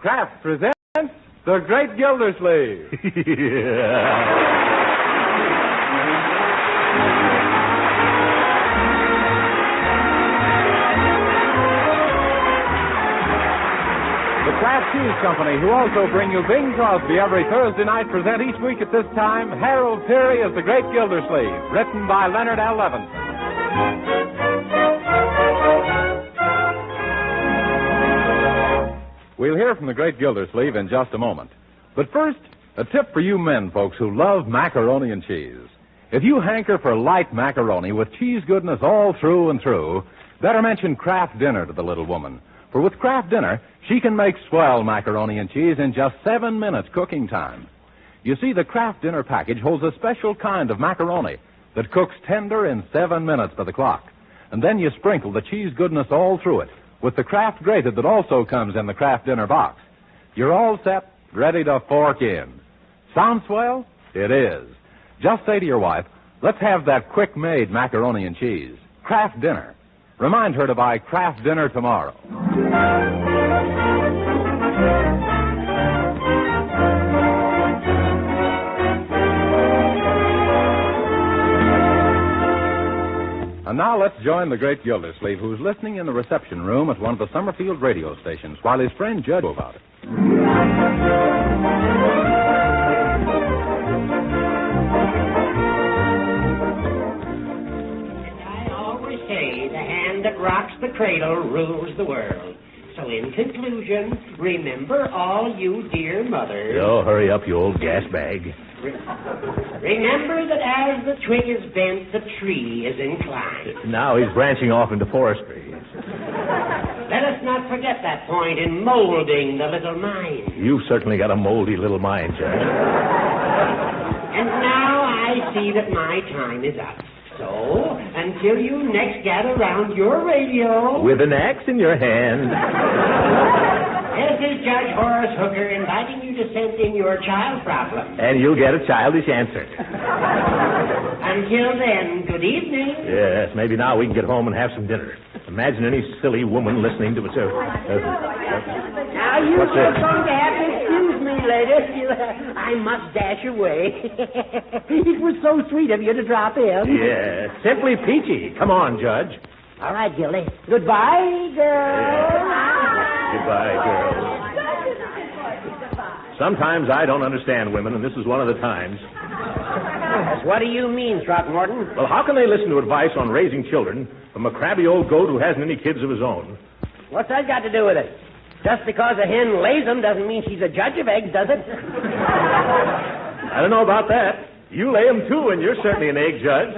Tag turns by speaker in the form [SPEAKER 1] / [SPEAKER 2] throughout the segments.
[SPEAKER 1] Kraft presents The Great Gildersleeve. The Kraft Cheese Company, who also bring you Bing Crosby every Thursday night, present each week at this time Harold Peary as The Great Gildersleeve, written by Leonard L. Levinson. We'll hear from the Great Gildersleeve in just a moment. But first, a tip for you men folks who love macaroni and cheese. If you hanker for light macaroni with cheese goodness all through and through, better mention Kraft Dinner to the little woman. For with Kraft Dinner, she can make swell macaroni and cheese in just 7 minutes cooking time. You see, the Kraft Dinner package holds a special kind of macaroni that cooks tender in 7 minutes by the clock. And then you sprinkle the cheese goodness all through it with the Kraft grated that also comes in the Kraft Dinner box. You're all set, ready to fork in. Sound swell? It is. Just say to your wife, let's have that quick-made macaroni and cheese. Kraft Dinner. Remind her to buy Kraft Dinner tomorrow. And now let's join the Great Gildersleeve, who's listening in the reception room at one of the Summerfield radio stations while his friend Judd goes about it.
[SPEAKER 2] I always say the hand that rocks the cradle rules the world. So in conclusion, remember all you dear mothers.
[SPEAKER 3] Oh, hurry up, you old gas bag.
[SPEAKER 2] Remember that as the twig is bent, the tree is inclined.
[SPEAKER 3] Now he's branching off into forestry.
[SPEAKER 2] Let us not forget that point in molding the little mind.
[SPEAKER 3] You've certainly got a moldy little mind, Judge.
[SPEAKER 2] And now I see that my time is up. So, until you next gather round your radio...
[SPEAKER 3] With an axe in your hand.
[SPEAKER 2] This is Judge Horace Hooker inviting you to send in your child problem.
[SPEAKER 3] And you'll get a childish answer.
[SPEAKER 2] Until then, good evening.
[SPEAKER 3] Yes, maybe now we can get home and have some dinner. Imagine any silly woman listening to us.
[SPEAKER 2] Now, you're just going to have to excuse me, ladies. I must dash away. It was so sweet of you to drop in.
[SPEAKER 3] Yeah, simply peachy. Come on, Judge.
[SPEAKER 2] All right, Gildy. Goodbye, girl.
[SPEAKER 3] Goodbye, girl. Sometimes I don't understand women, and this is one of the times.
[SPEAKER 2] What do you mean, Throckmorton?
[SPEAKER 3] Well, how can they listen to advice on raising children from a crabby old goat who hasn't any kids of his own?
[SPEAKER 2] What's that got to do with it? Just because a hen lays them doesn't mean she's a judge of eggs, does it?
[SPEAKER 3] I don't know about that. You lay them, too, and you're certainly an egg judge.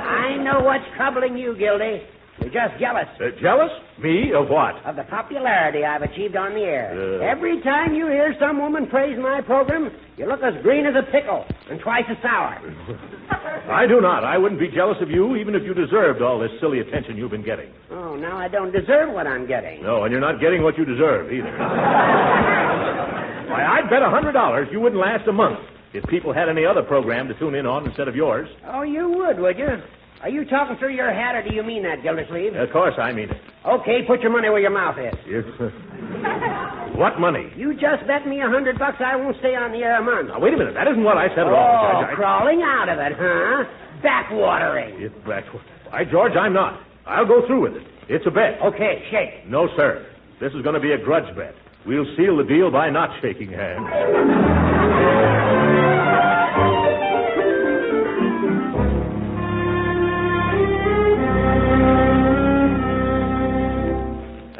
[SPEAKER 2] I know what's troubling you, Gildy. You're just jealous.
[SPEAKER 3] Jealous? Me? Of what?
[SPEAKER 2] Of the popularity I've achieved on the air. Every time you hear some woman praise my program, you look as green as a pickle and twice as sour.
[SPEAKER 3] I do not. I wouldn't be jealous of you even if you deserved all this silly attention you've been getting.
[SPEAKER 2] Oh, now I don't deserve what I'm getting.
[SPEAKER 3] No, and you're not getting what you deserve either. Why, I'd bet $100 you wouldn't last a month if people had any other program to tune in on instead of yours.
[SPEAKER 2] Oh, you would you? Are you talking through your hat, or do you mean that, Gildersleeve?
[SPEAKER 3] Of course I mean it.
[SPEAKER 2] Okay, put your money where your mouth is.
[SPEAKER 3] What money?
[SPEAKER 2] You just bet me $100 I won't stay on the air a month.
[SPEAKER 3] Now, wait a minute. That isn't what I said at all, Judge.
[SPEAKER 2] Crawling out of it, huh? Backwatering.
[SPEAKER 3] Why, George, I'm not. I'll go through with it. It's a bet.
[SPEAKER 2] Okay, shake.
[SPEAKER 3] No, sir. This is going to be a grudge bet. We'll seal the deal by not shaking hands.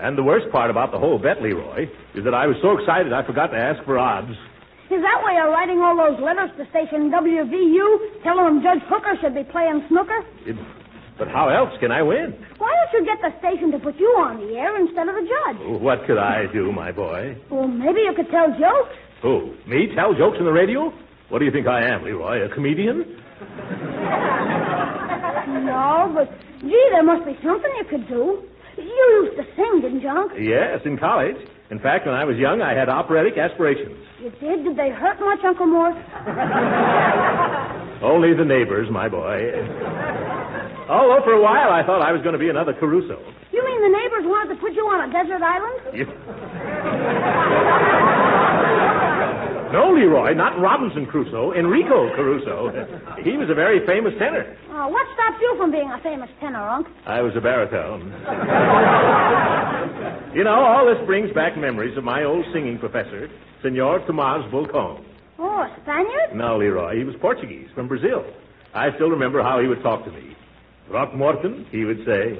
[SPEAKER 3] And the worst part about the whole bet, Leroy, is that I was so excited I forgot to ask for odds.
[SPEAKER 4] Is that why you're writing all those letters to station WVU, telling them Judge Hooker should be playing snooker?
[SPEAKER 3] But how else can I win?
[SPEAKER 4] Why don't you get the station to put you on the air instead of the judge?
[SPEAKER 3] What could I do, my boy?
[SPEAKER 4] Well, maybe you could tell jokes.
[SPEAKER 3] Who? Me tell jokes on the radio? What do you think I am, Leroy, a comedian?
[SPEAKER 4] No, but, gee, there must be something you could do. You used to sing, didn't you, Unc?
[SPEAKER 3] Yes, in college. In fact, when I was young, I had operatic aspirations.
[SPEAKER 4] You did? Did they hurt much, Uncle Mort?
[SPEAKER 3] Only the neighbors, my boy. Although for a while I thought I was going to be another Caruso.
[SPEAKER 4] You mean the neighbors want about to put you on a desert island?
[SPEAKER 3] No, Leroy, not Robinson Crusoe. Enrico Caruso. He was a very famous tenor.
[SPEAKER 4] What stops you from being a famous tenor, Unc?
[SPEAKER 3] I was a baritone. You know, all this brings back memories of my old singing professor, Senor Tomás Volcón.
[SPEAKER 4] Oh, a Spaniard?
[SPEAKER 3] No, Leroy, he was Portuguese, from Brazil. I still remember how he would talk to me. Throckmorton, he would say,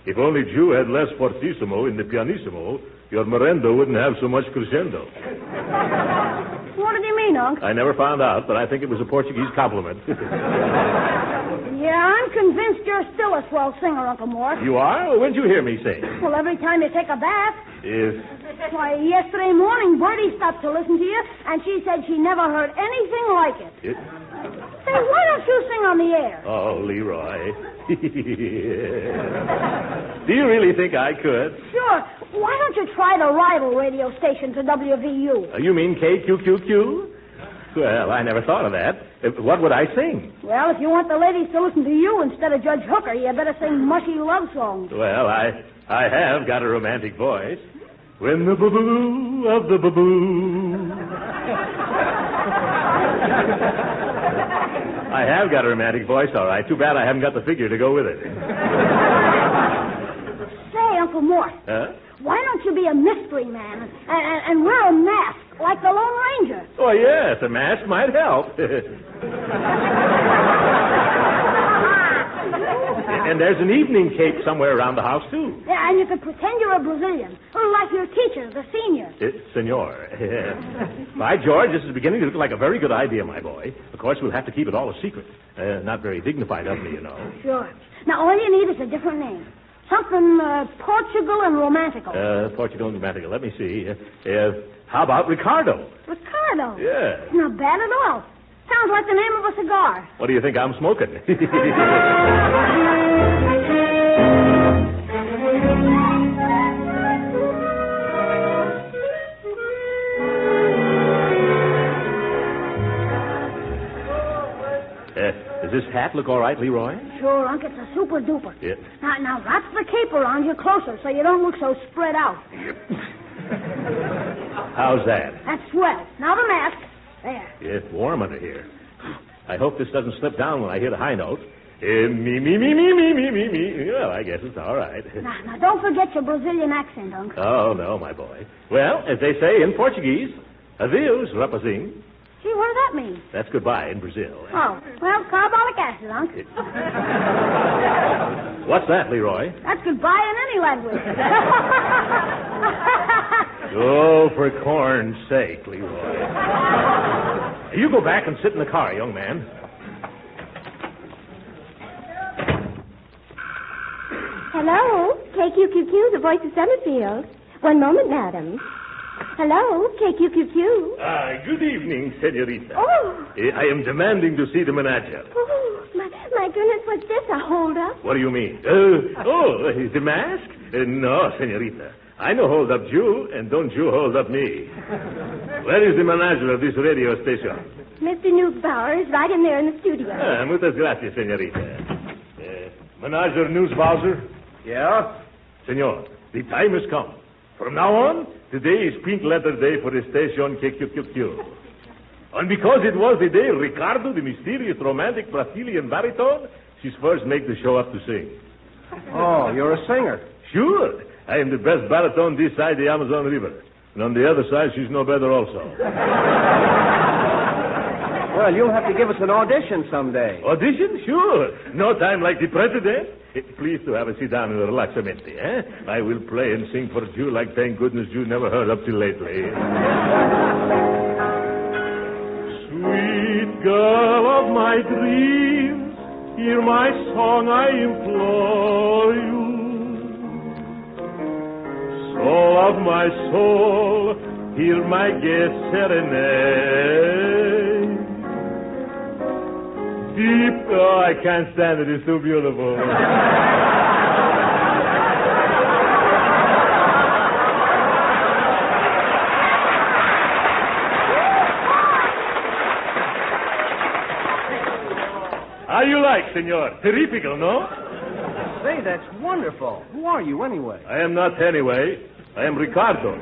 [SPEAKER 3] if only Jew had less fortissimo in the pianissimo, your merendo wouldn't have so much crescendo.
[SPEAKER 4] What did you mean, Unc?
[SPEAKER 3] I never found out, but I think it was a Portuguese compliment.
[SPEAKER 4] Yeah, I'm convinced you're still a swell singer, Uncle Mort.
[SPEAKER 3] You are? Well, when'd you hear me sing?
[SPEAKER 4] Well, every time you take a bath. Why, yesterday morning, Bertie stopped to listen to you, and she said she never heard anything like it. Say, why don't you sing on the air?
[SPEAKER 3] Oh, Leroy. Do you really think I could?
[SPEAKER 4] Sure. Why don't you try the rival radio station to WVU?
[SPEAKER 3] You mean KQQQ? Well, I never thought of that. What would I sing?
[SPEAKER 4] Well, if you want the ladies to listen to you instead of Judge Hooker, you better sing mushy love songs.
[SPEAKER 3] Well, I have got a romantic voice. When the boo-boo of the boo-boo. I have got a romantic voice, all right. Too bad I haven't got the figure to go with it.
[SPEAKER 4] Say, Uncle Mort.
[SPEAKER 3] Huh?
[SPEAKER 4] Why don't you be a mystery man and wear a mask like the Lone Ranger?
[SPEAKER 3] Oh, yes, a mask might help. And there's an evening cape somewhere around the house, too.
[SPEAKER 4] Yeah, and you could pretend you're a Brazilian, or like your teacher, the senior.
[SPEAKER 3] Senor. By George, this is beginning to look like a very good idea, my boy. Of course, we'll have to keep it all a secret. Not very dignified of me, you know.
[SPEAKER 4] Sure. Now, all you need is a different name. Something Portugal and romantical.
[SPEAKER 3] Portugal and romantical. Let me see. How about Ricardo?
[SPEAKER 4] Ricardo?
[SPEAKER 3] Yeah.
[SPEAKER 4] Not bad at all. Sounds like the name of a cigar.
[SPEAKER 3] What do you think I'm smoking? Does this hat look all right, Leroy?
[SPEAKER 4] Sure, Unc. It's a super duper.
[SPEAKER 3] Yeah.
[SPEAKER 4] Now wrap the cape around you closer so you don't look so spread out.
[SPEAKER 3] How's that?
[SPEAKER 4] That's swell. Now the mask. There.
[SPEAKER 3] It's warm under here. I hope this doesn't slip down when I hit a high note. Me. Well, I guess it's all right.
[SPEAKER 4] Now, don't forget your Brazilian accent, Unc.
[SPEAKER 3] Oh, no, my boy. Well, as they say in Portuguese, adeus, rapazinho.
[SPEAKER 4] Gee, what does that mean?
[SPEAKER 3] That's goodbye in Brazil.
[SPEAKER 4] Oh, well, carbolic acid, Unc.
[SPEAKER 3] What's that, Leroy?
[SPEAKER 4] That's goodbye in any language.
[SPEAKER 3] Oh, for corn's sake, Leroy. You go back and sit in the car, young man.
[SPEAKER 5] Hello, KQQQ, the voice of Summerfield. One moment, madam. Hello, KQQQ.
[SPEAKER 3] Good evening, senorita.
[SPEAKER 5] Oh.
[SPEAKER 3] I am demanding to see the manager.
[SPEAKER 5] Oh, my goodness, what's this, a hold-up?
[SPEAKER 3] What do you mean? The mask? No, senorita. I no hold up Jew, and don't you hold up me. Where is the manager of this radio station?
[SPEAKER 5] Mr. Newsbauer is right in there in the studio.
[SPEAKER 3] Muchas gracias, senorita. Manager Newsbauer?
[SPEAKER 6] Yeah?
[SPEAKER 3] Senor, the time has come. From now on, today is pink letter day for the station KQQQ. And because it was the day Ricardo, the mysterious romantic Brazilian baritone, she's first make the show up to sing.
[SPEAKER 6] Oh, you're a singer.
[SPEAKER 3] Sure. I am the best baritone this side the Amazon River. And on the other side, she's no better also.
[SPEAKER 6] Well, you'll have to give us an audition someday.
[SPEAKER 3] Audition? Sure. No time like the president. Please to have a sit down and relaxamente, eh? I will play and sing for you like thank goodness you never heard up till lately. Sweet girl of my dreams, hear my song, I implore you. Soul of my soul, hear my gay serenade. Deep, I can't stand it, it's so beautiful. How you like, senor? Terrifical, no?
[SPEAKER 6] Say, that's wonderful. Who are you, anyway?
[SPEAKER 3] I am not anyway. I am Ricardo.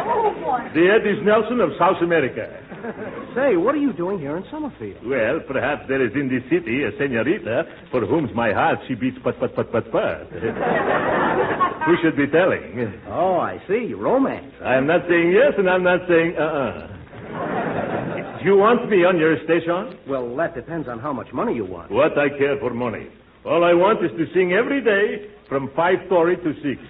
[SPEAKER 4] Oh, boy.
[SPEAKER 3] The Eddie Nelson of South America.
[SPEAKER 6] Say, what are you doing here in Summerfield?
[SPEAKER 3] Well, perhaps there is in this city a senorita for whom my heart she beats pat. Who should be telling?
[SPEAKER 6] Oh, I see. Romance.
[SPEAKER 3] I am not saying yes, and I'm not saying Do you want me on your station?
[SPEAKER 6] Well, that depends on how much money you want.
[SPEAKER 3] What I care for money. All I want is to sing every day from 5:30 to 6.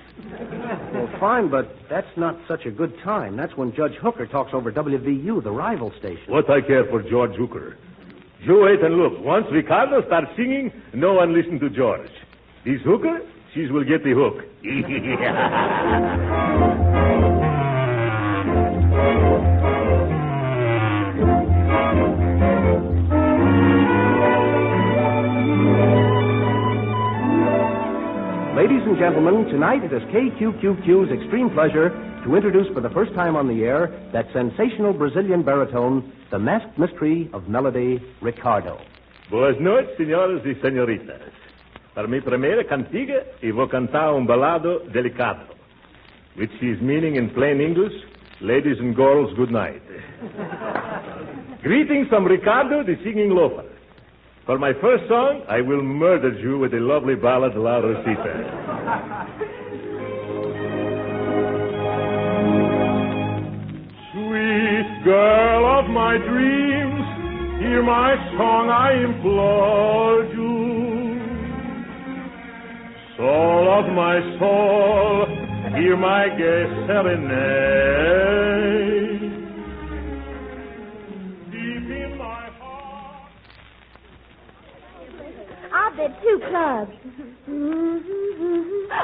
[SPEAKER 6] Well, fine, but that's not such a good time. That's when Judge Hooker talks over WVU, the rival station.
[SPEAKER 3] What I care for George Hooker. You wait and look. Once Ricardo starts singing, no one listen to George. This Hooker, she will get the hook.
[SPEAKER 6] Ladies and gentlemen, tonight it is KQQQ's extreme pleasure to introduce for the first time on the air that sensational Brazilian baritone, the masked mystery of melody, Ricardo.
[SPEAKER 3] Boas noites, senhoras e senhoritas. Para mi primeira cantiga, eu vou cantar balado delicado, which is meaning in plain English, ladies and girls, good night. Greetings from Ricardo, the singing loafer. For my first song, I will murder you with a lovely ballad, La Rosita. Sweet girl of my dreams, hear my song, I implore you. Soul of my soul, hear my gay serenade. Deep in my heart.
[SPEAKER 5] I'll bet 2 clubs.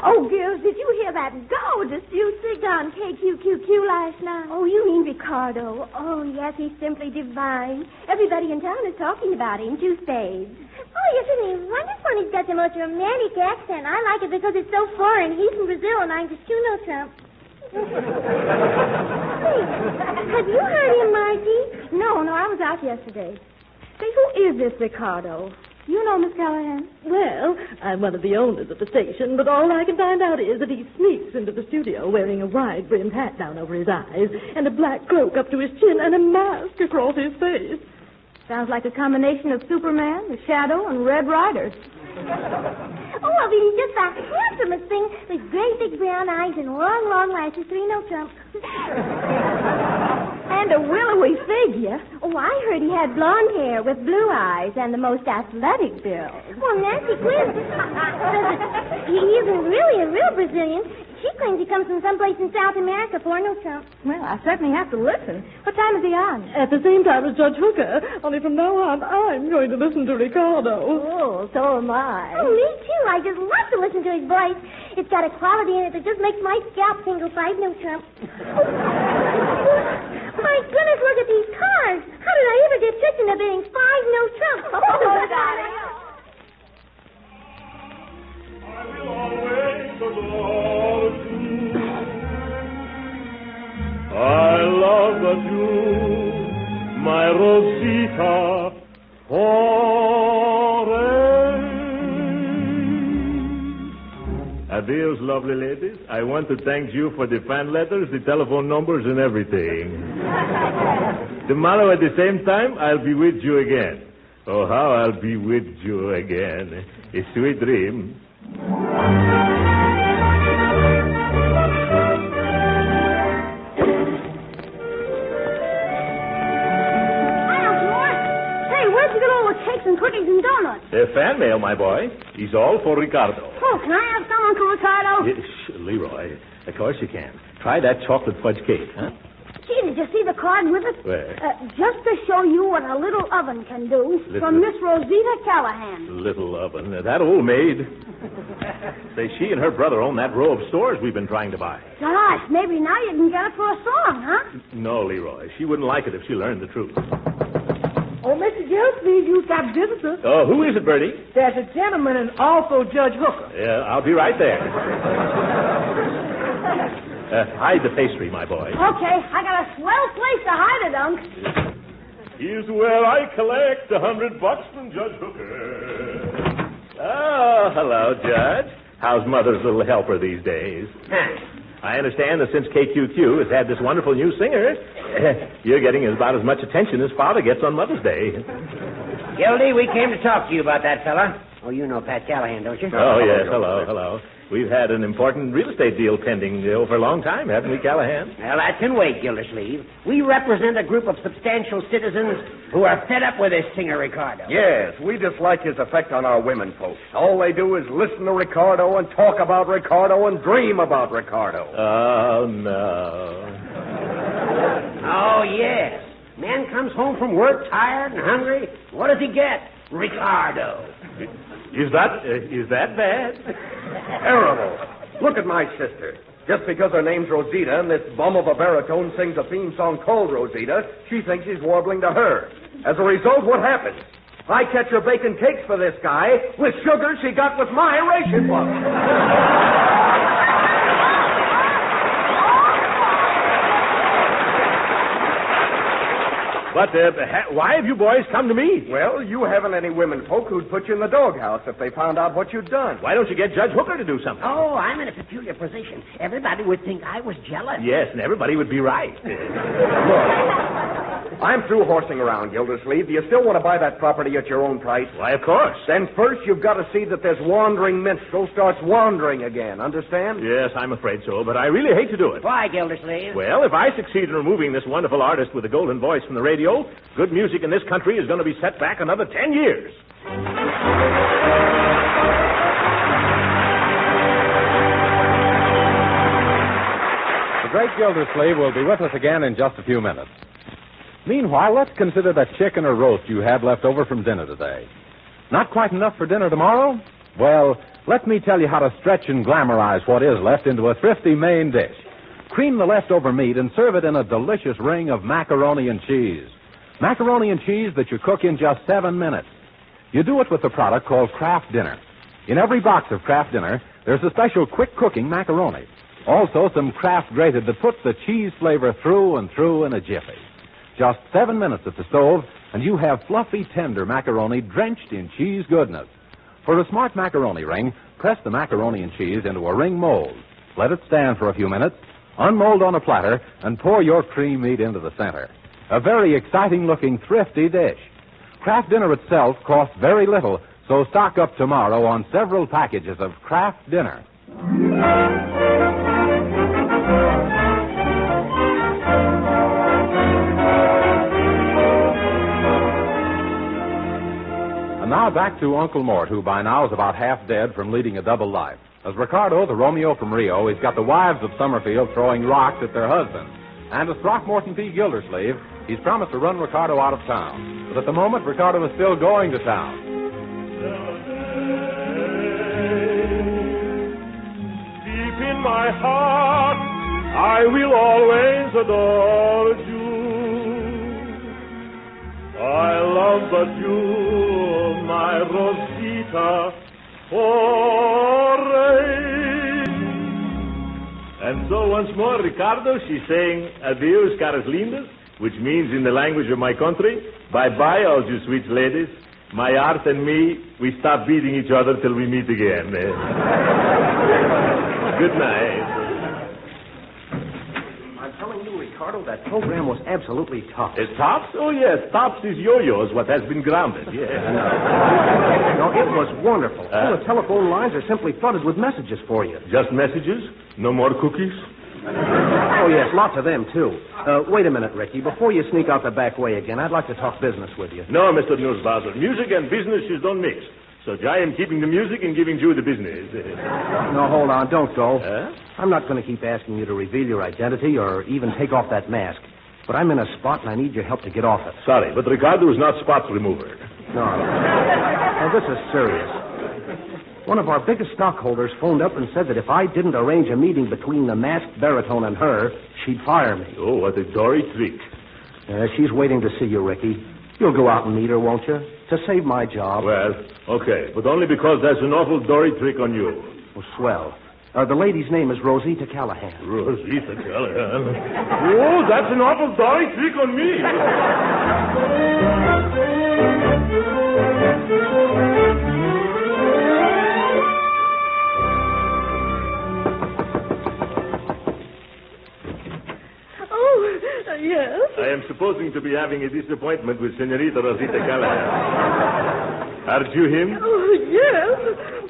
[SPEAKER 5] Oh, girls, did you hear that gorgeous music on KQQQ last night? Oh, you mean Ricardo? Oh, yes, he's simply divine. Everybody in town is talking about him, 2 spades.
[SPEAKER 7] Oh, isn't he wonderful? He's got the most romantic accent. I like it because it's so foreign. He's from Brazil, and I'm just Trump. Hey, have you heard him, Margie?
[SPEAKER 5] No, I was out yesterday. Say, who is this Ricardo? You know, Miss Callahan?
[SPEAKER 8] Well, I'm one of the owners of the station, but all I can find out is that he sneaks into the studio wearing a wide-brimmed hat down over his eyes and a black cloak up to his chin and a mask across his face.
[SPEAKER 5] Sounds like a combination of Superman, the Shadow, and Red Rider.
[SPEAKER 7] Oh, well, he's just the handsomest thing with great big brown eyes and long, long lashes. Trump.
[SPEAKER 5] And a willowy figure.
[SPEAKER 7] Oh, I heard he had blonde hair with blue eyes and the most athletic build. Well, Nancy Quinn says that he isn't really a real Brazilian. She claims he comes from someplace in South America, Trump.
[SPEAKER 5] Well, I certainly have to listen. What time is he on?
[SPEAKER 8] At the same time as Judge Hooker, only from now on, I'm going to listen to Ricardo.
[SPEAKER 5] Oh, so am I.
[SPEAKER 7] Oh, me too. I just love to listen to his voice. It's got a quality in it that just makes my scalp tingle. Trump. My goodness, look at these cars. How did I ever get tricked into bidding 5 Trump? Oh, darling.
[SPEAKER 3] I will always adore you. I love you, my Rosita, forever. Adios, lovely ladies. I want to thank you for the fan letters, the telephone numbers, and everything. Tomorrow at the same time, I'll be with you again. Oh, how I'll be with you again. A sweet dream.
[SPEAKER 4] Where'd you get all the cakes and cookies and donuts?
[SPEAKER 3] Fan mail, my boy. He's all for Ricardo.
[SPEAKER 4] Oh, can I have some, Uncle Ricardo?
[SPEAKER 3] Leroy, of course you can. Try that chocolate fudge cake, huh?
[SPEAKER 4] Gee, did you see the card with it?
[SPEAKER 3] Where?
[SPEAKER 4] Just to show you what a little oven can do. From Miss Rosita Callahan.
[SPEAKER 3] Little oven. That old maid. Say, she and her brother own that row of stores we've been trying to buy.
[SPEAKER 4] Gosh, maybe now you can get it for a song, huh?
[SPEAKER 3] No, Leroy. She wouldn't like it if she learned the truth.
[SPEAKER 9] Oh, Mr. Gildersleeve, you've got visitors.
[SPEAKER 3] Oh, who is it, Bertie?
[SPEAKER 9] There's a gentleman and also Judge Hooker.
[SPEAKER 3] Yeah, I'll be right there. Hide the pastry, my boy.
[SPEAKER 4] Okay, I got a swell place to hide it, Unc.
[SPEAKER 3] Here's where I collect $100 from Judge Hooker. Oh, hello, Judge. How's Mother's little helper these days? I understand that since KQQ has had this wonderful new singer, you're getting about as much attention as Father gets on Mother's Day.
[SPEAKER 2] Gildy, we came to talk to you about that fella. Oh, you know Pat Callahan, don't you?
[SPEAKER 3] Oh, yes. Hello. We've had an important real estate deal pending for a long time, haven't we, Callahan?
[SPEAKER 2] Well, that can wait, Gildersleeve. We represent a group of substantial citizens who are fed up with this singer, Ricardo.
[SPEAKER 6] Yes, we dislike his effect on our women folks. All they do is listen to Ricardo and talk about Ricardo and dream about Ricardo.
[SPEAKER 3] Oh, no.
[SPEAKER 2] Oh, yes. Man comes home from work tired and hungry. What does he get? Ricardo.
[SPEAKER 3] Is that bad?
[SPEAKER 6] Terrible. Look at my sister. Just because her name's Rosita and this bum of a baritone sings a theme song called Rosita, she thinks he's warbling to her. As a result, what happens? I catch her baking cakes for this guy with sugar she got with my ration book.
[SPEAKER 3] But why have you boys come to me?
[SPEAKER 6] Well, you haven't any women folk who'd put you in the doghouse if they found out what you'd done.
[SPEAKER 3] Why don't you get Judge Hooker to do something?
[SPEAKER 2] Oh, I'm in a peculiar position. Everybody would think I was jealous.
[SPEAKER 3] Yes, and everybody would be right.
[SPEAKER 6] Look, I'm through horsing around, Gildersleeve. Do you still want to buy that property at your own price?
[SPEAKER 3] Why, of course.
[SPEAKER 6] Then first you've got to see that this wandering minstrel starts wandering again. Understand?
[SPEAKER 3] Yes, I'm afraid so, but I really hate to do it.
[SPEAKER 2] Why, Gildersleeve?
[SPEAKER 3] Well, if I succeed in removing this wonderful artist with the golden voice from the radio, good music in this country is going to be set back another 10 years.
[SPEAKER 1] The Great Gildersleeve will be with us again in just a few minutes. Meanwhile, let's consider that chicken or roast you had left over from dinner today. Not quite enough for dinner tomorrow? Well, let me tell you how to stretch and glamorize what is left into a thrifty main dish. Cream the leftover meat and serve it in a delicious ring of macaroni and cheese. Macaroni and cheese that you cook in just 7 minutes. You do it with a product called Kraft Dinner. In every box of Kraft Dinner, there's a special quick-cooking macaroni. Also, some Kraft grated that puts the cheese flavor through and through in a jiffy. Just 7 minutes at the stove, and you have fluffy, tender macaroni drenched in cheese goodness. For a smart macaroni ring, press the macaroni and cheese into a ring mold. Let it stand for a few minutes, unmold on a platter, and pour your cream meat into the center. A very exciting-looking, thrifty dish. Kraft Dinner itself costs very little, so stock up tomorrow on several packages of Kraft Dinner. And now back to Uncle Mort, who by now is about half dead from leading a double life. As Ricardo, the Romeo from Rio, he's got the wives of Summerfield throwing rocks at their husbands. And as Throckmorton P. Gildersleeve, he's promised to run Ricardo out of town. But at the moment, Ricardo is still going to town.
[SPEAKER 3] Deep in my heart, I will always adore you. I love but you, my Rosita, And so once more, Ricardo, she's saying adios, caras lindas, which means in the language of my country, bye-bye, all you sweet ladies. My art and me, we stop beating each other till we meet again. Good night.
[SPEAKER 6] I'm telling you, Ricardo, that program was absolutely tops.
[SPEAKER 3] Tops? Oh, yes, tops is yo-yos, what has been grounded, yes.
[SPEAKER 6] No, it was wonderful. All the telephone lines are simply flooded with messages for you.
[SPEAKER 3] Just messages? No more cookies?
[SPEAKER 6] Oh, yes, lots of them, too. Wait a minute, Ricky. Before you sneak out the back way again, I'd like to talk business with you.
[SPEAKER 3] No, Mr. Newsbuzzer. Music and business don't mix. So I am keeping the music and giving you the business.
[SPEAKER 6] No, hold on. Don't go.
[SPEAKER 3] Huh?
[SPEAKER 6] I'm not going to keep asking you to reveal your identity or even take off that mask. But I'm in a spot and I need your help to get off it.
[SPEAKER 3] Sorry, but Ricardo is not spot remover.
[SPEAKER 6] No. Now, this is serious. One of our biggest stockholders phoned up and said that if I didn't arrange a meeting between the masked baritone and her, she'd fire me.
[SPEAKER 3] Oh, what a dory trick.
[SPEAKER 6] She's waiting to see you, Ricky. You'll go out and meet her, won't you? To save my job.
[SPEAKER 3] Well, okay, but only because there's an awful dory trick on you.
[SPEAKER 6] Oh, swell. The lady's name is Rosita Callahan.
[SPEAKER 3] Rosita Callahan? Oh, that's an awful dory trick on me. I am supposing to be having a disappointment with Senorita Rosita Callahan. Aren't you him?
[SPEAKER 8] Oh, yes.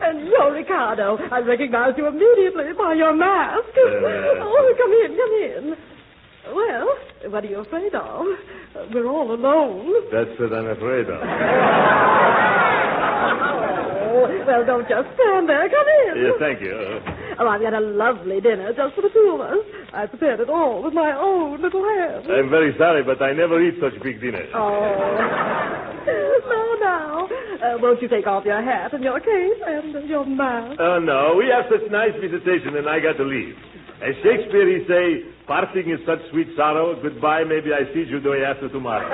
[SPEAKER 8] And you're Ricardo. I recognized you immediately by your mask. Oh, come in. Well, what are you afraid of? We're all alone.
[SPEAKER 3] That's what I'm afraid of.
[SPEAKER 8] Oh, well, don't just stand there. Come in.
[SPEAKER 3] Yes, thank you.
[SPEAKER 8] Oh, I've got a lovely dinner just for the two of us. I prepared it all with my own little hands.
[SPEAKER 3] I'm very sorry, but I never eat such big dinners.
[SPEAKER 8] Oh. Now. Won't you take off your hat and your cape and your mask?
[SPEAKER 3] Oh, no. We have such nice visitation, and I got to leave. As Shakespeare, he say, parting is such sweet sorrow. Goodbye, maybe I see you the day after tomorrow.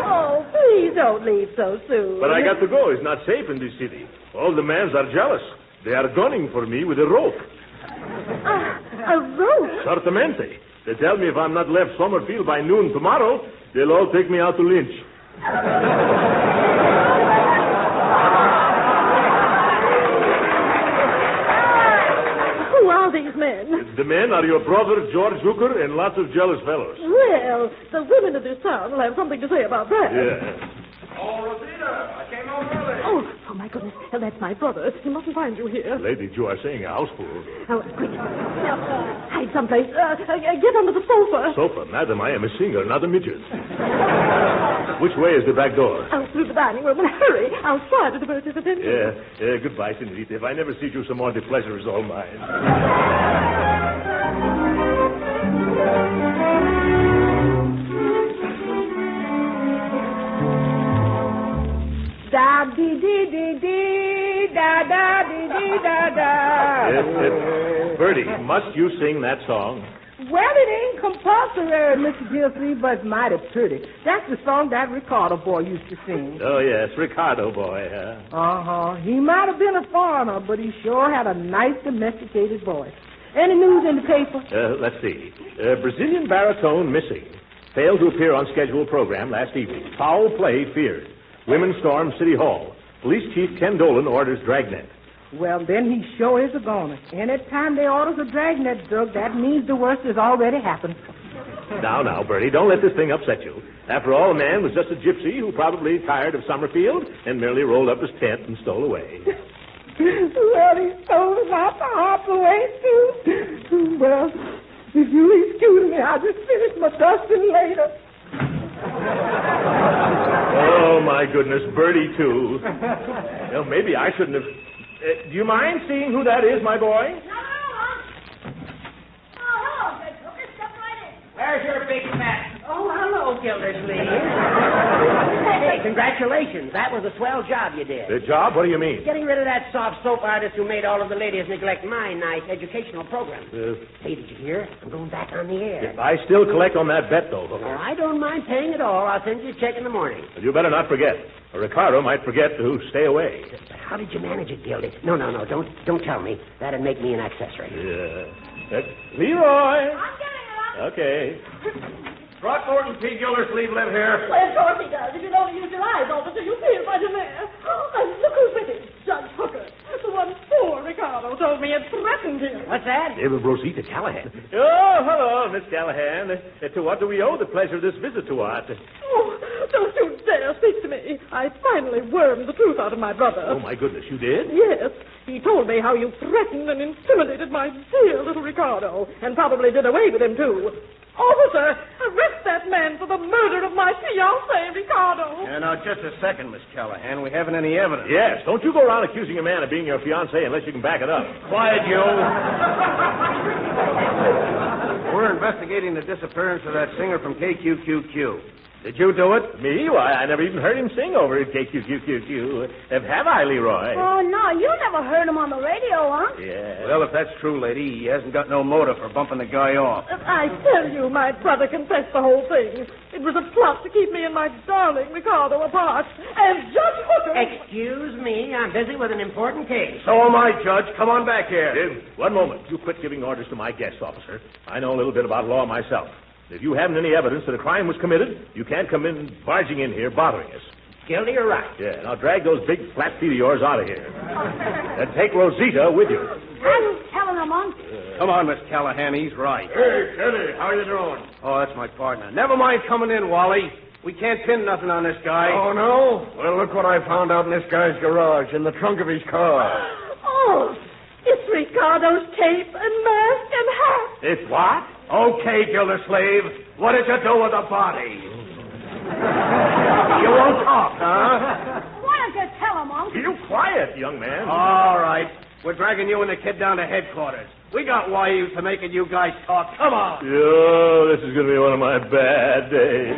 [SPEAKER 8] Oh, please don't leave so soon.
[SPEAKER 3] But I got to go. It's not safe in this city. All the mans are jealous. They are gunning for me with a rope.
[SPEAKER 8] A rope?
[SPEAKER 3] Certamente. They tell me if I'm not left Summerfield by noon tomorrow, they'll all take me out to lynch.
[SPEAKER 8] Who are these men?
[SPEAKER 3] The men are your brother, George Hooker, and lots of jealous fellows.
[SPEAKER 8] Well, the women of this town will have something to say about that.
[SPEAKER 3] Yeah.
[SPEAKER 6] Oh, Rosita, I came home early.
[SPEAKER 8] Oh, my goodness. Well, that's my brother. He mustn't find you here.
[SPEAKER 3] Lady, you are saying a house full.
[SPEAKER 8] Oh, quick. Hide someplace. Get under the sofa.
[SPEAKER 3] Sofa? Madam, I am a singer, not a midget. Which way is the back door?
[SPEAKER 8] Out through the dining room, and hurry. I'll try to divert his attention.
[SPEAKER 3] Yeah. Goodbye, Senorita. If I never see you some more, the pleasure is all mine.
[SPEAKER 9] Da-dee-dee-dee-dee, da-da-dee-dee-da-da.
[SPEAKER 3] Yes. Bertie, must you sing that song?
[SPEAKER 9] Well, it ain't compulsory, Mr. Gildersleeve, but it's mighty pretty. That's the song that Ricardo boy used to sing.
[SPEAKER 3] Oh, yes, Ricardo boy, huh?
[SPEAKER 9] Uh-huh. He might have been a foreigner, but he sure had a nice domesticated voice. Any news in the paper?
[SPEAKER 3] Let's see. Brazilian baritone missing. Failed to appear on scheduled program last evening. Foul play feared. Women storm City Hall. Police Chief Ken Dolan orders dragnet.
[SPEAKER 9] Well, then he sure is a goner. Anytime they orders a dragnet drug, that means the worst has already happened.
[SPEAKER 3] Now, Bertie, don't let this thing upset you. After all, a man was just a gypsy who probably tired of Summerfield and merely rolled up his tent and stole away.
[SPEAKER 9] Well, he stole about the half away, too. Well, if you'll excuse me, I'll just finish my dusting later.
[SPEAKER 3] Oh, my goodness, Bertie, too. Well, maybe I shouldn't have... do you mind seeing who that is, my boy?
[SPEAKER 4] No. Oh, hello, Great Hooker. Step right in.
[SPEAKER 2] There's your big fat. Oh, hello, Gildersleeve. Hey, congratulations. That was a swell job you did.
[SPEAKER 3] The job? What do you mean?
[SPEAKER 2] Getting rid of that soft soap artist who made all of the ladies neglect my nice educational program. Hey, did you hear? I'm going back on the air.
[SPEAKER 3] I still collect on that bet, though, Hooker.
[SPEAKER 2] Oh, I don't mind paying it all. I'll send you a check in the morning.
[SPEAKER 3] Well, you better not forget. Ricardo might forget to stay away.
[SPEAKER 2] How did you manage it, Gildy? No. Don't tell me. That'd make me an accessory.
[SPEAKER 3] Yeah. Leroy.
[SPEAKER 4] I'm getting it.
[SPEAKER 3] Okay.
[SPEAKER 6] Throckmorton P. Gildersleeve live here.
[SPEAKER 8] Well, of course he does. If you'd only use your eyes, officer, you'll see it right in there. And look who's with him. Judge Hooker. The one poor Ricardo told me had threatened him.
[SPEAKER 2] What's that?
[SPEAKER 3] Rosita Callahan. Oh, hello, Miss Callahan. To what do we owe the pleasure of this visit to us?
[SPEAKER 8] Oh, don't you dare speak to me. I finally wormed the truth out of my brother.
[SPEAKER 3] Oh, my goodness, you did?
[SPEAKER 8] Yes. He told me how you threatened and intimidated my dear little Ricardo, and probably did away with him, too. Officer, arrest that man for the murder of my fiancé, Ricardo.
[SPEAKER 6] Now, just a second, Miss Callahan. We haven't any evidence.
[SPEAKER 3] Yes, don't you go around accusing a man of being your fiancé unless you can back it up.
[SPEAKER 6] Quiet, you. We're investigating the disappearance of that singer from KQQQ. Did you do it?
[SPEAKER 3] Me? Why, I never even heard him sing over at KQQQ. Have I, Leroy?
[SPEAKER 4] Oh, no, you never heard him on the radio, huh?
[SPEAKER 3] Yeah.
[SPEAKER 6] Well, if that's true, lady, he hasn't got no motive for bumping the guy off.
[SPEAKER 8] I tell you, my brother confessed the whole thing. It was a plot to keep me and my darling Ricardo apart. And Judge Hooker...
[SPEAKER 2] Excuse me, I'm busy with an important case.
[SPEAKER 6] So am I, Judge. Come on back here.
[SPEAKER 3] One moment. You quit giving orders to my guest, officer. I know a little bit about law myself. If you haven't any evidence that a crime was committed, you can't come in barging in here bothering us.
[SPEAKER 2] Gildy, you're right.
[SPEAKER 3] Yeah, now drag those big flat feet of yours out of here. And take Rosita with you.
[SPEAKER 4] I'm telling him, Unc.
[SPEAKER 6] Come on, Miss Callahan. He's right.
[SPEAKER 3] Hey, Teddy, how you doing?
[SPEAKER 6] Oh, that's my partner. Never mind coming in, Wally. We can't pin nothing on this guy.
[SPEAKER 10] Oh, no? Well, look what I found out in this guy's garage, in the trunk of his car.
[SPEAKER 8] Oh, it's Ricardo's cape and mask and hat.
[SPEAKER 6] It's what? Okay, Gildersleeve. What did you do with the body? You won't talk, huh?
[SPEAKER 4] Why don't you tell him, Unc?
[SPEAKER 3] You quiet, young man.
[SPEAKER 6] All right. We're dragging you and the kid down to headquarters. We got wires to making you guys talk. Come on.
[SPEAKER 3] Yo, this is going to be one of my bad days.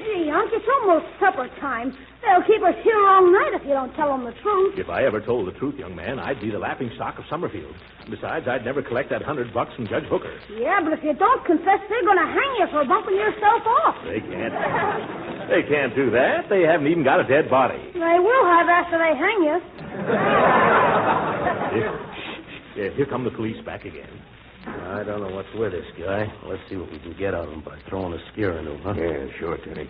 [SPEAKER 4] Gee, Unc, it's almost supper time. They'll keep us here all night if you don't tell them the truth.
[SPEAKER 3] If I ever told the truth, young man, I'd be the laughing stock of Summerfield. Besides, I'd never collect that $100 from Judge Hooker.
[SPEAKER 4] Yeah, but if you don't confess, they're going to hang you for bumping yourself off.
[SPEAKER 3] They can't. They can't do that. They haven't even got a dead body.
[SPEAKER 4] They will have after they hang you.
[SPEAKER 3] Here come the police back again.
[SPEAKER 6] I don't know what's with this guy. Let's see what we can get out of him by throwing a scare into him, huh?
[SPEAKER 10] Yeah, sure, Teddy.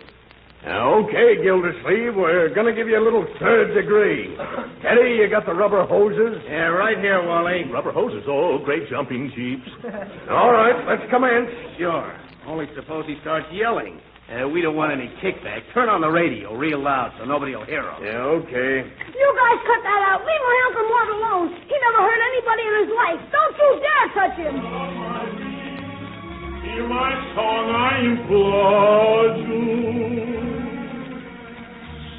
[SPEAKER 10] Okay, Gildersleeve, we're going to give you a little third degree. Teddy, you got the rubber hoses?
[SPEAKER 6] Yeah, right here, Wally.
[SPEAKER 3] Rubber hoses. Oh, great jumping jeeps.
[SPEAKER 10] All right, let's commence.
[SPEAKER 6] Sure. Only suppose he starts yelling. We don't want any kickback. Turn on the radio real loud so nobody will hear him.
[SPEAKER 10] Yeah, okay.
[SPEAKER 4] You guys cut that out. Leave my Uncle Mort alone. He never hurt anybody in his life. Don't you dare touch him.
[SPEAKER 11] Hear my song, I implore you.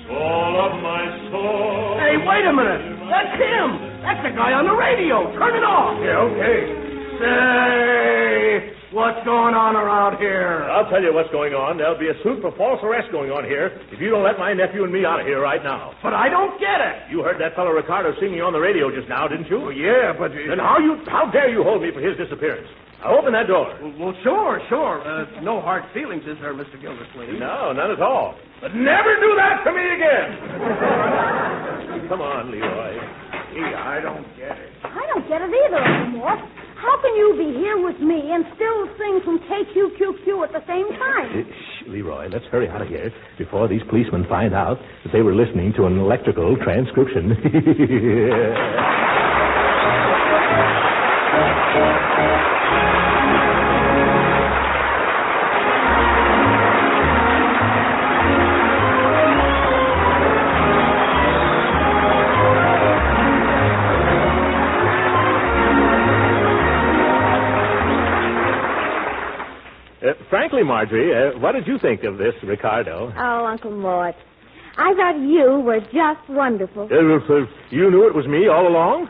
[SPEAKER 11] Soul of my soul.
[SPEAKER 6] Hey, wait a minute. That's him. That's the guy on the radio. Turn it off.
[SPEAKER 10] Yeah, okay.
[SPEAKER 6] Say, what's going on around here?
[SPEAKER 3] I'll tell you what's going on. There'll be a suit for false arrest going on here if you don't let my nephew and me out of here right now.
[SPEAKER 6] But I don't get it.
[SPEAKER 3] You heard that fellow Ricardo singing on the radio just now, didn't you?
[SPEAKER 10] Oh, yeah, but...
[SPEAKER 3] Then how dare you hold me for his disappearance? Now open that door.
[SPEAKER 6] Well, sure. No hard feelings, is there, Mr. Gildersleeve?
[SPEAKER 3] No, none at all. But never do that to me again. Come on, Leroy.
[SPEAKER 10] Gee, I don't get it.
[SPEAKER 4] I don't get it either, Uncle Mort. How can you be here with me and still sing from KQQQ at the same time?
[SPEAKER 3] Shh, Leroy, let's hurry out of here before these policemen find out that they were listening to an electrical transcription. Frankly, Marjorie, what did you think of this, Ricardo?
[SPEAKER 7] Oh, Uncle Mort, I thought you were just wonderful.
[SPEAKER 3] You knew it was me all along?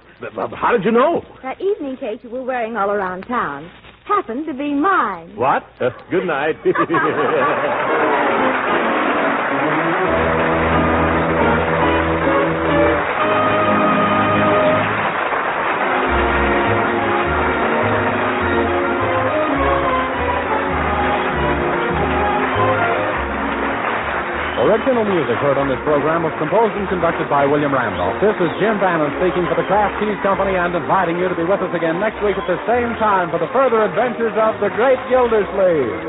[SPEAKER 3] How did you know?
[SPEAKER 7] That evening cape you were wearing all around town happened to be mine.
[SPEAKER 3] What? Good night.
[SPEAKER 1] Original music heard on this program was composed and conducted by William Randolph. This is Jim Bannon speaking for the Kraft Cheese Company and inviting you to be with us again next week at the same time for the further adventures of the Great Gildersleeve.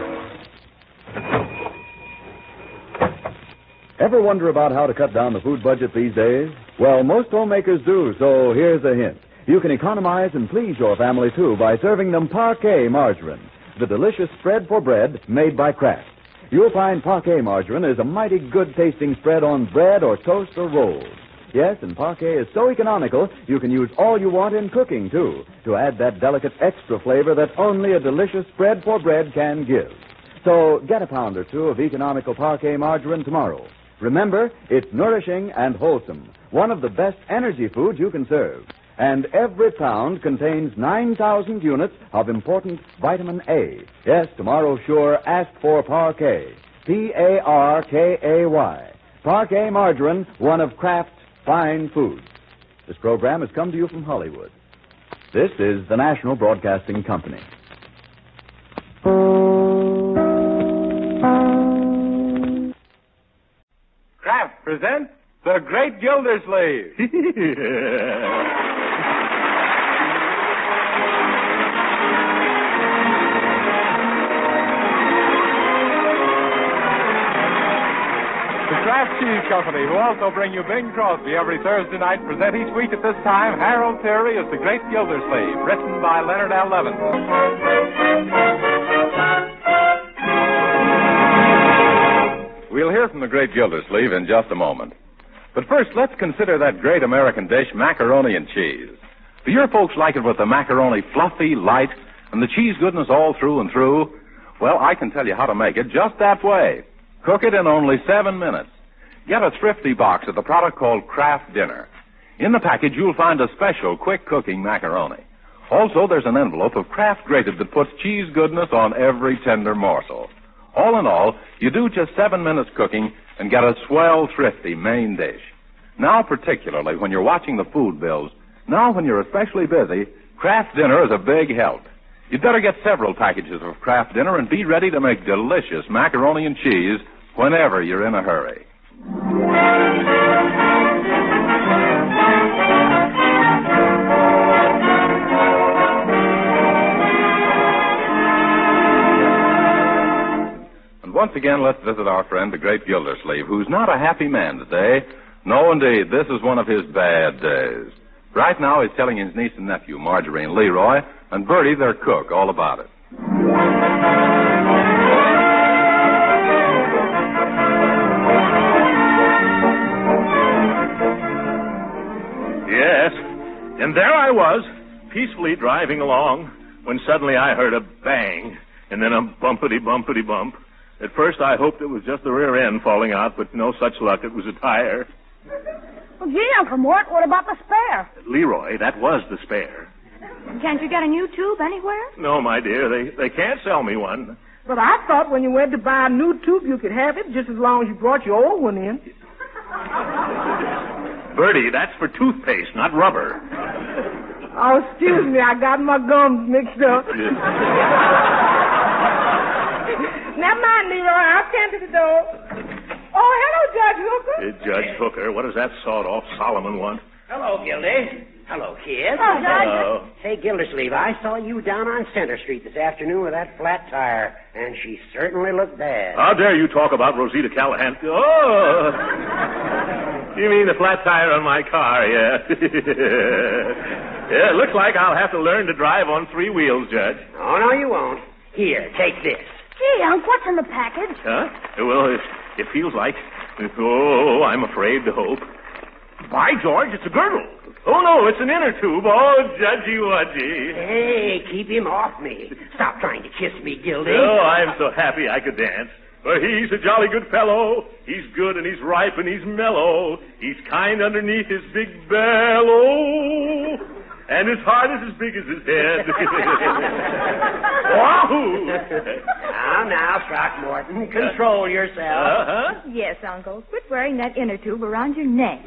[SPEAKER 12] Ever wonder about how to cut down the food budget these days? Well, most homemakers do, so here's a hint. You can economize and please your family, too, by serving them Parquet margarine, the delicious spread for bread made by Kraft. You'll find Parquet margarine is a mighty good-tasting spread on bread or toast or rolls. Yes, and Parquet is so economical, you can use all you want in cooking, too, to add that delicate extra flavor that only a delicious spread for bread can give. So get a pound or two of economical Parquet margarine tomorrow. Remember, it's nourishing and wholesome, one of the best energy foods you can serve. And every pound contains 9,000 units of important vitamin A. Yes, tomorrow sure, ask for Parquet. Parkay. Parquet margarine, one of Kraft's fine foods. This program has come to you from Hollywood. This is the National Broadcasting Company.
[SPEAKER 1] Kraft presents The Great Gildersleeve. The Kraft Cheese Company, who also bring you Bing Crosby every Thursday night, present each week at this time Harold Theory as the Great Gildersleeve, written by Leonard L. Levin. We'll hear from the Great Gildersleeve in just a moment. But first, let's consider that great American dish, macaroni and cheese. Do your folks like it with the macaroni fluffy, light, and the cheese goodness all through and through? Well, I can tell you how to make it just that way. Cook it in only 7 minutes. Get a thrifty box of the product called Kraft Dinner. In the package, you'll find a special quick-cooking macaroni. Also, there's an envelope of Kraft Grated that puts cheese goodness on every tender morsel. All in all, you do just 7 minutes cooking and get a swell, thrifty main dish. Now, particularly when you're watching the food bills, now when you're especially busy, Kraft Dinner is a big help. You'd better get several packages of Kraft Dinner and be ready to make delicious macaroni and cheese whenever you're in a hurry. And once again, let's visit our friend, the Great Gildersleeve, who's not a happy man today. No, indeed, this is one of his bad days. Right now, he's telling his niece and nephew, Marjorie and Leroy, and Bertie, their cook, all about it.
[SPEAKER 3] Yes, and there I was, peacefully driving along, when suddenly I heard a bang, and then a bumpity-bumpity-bump. At first I hoped it was just the rear end falling out, but no such luck. It was a tire.
[SPEAKER 4] Well, gee, Uncle Mort, what about the spare?
[SPEAKER 3] Leroy, that was the spare.
[SPEAKER 7] Can't you get a new tube anywhere?
[SPEAKER 3] No, my dear, they can't sell me one.
[SPEAKER 9] But I thought when you went to buy a new tube, you could have it just as long as you brought your old one in.
[SPEAKER 3] Bertie, that's for toothpaste, not rubber.
[SPEAKER 9] Oh, excuse me, I got my gums mixed up. Never mind, Leroy, I'll tend to the door. Oh, hello, Judge Hooker.
[SPEAKER 3] Judge Hooker, what does that sawed-off Solomon want?
[SPEAKER 2] Hello, Gildy. Hello, kid.
[SPEAKER 4] Oh, Judge.
[SPEAKER 3] Hello.
[SPEAKER 2] Say, Gildersleeve, I saw you down on Center Street this afternoon with that flat tire, and she certainly looked bad.
[SPEAKER 3] How dare you talk about Rosita Callahan? Oh! You mean the flat tire on my car, yeah. Yeah, it looks like I'll have to learn to drive on 3 wheels, Judge.
[SPEAKER 2] Oh, no, you won't. Here, take this.
[SPEAKER 4] Gee, Unc, what's in the package?
[SPEAKER 3] Huh? Well, it feels like... Oh, I'm afraid to hope. By George, it's a girdle. Oh, no, it's an inner tube. Oh, Judgy Wudgy.
[SPEAKER 2] Hey, keep him off me. Stop trying to kiss me, Gildy.
[SPEAKER 3] Oh, I'm so happy I could dance. For he's a jolly good fellow. He's good and he's ripe and he's mellow. He's kind underneath his big bellow. And his heart is as big as his head. Wahoo!
[SPEAKER 2] Now, Throckmorton, control yourself.
[SPEAKER 3] Uh-huh.
[SPEAKER 7] Yes, Uncle. Quit wearing that inner tube around your neck.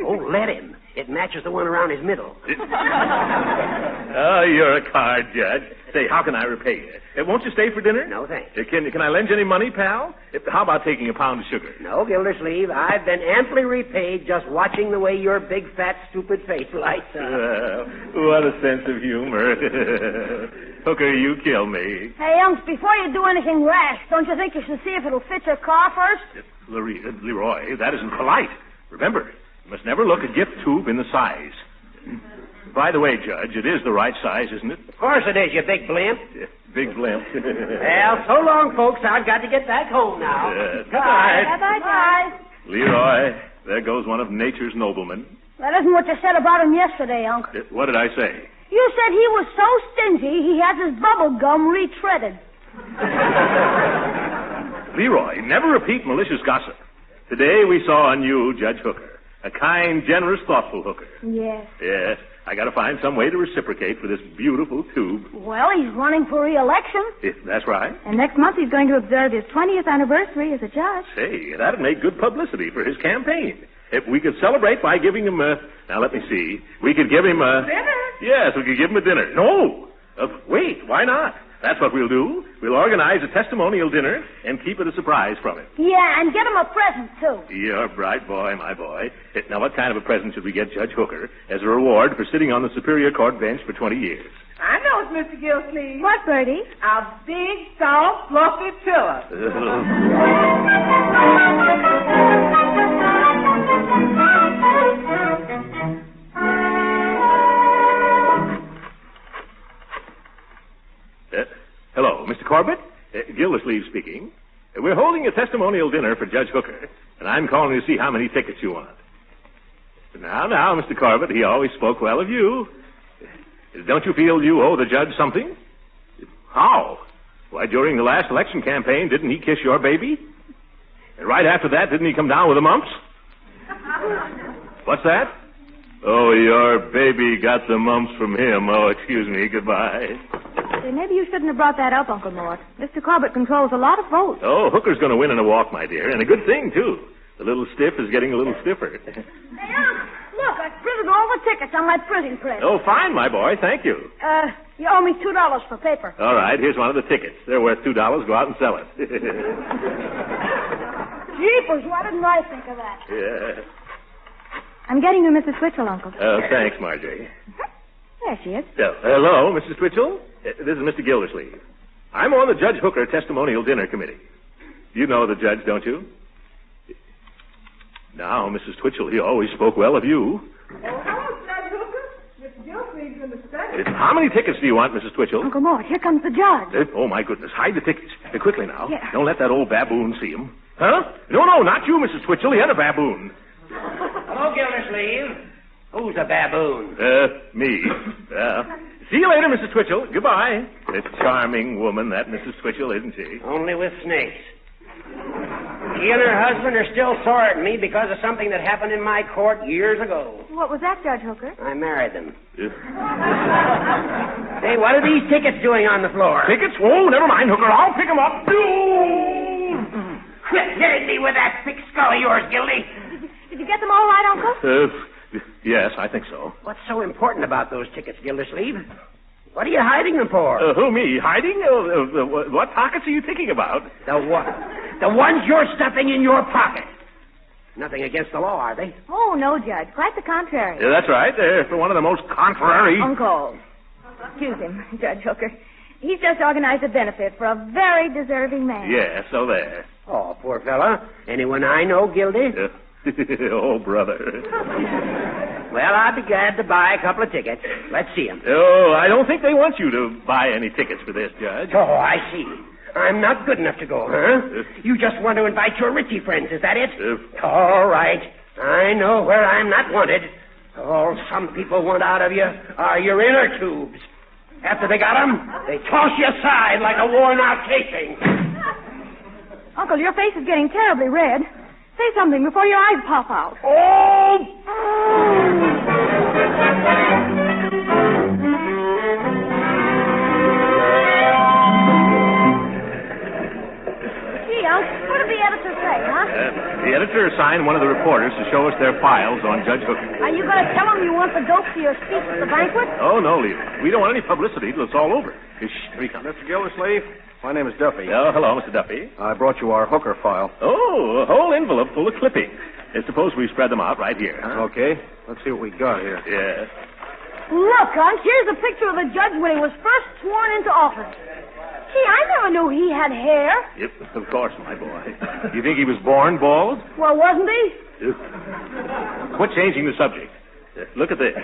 [SPEAKER 2] Oh, let him. It matches the one around his middle.
[SPEAKER 3] Oh, you're a card, Judge. Say, how can I repay you? Won't you stay for dinner?
[SPEAKER 2] No, thanks.
[SPEAKER 3] Can I lend you any money, pal? How about taking a pound of sugar?
[SPEAKER 2] No, Gildersleeve. I've been amply repaid just watching the way your big, fat, stupid face lights up.
[SPEAKER 3] What a sense of humor. Hooker, you kill me.
[SPEAKER 4] Hey, Unc, before you do anything rash, don't you think you should see if it'll fit your car first?
[SPEAKER 3] Leroy, that isn't polite. Remember, you must never look a gift tube in the size. By the way, Judge, it is the right size, isn't it?
[SPEAKER 2] Of course it is, you big blimp.
[SPEAKER 3] Big blimp.
[SPEAKER 2] Well, so long, folks. I've got to get back home now.
[SPEAKER 3] Good night.
[SPEAKER 4] Bye-bye.
[SPEAKER 3] Leroy, there goes one of nature's noblemen.
[SPEAKER 4] That isn't what you said about him yesterday, Unc.
[SPEAKER 3] What did I say?
[SPEAKER 4] You said he was so stingy he has his bubble gum retreaded.
[SPEAKER 3] Leroy, never repeat malicious gossip. Today we saw a new Judge Hooker. A kind, generous, thoughtful Hooker.
[SPEAKER 4] Yes.
[SPEAKER 3] Yes. I got to find some way to reciprocate for this beautiful tube.
[SPEAKER 4] Well, he's running for re-election.
[SPEAKER 3] That's right.
[SPEAKER 7] And next month he's going to observe his 20th anniversary as a judge.
[SPEAKER 3] Say, that'd make good publicity for his campaign. If we could celebrate by giving him a... Now, let me see. We could give him a...
[SPEAKER 9] Dinner?
[SPEAKER 3] Yes, we could give him a dinner. No! Wait, why not? That's what we'll do. We'll organize a testimonial dinner and keep it a surprise from him.
[SPEAKER 4] Yeah, and get him a present, too.
[SPEAKER 3] You're a bright boy, my boy. Now, what kind of a present should we get Judge Hooker as a reward for sitting on the Superior Court bench for 20 years?
[SPEAKER 9] I know it's Mr. Gildersleeve.
[SPEAKER 7] What, Bertie?
[SPEAKER 9] A big, soft, fluffy pillow.
[SPEAKER 3] Gildersleeve speaking. We're holding a testimonial dinner for Judge Hooker, and I'm calling to see how many tickets you want. Now, Mr. Corbett, he always spoke well of you. Don't you feel you owe the judge something? How? Why, during the last election campaign, didn't he kiss your baby? And right after that, didn't he come down with the mumps? What's that? Oh, your baby got the mumps from him. Oh, excuse me. Goodbye.
[SPEAKER 13] Say, maybe you shouldn't have brought that up, Uncle Mort. Mr. Corbett controls a lot of votes.
[SPEAKER 3] Oh, Hooker's going to win in a walk, my dear, and a good thing, too. The little stiff is getting a little stiffer.
[SPEAKER 4] Hey, Unc, look, I printed all the tickets on my printing press.
[SPEAKER 3] Oh, fine, my boy. Thank you.
[SPEAKER 4] You owe me $2 for paper.
[SPEAKER 3] All right, here's one of the tickets. They're worth $2. Go out and sell it.
[SPEAKER 4] Jeepers, why didn't I think of that?
[SPEAKER 3] Yeah.
[SPEAKER 13] I'm getting you Mrs. Twitchell, Uncle.
[SPEAKER 3] Oh, thanks, Marjorie.
[SPEAKER 13] There she is.
[SPEAKER 3] Hello, Mrs. Twitchell. This is Mr. Gildersleeve. I'm on the Judge Hooker Testimonial Dinner Committee. You know the judge, don't you? Now, Mrs. Twitchell, he always spoke well of you.
[SPEAKER 9] Oh, hello, Judge Hooker. Mr. Gildersleeve's in the study.
[SPEAKER 3] How many tickets do you want, Mrs. Twitchell?
[SPEAKER 13] Uncle Mort, here comes the judge.
[SPEAKER 3] Oh, my goodness. Hide the tickets. Quickly now.
[SPEAKER 13] Yeah.
[SPEAKER 3] Don't let that old baboon see them. Huh? No, not you, Mrs. Twitchell. The other baboon.
[SPEAKER 2] Hello, Gildersleeve. Who's a baboon?
[SPEAKER 3] Me. See you later, Mrs. Twitchell. Goodbye. A charming woman, that Mrs. Twitchell, isn't she?
[SPEAKER 2] Only with snakes. She and her husband are still sore at me because of something that happened in my court years ago.
[SPEAKER 13] What was that, Judge Hooker?
[SPEAKER 2] I married them. Hey, what are these tickets doing on the floor?
[SPEAKER 3] Tickets? Oh, never mind, Hooker. I'll pick them up.
[SPEAKER 2] Quit hitting me with that thick skull of yours, Gildy.
[SPEAKER 13] Did you get them all right, Uncle?
[SPEAKER 3] Yes, I think so.
[SPEAKER 2] What's so important about those tickets, Gildersleeve? What are you hiding them for?
[SPEAKER 3] Who, me? Hiding? What pockets are you thinking about?
[SPEAKER 2] The what? The ones you're stuffing in your pocket. Nothing against the law, are they?
[SPEAKER 13] Oh, no, Judge. Quite the contrary.
[SPEAKER 3] Yeah, that's right. They're for one of the most contrary...
[SPEAKER 13] Uncle. Excuse him, Judge Hooker. He's just organized a benefit for a very deserving man.
[SPEAKER 3] Yeah, so there.
[SPEAKER 2] Oh, poor fella. Anyone I know, Gildy?
[SPEAKER 3] Oh, brother.
[SPEAKER 2] Well, I'll be glad to buy a couple of tickets. Let's see them.
[SPEAKER 3] Oh, I don't think they want you to buy any tickets for this, Judge.
[SPEAKER 2] Oh, I see. I'm not good enough to go, huh? You just want to invite your Richie friends, is that it? All right. I know where I'm not wanted. All some people want out of you are your inner tubes. After they got them, they toss you aside like a worn-out casing.
[SPEAKER 13] Uncle, your face is getting terribly red. Say something before your eyes pop out.
[SPEAKER 2] Oh!
[SPEAKER 4] Gee, Unc, what did the editor say, huh?
[SPEAKER 3] The editor assigned one of the reporters to show us their files on Judge Hooker.
[SPEAKER 4] Are you going to tell him you want the dope for your speech at the banquet?
[SPEAKER 3] Oh, no, Leader. We don't want any publicity till it's all over. Shh, here he comes.
[SPEAKER 6] Mr. Gildersleeve, my name is Duffy.
[SPEAKER 3] Oh, hello, Mr. Duffy.
[SPEAKER 6] I brought you our Hooker file.
[SPEAKER 3] Oh, a whole envelope full of clippings. Suppose we spread them out right here, huh?
[SPEAKER 6] Okay. Let's see what we got here.
[SPEAKER 3] Yeah.
[SPEAKER 4] Look, Unc, here's a picture of the judge when he was first sworn into office. Gee, I never knew he had hair.
[SPEAKER 3] Yep, of course, my boy. You think he was born bald?
[SPEAKER 4] Well, wasn't he?
[SPEAKER 3] Quit changing the subject. Look at this.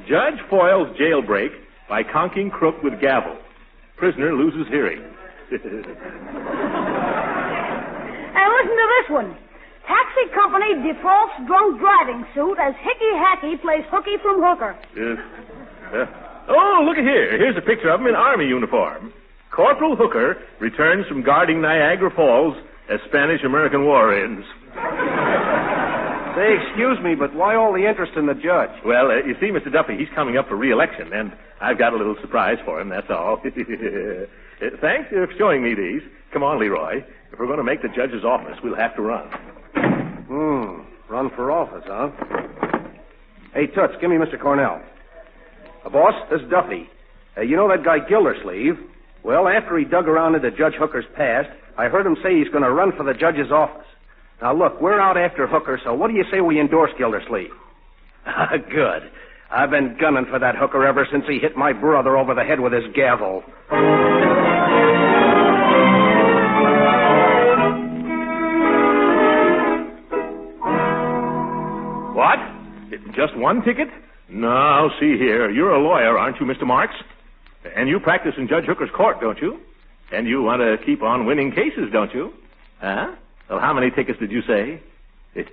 [SPEAKER 3] Judge foils jailbreak by conking crook with gavel. Prisoner loses hearing.
[SPEAKER 4] And listen to this one. Taxi company defaults drunk driving suit as Hickey Hackey plays hooky from Hooker.
[SPEAKER 3] Oh, look at here. Here's a picture of him in Army uniform. Corporal Hooker returns from guarding Niagara Falls as Spanish-American war ends.
[SPEAKER 6] Say, excuse me, but why all the interest in the judge?
[SPEAKER 3] Well, you see, Mr. Duffy, he's coming up for re-election, and I've got a little surprise for him, that's all. Thanks for showing me these. Come on, Leroy. If we're going to make the judge's office, we'll have to run.
[SPEAKER 6] Run for office, huh? Hey, Toots, give me Mr. Cornell. Boss, this is Duffy. You know that guy Gildersleeve? Well, after he dug around into Judge Hooker's past, I heard him say he's going to run for the judge's office. Now, look, we're out after Hooker, so what do you say we endorse Gildersleeve? Good. I've been gunning for that Hooker ever since he hit my brother over the head with his gavel.
[SPEAKER 3] What? Just one ticket? No, see here. You're a lawyer, aren't you, Mr. Marks? And you practice in Judge Hooker's court, don't you? And you want to keep on winning cases, don't you? Huh? Well, how many tickets did you say? 6?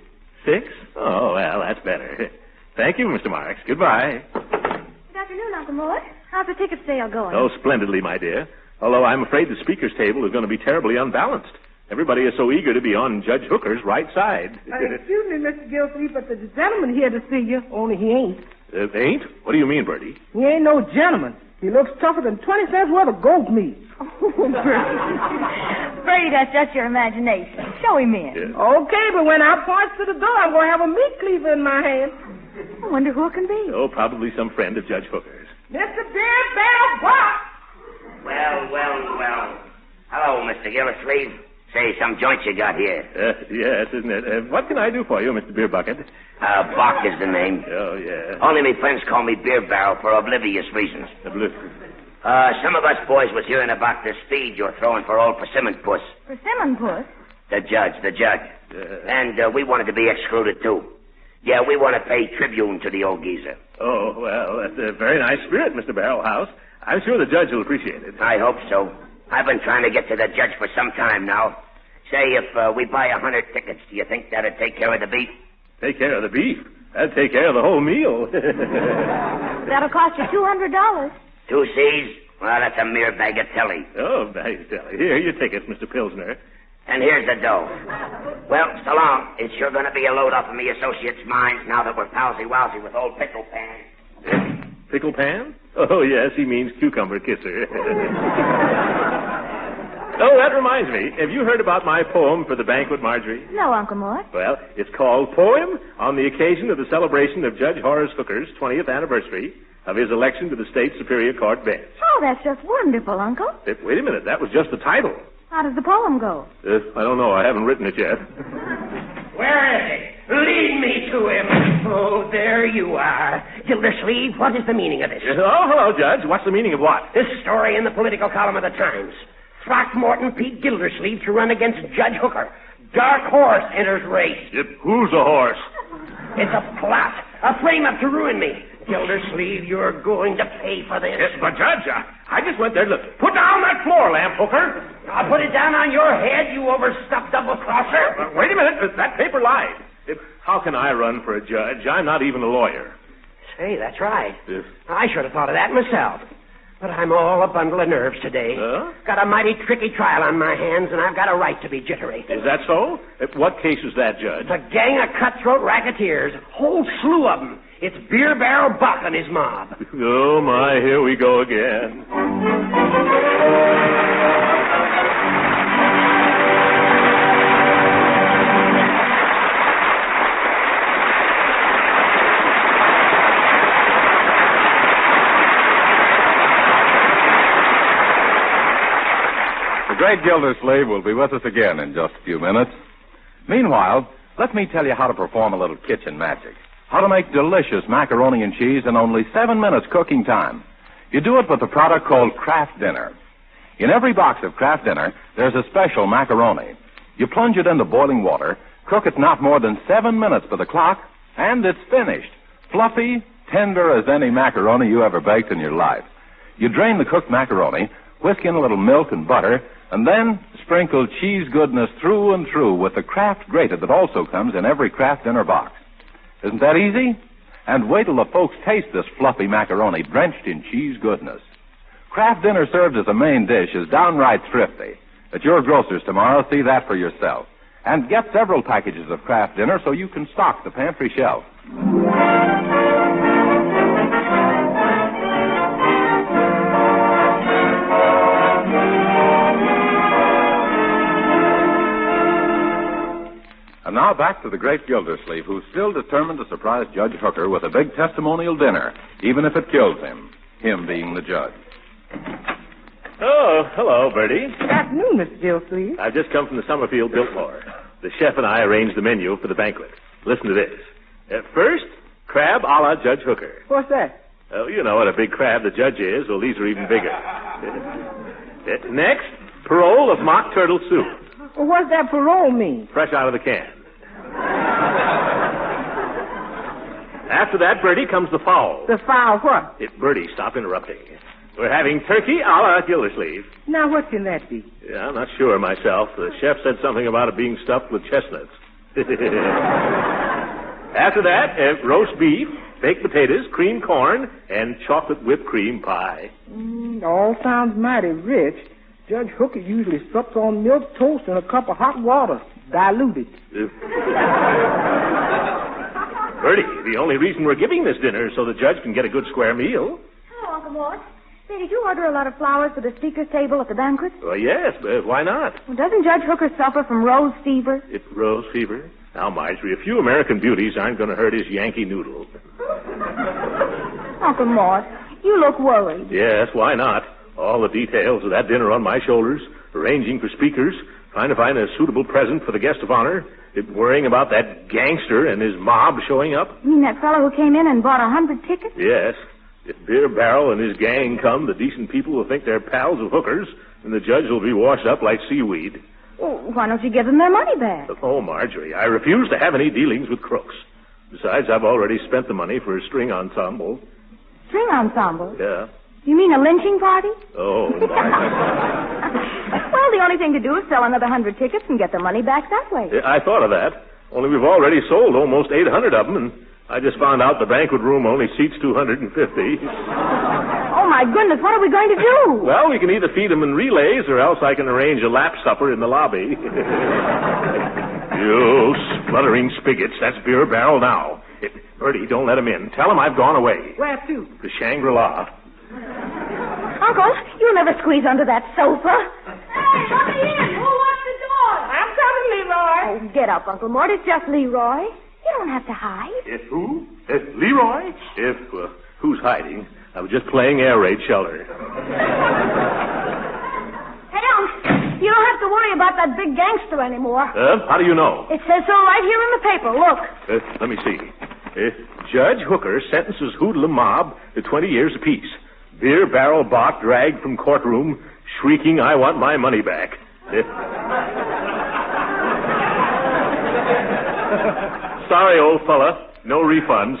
[SPEAKER 3] Oh, well, that's better. Thank you, Mr. Marks. Goodbye.
[SPEAKER 13] Good afternoon, Uncle Mort. How's the ticket sale going?
[SPEAKER 3] Oh, splendidly, my dear. Although I'm afraid the speaker's table is going to be terribly unbalanced. Everybody is so eager to be on Judge Hooker's right side.
[SPEAKER 9] Excuse me, Mr. Gildersleeve, but there's a gentleman here to see you, only he ain't.
[SPEAKER 3] Ain't? What do you mean, Bertie?
[SPEAKER 9] He ain't no gentleman. He looks tougher than 20 cents worth of goat meat.
[SPEAKER 13] Bertie, that's just your imagination. Show him in.
[SPEAKER 3] Yeah.
[SPEAKER 9] Okay, but when I point to the door, I'm going to have a meat cleaver in my hand.
[SPEAKER 13] I wonder who it can be.
[SPEAKER 3] Oh, probably some friend of Judge Hooker's.
[SPEAKER 9] Mr. Bear Box!
[SPEAKER 2] Well. Hello, Mr. Gildersleeve. Say, some joints you got here.
[SPEAKER 3] Yes, isn't it? What can I do for you, Mr. Beer Bucket?
[SPEAKER 2] Bach is the name.
[SPEAKER 3] Oh, yeah.
[SPEAKER 2] Only me friends call me Beer Barrel for oblivious reasons. Some of us boys was hearing about the speed you're throwing for old Persimmon Puss.
[SPEAKER 13] Persimmon Puss?
[SPEAKER 2] The judge. And we wanted to be excluded, too. Yeah, we want to pay tribute to the old geezer.
[SPEAKER 3] Oh, well, that's a very nice spirit, Mr. Barrelhouse. I'm sure the judge will appreciate it.
[SPEAKER 2] I hope so. I've been trying to get to the judge for some time now. Say, if we buy 100 tickets, do you think that'd take care of the beef?
[SPEAKER 3] Take care of the beef? That'd take care of the whole meal.
[SPEAKER 13] That'll cost you $200.
[SPEAKER 2] 2 C's? Well, that's a mere bag of telly.
[SPEAKER 3] Oh, bag of telly. Here, your tickets, Mr. Pilsner.
[SPEAKER 2] And here's the dough. Well, so long. It's sure going to be a load off of me associates' minds now that we're palsy-walsy with old Pickle Pan.
[SPEAKER 3] Pickle Pan? Oh, yes, he means cucumber kisser. Oh, that reminds me. Have you heard about my poem for the banquet, Marjorie?
[SPEAKER 13] No, Uncle Mort.
[SPEAKER 3] Well, it's called Poem on the occasion of the celebration of Judge Horace Hooker's 20th anniversary of his election to the State Superior Court bench.
[SPEAKER 13] Oh, that's just wonderful, Uncle.
[SPEAKER 3] Wait a minute. That was just the title.
[SPEAKER 13] How does the poem go?
[SPEAKER 3] I don't know. I haven't written it yet.
[SPEAKER 2] Where is it? Lead me to him. Oh, there you are. Gildersleeve, what is the meaning of this?
[SPEAKER 3] Oh, hello, Judge. What's the meaning of what?
[SPEAKER 2] This story in the political column of the Times. Throckmorton Pete Gildersleeve to run against Judge Hooker. Dark horse enters race.
[SPEAKER 3] Who's the horse?
[SPEAKER 2] It's a plot. A frame-up to ruin me. Gildersleeve, you're going to pay for this.
[SPEAKER 3] Yes, but, Judge, I just went there to look. Put down that floor lamp, Hooker.
[SPEAKER 2] I'll put it down on your head, you overstuffed double-crosser.
[SPEAKER 3] Wait a minute. That paper lied. How can I run for a judge? I'm not even a lawyer.
[SPEAKER 2] Say, that's right. I should have thought of that myself. But I'm all a bundle of nerves today. Got a mighty tricky trial on my hands, and I've got a right to be jittery.
[SPEAKER 3] Is that so? What case is that, Judge?
[SPEAKER 2] A gang of cutthroat racketeers. Whole slew of them. It's Beer Barrel Buck and his mob.
[SPEAKER 3] Oh, my, here we go again.
[SPEAKER 1] The Great Gildersleeve will be with us again in just a few minutes. Meanwhile, let me tell you how to perform a little kitchen magic. How to make delicious macaroni and cheese in only 7 minutes cooking time. You do it with a product called Kraft Dinner. In every box of Kraft Dinner, there's a special macaroni. You plunge it into boiling water, cook it not more than 7 minutes by the clock, and it's finished. Fluffy, tender as any macaroni you ever baked in your life. You drain the cooked macaroni, whisk in a little milk and butter, and then sprinkle cheese goodness through and through with the Kraft grated that also comes in every Kraft Dinner box. Isn't that easy? And wait till the folks taste this fluffy macaroni drenched in cheese goodness. Kraft Dinner served as a main dish is downright thrifty. At your grocer's tomorrow, see that for yourself. And get several packages of Kraft Dinner so you can stock the pantry shelf. And now back to the Great Gildersleeve, who's still determined to surprise Judge Hooker with a big testimonial dinner, even if it kills him being the judge.
[SPEAKER 3] Oh, hello, Bertie.
[SPEAKER 9] Good afternoon, Mr. Gildersleeve.
[SPEAKER 3] I've just come from the Summerfield Biltmore. The chef and I arranged the menu for the banquet. Listen to this. First, crab a la Judge Hooker.
[SPEAKER 9] What's that?
[SPEAKER 3] Oh, you know what a big crab the judge is. Well, these are even bigger. Next, parole of mock turtle soup.
[SPEAKER 9] Well, what's that parole mean?
[SPEAKER 3] Fresh out of the can. After that, Bertie, comes the fowl.
[SPEAKER 9] The fowl what?
[SPEAKER 3] Bertie, stop interrupting. We're having turkey a la Gildersleeve.
[SPEAKER 9] Now, what can that be?
[SPEAKER 3] Yeah, I'm not sure myself. The chef said something about it being stuffed with chestnuts. After that, roast beef, baked potatoes, cream corn, and chocolate whipped cream pie.
[SPEAKER 9] All sounds mighty rich. Judge Hooker usually sups on milk toast and a cup of hot water, diluted.
[SPEAKER 3] Bertie, the only reason we're giving this dinner is so the judge can get a good square meal.
[SPEAKER 13] Hello, Uncle Mort. Say, did you order a lot of flowers for the speaker's table at the banquet?
[SPEAKER 3] Well, yes, but why not?
[SPEAKER 13] Well, doesn't Judge Hooker suffer from rose fever?
[SPEAKER 3] Rose fever? Now, Marjorie, a few American beauties aren't going to hurt his Yankee noodle.
[SPEAKER 13] Uncle Mort, you look worried.
[SPEAKER 3] Yes, why not? All the details of that dinner on my shoulders, arranging for speakers, trying to find a suitable present for the guest of honor, worrying about that gangster and his mob showing up.
[SPEAKER 13] You mean that fellow who came in and bought 100 tickets?
[SPEAKER 3] Yes. If Beer Barrel and his gang come, the decent people will think they're pals of hookers, and the judge will be washed up like seaweed.
[SPEAKER 13] Well, why don't you give them their money back?
[SPEAKER 3] Oh, Marjorie, I refuse to have any dealings with crooks. Besides, I've already spent the money for a string ensemble.
[SPEAKER 13] String ensemble?
[SPEAKER 3] Yeah.
[SPEAKER 13] You mean a lynching party?
[SPEAKER 3] Oh,
[SPEAKER 13] Well, the only thing to do is sell another 100 tickets and get the money back that way.
[SPEAKER 3] I thought of that. Only we've already sold almost 800 of them, and I just found out the banquet room only seats 250.
[SPEAKER 13] Oh, my goodness, what are we going to do?
[SPEAKER 3] Well, we can either feed them in relays, or else I can arrange a lap supper in the lobby. You spluttering spigots, that's Beer Barrel now. Bertie, don't let him in. Tell him I've gone away.
[SPEAKER 9] Where to?
[SPEAKER 3] To Shangri-La.
[SPEAKER 13] Uncle, you'll never squeeze under that sofa.
[SPEAKER 4] Hey, let me in. Who wants the door?
[SPEAKER 9] I'm coming, Leroy.
[SPEAKER 13] Oh, get up, Uncle Mort. It's just Leroy. You don't have to hide.
[SPEAKER 3] Who? Leroy? Who's hiding? I was just playing air raid shelter.
[SPEAKER 4] Hey, you don't have to worry about that big gangster anymore.
[SPEAKER 3] How do you know?
[SPEAKER 4] It says so right here in the paper. Look.
[SPEAKER 3] Let me see. Judge Hooker sentences hoodlum mob to 20 years apiece. Beer Barrel bought dragged from courtroom, shrieking, "I want my money back." Sorry, old fella. No refunds.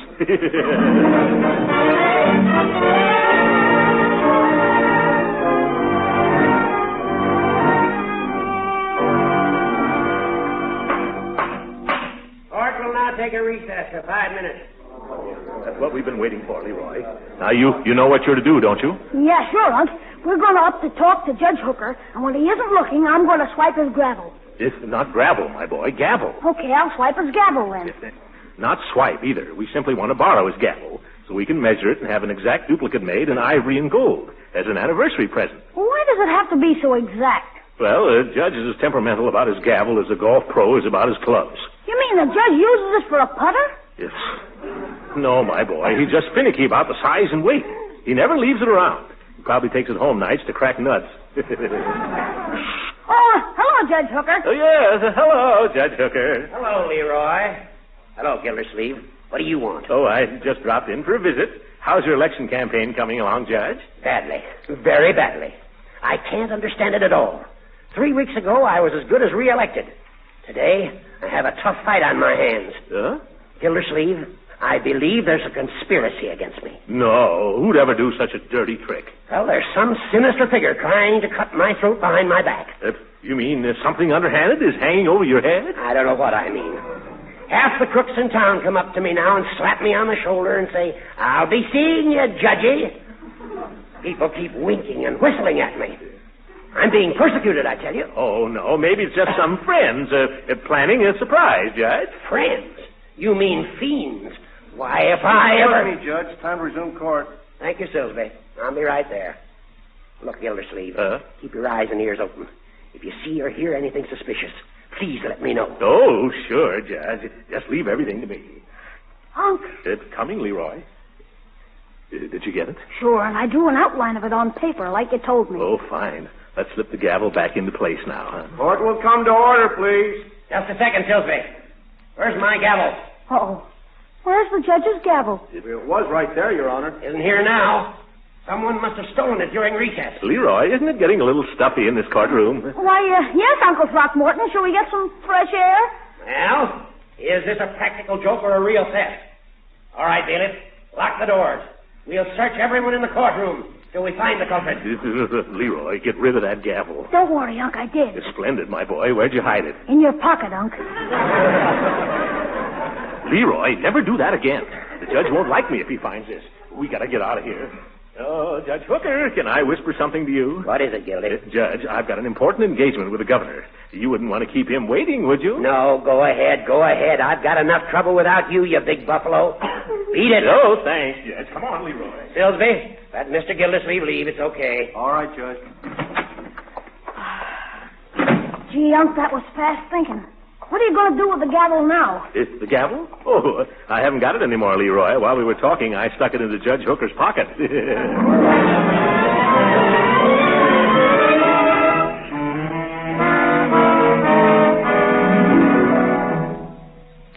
[SPEAKER 2] Court will now take a recess for 5 minutes.
[SPEAKER 3] That's what we've been waiting for, Leroy. Now, you know what you're to do, don't you?
[SPEAKER 4] Yeah, sure, Unc. We're going to up to talk to Judge Hooker, and when he isn't looking, I'm going to swipe his gravel.
[SPEAKER 3] It's not gravel, my boy. Gavel.
[SPEAKER 4] Okay, I'll swipe his gavel then.
[SPEAKER 3] Not swipe, either. We simply want to borrow his gavel so we can measure it and have an exact duplicate made in ivory and gold as an anniversary present.
[SPEAKER 4] Well, why does it have to be so exact?
[SPEAKER 3] Well, the judge is as temperamental about his gavel as a golf pro is about his clubs.
[SPEAKER 4] You mean the judge uses it for a putter?
[SPEAKER 3] Yes. No, my boy. He's just finicky about the size and weight. He never leaves it around. He probably takes it home nights to crack nuts.
[SPEAKER 4] Oh, hello, Judge Hooker.
[SPEAKER 3] Oh, yes. Hello, Judge Hooker.
[SPEAKER 2] Hello, Leroy. Hello, Gildersleeve. What do you want?
[SPEAKER 3] Oh, I just dropped in for a visit. How's your election campaign coming along, Judge?
[SPEAKER 2] Badly. Very badly. I can't understand it at all. 3 weeks ago, I was as good as reelected. Today, I have a tough fight on my hands.
[SPEAKER 3] Huh?
[SPEAKER 2] Gildersleeve, I believe there's a conspiracy against me.
[SPEAKER 3] No, who'd ever do such a dirty trick?
[SPEAKER 2] Well, there's some sinister figure trying to cut my throat behind my back.
[SPEAKER 3] You mean something underhanded is hanging over your head?
[SPEAKER 2] I don't know what I mean. Half the crooks in town come up to me now and slap me on the shoulder and say, "I'll be seeing you, Judgy." People keep winking and whistling at me. I'm being persecuted, I tell you.
[SPEAKER 3] Oh, no, maybe it's just some friends planning a surprise, Judge.
[SPEAKER 2] Friends? You mean fiends? Why, if I ever...
[SPEAKER 6] Excuse me, Judge. Time to resume court.
[SPEAKER 2] Thank you, Silsby. I'll be right there. Look, Gildersleeve, keep your eyes and ears open. If you see or hear anything suspicious, please let me know.
[SPEAKER 3] Oh, sure, Judge. Just leave everything to me.
[SPEAKER 4] Unc.
[SPEAKER 3] It's coming, Leroy. Did you get it?
[SPEAKER 4] Sure, and I drew an outline of it on paper like you told me.
[SPEAKER 3] Oh, fine. Let's slip the gavel back into place now, huh?
[SPEAKER 6] Court will come to order, please.
[SPEAKER 2] Just a second, Silsby. Where's my gavel?
[SPEAKER 4] Uh-oh. Where's the judge's gavel?
[SPEAKER 6] It was right there, Your Honor.
[SPEAKER 2] Isn't here now. Someone must have stolen it during recess.
[SPEAKER 3] Leroy, isn't it getting a little stuffy in this courtroom?
[SPEAKER 4] Why, yes, Uncle Throckmorton. Shall we get some fresh air?
[SPEAKER 2] Well, is this a practical joke or a real theft? All right, bailiff, lock the doors. We'll search everyone in the courtroom. till we find the culprit.
[SPEAKER 3] Leroy, get rid of that gavel.
[SPEAKER 4] Don't worry, Unc, I did.
[SPEAKER 3] It's splendid, my boy. Where'd you hide it?
[SPEAKER 4] In your pocket, Unc.
[SPEAKER 3] Leroy, never do that again. The judge won't like me if he finds this. We gotta get out of here. Oh, Judge Hooker, can I whisper something to you?
[SPEAKER 2] What is it, Gildy?
[SPEAKER 3] Judge, I've got an important engagement with the governor. You wouldn't want to keep him waiting, would you?
[SPEAKER 2] No, go ahead. I've got enough trouble without you, you big buffalo. Beat it.
[SPEAKER 3] Oh, thanks, Judge. Come on, Leroy.
[SPEAKER 2] Silsby, let Mr. Gildersleeve leave. It's okay.
[SPEAKER 6] All right, Judge.
[SPEAKER 4] Gee, Unc, that was fast thinking. What are you going to do with the gavel now?
[SPEAKER 3] The gavel? Oh, I haven't got it anymore, Leroy. While we were talking, I stuck it into Judge Hooker's pocket.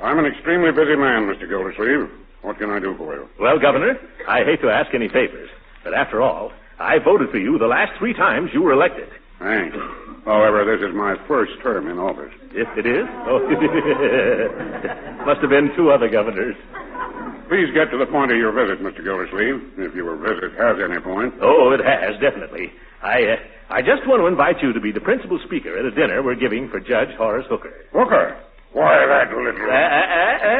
[SPEAKER 14] I'm an extremely busy man, Mr. Gildersleeve. What can I do for you?
[SPEAKER 3] Well, Governor, I hate to ask any favors, but after all, I voted for you the last 3 times you were elected.
[SPEAKER 14] Thanks. However, this is my first term in office.
[SPEAKER 3] Yes, it is? Oh, must have been 2 other governors.
[SPEAKER 14] Please get to the point of your visit, Mr. Gildersleeve, if your visit has any point.
[SPEAKER 3] Oh, it has, definitely. I just want to invite you to be the principal speaker at a dinner we're giving for Judge Horace Hooker.
[SPEAKER 14] Hooker? Why, that little...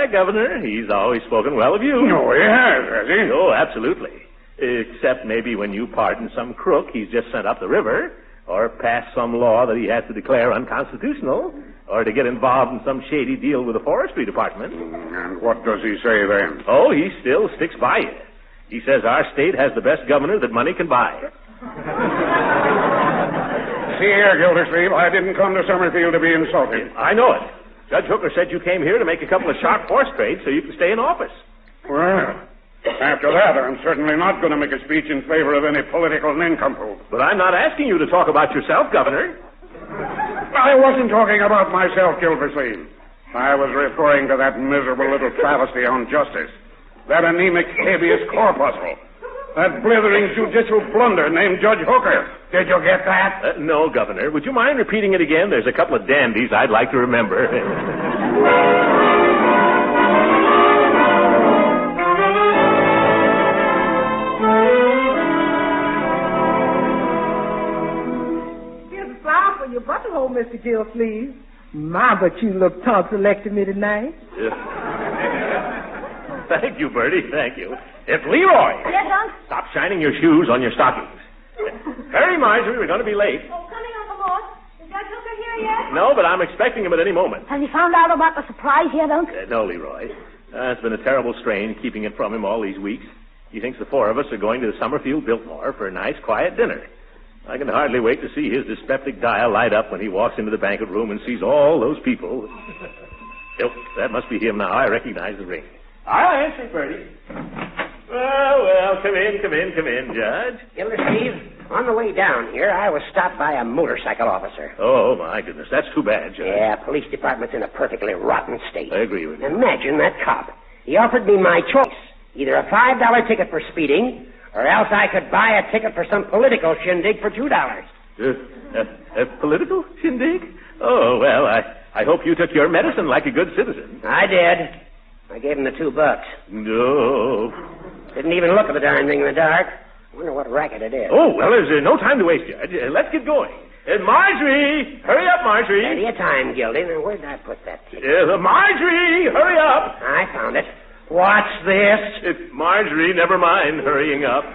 [SPEAKER 3] Governor, he's always spoken well of you.
[SPEAKER 14] No, he has he?
[SPEAKER 3] Oh, absolutely. Except maybe when you pardon some crook he's just sent up the river, or pass some law that he has to declare unconstitutional, or to get involved in some shady deal with the forestry department.
[SPEAKER 14] And what does he say then?
[SPEAKER 3] Oh, he still sticks by you. He says our state has the best governor that money can buy.
[SPEAKER 14] See here, Gildersleeve, I didn't come to Summerfield to be insulted.
[SPEAKER 3] I know it. Judge Hooker said you came here to make a couple of sharp horse trades so you can stay in office.
[SPEAKER 14] Well, after that, I'm certainly not going to make a speech in favor of any political nincompoop.
[SPEAKER 3] But I'm not asking you to talk about yourself, Governor.
[SPEAKER 14] I wasn't talking about myself, Gildersleeve. I was referring to that miserable little travesty on justice. That anemic habeas corpuscle. That blithering judicial blunder named Judge Hooker. Did you get that?
[SPEAKER 3] No, Governor. Would you mind repeating it again? There's a couple of dandies I'd like to remember.
[SPEAKER 9] Here's a flower for your buttonhole, Mr. Gildersleeve. My, but you look tonsillected to me tonight.
[SPEAKER 3] Thank you, Bertie. Thank you. If Leroy...
[SPEAKER 4] Yes, Unc?
[SPEAKER 3] Stop shining your shoes on your stockings. Hurry, Marjorie. We're going to be late.
[SPEAKER 7] Oh, coming, Uncle Mort. Is Judge Hooker here yet?
[SPEAKER 3] No, but I'm expecting him at any moment.
[SPEAKER 4] Has he found out about the surprise yet, Unc?
[SPEAKER 3] No, Leroy. It's been a terrible strain keeping it from him all these weeks. He thinks the 4 of us are going to the Summerfield Biltmore for a nice, quiet dinner. I can hardly wait to see his dyspeptic dial light up when he walks into the banquet room and sees all those people. Oh, that must be him now. I recognize the ring. I'll answer, Bertie. Well, come in, Judge.
[SPEAKER 2] Gildersleeve, on the way down here, I was stopped by a motorcycle officer.
[SPEAKER 3] Oh, my goodness. That's too bad, Judge.
[SPEAKER 2] Yeah, police department's in a perfectly rotten state.
[SPEAKER 3] I agree with you.
[SPEAKER 2] Imagine that cop. He offered me my choice. Either a $5 ticket for speeding, or else I could buy a ticket for some political shindig for $2.
[SPEAKER 3] A political shindig? Oh, well, I hope you took your medicine like a good citizen.
[SPEAKER 2] I did. I gave him the $2.
[SPEAKER 3] No.
[SPEAKER 2] Didn't even look at the darn thing in the dark. Wonder what racket it is.
[SPEAKER 3] Oh, well, there's no time to waste, Judge. Let's get going. Marjorie! Hurry up, Marjorie.
[SPEAKER 2] Plenty of time, Gildy. Now, where did I put that ticket?
[SPEAKER 3] Marjorie! Hurry up!
[SPEAKER 2] I found it. What's this?
[SPEAKER 3] Marjorie, never mind hurrying up.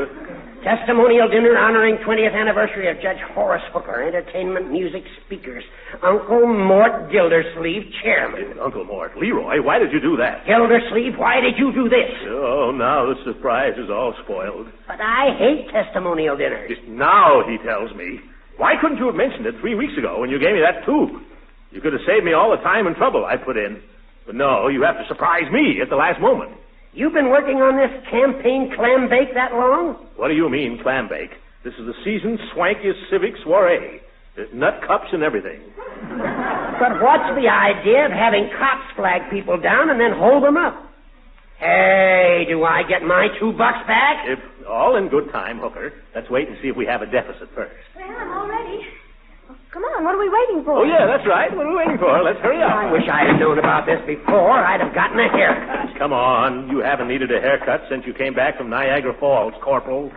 [SPEAKER 2] Testimonial dinner honoring 20th anniversary of Judge Horace Hooker. Entertainment, music, speakers. Uncle Mort Gildersleeve, chairman.
[SPEAKER 3] Uncle Mort. Leroy, why did you do that?
[SPEAKER 2] Gildersleeve, why did you do this?
[SPEAKER 3] Oh, now the surprise is all spoiled.
[SPEAKER 2] But I hate testimonial dinners.
[SPEAKER 3] Just now, he tells me. Why couldn't you have mentioned it 3 weeks ago when you gave me that tube? You could have saved me all the time and trouble I put in. But no, you have to surprise me at the last moment.
[SPEAKER 2] You've been working on this campaign clam bake that long?
[SPEAKER 3] What do you mean, clam bake? This is the season's swankiest civic soiree. Nut cups and everything.
[SPEAKER 2] But what's the idea of having cops flag people down and then hold them up? Hey, do I get my $2 back?
[SPEAKER 3] All in good time, Hooker. Let's wait and see if we have a deficit first.
[SPEAKER 7] Well, I'm all ready. Come on, what are we waiting for?
[SPEAKER 3] Oh, yeah, that's right. What are we waiting for? Let's hurry up.
[SPEAKER 2] I wish I had known about this before. I'd have gotten a haircut.
[SPEAKER 3] Come on. You haven't needed a haircut since you came back from Niagara Falls, Corporal.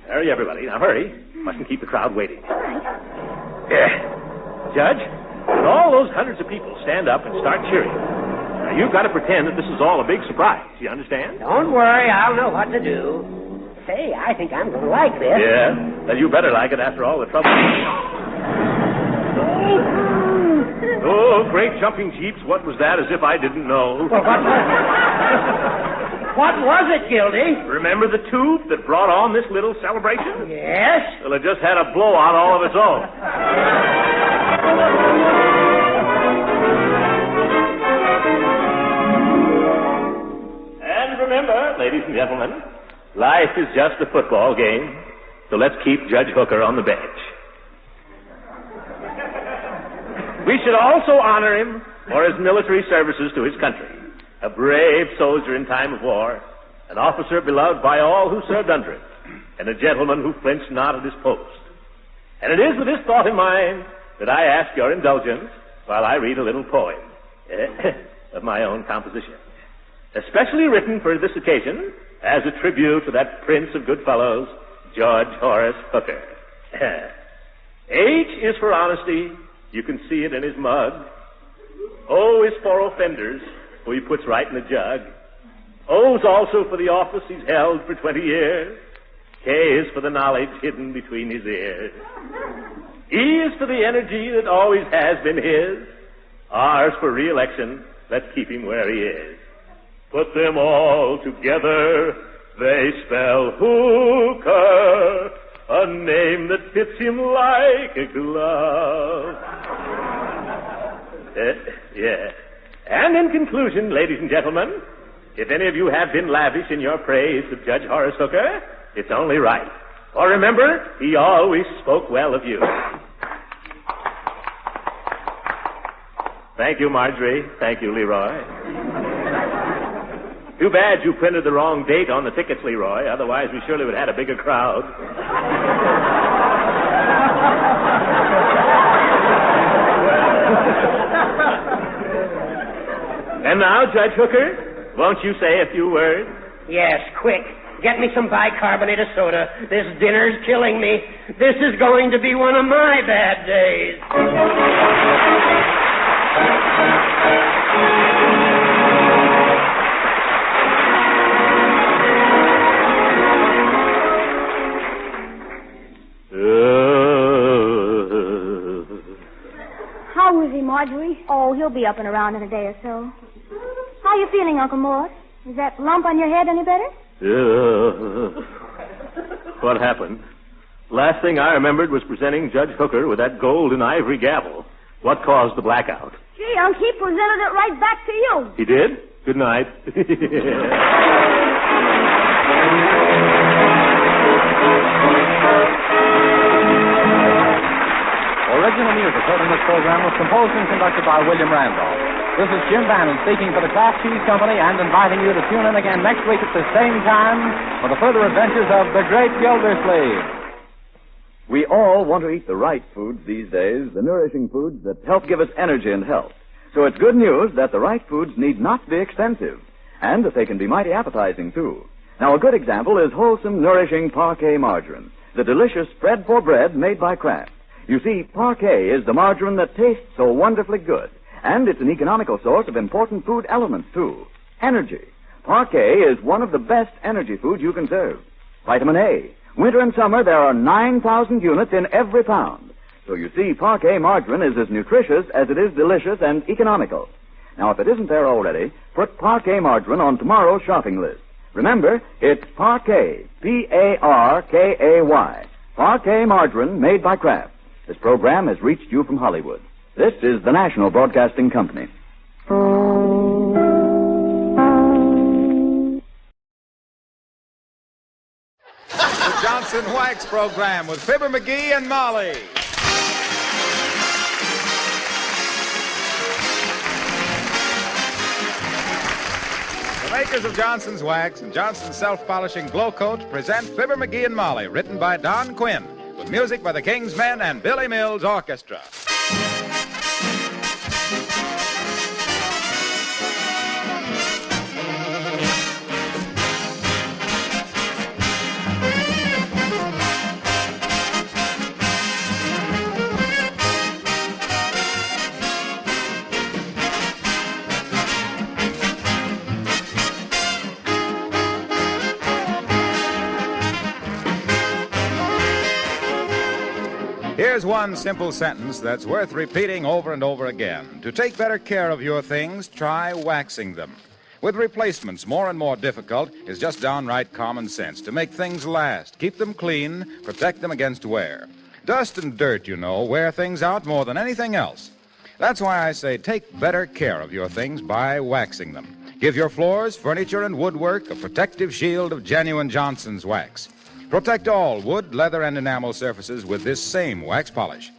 [SPEAKER 15] Hurry, everybody. Now, hurry. Mustn't keep the crowd waiting.
[SPEAKER 5] All right.
[SPEAKER 15] Judge, when all those hundreds of people stand up and start cheering, now you've got to pretend that this is all a big surprise. You understand?
[SPEAKER 2] Don't worry, I'll know what to do. Say, I think I'm going to like this.
[SPEAKER 15] Yeah? Well, you better like it after all the trouble. Oh, great jumping jeeps. What was that? As if I didn't know.
[SPEAKER 2] Well, what was it, Gildy?
[SPEAKER 15] Remember the tube that brought on this little celebration?
[SPEAKER 2] Yes.
[SPEAKER 15] Well, it just had a blowout all of its own. And remember, ladies and gentlemen, life is just a football game, so let's keep Judge Hooker on the bench. We should also honor him for his military services to his country. A brave soldier in time of war, an officer beloved by all who served under him, and a gentleman who flinched not at his post. And it is with this thought in mind that I ask your indulgence while I read a little poem of my own composition, especially written for this occasion as a tribute to that prince of good fellows, George Horace Hooker. H is for honesty. You can see it in his mug. O is for offenders, who he puts right in the jug. O's also for the office he's held for 20 years. K is for the knowledge hidden between his ears. E is for the energy that always has been his. R is for re-election. Let's keep him where he is. Put them all together, they spell Hooker, a name that fits him like a glove. Yeah. And in conclusion, ladies and gentlemen, if any of you have been lavish in your praise of Judge Horace Hooker, it's only right. For remember, he always spoke well of you. Thank you, Marjorie. Thank you, Leroy. Too bad you printed the wrong date on the tickets, Leroy. Otherwise, we surely would have had a bigger crowd. And now, Judge Hooker, won't you say a few words?
[SPEAKER 2] Yes, quick. Get me some bicarbonate of soda. This dinner's killing me. This is going to be one of my bad days.
[SPEAKER 4] How is he, Marjorie?
[SPEAKER 7] Oh, he'll be up and around in a day or so. How you feeling, Uncle Mort? Is that lump on your head any better?
[SPEAKER 15] What happened? Last thing I remembered was presenting Judge Hooker with that gold and ivory gavel. What caused the blackout?
[SPEAKER 4] Gee, Unc, he presented it right back to you.
[SPEAKER 15] He did? Good night.
[SPEAKER 1] Original music heard in this program was composed and conducted by William Randolph. This is Jim Bannon speaking for the Kraft Cheese Company and inviting you to tune in again next week at the same time for the further adventures of the Great Gildersleeve.
[SPEAKER 12] We all want to eat the right foods these days, the nourishing foods that help give us energy and health. So it's good news that the right foods need not be expensive, and that they can be mighty appetizing, too. Now, a good example is wholesome, nourishing Parquet margarine, the delicious spread for bread made by Kraft. You see, Parquet is the margarine that tastes so wonderfully good, and it's an economical source of important food elements, too. Energy. Parquet is one of the best energy foods you can serve. Vitamin A. Winter and summer, there are 9,000 units in every pound. So you see, Parquet margarine is as nutritious as it is delicious and economical. Now, if it isn't there already, put Parquet margarine on tomorrow's shopping list. Remember, it's Parquet, P-A-R-K-A-Y. Parquet margarine made by Kraft. This program has reached you from Hollywood. This is the National Broadcasting Company.
[SPEAKER 16] The Johnson Wax Program with Fibber McGee and Molly. The makers of Johnson's Wax and Johnson's Self-Polishing Glow Coat present Fibber McGee and Molly, written by Don Quinn, with music by the King's Men and Billy Mills Orchestra. Here's one simple sentence that's worth repeating over and over again. To take better care of your things, try waxing them. With replacements more and more difficult, it's just downright common sense to make things last. Keep them clean, protect them against wear. Dust and dirt, you know, wear things out more than anything else. That's why I say take better care of your things by waxing them. Give your floors, furniture, and woodwork a protective shield of genuine Johnson's wax. Protect all wood, leather, and enamel surfaces with this same wax polish.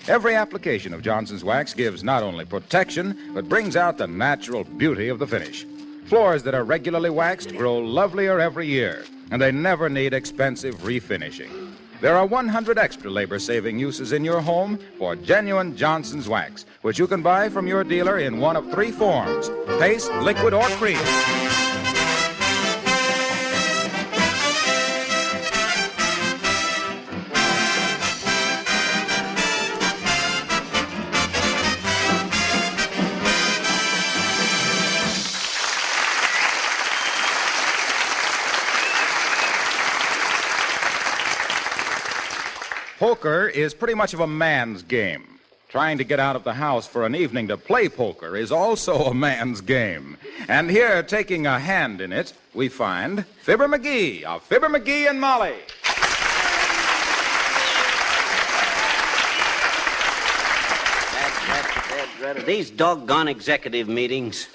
[SPEAKER 16] Every application of Johnson's wax gives not only protection, but brings out the natural beauty of the finish. Floors that are regularly waxed grow lovelier every year, and they never need expensive refinishing. There are 100 extra labor-saving uses in your home for genuine Johnson's wax, which you can buy from your dealer in one of 3 forms: paste, liquid, or cream. Poker is pretty much of a man's game. Trying to get out of the house for an evening to play poker is also a man's game. And here, taking a hand in it, we find Fibber McGee of Fibber McGee and Molly.
[SPEAKER 17] These doggone executive meetings.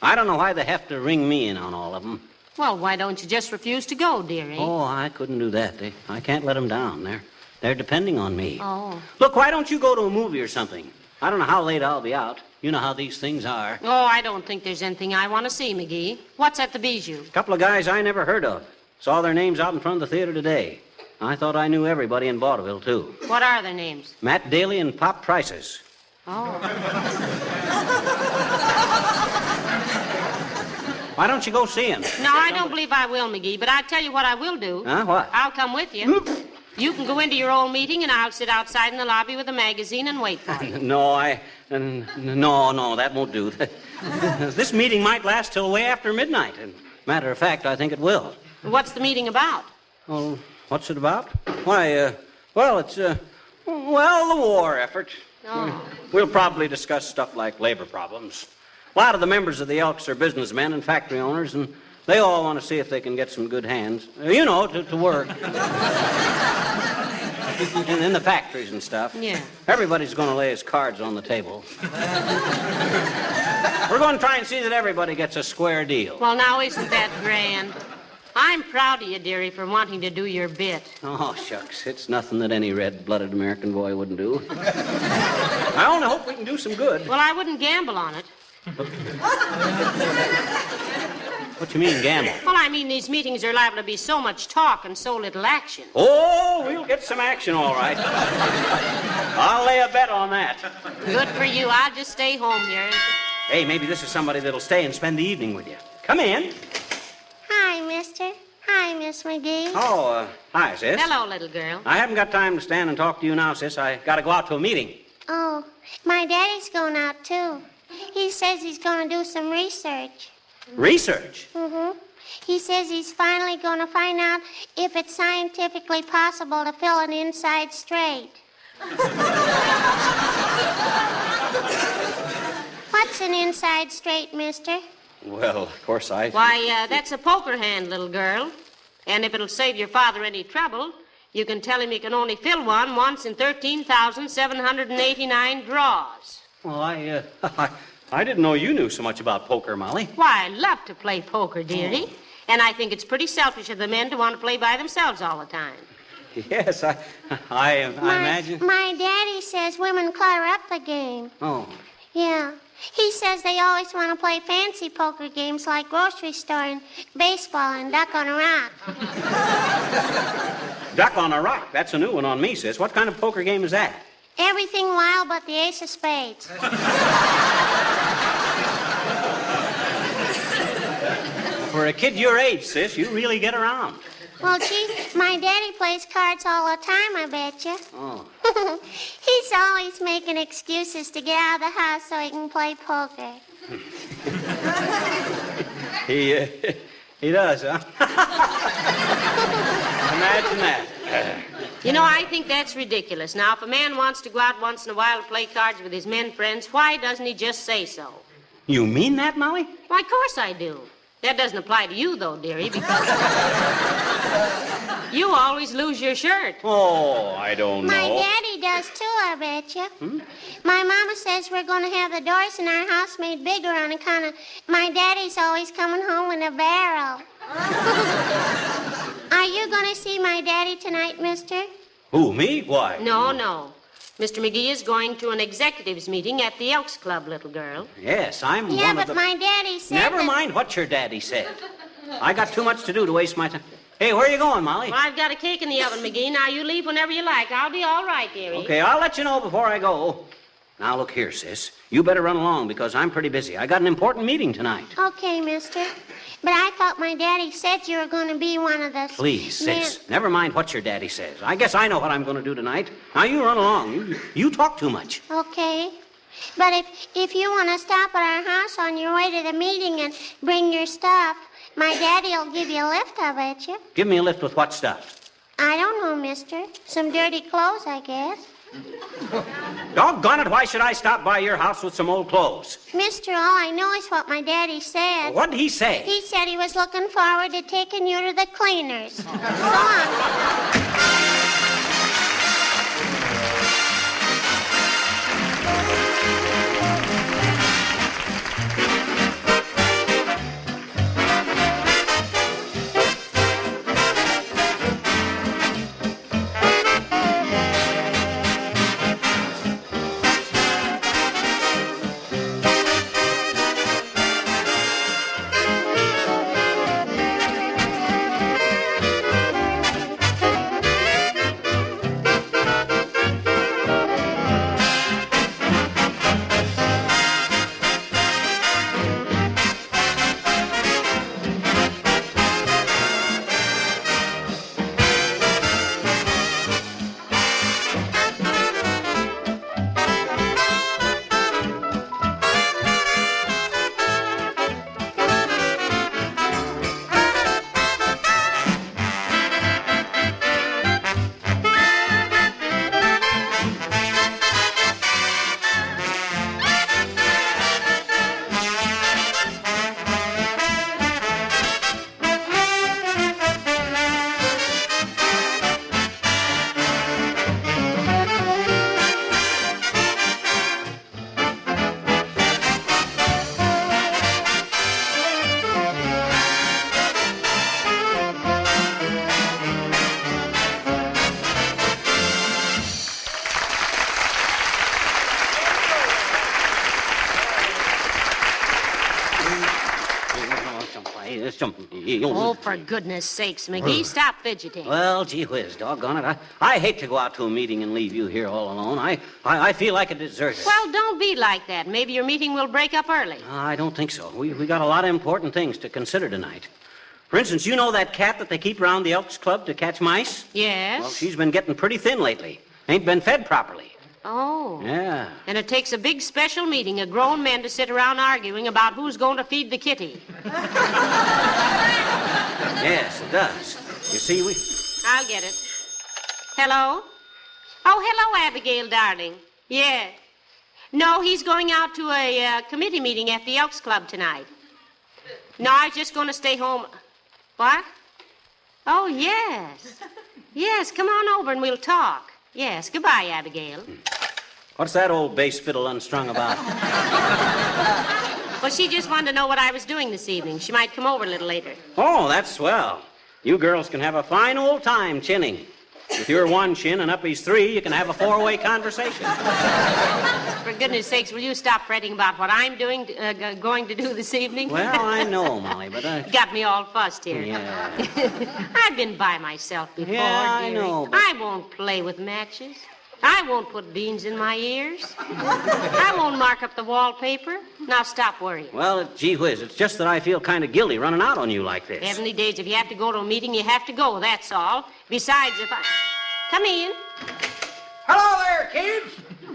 [SPEAKER 17] I don't know why they have to ring me in on all of them.
[SPEAKER 18] Well, why don't you just refuse to go, dearie?
[SPEAKER 17] Oh, I couldn't do that. I can't let them down. They're depending on me.
[SPEAKER 18] Oh.
[SPEAKER 17] Look, why don't you go to a movie or something? I don't know how late I'll be out. You know how these things are.
[SPEAKER 18] Oh, I don't think there's anything I want to see, McGee. What's at the Bijou?
[SPEAKER 17] A couple of guys I never heard of. Saw their names out in front of the theater today. I thought I knew everybody in vaudeville, too.
[SPEAKER 18] What are their names?
[SPEAKER 17] Matt Daly and Pop Prices.
[SPEAKER 18] Oh.
[SPEAKER 17] Why don't you go see him?
[SPEAKER 18] No, I don't believe I will, McGee, but I tell you what I will do.
[SPEAKER 17] Huh? What?
[SPEAKER 18] I'll come with you. You can go into your old meeting, and I'll sit outside in the lobby with a magazine and wait for you.
[SPEAKER 17] No, that won't do. This meeting might last till way after midnight. And matter of fact, I think it will.
[SPEAKER 18] What's the meeting about?
[SPEAKER 17] Oh, what's it about? Why, it's the war effort.
[SPEAKER 18] Oh.
[SPEAKER 17] We'll probably discuss stuff like labor problems. A lot of the members of the Elks are businessmen and factory owners, and they all want to see if they can get some good hands, to work. In the factories and stuff.
[SPEAKER 18] Yeah.
[SPEAKER 17] Everybody's going to lay his cards on the table. We're going to try and see that everybody gets a square deal.
[SPEAKER 18] Well, now, isn't that grand? I'm proud of you, dearie, for wanting to do your bit.
[SPEAKER 17] Oh, shucks. It's nothing that any red-blooded American boy wouldn't do. I only hope we can do some good.
[SPEAKER 18] Well, I wouldn't gamble on it.
[SPEAKER 17] What you mean, gamble?
[SPEAKER 18] Well, I mean, these meetings are liable to be so much talk and so little action.
[SPEAKER 17] Oh, we'll get some action, all right. I'll lay a bet on that.
[SPEAKER 18] Good for you. I'll just stay home here.
[SPEAKER 17] Hey, maybe this is somebody that'll stay and spend the evening with you. Come in.
[SPEAKER 7] Hi, mister. Hi, Miss McGee.
[SPEAKER 17] Oh, hi, sis.
[SPEAKER 18] Hello, little girl.
[SPEAKER 17] I haven't got time to stand and talk to you now, sis. I got to go out to a meeting.
[SPEAKER 7] Oh, my daddy's going out, too. He says he's going to do some research.
[SPEAKER 17] Research?
[SPEAKER 7] Mm-hmm. He says he's finally going to find out if it's scientifically possible to fill an inside straight. What's an inside straight, mister?
[SPEAKER 17] Well, of course I...
[SPEAKER 18] Why, that's a poker hand, little girl. And if it'll save your father any trouble, you can tell him he can only fill one once in 13,789 draws.
[SPEAKER 17] Well, I didn't know you knew so much about poker, Molly.
[SPEAKER 18] Why, I love to play poker, dearie. Oh. And I think it's pretty selfish of the men to want to play by themselves all the time.
[SPEAKER 17] Yes, I imagine.
[SPEAKER 7] My daddy says women clutter up the game.
[SPEAKER 17] Oh.
[SPEAKER 7] Yeah. He says they always want to play fancy poker games like grocery store and baseball and duck on a rock.
[SPEAKER 17] Duck on a rock? That's a new one on me, sis. What kind of poker game is that?
[SPEAKER 7] Everything wild but the ace of spades.
[SPEAKER 17] For a kid your age, sis, you really get around.
[SPEAKER 7] Well, gee, my daddy plays cards all the time, I bet you.
[SPEAKER 17] Oh.
[SPEAKER 7] He's always making excuses to get out of the house so he can play poker.
[SPEAKER 17] He does, huh? Imagine that.
[SPEAKER 18] You know, I think that's ridiculous. Now, if a man wants to go out once in a while to play cards with his men friends, why doesn't he just say so?
[SPEAKER 17] You mean that, Molly?
[SPEAKER 18] Why, of course I do. That doesn't apply to you, though, dearie, because you always lose your shirt.
[SPEAKER 17] Oh, I don't know.
[SPEAKER 7] My daddy does, too, I bet you. My mama says we're going to have the doors in our house made bigger on account of my daddy's always coming home in a barrel. Are you going to see my daddy tonight, mister?
[SPEAKER 17] Who, me? Why?
[SPEAKER 18] No. Mr. McGee is going to an executives meeting at the Elks Club, little girl.
[SPEAKER 17] Yes, I'm
[SPEAKER 7] Yeah,
[SPEAKER 17] one
[SPEAKER 7] but
[SPEAKER 17] of the...
[SPEAKER 7] my daddy said
[SPEAKER 17] Never
[SPEAKER 7] that...
[SPEAKER 17] mind what your daddy said. I got too much to do to waste my time. Hey, where are you going, Molly?
[SPEAKER 18] Well, I've got a cake in the oven, McGee. Now, you leave whenever you like. I'll be all right, dearie.
[SPEAKER 17] Okay, I'll let you know before I go. Now, look here, sis. You better run along because I'm pretty busy. I got an important meeting tonight.
[SPEAKER 7] Okay, mister. But I thought my daddy said you were going to be one of the...
[SPEAKER 17] Please, sis. Never mind what your daddy says. I guess I know what I'm going to do tonight. Now, you run along. You talk too much.
[SPEAKER 7] Okay. But if you want to stop at our house on your way to the meeting and bring your stuff, my daddy will give you a lift, I bet you.
[SPEAKER 17] Give me a lift with what stuff?
[SPEAKER 7] I don't know, mister. Some dirty clothes, I guess.
[SPEAKER 17] Doggone it, why should I stop by your house with some old clothes?
[SPEAKER 7] Mister, all I know is what my daddy said.
[SPEAKER 17] What did he say?
[SPEAKER 7] He said he was looking forward to taking you to the cleaners. So long.
[SPEAKER 18] Oh, for goodness sakes, McGee, stop fidgeting.
[SPEAKER 17] Well, gee whiz, doggone it. I hate to go out to a meeting and leave you here all alone. I feel like a deserter.
[SPEAKER 18] Well, don't be like that. Maybe your meeting will break up early.
[SPEAKER 17] I don't think so. We got a lot of important things to consider tonight. For instance, you know that cat that they keep around the Elks Club to catch mice?
[SPEAKER 18] Yes.
[SPEAKER 17] Well, she's been getting pretty thin lately. Ain't been fed properly.
[SPEAKER 18] Oh.
[SPEAKER 17] Yeah.
[SPEAKER 18] And it takes a big special meeting of grown men to sit around arguing about who's going to feed the kitty.
[SPEAKER 17] Yes, it does. You see,
[SPEAKER 18] I'll get it. Hello? Oh, hello, Abigail, darling. Yeah. No, he's going out to a committee meeting at the Elks Club tonight. No, I was just going to stay home. What? Oh, yes. Yes, come on over and we'll talk. Yes, goodbye, Abigail.
[SPEAKER 17] What's that old bass fiddle unstrung about?
[SPEAKER 18] Well, she just wanted to know what I was doing this evening. She might come over a little later.
[SPEAKER 17] Oh, that's swell. You girls can have a fine old time chinning. With your one chin and Uppy's three, you can have a four-way conversation.
[SPEAKER 18] For goodness sakes, will you stop fretting about what I'm doing, going to do this evening?
[SPEAKER 17] Well, I know, Molly, but
[SPEAKER 18] Got me all fussed here.
[SPEAKER 17] Yeah.
[SPEAKER 18] I've been by myself before,
[SPEAKER 17] Yeah, I
[SPEAKER 18] dearie.
[SPEAKER 17] know, but-
[SPEAKER 18] I won't play with matches. I won't put beans in my ears. I won't mark up the wallpaper. Now stop worrying.
[SPEAKER 17] Well, gee whiz, it's just that I feel kind of guilty running out on you like this.
[SPEAKER 18] Heavenly days, if you have to go to a meeting, you have to go, that's all. Besides, if I... Come in.
[SPEAKER 19] Hello there, kids.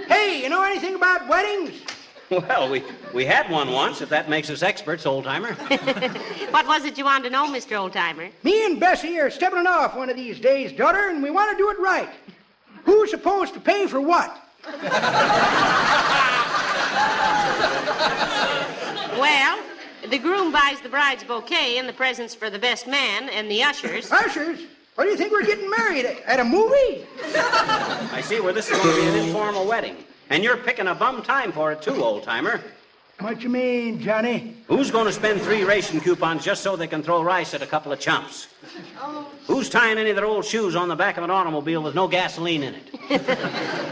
[SPEAKER 19] Hey, you know anything about weddings?
[SPEAKER 17] Well, we had one once, if that makes us experts, old-timer.
[SPEAKER 18] What was it you wanted to know, Mr. Old-timer?
[SPEAKER 19] Me and Bessie are stepping off one of these days, daughter, and we want to do it right. Who's supposed to pay for what?
[SPEAKER 18] Well, the groom buys the bride's bouquet and the presents for the best man and the ushers.
[SPEAKER 19] Ushers? What do you think we're getting married at a movie?
[SPEAKER 17] I see where this is going to be an informal wedding. And you're picking a bum time for it, too, old-timer.
[SPEAKER 19] What you mean, Johnny?
[SPEAKER 17] Who's going to spend 3 ration coupons just so they can throw rice at a couple of chumps? Who's tying any of their old shoes on the back of an automobile with no gasoline in it?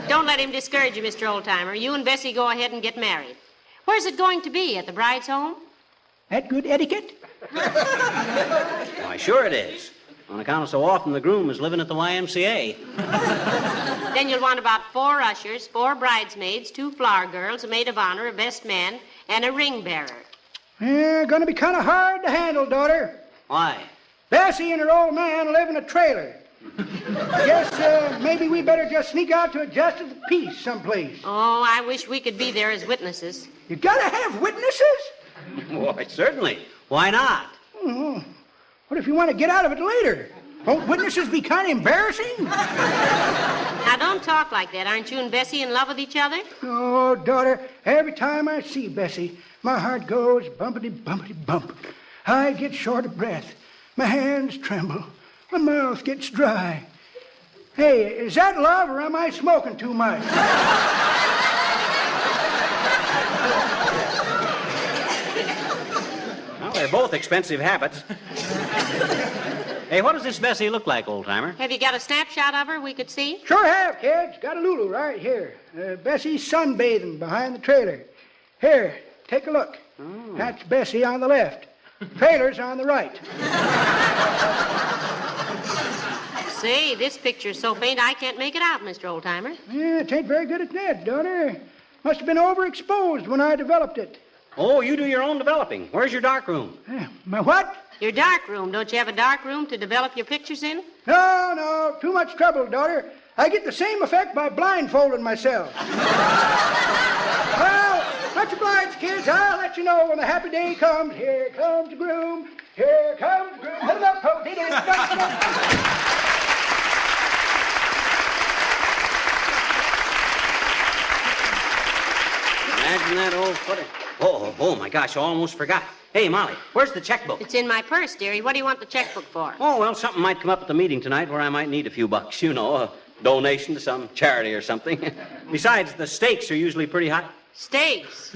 [SPEAKER 18] Don't let him discourage you, Mr. Oldtimer. You and Bessie go ahead and get married. Where's it going to be? At the bride's home?
[SPEAKER 19] That good etiquette?
[SPEAKER 17] Why, sure it is. On account of so often the groom is living at the YMCA.
[SPEAKER 18] Then you'll want about 4 ushers, 4 bridesmaids, 2 flower girls, a maid of honor, a best man, and a ring bearer.
[SPEAKER 19] Yeah, gonna be kind of hard to handle, daughter.
[SPEAKER 17] Why?
[SPEAKER 19] Bessie and her old man live in a trailer. Guess maybe we better just sneak out to a justice of peace someplace.
[SPEAKER 18] Oh, I wish we could be there as witnesses.
[SPEAKER 19] You gotta have witnesses?
[SPEAKER 17] Why, certainly. Why not?
[SPEAKER 19] Oh, what if you want to get out of it later? Won't witnesses be kind of embarrassing?
[SPEAKER 18] Now, don't talk like that. Aren't you and Bessie in love with each other?
[SPEAKER 19] Oh, daughter, every time I see Bessie, my heart goes bumpity, bumpity, bump. I get short of breath. My hands tremble. My mouth gets dry. Hey, is that love or am I smoking too much?
[SPEAKER 17] Well, they're both expensive habits. Hey, what does this Bessie look like, old-timer?
[SPEAKER 18] Have you got a snapshot of her we could see?
[SPEAKER 19] Sure have, kids. Got a Lulu right here. Bessie's sunbathing behind the trailer. Here, take a look. Oh. That's Bessie on the left. Trailer's on the right.
[SPEAKER 18] Say, this picture's so faint I can't make it out, Mr. Oldtimer.
[SPEAKER 19] Yeah, it ain't very good at that, daughter. Must have been overexposed when I developed it.
[SPEAKER 17] Oh, you do your own developing. Where's your dark room?
[SPEAKER 19] My what?
[SPEAKER 18] Your dark room. Don't you have a dark room to develop your pictures in?
[SPEAKER 19] No. Too much trouble, daughter. I get the same effect by blindfolding myself. Well, much obliged, kids. I'll let you know when the happy day comes. Here comes the groom. Here comes the groom. Put it up, folks.
[SPEAKER 17] Imagine that old footer. Oh, my gosh, I almost forgot. Hey, Molly, where's the checkbook?
[SPEAKER 18] It's in my purse, dearie. What do you want the checkbook for?
[SPEAKER 17] Oh, well, something might come up at the meeting tonight where I might need a few bucks. You know, a donation to some charity or something. Besides, the stakes are usually pretty high.
[SPEAKER 18] Stakes?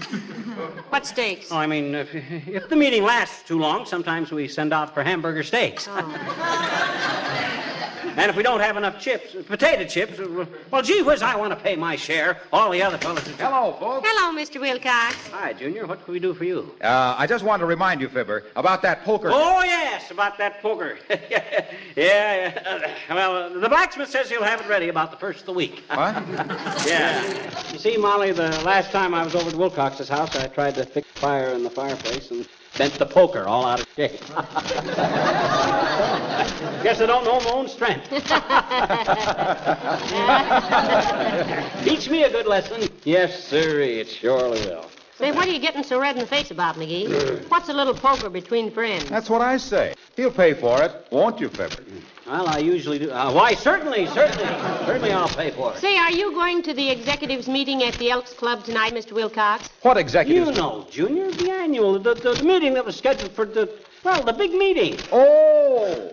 [SPEAKER 18] What stakes?
[SPEAKER 17] Oh, I mean, if the meeting lasts too long, sometimes we send out for hamburger steaks.
[SPEAKER 18] Oh.
[SPEAKER 17] And if we don't have enough chips, potato chips, well, gee whiz, I want to pay my share. All the other fellas...
[SPEAKER 16] Hello, folks.
[SPEAKER 18] Hello, Mr. Wilcox.
[SPEAKER 17] Hi, Junior. What can we do for you?
[SPEAKER 16] I just wanted to remind you, Fibber, about that poker...
[SPEAKER 17] Oh, yes, about that poker. Yeah. Well, the blacksmith says he'll have it ready about the first of the week.
[SPEAKER 16] What?
[SPEAKER 17] Yeah. You see, Molly, the last time I was over to Wilcox's house, I tried to fix fire in the fireplace and bent the poker all out of shape. Guess I don't know my own strength. Teach me a good lesson. Yes, sirree, it surely will.
[SPEAKER 18] Say, what are you getting so red in the face about, McGee? What's a little poker between friends?
[SPEAKER 16] That's what I say. He'll pay for it, won't you, Fibber?
[SPEAKER 17] Well, I usually do. Why, certainly. Certainly I'll pay for it.
[SPEAKER 18] Say, are you going to the executives' meeting at the Elks Club tonight, Mr. Wilcox?
[SPEAKER 16] What executives?
[SPEAKER 17] You know, Junior, the annual, the meeting that was scheduled for the big meeting.
[SPEAKER 16] Oh!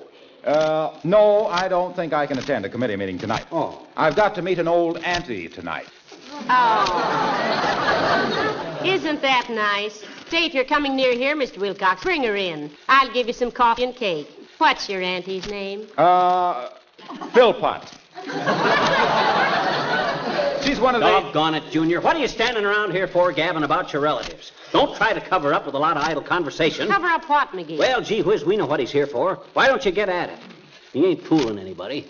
[SPEAKER 16] No, I don't think I can attend a committee meeting tonight.
[SPEAKER 17] Oh.
[SPEAKER 16] I've got to meet an old auntie tonight.
[SPEAKER 18] Oh. Isn't that nice? Say, if you're coming near here, Mr. Wilcox, bring her in. I'll give you some coffee and cake. What's your auntie's name?
[SPEAKER 16] Philpott. She's one of the...
[SPEAKER 17] Doggone it, Junior. What are you standing around here for, gabbing about your relatives? Don't try to cover up with a lot of idle conversation.
[SPEAKER 18] Cover up what, McGee?
[SPEAKER 17] Well, gee whiz, we know what he's here for. Why don't you get at it? He ain't fooling anybody.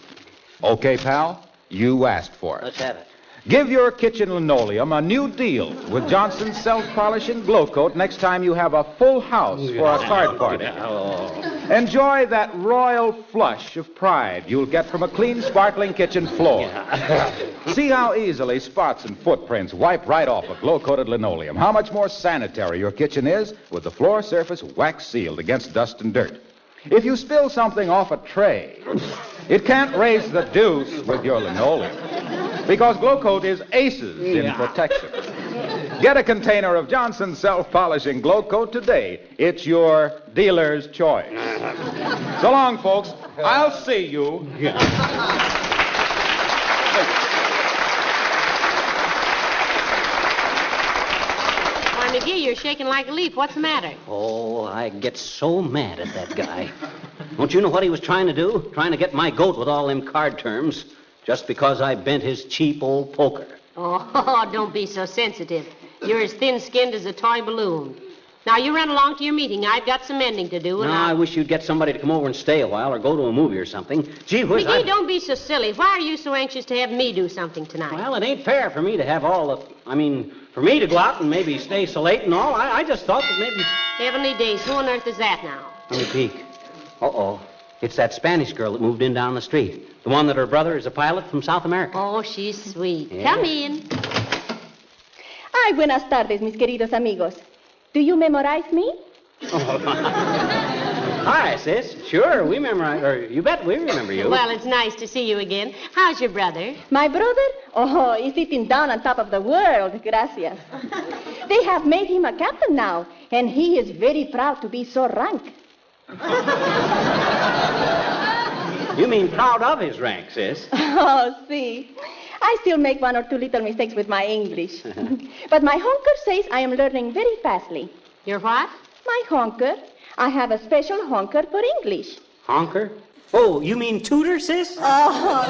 [SPEAKER 16] Okay, pal. You asked for it.
[SPEAKER 17] Let's have it.
[SPEAKER 16] Give your kitchen linoleum a new deal with Johnson's self-polishing glow coat next time you have a full house for a card party.
[SPEAKER 17] Oh.
[SPEAKER 16] Enjoy that royal flush of pride you'll get from a clean, sparkling kitchen floor. See how easily spots and footprints wipe right off a glow-coated linoleum. How much more sanitary your kitchen is with the floor surface wax-sealed against dust and dirt. If you spill something off a tray, it can't raise the deuce with your linoleum because Glow-Coat is aces in protection. Get a container of Johnson's self-polishing Glow-Coat today. It's your dealer's choice. So long, folks. I'll see you.
[SPEAKER 18] Why, McGee, you're shaking like a leaf. What's the matter?
[SPEAKER 17] Oh, I get so mad at that guy. Don't you know what he was trying to do? Trying to get my goat with all them card terms just because I bent his cheap old poker.
[SPEAKER 18] Oh, don't be so sensitive. You're as thin-skinned as a toy balloon. Now, you run along to your meeting. I've got some mending to do.
[SPEAKER 17] I wish you'd get somebody to come over and stay a while or go to a movie or something. Gee whiz,
[SPEAKER 18] McGee, don't be so silly. Why are you so anxious to have me do something tonight?
[SPEAKER 17] Well, it ain't fair for me to have all the... for me to go out and maybe stay so late and all. I just thought that maybe...
[SPEAKER 18] Heavenly days, who on earth is that now?
[SPEAKER 17] Let me peek. Uh-oh. It's that Spanish girl that moved in down the street. The one that her brother is a pilot from South America.
[SPEAKER 18] Oh, she's sweet.
[SPEAKER 17] Yeah.
[SPEAKER 18] Come in.
[SPEAKER 7] Ay, buenas tardes, mis queridos amigos. Do you memorize me?
[SPEAKER 17] Hi, sis. Sure, we memorize... Or you bet we remember you.
[SPEAKER 18] Well, it's nice to see you again. How's your brother?
[SPEAKER 7] My brother? Oh, he's sitting down on top of the world. Gracias. They have made him a captain now, and he is very proud to be so rank.
[SPEAKER 17] You mean proud of his rank, sis?
[SPEAKER 7] Oh, see. I still make one or two little mistakes with my English. But my honker says I am learning very fastly.
[SPEAKER 18] Your what?
[SPEAKER 7] My honker. I have a special honker for English.
[SPEAKER 17] Honker? Oh, you mean tutor, sis?
[SPEAKER 7] Oh.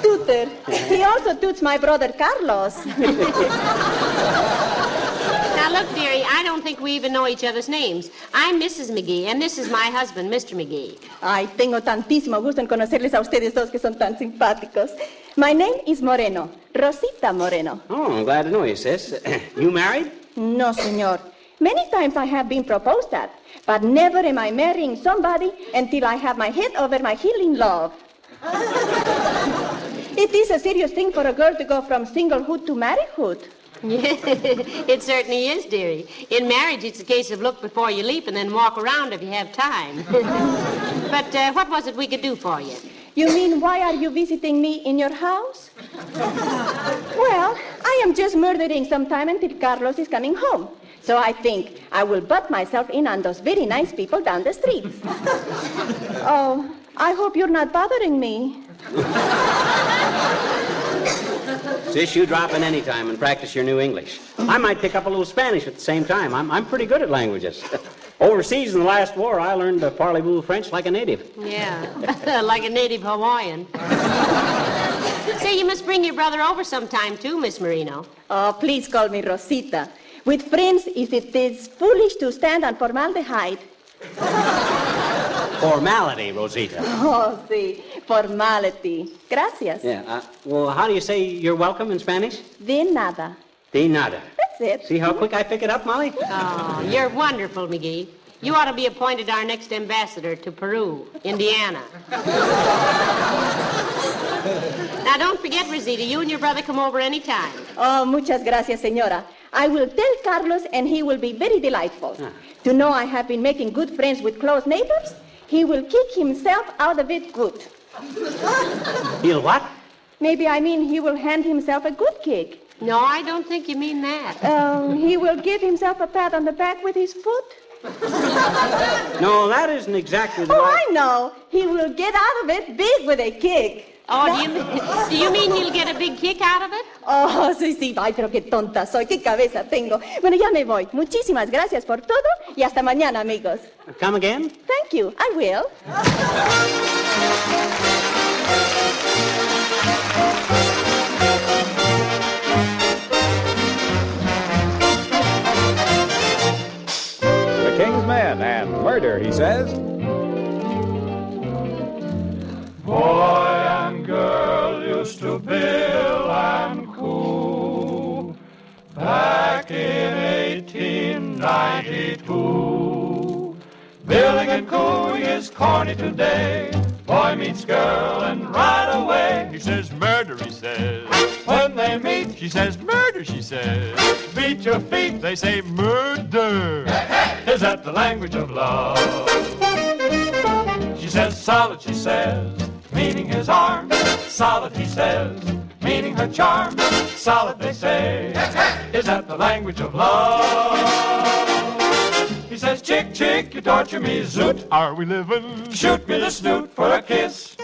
[SPEAKER 7] Tutor. He also toots my brother Carlos.
[SPEAKER 18] Now, look, dearie, I don't think we even know each other's names. I'm Mrs. McGee, and this is my husband, Mr. McGee.
[SPEAKER 7] Ay, tengo tantísimo gusto en conocerles a ustedes dos que son tan simpáticos. My name is Moreno, Rosita Moreno.
[SPEAKER 17] Oh, I'm glad to know you, sis. You married?
[SPEAKER 7] No, senor. Many times I have been proposed at, but never am I marrying somebody until I have my head over my heel in love. It is a serious thing for a girl to go from singlehood to marriedhood.
[SPEAKER 18] Yeah, it certainly is, dearie. In marriage, it's a case of look before you leap and then walk around if you have time. But what was it we could do for you?
[SPEAKER 7] You mean, why are you visiting me in your house? Well, I am just murdering some time until Carlos is coming home. So I think I will butt myself in on those very nice people down the streets. Oh, I hope you're not bothering me.
[SPEAKER 17] Sis, you drop in any time and practice your new English. I might pick up a little Spanish at the same time. I'm pretty good at languages. Overseas in the last war, I learned parlez-vous French like a native.
[SPEAKER 18] Yeah, like a native Hawaiian. Say, you must bring your brother over sometime, too, Miss Marino.
[SPEAKER 7] Oh, please call me Rosita. With friends, it is foolish to stand on formaldehyde.
[SPEAKER 17] Formality, Rosita.
[SPEAKER 7] Oh, sí, formality. Gracias.
[SPEAKER 17] Yeah, well, how do you say you're welcome in Spanish?
[SPEAKER 7] De nada.
[SPEAKER 17] De nada.
[SPEAKER 7] That's it.
[SPEAKER 17] See how quick I pick it up, Molly?
[SPEAKER 18] Oh, you're wonderful, McGee. You ought to be appointed our next ambassador to Peru, Indiana. Now, don't forget, Rosita, you and your brother come over any time.
[SPEAKER 7] Oh, muchas gracias, señora. I will tell Carlos, and he will be very delightful. To know I have been making good friends with close neighbors, he will kick himself out of it good.
[SPEAKER 17] He'll what?
[SPEAKER 7] Maybe I mean he will hand himself a good kick.
[SPEAKER 18] No, I don't think you mean that.
[SPEAKER 7] He will give himself a pat on the back with his foot.
[SPEAKER 17] No, that isn't exactly the
[SPEAKER 7] Oh,
[SPEAKER 17] right...
[SPEAKER 7] I know. He will get out of it big with a kick.
[SPEAKER 18] Oh, do you mean he'll get a big kick out of it?
[SPEAKER 7] Oh, sí. Ay, pero qué tonta soy. Qué cabeza tengo. Bueno, ya me voy. Muchísimas gracias por todo y hasta mañana, amigos.
[SPEAKER 17] Come again?
[SPEAKER 7] Thank you. I will.
[SPEAKER 16] The King's Men and murder, he says.
[SPEAKER 11] Boy and girl used to bill and coo back in 1892.
[SPEAKER 20] and cooing is corny today. Boy meets girl and right away he says murder, he says. When they meet, she says murder, she says. Beat your feet, they say murder. Is that the language of love? She says solid, she says, meaning his arm. Solid, he says, meaning her charm. Solid, they say, is that the language of love? He says, chick, chick, you torture me, zoot. Are we living? Shoot me the snoot for a kiss.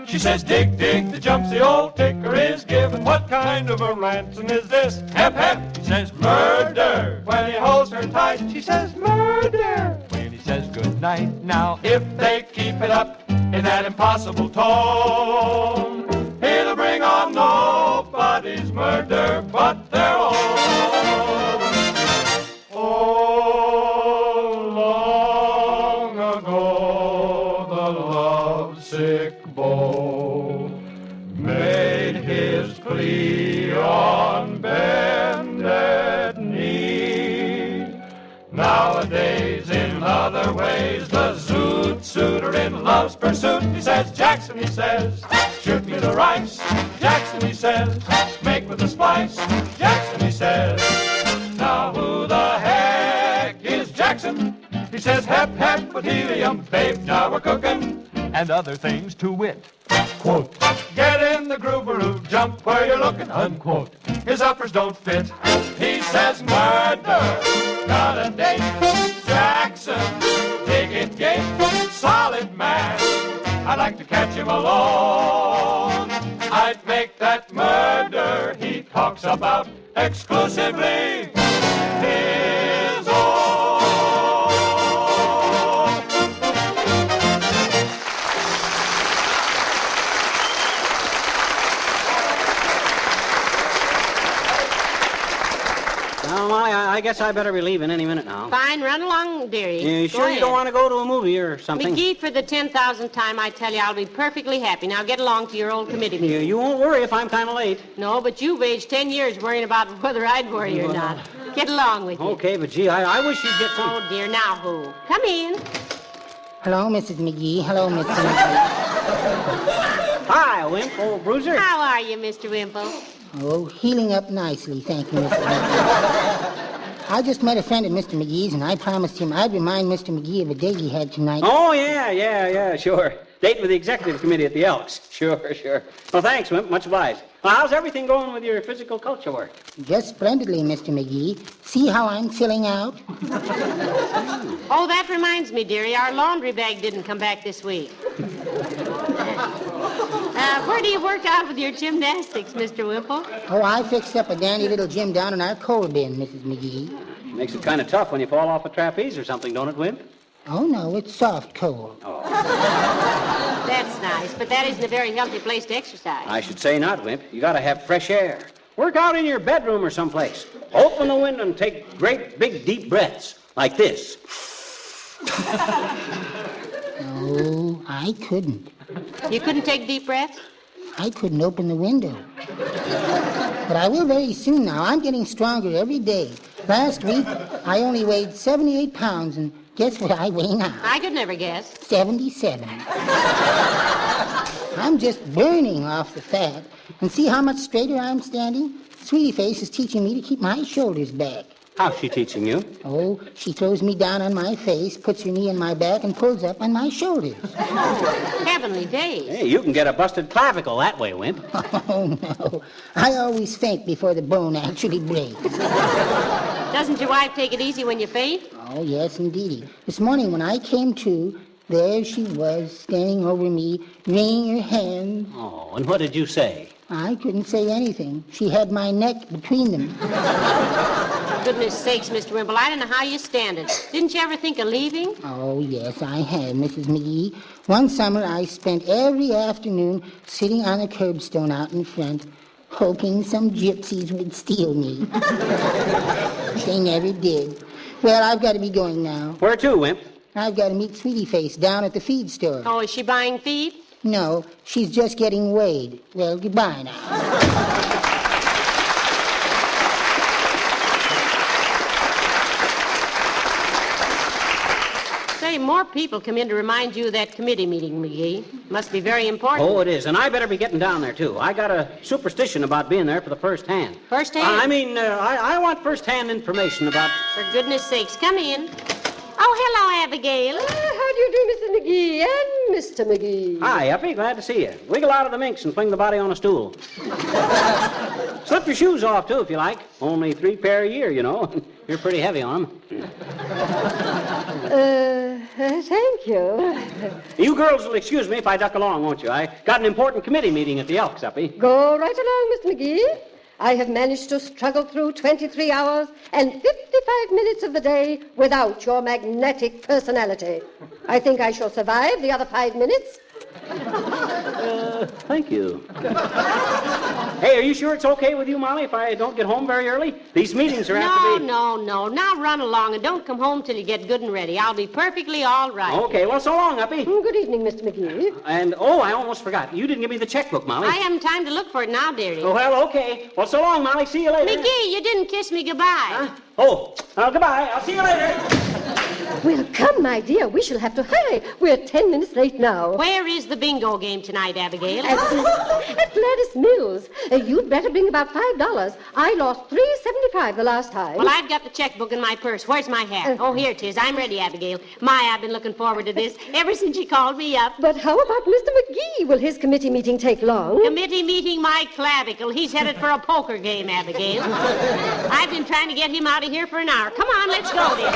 [SPEAKER 20] She says, dig, dig, the jumps the old ticker is giving. What kind of a ransom is this? Hep, hep. He says, murder. When he holds her tight, she says, murder. When he says good night, now if they keep it up in that impossible tone, he'll bring on nobody's murder but their own. Oh, long ago the lovesick beau made his plea on bended knee. Nowadays, in other ways, the zoot suitor in love's pursuit, he says, Jackson, he says, shoot me the rice. Jackson, he says, make with the spice. Jackson, he says, now who the heck is Jackson? He says, hep, hep, with helium, babe, now we're cooking. And other things to wit. Quote, get in the grooveroo, jump where you're looking, unquote. His uppers don't fit. He says, murder, got a date. Jackson, dig it gate, solid man. I'd like to catch him alone. I'd make that murder he talks about exclusively his own.
[SPEAKER 17] Well, Molly, I guess I better be leaving any minute now.
[SPEAKER 18] Fine, run along, dearie.
[SPEAKER 17] You sure you don't want to go to a movie or something?
[SPEAKER 18] McGee, for the 10,000th time, I tell you, I'll be perfectly happy. Now get along to your old committee meeting.
[SPEAKER 17] You won't worry if I'm kind of late.
[SPEAKER 18] No, but you've aged 10 years worrying about whether I'd worry or not. Get along with you.
[SPEAKER 17] Okay, but gee, I wish you'd get some...
[SPEAKER 18] Oh, dear, now who? Come in.
[SPEAKER 21] Hello, Mrs. McGee. Hello, Mr. McGee.
[SPEAKER 17] Hi, Wimp, old bruiser.
[SPEAKER 18] How are you, Mr. Wimple?
[SPEAKER 21] Oh, healing up nicely, thank you, Mr. McGee. I just met a friend at Mr. McGee's, and I promised him I'd remind Mr. McGee of a date he had tonight.
[SPEAKER 17] Oh, yeah, sure. Date with the executive committee at the Elks. Sure. Well, thanks, Wimp. Much obliged. Well, how's everything going with your physical culture work?
[SPEAKER 21] Just splendidly, Mr. McGee. See how I'm filling out?
[SPEAKER 18] Oh, that reminds me, dearie. Our laundry bag didn't come back this week. Where do you work out with your gymnastics, Mr. Wimple?
[SPEAKER 21] Oh, I fixed up a dandy little gym down in our coal bin, Mrs. McGee.
[SPEAKER 17] Makes it kind of tough when you fall off a trapeze or something, don't it, Wimp?
[SPEAKER 21] Oh, no, it's soft coal.
[SPEAKER 17] Oh.
[SPEAKER 18] That's nice, but that isn't a very healthy place to exercise.
[SPEAKER 17] I should say not, Wimp. You gotta have fresh air. Work out in your bedroom or someplace. Open the window and take great, big, deep breaths, like this.
[SPEAKER 21] No, I couldn't.
[SPEAKER 18] You couldn't take deep breaths?
[SPEAKER 21] I couldn't open the window. But I will very soon now. I'm getting stronger every day. Last week, I only weighed 78 pounds, and guess what I weigh now?
[SPEAKER 18] I could never guess.
[SPEAKER 21] 77. I'm just burning off the fat. And see how much straighter I'm standing? Sweetie Face is teaching me to keep my shoulders back.
[SPEAKER 17] How's she teaching you?
[SPEAKER 21] Oh, she throws me down on my face, puts her knee in my back, and pulls up on my shoulders.
[SPEAKER 18] Oh, heavenly days.
[SPEAKER 17] Hey, you can get a busted clavicle that way, Wimp.
[SPEAKER 21] Oh, no. I always faint before the bone actually breaks.
[SPEAKER 18] Doesn't your wife take it easy when you faint?
[SPEAKER 21] Oh, yes, indeedy. This morning when I came to, there she was, standing over me, wringing her hands.
[SPEAKER 17] Oh, and what did you say?
[SPEAKER 21] I couldn't say anything. She had my neck between them.
[SPEAKER 18] Goodness sakes, Mr. Wimple, I don't know how you stand it. Didn't you ever think of leaving?
[SPEAKER 21] Oh, yes, I have, Mrs. McGee. One summer I spent every afternoon sitting on a curbstone out in front, hoping some gypsies would steal me. They never did. Well, I've got to be going now.
[SPEAKER 17] Where to, Wimp?
[SPEAKER 21] I've got to meet Sweetie Face down at the feed store.
[SPEAKER 18] Oh, is she buying feed?
[SPEAKER 21] No, she's just getting weighed. Well, goodbye now.
[SPEAKER 18] Say, plenty more people come in to remind you of that committee meeting, McGee. Must be very important.
[SPEAKER 17] Oh, it is, and I better be getting down there, too. I got a superstition about being there for the first hand.
[SPEAKER 18] First hand?
[SPEAKER 17] I want first-hand information about...
[SPEAKER 18] For goodness sakes, come in. Oh, hello, Abigail.
[SPEAKER 8] How do you do, Mr. McGee and Mr. McGee?
[SPEAKER 17] Hi, Uppy. Glad to see you. Wiggle out of the minx and fling the body on a stool. Slip your shoes off, too, if you like. Only 3 pair a year, you know. You're pretty heavy on them.
[SPEAKER 8] Thank you.
[SPEAKER 17] You girls will excuse me if I duck along, won't you? I got an important committee meeting at the Elks, Uppy.
[SPEAKER 8] Go right along, Mr. McGee. I have managed to struggle through 23 hours and 55 minutes of the day without your magnetic personality. I think I shall survive the other 5 minutes.
[SPEAKER 17] Thank you. Hey, are you sure it's okay with you, Molly, if I don't get home very early? These meetings are apt to be...
[SPEAKER 18] No. Now run along and don't come home till you get good and ready. I'll be perfectly all right.
[SPEAKER 17] Okay, well, so long, Uppy.
[SPEAKER 8] Good evening, Mr. McGee.
[SPEAKER 17] And, I almost forgot. You didn't give me the checkbook, Molly.
[SPEAKER 18] I haven't time to look for it now, dearie.
[SPEAKER 17] Oh, well, okay. Well, so long, Molly. See you later.
[SPEAKER 18] McGee, you didn't kiss me goodbye.
[SPEAKER 17] Huh? Goodbye. I'll see you later.
[SPEAKER 8] Well, come, my dear. We shall have to hurry. We're 10 minutes late now.
[SPEAKER 18] Where is the bingo game tonight, Abigail?
[SPEAKER 8] At Gladys Mills. You'd better bring about $5. I lost $3.75 the last time.
[SPEAKER 18] Well, I've got the checkbook in my purse. Where's my hat? Here it is. I'm ready, Abigail. I've been looking forward to this ever since you called me up.
[SPEAKER 8] But how about Mr. McGee? Will his committee meeting take long?
[SPEAKER 18] Committee meeting, my clavicle. He's headed for a poker game, Abigail. I've been trying to get him out of here for an hour. Come on, let's go, dear.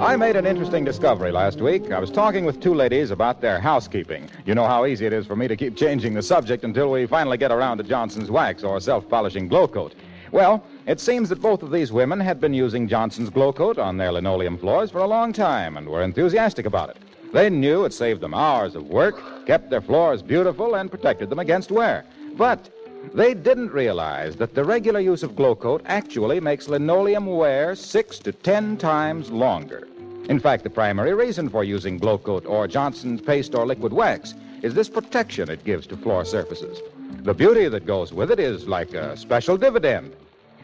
[SPEAKER 16] I made an interesting discovery last week. I was talking with 2 ladies about their housekeeping. You know how easy it is for me to keep changing the subject until we finally get around to Johnson's wax or self-polishing glow coat. Well, it seems that both of these women had been using Johnson's glow coat on their linoleum floors for a long time and were enthusiastic about it. They knew it saved them hours of work, kept their floors beautiful, and protected them against wear. But they didn't realize that the regular use of glow coat actually makes linoleum wear 6 to 10 times longer. In fact, the primary reason for using glow coat or Johnson's paste or liquid wax is this protection it gives to floor surfaces. The beauty that goes with it is like a special dividend.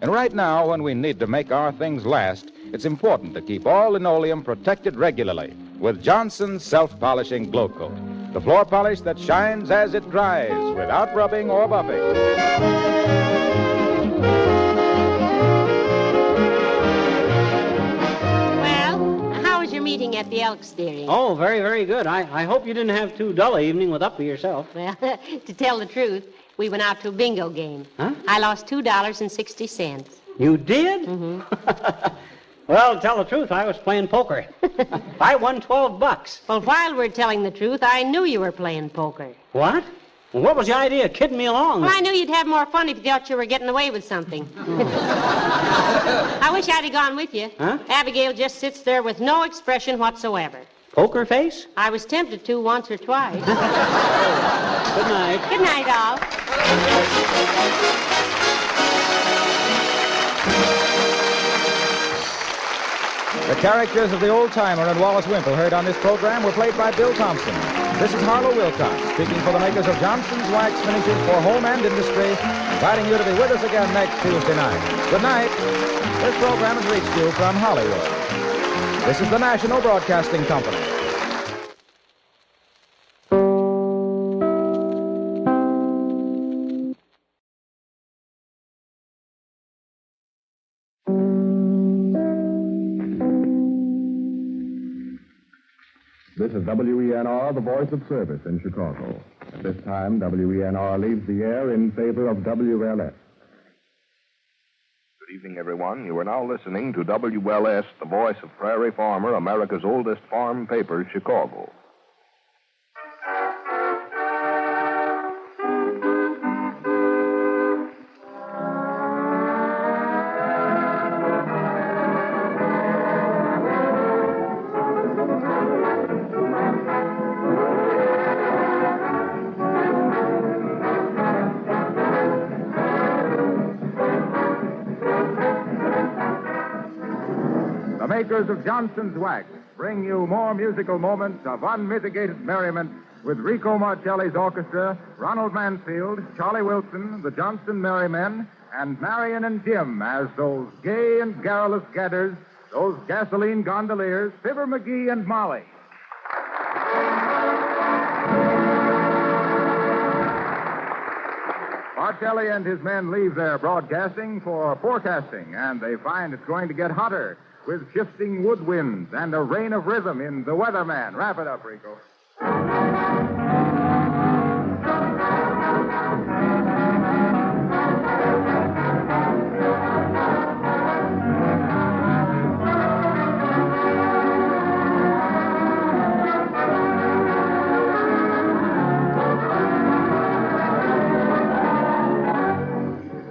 [SPEAKER 16] And right now, when we need to make our things last, it's important to keep all linoleum protected regularly with Johnson's self-polishing glow coat, the floor polish that shines as it dries without rubbing or buffing.
[SPEAKER 18] Meeting at the Elks, dearie.
[SPEAKER 17] Oh, very, very good. I hope you didn't have too dull an evening with Uppy yourself.
[SPEAKER 18] Well, to tell the truth, we went out to a bingo game.
[SPEAKER 17] Huh?
[SPEAKER 18] I lost $2.60.
[SPEAKER 17] You did?
[SPEAKER 18] Mm-hmm.
[SPEAKER 17] Well, to tell the truth, I was playing poker. I won $12.
[SPEAKER 18] Well, while we're telling the truth, I knew you were playing poker.
[SPEAKER 17] What? Well, what was the idea of kidding me along?
[SPEAKER 18] Well, I knew you'd have more fun if you thought you were getting away with something. I wish I'd have gone with you.
[SPEAKER 17] Huh?
[SPEAKER 18] Abigail just sits there with no expression whatsoever.
[SPEAKER 17] Poker face?
[SPEAKER 18] I was tempted to once or twice.
[SPEAKER 17] Good night.
[SPEAKER 18] Good night, all.
[SPEAKER 16] The characters of the old-timer and Wallace Wimple heard on this program were played by Bill Thompson. This is Harlow Wilcox, speaking for the makers of Johnson's Wax Finishes for Home and Industry, inviting you to be with us again next Tuesday night. Good night. This program has reached you from Hollywood. This is the National Broadcasting Company.
[SPEAKER 22] This is WENR, the voice of service in Chicago. At this time, WENR leaves the air in favor of WLS.
[SPEAKER 23] Good evening, everyone. You are now listening to WLS, the voice of Prairie Farmer, America's oldest farm paper, Chicago.
[SPEAKER 16] The
[SPEAKER 6] makers of Johnson's Wax bring you more musical moments of unmitigated merriment with Rico Marcelli's orchestra, Ronald Mansfield, Charlie Wilson, the Johnson Merrymen, and Marion and Jim as those gay and garrulous gadders, those gasoline gondoliers, Fibber McGee and Molly. Marcelli and his men leave their broadcasting for forecasting, and they find it's going to get hotter with shifting wood winds and a rain of rhythm in The Weatherman. Wrap it up, Rico.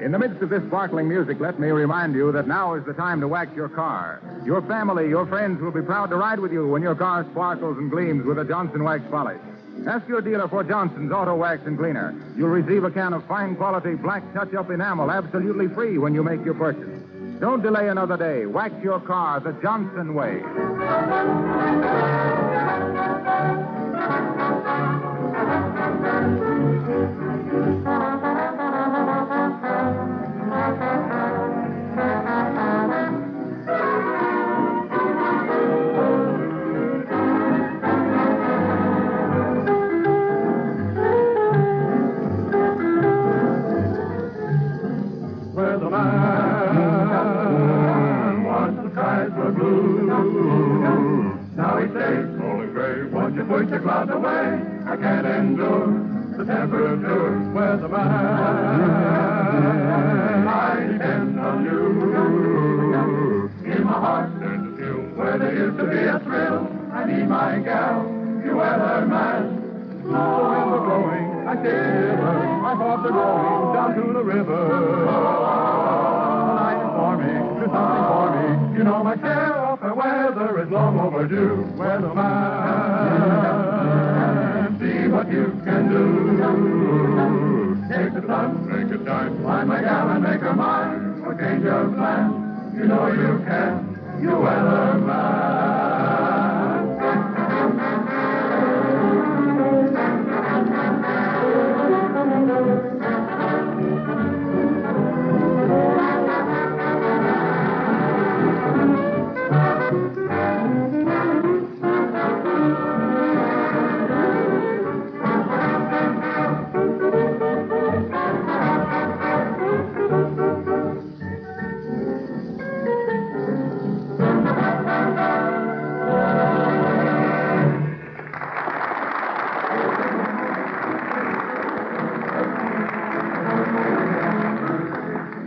[SPEAKER 6] In the midst of this sparkling music, let me remind you that now is the time to wax your car. Your family, your friends will be proud to ride with you when your car sparkles and gleams with a Johnson Wax polish. Ask your dealer for Johnson's Auto Wax and Cleaner. You'll receive a can of fine quality black touch-up enamel absolutely free when you make your purchase. Don't delay another day. Wax your car the Johnson way.
[SPEAKER 20] Now he says, rolling gray, won't you push the clouds away? I can't endure the temperature. Weatherman, I depend on you. In my heart there's a chill where there used to be a thrill. I need my gal, you weatherman. Slow in the blowing, I shiver. My thoughts are going down to the river. Night is for me, do something for me. You know my share of the weather is long overdue. Weatherman, see what you can do. Take the sun, make it shine. Find my gal and make her mine. Or change your plan. You know you can. You weatherman.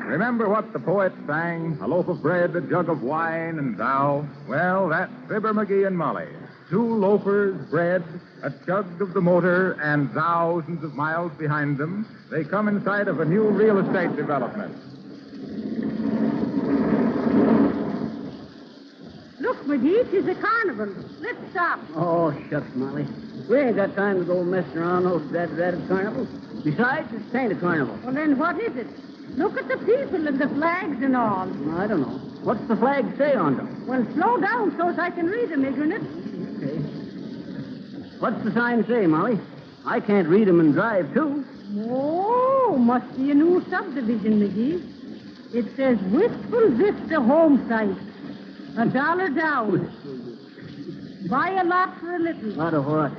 [SPEAKER 20] Remember what the poet sang? A loaf of bread, a jug of wine, and thou? Well, that's Fibber McGee and Molly. Two loafers, bread, a chug of the motor, and thousands of miles behind them. They come in sight of a new real estate development.
[SPEAKER 4] Look, McGee, it is a carnival. Let's stop.
[SPEAKER 10] Oh, shucks, Molly. We ain't got time to go messing around those ratted carnivals. Besides, it ain't a carnival.
[SPEAKER 4] Well, then what is it? Look at the people and the flags and all.
[SPEAKER 10] I don't know. What's the flag say on them?
[SPEAKER 4] Well, slow down so I can read them, ignorant.
[SPEAKER 10] Okay. What's the sign say, Molly? I can't read them and drive, too.
[SPEAKER 4] Oh, must be a new subdivision, McGee. It says Wistful Vista Home Site. $1 down. Buy a lot for a little.
[SPEAKER 10] Lot of what?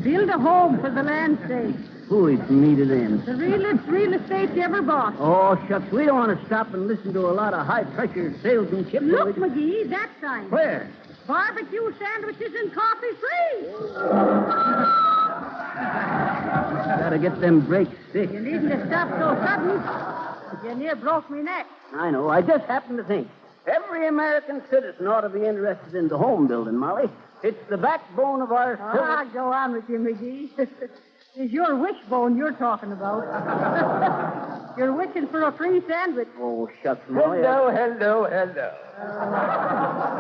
[SPEAKER 4] Build a home for the land's sake.
[SPEAKER 10] Who is me to them?
[SPEAKER 4] The realest real estate you ever bought.
[SPEAKER 10] Oh, shucks, we don't want to stop and listen to a lot of high-pressure salesmanship.
[SPEAKER 4] Look, McGee, that sign.
[SPEAKER 10] Where?
[SPEAKER 4] Barbecue sandwiches and coffee free.
[SPEAKER 10] Gotta get them brakes thick.
[SPEAKER 4] You needn't have stopped so sudden. You near broke me neck.
[SPEAKER 10] I know. I just happened to think. Every American citizen ought to be interested in the home building, Molly. It's the backbone of our...
[SPEAKER 4] Go on with you, McGee. It's your wishbone you're talking about. You're wishing for a free sandwich.
[SPEAKER 10] Oh, shucks, Molly.
[SPEAKER 2] Hello.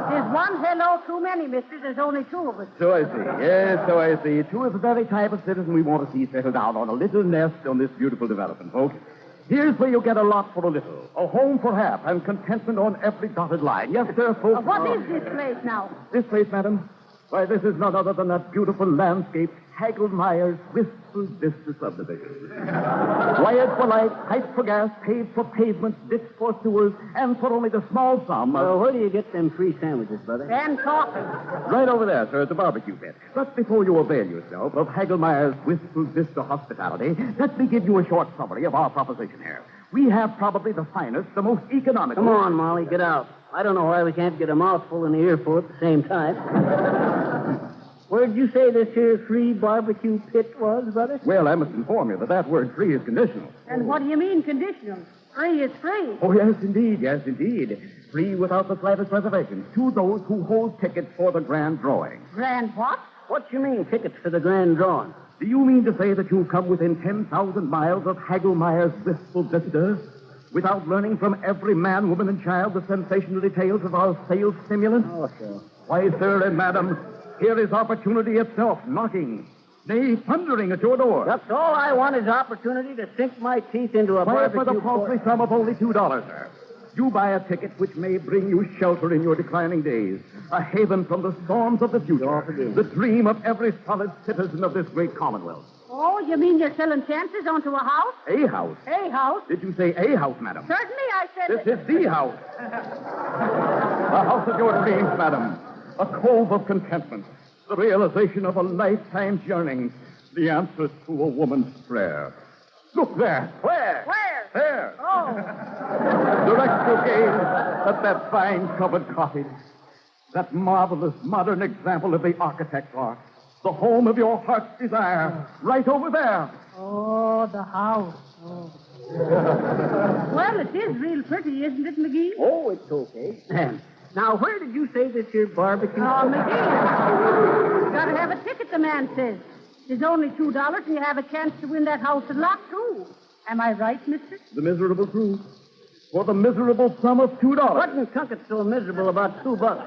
[SPEAKER 4] There's one hello too many, mister. There's only two of us.
[SPEAKER 22] So I see. Yes, so I see. Two is the very type of citizen we want to see settle down on a little nest on this beautiful development, folks.
[SPEAKER 9] Here's where you get a lot for a little, a home for half, and contentment on every dotted line. Yes, sir, folks.
[SPEAKER 4] What is this place now?
[SPEAKER 9] This place, madam? Why, this is none other than that beautiful landscape, Hagelmeyer's Wistful Vista subdivision. Wired for light, piped for gas, paved for pavements, ditched for sewers, and for only the small sum of...
[SPEAKER 10] where do you get them free sandwiches, brother?
[SPEAKER 4] And coffee.
[SPEAKER 9] Right over there, sir, at the barbecue pit. But before you avail yourself of Hagelmeyer's Wistful Vista hospitality, let me give you a short summary of our proposition here. We have probably the finest, the most economical...
[SPEAKER 10] Come on, Molly, get out. I don't know why we can't get a mouthful and an earful at the same time. Where'd you say this here free barbecue pit was, brother?
[SPEAKER 9] Well, I must inform you that that word free is conditional.
[SPEAKER 4] And what do you mean conditional? Free is free.
[SPEAKER 9] Oh, yes, indeed. Free without the slightest reservation to those who hold tickets for the grand drawing.
[SPEAKER 4] Grand what?
[SPEAKER 10] What you mean, tickets for the grand drawing?
[SPEAKER 9] Do you mean to say that you've come within 10,000 miles of Hagelmeyer's Wistful Vista without learning from every man, woman, and child the sensational details of our sales stimulant?
[SPEAKER 10] Oh, sure.
[SPEAKER 9] Why, sir and madam, here is opportunity itself knocking, nay, thundering at your door.
[SPEAKER 10] That's all I want is opportunity to sink my teeth into a
[SPEAKER 9] Why,
[SPEAKER 10] barbecue...
[SPEAKER 9] for the paltry sum of only $2, sir. You buy a ticket which may bring you shelter in your declining days, a haven from the storms of the future, the dream of every solid citizen of this great commonwealth.
[SPEAKER 4] Oh, you mean you're selling chances onto a house?
[SPEAKER 9] A house?
[SPEAKER 4] A house?
[SPEAKER 9] Did you say a house, madam?
[SPEAKER 4] Certainly, I said...
[SPEAKER 9] This is the house. The house of your dreams, madam. A cove of contentment. The realization of a lifetime's yearning. The answer to a woman's prayer. Look there.
[SPEAKER 10] Where?
[SPEAKER 9] There.
[SPEAKER 4] Oh.
[SPEAKER 9] Direct your gaze at that vine-covered cottage. That marvelous modern example of the architect's art. The home of your heart's desire. Right over there.
[SPEAKER 4] Oh, the house. Oh. Well, it is real pretty, isn't it, McGee?
[SPEAKER 10] Oh, it's okay. Now, where did you say this here barbecue...
[SPEAKER 4] Oh, McGee. You gotta have a ticket, the man says. There's only $2, and you have a chance to win that house and lot, too. Am I right, mister?
[SPEAKER 9] The miserable truth. For the miserable sum of $2.
[SPEAKER 10] What in Tunket's so miserable about $2, brother?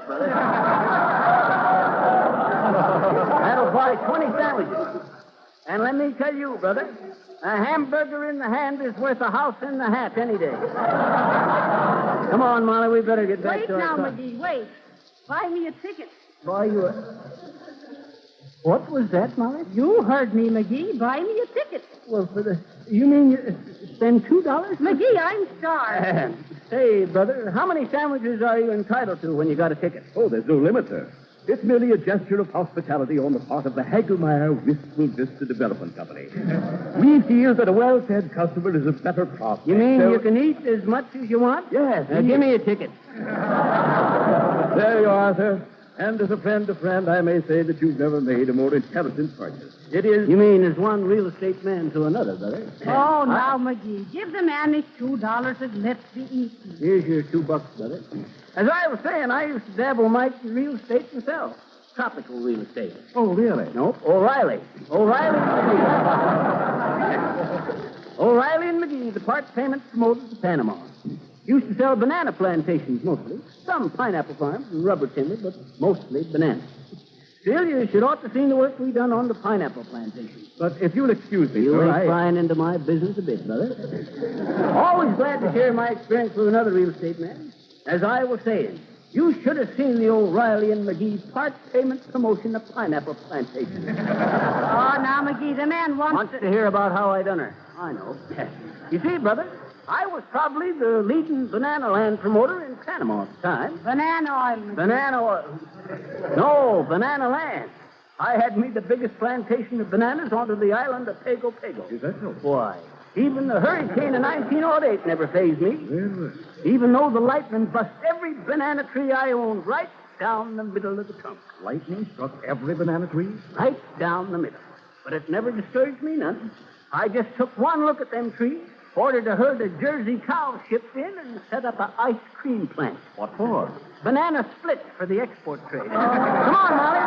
[SPEAKER 10] That'll buy 20 sandwiches. And let me tell you, brother, a hamburger in the hand is worth a house in the hat any day. Come on, Molly, we better get back to our car.
[SPEAKER 4] Wait now, McGee, wait. Buy me a ticket.
[SPEAKER 10] Buy you a... What was that, Molly?
[SPEAKER 4] You heard me, McGee. Buy me a ticket.
[SPEAKER 10] Well, for the... You mean you spend $2?
[SPEAKER 4] McGee, I'm starved.
[SPEAKER 10] Say, brother, how many sandwiches are you entitled to when you got a ticket?
[SPEAKER 9] Oh, there's no limit, sir. It's merely a gesture of hospitality on the part of the Hagelmeyer Wistful Vista Development Company. We feel that a well-fed customer is a better prospect.
[SPEAKER 10] You mean you can eat as much as you want?
[SPEAKER 9] Yes.
[SPEAKER 10] Give me a ticket.
[SPEAKER 9] There you are, sir. And as a friend to friend, I may say that you've never made a more intelligent purchase. It is...
[SPEAKER 10] You mean as one real estate man to another, brother?
[SPEAKER 4] Oh, now, McGee, give the man his $2 and let's be eating.
[SPEAKER 10] Here's your $2, brother. As I was saying, I used to dabble mighty in real estate myself. Tropical real estate.
[SPEAKER 9] Oh, really?
[SPEAKER 10] Nope. O'Reilly and McGee. O'Reilly and McGee, the part payment promoted to Panama. Used to sell banana plantations mostly. Some pineapple farms and rubber timber, but mostly bananas. Still, you should ought to seen the work we done on the pineapple plantations.
[SPEAKER 9] But if you'll excuse me,
[SPEAKER 10] you
[SPEAKER 9] sir,
[SPEAKER 10] ain't prying into my business a bit, brother. Always glad to share my experience with another real estate man. As I was saying, you should have seen the O'Reilly and McGee part payment promotion of pineapple plantations.
[SPEAKER 4] Oh, now, McGee, the man wants
[SPEAKER 10] to hear about how I done her. I know. You see, brother, I was probably the leading banana land promoter in Panama at the time.
[SPEAKER 4] Banana oil, McGee.
[SPEAKER 10] Banana oil. No, banana land. I had me the biggest plantation of bananas onto the island of Pago Pago.
[SPEAKER 9] Is that so?
[SPEAKER 10] Why, even the hurricane of 1908 never fazed me.
[SPEAKER 9] Well,
[SPEAKER 10] even though the lightning bust every banana tree I owned right down the middle of the trunk.
[SPEAKER 9] Lightning struck every banana tree?
[SPEAKER 10] Right down the middle. But it never discouraged me none. I just took one look at them trees, ordered a herd of Jersey cows shipped in, and set up an ice cream plant.
[SPEAKER 9] What for?
[SPEAKER 10] Banana split for the export trade. Come on, Molly.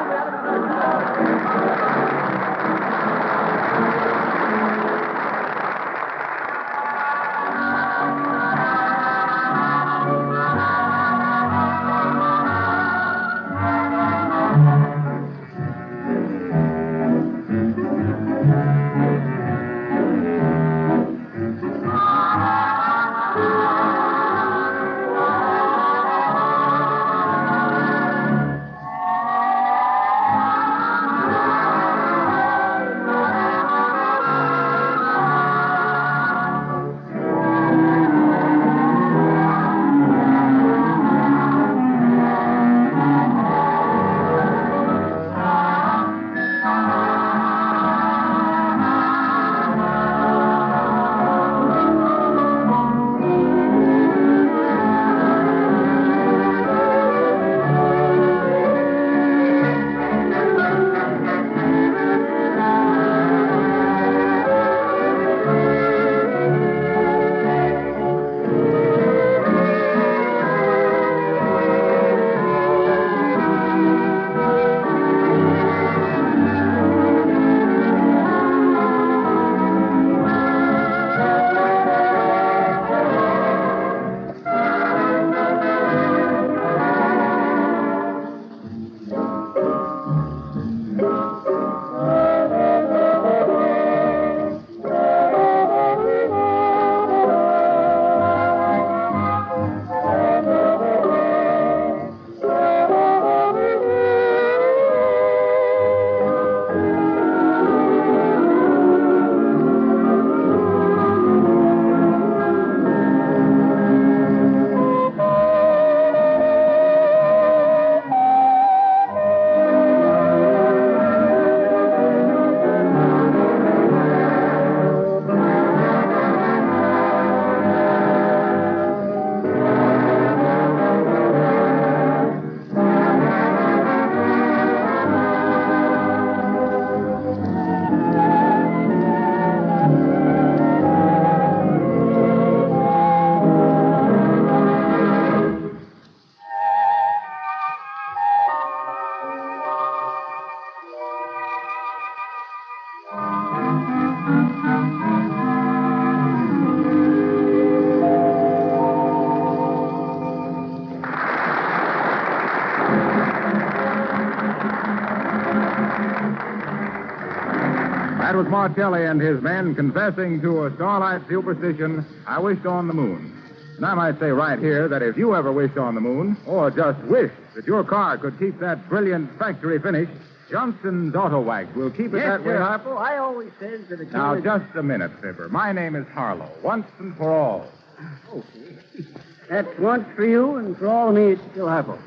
[SPEAKER 6] was Martelli and his men confessing to a starlight superstition, I wished on the moon. And I might say right here that if you ever wished on the moon, or just wished that your car could keep that brilliant factory finish, Johnson's Auto Wax will keep it that way.
[SPEAKER 10] Yes, Harpo. I always says that a car
[SPEAKER 6] Now,
[SPEAKER 10] is...
[SPEAKER 6] just a minute, Fibber. My name is Harlow, once and for all.
[SPEAKER 10] Okay. That's once for you, and for all of me, it's still Harpo.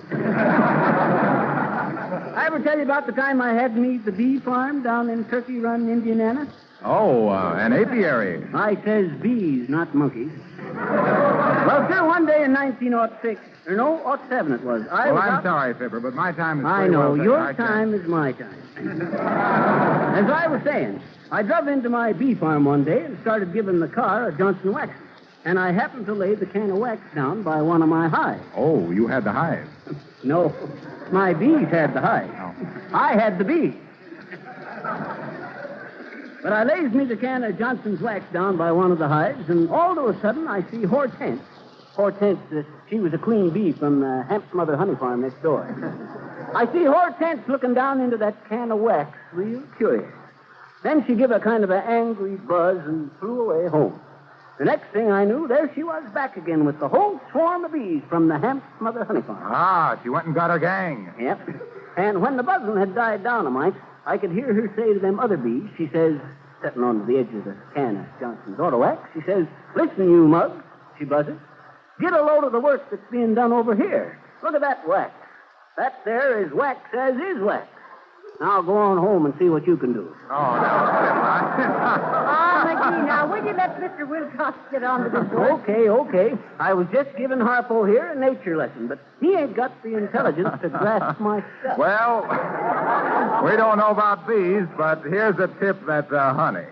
[SPEAKER 10] I ever tell you about the time I had me the bee farm down in Turkey Run, Indiana?
[SPEAKER 6] Oh, an apiary.
[SPEAKER 10] I says bees, not monkeys. Well, sir, one day in 1906, or no, 07 it was.
[SPEAKER 6] I'm sorry, Fibber, but my time is
[SPEAKER 10] I
[SPEAKER 6] pretty
[SPEAKER 10] know.
[SPEAKER 6] well
[SPEAKER 10] Your time is my time. As I was saying, I drove into my bee farm one day and started giving the car a Johnson wax. And I happened to lay the can of wax down by one of my hives.
[SPEAKER 6] Oh, you had the hive.
[SPEAKER 10] No, my bees had the hive.
[SPEAKER 6] Oh.
[SPEAKER 10] I had the bees. But I lays me the can of Johnson's wax down by one of the hives, and all of a sudden I see Hortense. Hortense, she was a queen bee from the Hamp's Mother honey farm next door. I see Hortense looking down into that can of wax, real curious. Then she give a kind of an angry buzz and flew away home. The next thing I knew, there she was back again with the whole swarm of bees from the Hamp's Mother honey farm.
[SPEAKER 6] Ah, she went and got her gang.
[SPEAKER 10] Yep. And when the buzzing had died down a mite, I could hear her say to them other bees, she says, sitting on the edge of the can of Johnson's Auto Wax, she says, "Listen, you mugs," she buzzes, "get a load of the work that's being done over here. Look at that wax. That there is wax as is wax. Now go on home and see what you can do."
[SPEAKER 7] Mickey, now, will you let Mr. Wilcox get on to this work?
[SPEAKER 10] Okay. I was just giving Harpo here a nature lesson, but he ain't got the intelligence to grasp my stuff.
[SPEAKER 6] Well, we don't know about bees, but here's a tip that's honey.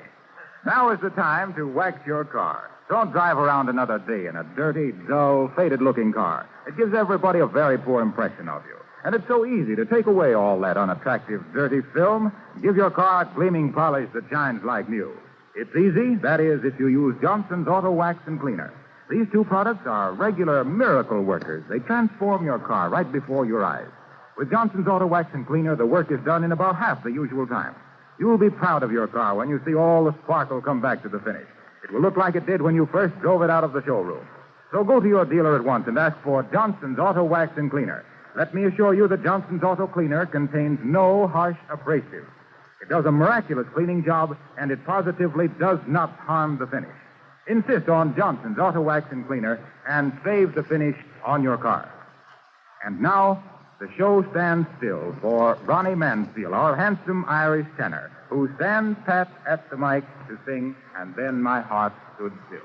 [SPEAKER 6] Now is the time to wax your car. Don't drive around another day in a dirty, dull, faded-looking car. It gives everybody a very poor impression of you. And it's so easy to take away all that unattractive, dirty film and give your car a gleaming polish that shines like new. It's easy, that is, if you use Johnson's Auto Wax and Cleaner. These two products are regular miracle workers. They transform your car right before your eyes. With Johnson's Auto Wax and Cleaner, the work is done in about half the usual time. You will be proud of your car when you see all the sparkle come back to the finish. It will look like it did when you first drove it out of the showroom. So go to your dealer at once and ask for Johnson's Auto Wax and Cleaner. Let me assure you that Johnson's Auto Cleaner contains no harsh abrasives. It does a miraculous cleaning job, and it positively does not harm the finish. Insist on Johnson's Auto Wax and Cleaner and save the finish on your car. And now, the show stands still for Ronnie Mansfield, our handsome Irish tenor, who stands pat at the mic to sing, And Then My Heart Stood Still.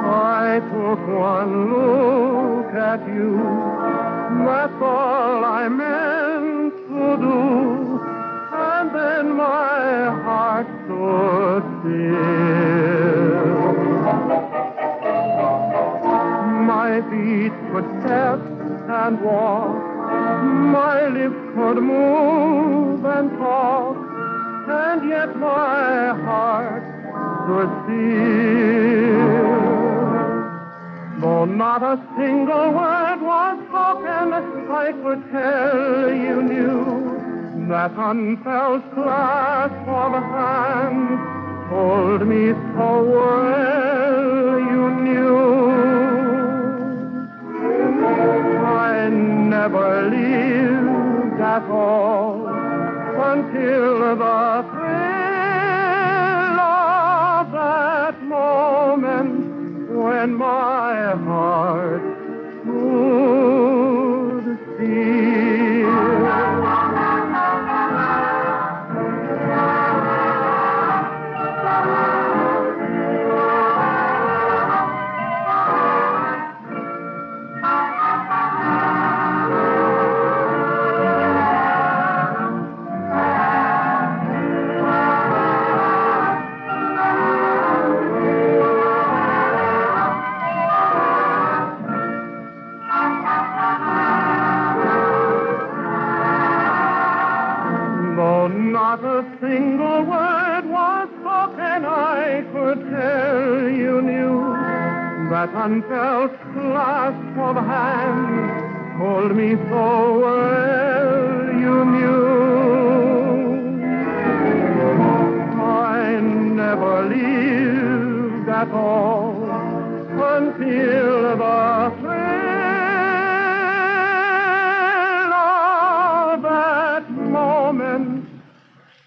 [SPEAKER 20] I took one look at you, that's all I meant to do, and then my heart stood still. My feet could step and walk, my lips could move and talk, and yet my heart stood still. Though not a single word was spoken, I could tell you knew that unfelt clasp of hands told me so well you knew. I never lived at all until the thrill of that moment when my heart stood still. Not a single word was spoken, I could tell you knew that unfelt clasp of hands hold me so well, you knew. I never lived at all until the thrill of that moment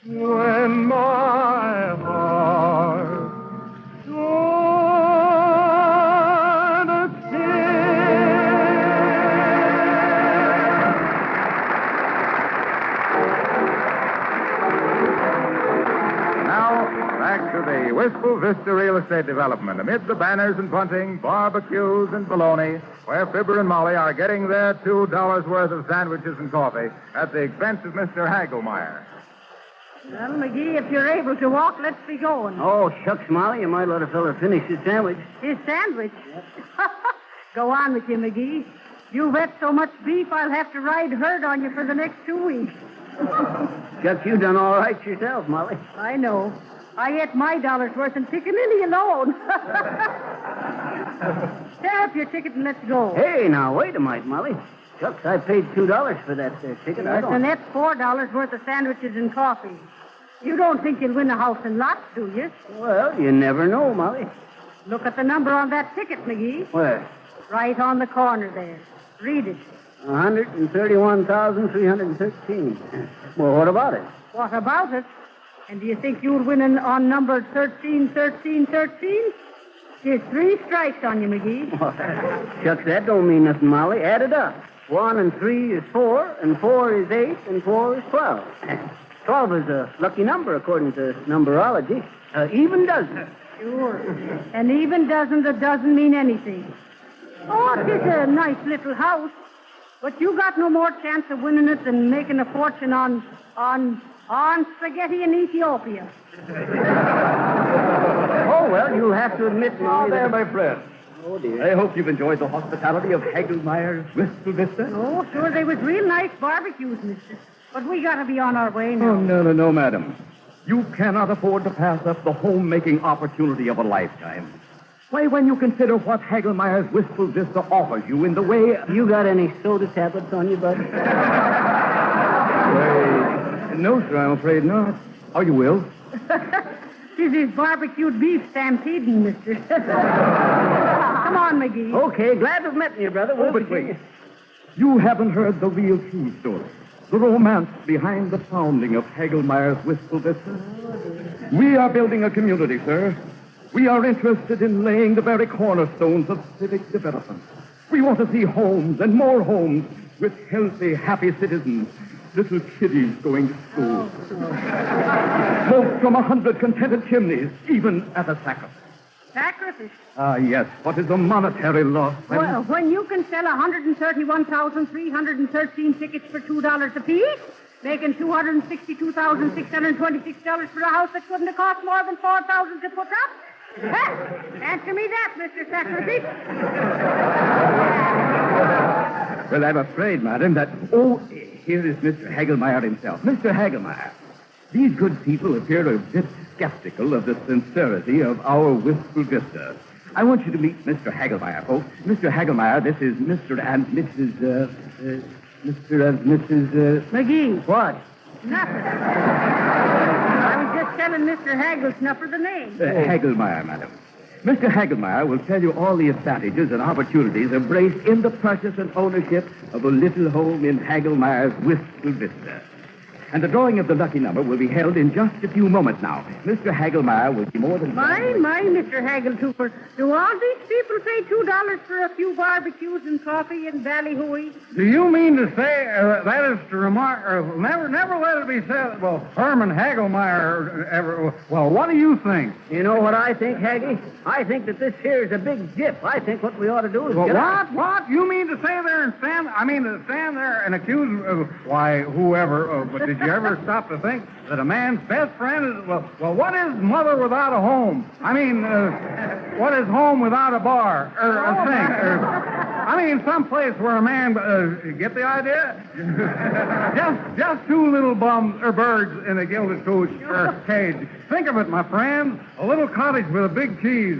[SPEAKER 20] when my heart stood
[SPEAKER 6] Back to the Wistful Vista Real Estate Development. Amid the banners and bunting, barbecues and bologna, where Fibber and Molly are getting their $2 worth of sandwiches and coffee at the expense of Mr. Hagelmeyer.
[SPEAKER 4] Well, McGee, if you're able to walk, let's be going.
[SPEAKER 10] Oh, shucks, Molly. You might let a fella finish his sandwich.
[SPEAKER 4] His sandwich? Go on with you, McGee. You've ate so much beef, I'll have to ride herd on you for the next 2 weeks.
[SPEAKER 10] Shucks, you done all right yourself, Molly.
[SPEAKER 4] I know. I ate my dollar's worth in Piccadilly alone. Tear up your ticket and let's go.
[SPEAKER 10] Hey, now, wait a minute, Molly. Shucks, I paid $2 for that ticket.
[SPEAKER 4] And that's $4 worth of sandwiches and coffee. You don't think you'll win a house and lots, do you?
[SPEAKER 10] Well, you never know, Molly.
[SPEAKER 4] Look at the number on that ticket, McGee.
[SPEAKER 10] Where?
[SPEAKER 4] Right on the corner there. Read it.
[SPEAKER 10] 131,313. Well, what about it?
[SPEAKER 4] What about it? And do you think you'll win on number 131313? There's 3 strikes on you, McGee.
[SPEAKER 10] Shucks, that don't mean nothing, Molly. Add it up. 1 and 3 is 4, and 4 is 8, and 4 is 12. 12 is a lucky number, according to numberology. Even dozen.
[SPEAKER 4] Sure. An even dozen that doesn't mean anything. Oh, it is a nice little house. But you got no more chance of winning it than making a fortune on spaghetti in Ethiopia.
[SPEAKER 10] Oh, well, you'll have to admit,
[SPEAKER 9] Now
[SPEAKER 10] Molly.
[SPEAKER 9] there, my friend.
[SPEAKER 10] Oh, dear.
[SPEAKER 9] I hope you've enjoyed the hospitality of Hagelmeyer's Wistful Vista.
[SPEAKER 4] Oh, sure, they was real nice barbecues, mister. But we gotta be on our way now.
[SPEAKER 9] Oh, no, madam. You cannot afford to pass up the homemaking opportunity of a lifetime. Why, when you consider what Hagelmeyer's Wistful Vista offers you in the way...
[SPEAKER 10] You got any soda tablets on you, bud?
[SPEAKER 9] No, sir, I'm afraid not. Oh, you will?
[SPEAKER 4] This is barbecued beef stampeding, mister. Come on, McGee.
[SPEAKER 10] Okay, glad to have met you, brother.
[SPEAKER 9] Oh, but wait. You haven't heard the real true story. The romance behind the founding of Hagelmeyer's Wistful Vista. We are building a community, sir. We are interested in laying the very cornerstones of civic development. We want to see homes and more homes with healthy, happy citizens. Little kiddies going to school. Smoke from 100 contented chimneys, even at a sacrifice.
[SPEAKER 4] Sacrifice?
[SPEAKER 9] Ah, yes. What is a monetary loss?
[SPEAKER 4] Well, when you can sell 131,313 tickets for $2 apiece, making $262,626 for a house that couldn't have cost more than $4,000 to put up? Answer me that, Mr. Sacrifice.
[SPEAKER 9] Well, I'm afraid, madam, that... Oh, here is Mr. Hagelmeyer himself. Mr. Hagelmeyer, these good people appear a bit skeptical of the sincerity of our Wistful Vista. I want you to meet Mr. Hagelmeyer, folks. Mr. Hagelmeyer, this is Mr. and Mrs. Mr. and Mrs.
[SPEAKER 4] McGee.
[SPEAKER 9] What?
[SPEAKER 4] Nothing. I was just telling Mr. Hagelsnuffer the name.
[SPEAKER 9] Hagelmeyer, madam. Mr. Hagelmeyer will tell you all the advantages and opportunities embraced in the purchase and ownership of a little home in Hagelmeyer's Wistful Vista. And the drawing of the lucky number will be held in just a few moments now. Mr. Hagelmeyer will be more than...
[SPEAKER 4] My, Mr. Hageltooper. Do all these people pay $2 for a few barbecues and coffee and ballyhooey?
[SPEAKER 3] Do you mean to say that is to remark... never let it be said... Well, Herman Hagelmeyer ever... Well, what do you think?
[SPEAKER 10] You know what I think, Haggy? I think that this here is a big dip. I think what we ought to do is
[SPEAKER 3] Well,
[SPEAKER 10] get
[SPEAKER 3] what?
[SPEAKER 10] out.
[SPEAKER 3] What? You mean to say there and stand... to stand there and accuse... why, whoever... but did you ever stop to think that a man's best friend is... Well, what is mother without a home? What is home without a bar? A thing? I mean, some place where a man, get the idea? just two little birds in a gilded cage. Think of it, my friend. A little cottage with a big cheese.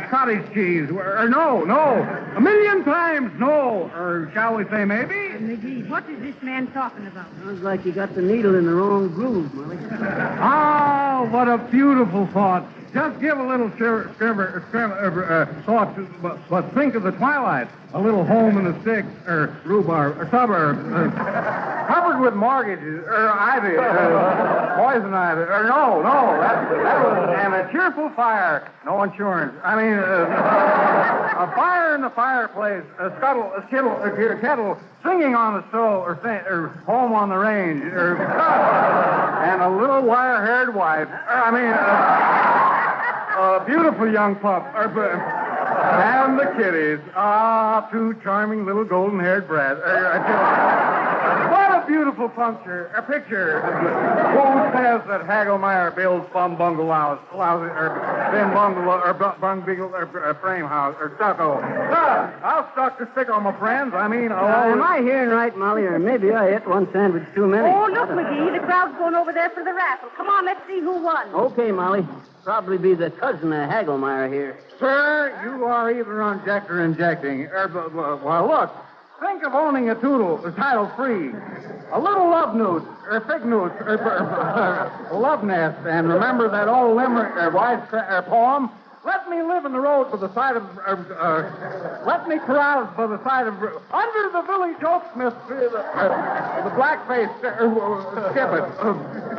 [SPEAKER 3] Cottage cheese. No. A million times no. Or shall we say maybe?
[SPEAKER 4] McGee, what is this man talking about?
[SPEAKER 10] Sounds like you got the needle in the wrong groove, Molly.
[SPEAKER 3] Oh, what a beautiful thought. Just give a little thought, but think of the twilight. A little home in the sticks, or rhubarb, or suburb, covered with mortgages, or ivy, poison ivy, or no, that was, and a cheerful fire, no insurance. A fire in the fireplace, a kettle singing on the stove, or home on the range, and a little wire-haired wife. A beautiful young pup. And the kitties. Two charming little golden-haired brats. What a beautiful picture. Who says that Hagelmeyer builds bum bungalows, thin bungalow, or bung beagle, or frame house, or stucco? I'll stick on my friends.
[SPEAKER 10] Am I hearing right, Molly, or maybe I ate one sandwich too many?
[SPEAKER 4] Oh, look, McGee, the crowd's going over there for the raffle. Come on, let's see who won.
[SPEAKER 10] Okay, Molly. Probably be the cousin of Hagelmeyer here.
[SPEAKER 3] Sir, you are either on deck or injecting. Well, look. Think of owning a title-free. A little love note, or fig note, or love nest. And remember that old limerick, poem? Let me live in the road by the side of, let me carouse by the side of, under the village oak smith, the black-faced skippet.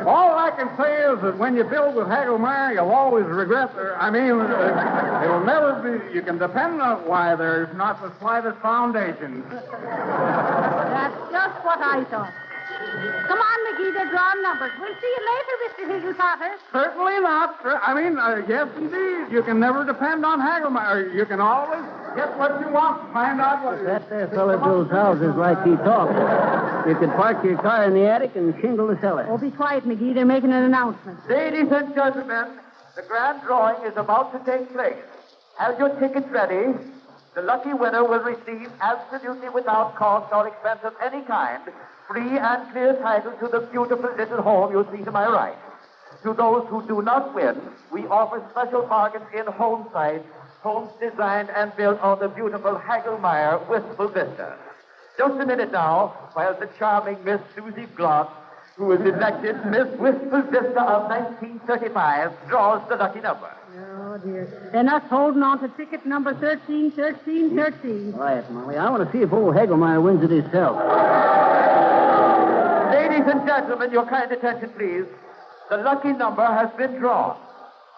[SPEAKER 3] All I can say is that when you build with Hagelmeyer, you'll always regret, it'll never be, you can depend on why there's not the slightest foundation.
[SPEAKER 4] That's just what I thought. Come on, McGee, they're drawing numbers. We'll see you later, Mr. Higginpotter.
[SPEAKER 3] Certainly not. Yes, indeed. You can never depend on Hagelmeyer. You can always get what you want. Find out what...
[SPEAKER 10] That there fella builds houses like he talks. You can park your car in the attic and shingle the cellar.
[SPEAKER 4] Oh, be quiet, McGee. They're making an announcement.
[SPEAKER 9] Ladies and gentlemen, the grand drawing is about to take place. Have your tickets ready. The lucky winner will receive, absolutely without cost or expense of any kind, free and clear title to the beautiful little home you see to my right. To those who do not win, we offer special bargains in home sites, homes designed and built on the beautiful Hagelmeyer Wistful Vista. Just a minute now, while the charming Miss Susie Gloss, who was elected Miss Wistful Vista of 1935, draws the lucky number.
[SPEAKER 4] Oh, dear. Then us holding on to ticket number 131313.
[SPEAKER 10] Quiet, Molly. I want to see if old Hagelmeyer wins it himself.
[SPEAKER 9] Ladies and gentlemen, your kind attention, please. The lucky number has been drawn.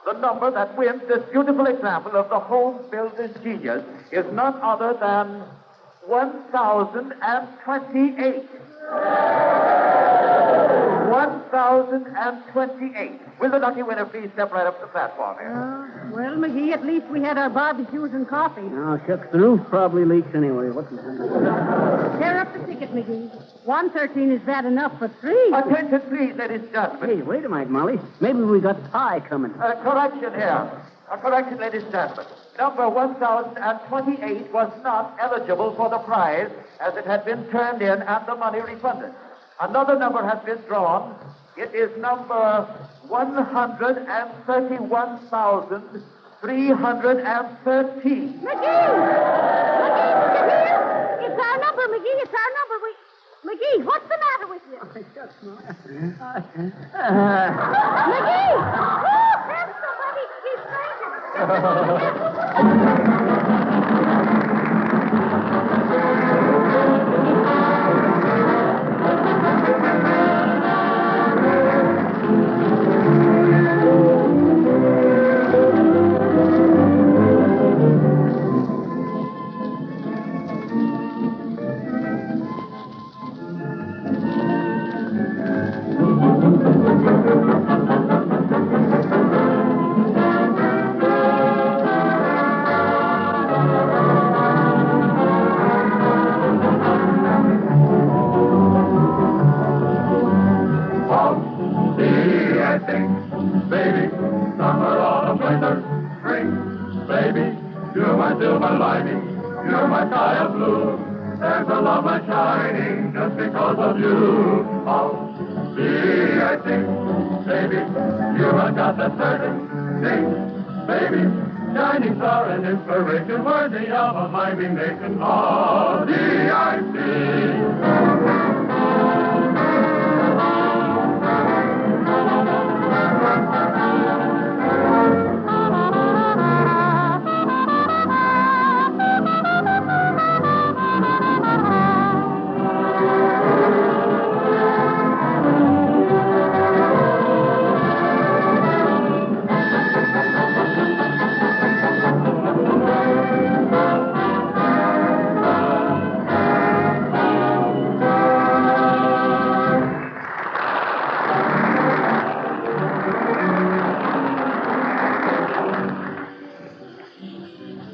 [SPEAKER 9] The number that wins this beautiful example of the home builder's genius is none other than 1028. 1028. Will the lucky winner please step right up to the platform here?
[SPEAKER 4] Well, McGee, at least we had our barbecues and coffee.
[SPEAKER 10] Oh, shucks, the roof probably leaks anyway. What's the
[SPEAKER 4] Tear up the ticket, McGee. 113 is bad enough for three.
[SPEAKER 9] Attention, please, ladies and gentlemen.
[SPEAKER 10] Hey, wait a minute, Molly. Maybe we got pie coming.
[SPEAKER 9] Correction here. A correction, ladies and gentlemen. Number 1028 was not eligible for the prize as it had been turned in and the money refunded. Another number has been drawn. It is number 131,313.
[SPEAKER 4] McGee! It's our number, McGee. It's our number. McGee, what's the matter with you? McGee! Oh, have somebody.
[SPEAKER 20] my silver lining. You're my sky of blue. There's a love light shining just because of you. Oh, see, I think, baby, you have got that certain thing, baby, shining star and inspiration worthy of a mighty nation. Oh, see, I see.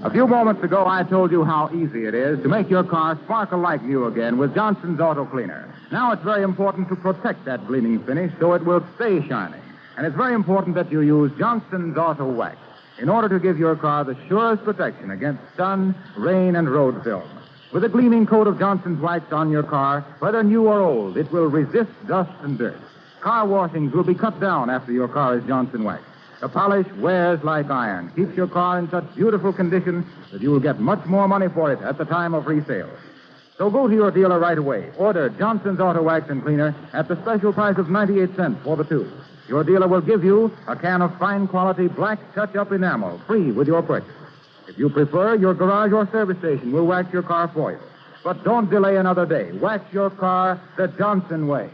[SPEAKER 6] A few moments ago, I told you how easy it is to make your car sparkle like new again with Johnson's Auto Cleaner. Now it's very important to protect that gleaming finish so it will stay shining. And it's very important that you use Johnson's Auto Wax in order to give your car the surest protection against sun, rain, and road film. With a gleaming coat of Johnson's Wax on your car, whether new or old, it will resist dust and dirt. Car washings will be cut down after your car is Johnson Wax. The polish wears like iron, keeps your car in such beautiful condition that you will get much more money for it at the time of resale. So go to your dealer right away. Order Johnson's Auto Wax and Cleaner at the special price of 98 cents for the tube. Your dealer will give you a can of fine quality black touch-up enamel free with your purchase. If you prefer, your garage or service station will wax your car for you. But don't delay another day. Wax your car the Johnson way.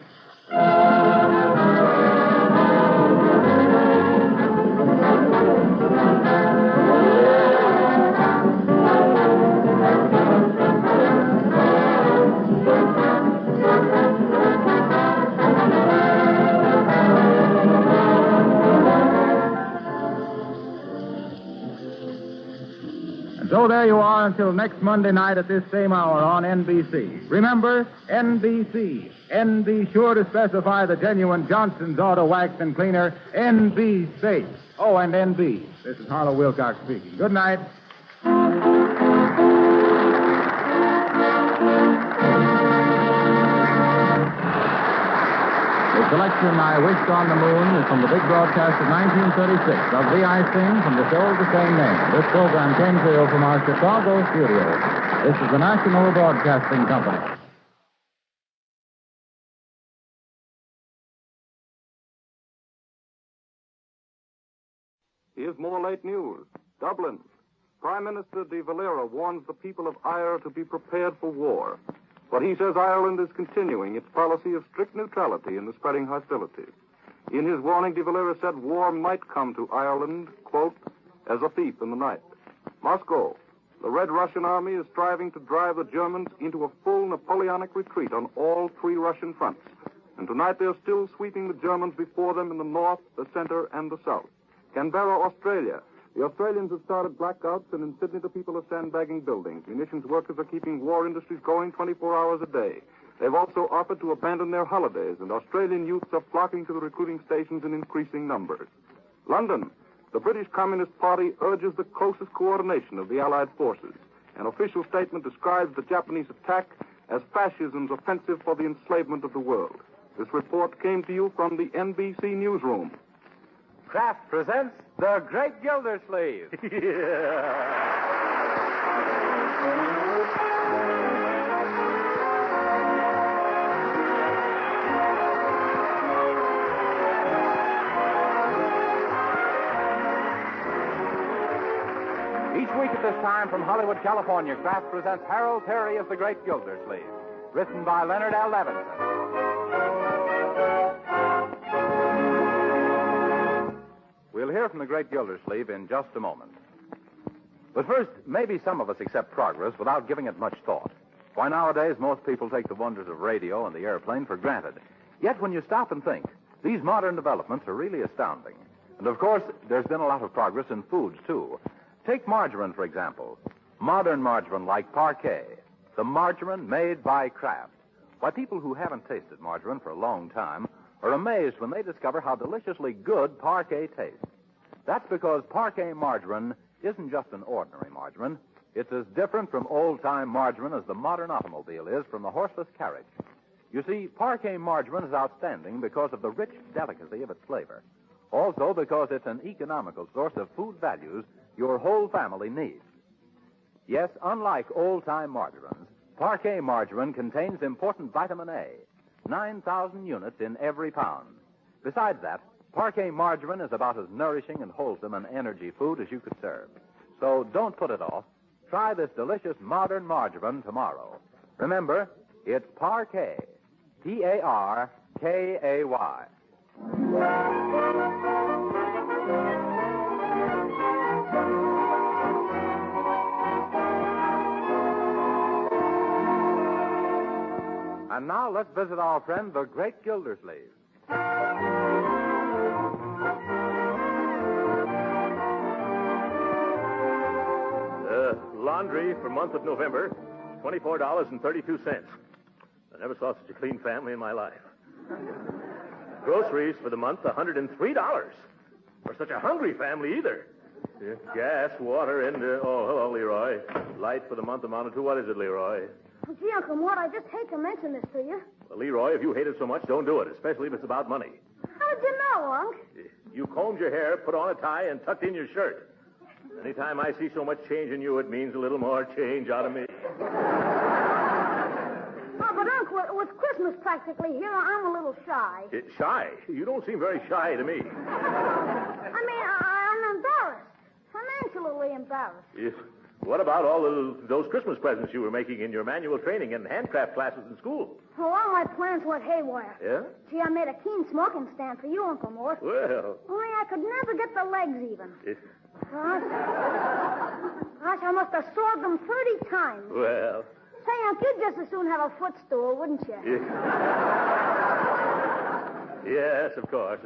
[SPEAKER 6] So there you are until next Monday night at this same hour on NBC. Remember, NBC. And be sure to specify the genuine Johnson's Auto Wax and Cleaner, NBC. Oh, and NB. This is Harlow Wilcox speaking. Good night. The selection I Wished on the Moon is from the big broadcast of 1936 of the I Sing from the show of the same name. This program came to you from our Chicago studio. This is the National Broadcasting Company.
[SPEAKER 5] Here's more late news. Dublin. Prime Minister de Valera warns the people of Ireland to be prepared for war. But he says Ireland is continuing its policy of strict neutrality in the spreading hostilities. In his warning, de Valera said war might come to Ireland, quote, as a thief in the night. Moscow. The Red Russian army is striving to drive the Germans into a full Napoleonic retreat on all three Russian fronts. And tonight they're still sweeping the Germans before them in the north, the center, and the south. Canberra, Australia. The Australians have started blackouts, and in Sydney the people are sandbagging buildings. Munitions workers are keeping war industries going 24 hours a day. They've also offered to abandon their holidays, and Australian youths are flocking to the recruiting stations in increasing numbers. London. The British Communist Party urges the closest coordination of the Allied forces. An official statement describes the Japanese attack as fascism's offensive for the enslavement of the world. This report came to you from the NBC newsroom.
[SPEAKER 1] Kraft presents The Great Gildersleeve. Each week at this time from Hollywood, California, Kraft presents Harold Perry as The Great Gildersleeve, written by Leonard L. Levinson. We'll hear from the Great Gildersleeve in just a moment. But first, maybe some of us accept progress without giving it much thought. Why, nowadays, most people take the wonders of radio and the airplane for granted. Yet, when you stop and think, these modern developments are really astounding. And, of course, there's been a lot of progress in foods, too. Take margarine, for example. Modern margarine like Parquet. The margarine made by Kraft. Why, people who haven't tasted margarine for a long time are amazed when they discover how deliciously good Parquet tastes. That's because Parquet margarine isn't just an ordinary margarine. It's as different from old-time margarine as the modern automobile is from the horseless carriage. You see, Parquet margarine is outstanding because of the rich delicacy of its flavor. Also because it's an economical source of food values your whole family needs. Yes, unlike old-time margarines, Parquet margarine contains important vitamin A, 9,000 units in every pound. Besides that, Parquet margarine is about as nourishing and wholesome an energy food as you could serve. So don't put it off. Try this delicious modern margarine tomorrow. Remember, it's Parquet. Parkay. And now let's visit our friend, the Great Gildersleeve.
[SPEAKER 13] Laundry for month of November, $24.32. I never saw such a clean family in my life. Groceries for the month, $103. For such a hungry family, either. Gas, water, and... oh, hello, Leroy. Light for the month amounted to... What is it, Leroy?
[SPEAKER 14] Well, gee, Uncle Mort, I just hate to mention this to you.
[SPEAKER 13] Well, Leroy, if you hate it so much, don't do it, especially if it's about money.
[SPEAKER 14] How did you know, Unc?
[SPEAKER 13] You combed your hair, put on a tie, and tucked in your shirt. Anytime I see so much change in you, it means a little more change out of me.
[SPEAKER 14] Oh, but, Unc, with Christmas practically here, I'm a little shy.
[SPEAKER 13] Shy? You don't seem very shy to me.
[SPEAKER 14] I mean, I'm embarrassed. Financially embarrassed.
[SPEAKER 13] What about all those Christmas presents you were making in your manual training and handcraft classes in school?
[SPEAKER 14] Well, all my plans went haywire.
[SPEAKER 13] Yeah?
[SPEAKER 14] Gee, I made a keen smoking stand for you, Uncle Mort.
[SPEAKER 13] Well...
[SPEAKER 14] Only I could never get the legs even. Gosh, I must have sawed them 30 times.
[SPEAKER 13] Well...
[SPEAKER 14] Say, Unc, you'd just as soon have a footstool, wouldn't you?
[SPEAKER 13] Yes, of course.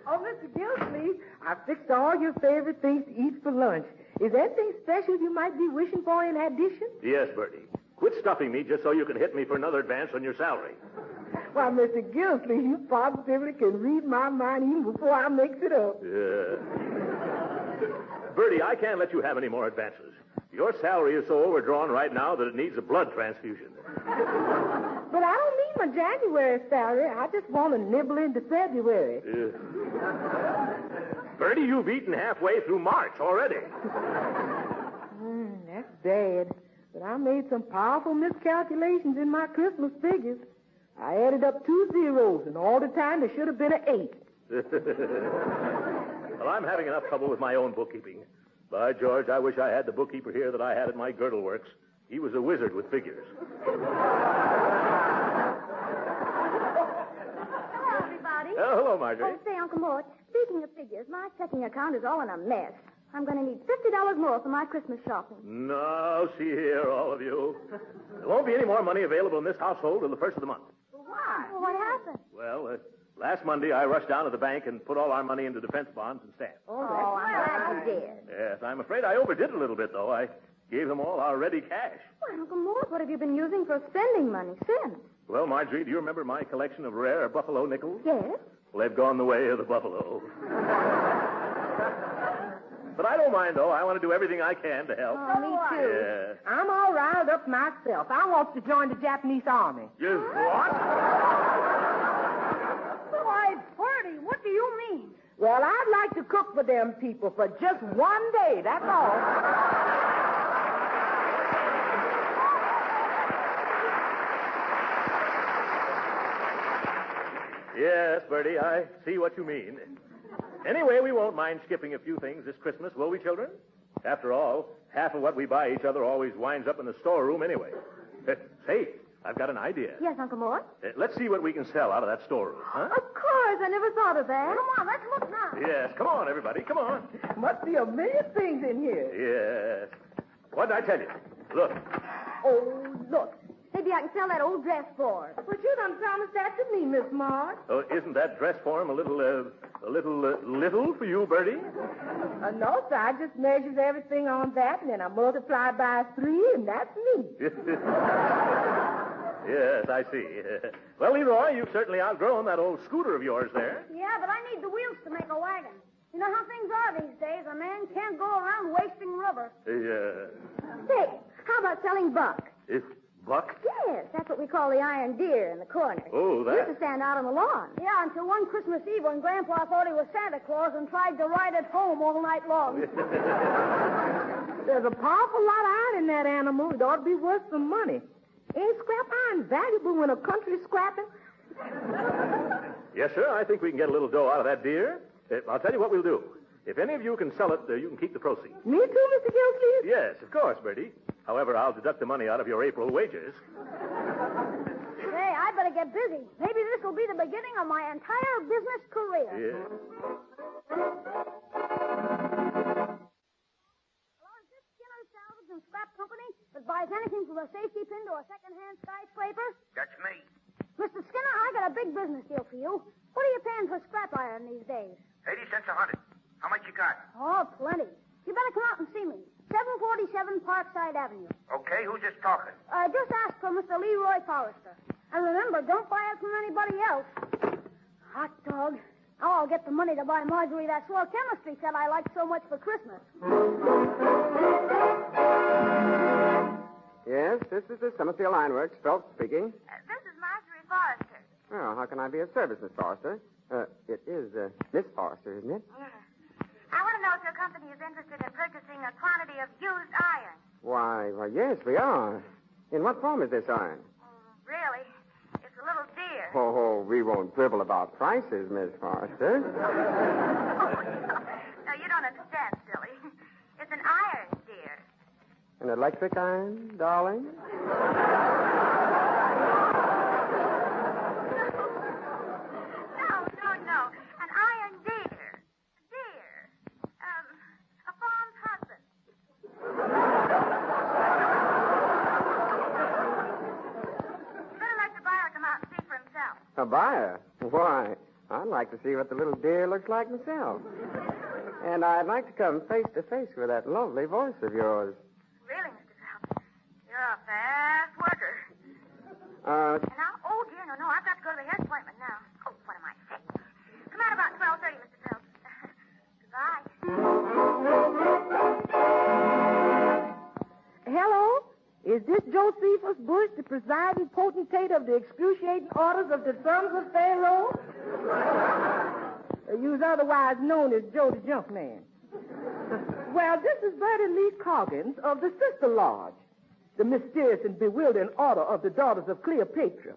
[SPEAKER 15] Oh, Mr. Gildersleeve, I fixed all your favorite things to eat for lunch. Is there anything special you might be wishing for in addition?
[SPEAKER 13] Yes, Bertie. Quit stuffing me just so you can hit me for another advance on your salary.
[SPEAKER 15] Why, Mr. Gildersleeve, you positively can read my mind even before I mix it up.
[SPEAKER 13] Yeah. Bertie, I can't let you have any more advances. Your salary is so overdrawn right now that it needs a blood transfusion.
[SPEAKER 15] But I don't need my January salary. I just want to nibble into February.
[SPEAKER 13] Bertie, you've eaten halfway through March already.
[SPEAKER 15] That's bad. But I made some powerful miscalculations in my Christmas figures. I added up 2 zeros, and all the time there should have been an 8.
[SPEAKER 13] Well, I'm having enough trouble with my own bookkeeping. By George, I wish I had the bookkeeper here that I had at my girdle works. He was a wizard with figures.
[SPEAKER 14] Hello, everybody.
[SPEAKER 13] Hello, Marjorie.
[SPEAKER 14] Oh, say, Uncle Mort, speaking of figures, my checking account is all in a mess. I'm going to need $50 more for my Christmas shopping.
[SPEAKER 13] No, see here, all of you. There won't be any more money available in this household till the first of the month.
[SPEAKER 14] Why? Well, what happened?
[SPEAKER 13] Well, last Monday I rushed down to the bank and put all our money into defense bonds and stamps.
[SPEAKER 14] Oh, I'm glad you did.
[SPEAKER 13] Yes, I'm afraid I overdid a little bit, though. I gave them all our ready cash.
[SPEAKER 14] Well, Uncle Mort, what have you been using for spending money since?
[SPEAKER 13] Well, Marjorie, do you remember my collection of rare buffalo nickels?
[SPEAKER 14] Yes.
[SPEAKER 13] Well, they've gone the way of the buffalo. But I don't mind, though. I want to do everything I can to help.
[SPEAKER 14] Oh, me too.
[SPEAKER 13] Yeah.
[SPEAKER 15] I'm all riled up myself. I want to join the Japanese army.
[SPEAKER 13] You what?
[SPEAKER 14] Why, Bertie, what do you mean?
[SPEAKER 15] Well, I'd like to cook for them people for just one day, that's all.
[SPEAKER 13] Yes, Bertie, I see what you mean. Anyway, we won't mind skipping a few things this Christmas, will we, children? After all, half of what we buy each other always winds up in the storeroom anyway. Say, I've got an idea.
[SPEAKER 14] Yes, Uncle Mort?
[SPEAKER 13] Let's see what we can sell out of that storeroom, huh?
[SPEAKER 14] Of course, I never thought of that. Come on, let's look now.
[SPEAKER 13] Yes, come on, everybody, come on.
[SPEAKER 15] Must be a million things in here.
[SPEAKER 13] Yes. What did I tell you? Look.
[SPEAKER 14] Oh, look. Maybe I can sell that old dress for her.
[SPEAKER 15] But you done promised that to me, Miss Marge.
[SPEAKER 13] Oh, isn't that dress form a little little for you, Bertie?
[SPEAKER 15] No, sir. I just measures everything on that, and then I multiply by 3, and that's me.
[SPEAKER 13] Yes, I see. Well, Leroy, you've certainly outgrown that old scooter of yours there.
[SPEAKER 14] Yeah, but I need the wheels to make a wagon. You know how things are these days. A man can't go around wasting rubber.
[SPEAKER 13] Hey,
[SPEAKER 14] Say, how about selling buck?
[SPEAKER 13] if Buck?
[SPEAKER 14] Yes, that's what we call the iron deer in the corner.
[SPEAKER 13] Oh, that.
[SPEAKER 14] Used to stand out on the lawn. Yeah, until one Christmas Eve when Grandpa thought he was Santa Claus and tried to ride it home all night long.
[SPEAKER 15] There's a powerful lot of iron in that animal. It ought to be worth some money. Ain't scrap iron valuable when a country's scrapping?
[SPEAKER 13] Yes, sir. I think we can get a little dough out of that deer. I'll tell you what we'll do. If any of you can sell it, you can keep the proceeds.
[SPEAKER 15] Me too, Mr. Gildersleeve?
[SPEAKER 13] Yes, of course, Bertie. However, I'll deduct the money out of your April wages.
[SPEAKER 14] Hey, I better get busy. Maybe this will be the beginning of my entire business career.
[SPEAKER 13] Yeah.
[SPEAKER 14] Hello, is this Skinner's Salvage and Scrap Company that buys anything from a safety pin to a second-hand skyscraper?
[SPEAKER 2] That's me.
[SPEAKER 14] Mr. Skinner, I got a big business deal for you. What are you paying for scrap iron these days?
[SPEAKER 2] 80 cents a hundred. How much you got?
[SPEAKER 14] Oh, plenty. You better come out and see me. 747 Parkside Avenue.
[SPEAKER 2] Okay, who's just talking?
[SPEAKER 14] Just ask for Mr. Leroy Forrester. And remember, don't buy it from anybody else. Hot dog. Now I'll get the money to buy Marjorie that swell chemistry set I liked so much for Christmas.
[SPEAKER 11] Yes, this is the Summerfield Ironworks. Phelps speaking.
[SPEAKER 12] This is Marjorie Forrester.
[SPEAKER 11] Oh, how can I be of service, Miss Forrester? It is Miss Forrester, isn't it?
[SPEAKER 12] Yes. I want to know if your company is interested in purchasing a quantity of used iron.
[SPEAKER 11] Why, yes, we are. In what form is this iron?
[SPEAKER 12] Really? It's a little dear.
[SPEAKER 11] Oh, we won't quibble about prices, Miss Forrester.
[SPEAKER 12] No, you don't understand, silly. It's an iron deer.
[SPEAKER 11] An electric iron, darling?
[SPEAKER 12] No. An iron deer. A farm's husband. You better let the buyer come out and see for himself.
[SPEAKER 11] A buyer? Why, I'd like to see what the little deer looks like myself. And I'd like to come face to face with that lovely voice of yours.
[SPEAKER 12] Really, Mr. Phelps? You're a fast worker. And now, oh, dear, no, I've got to go to the hair appointment now. Oh, what am I saying? Come out about 12:30, Mr. Phelps. Goodbye.
[SPEAKER 15] Hello? Is this Josephus Bush, the presiding potentate of the excruciating orders of the sons of Pharaoh? You's otherwise known as Joe the Junkman. Well, this is Bertie Lee Coggins of the Sister Lodge, the mysterious and bewildering order of the daughters of Cleopatra.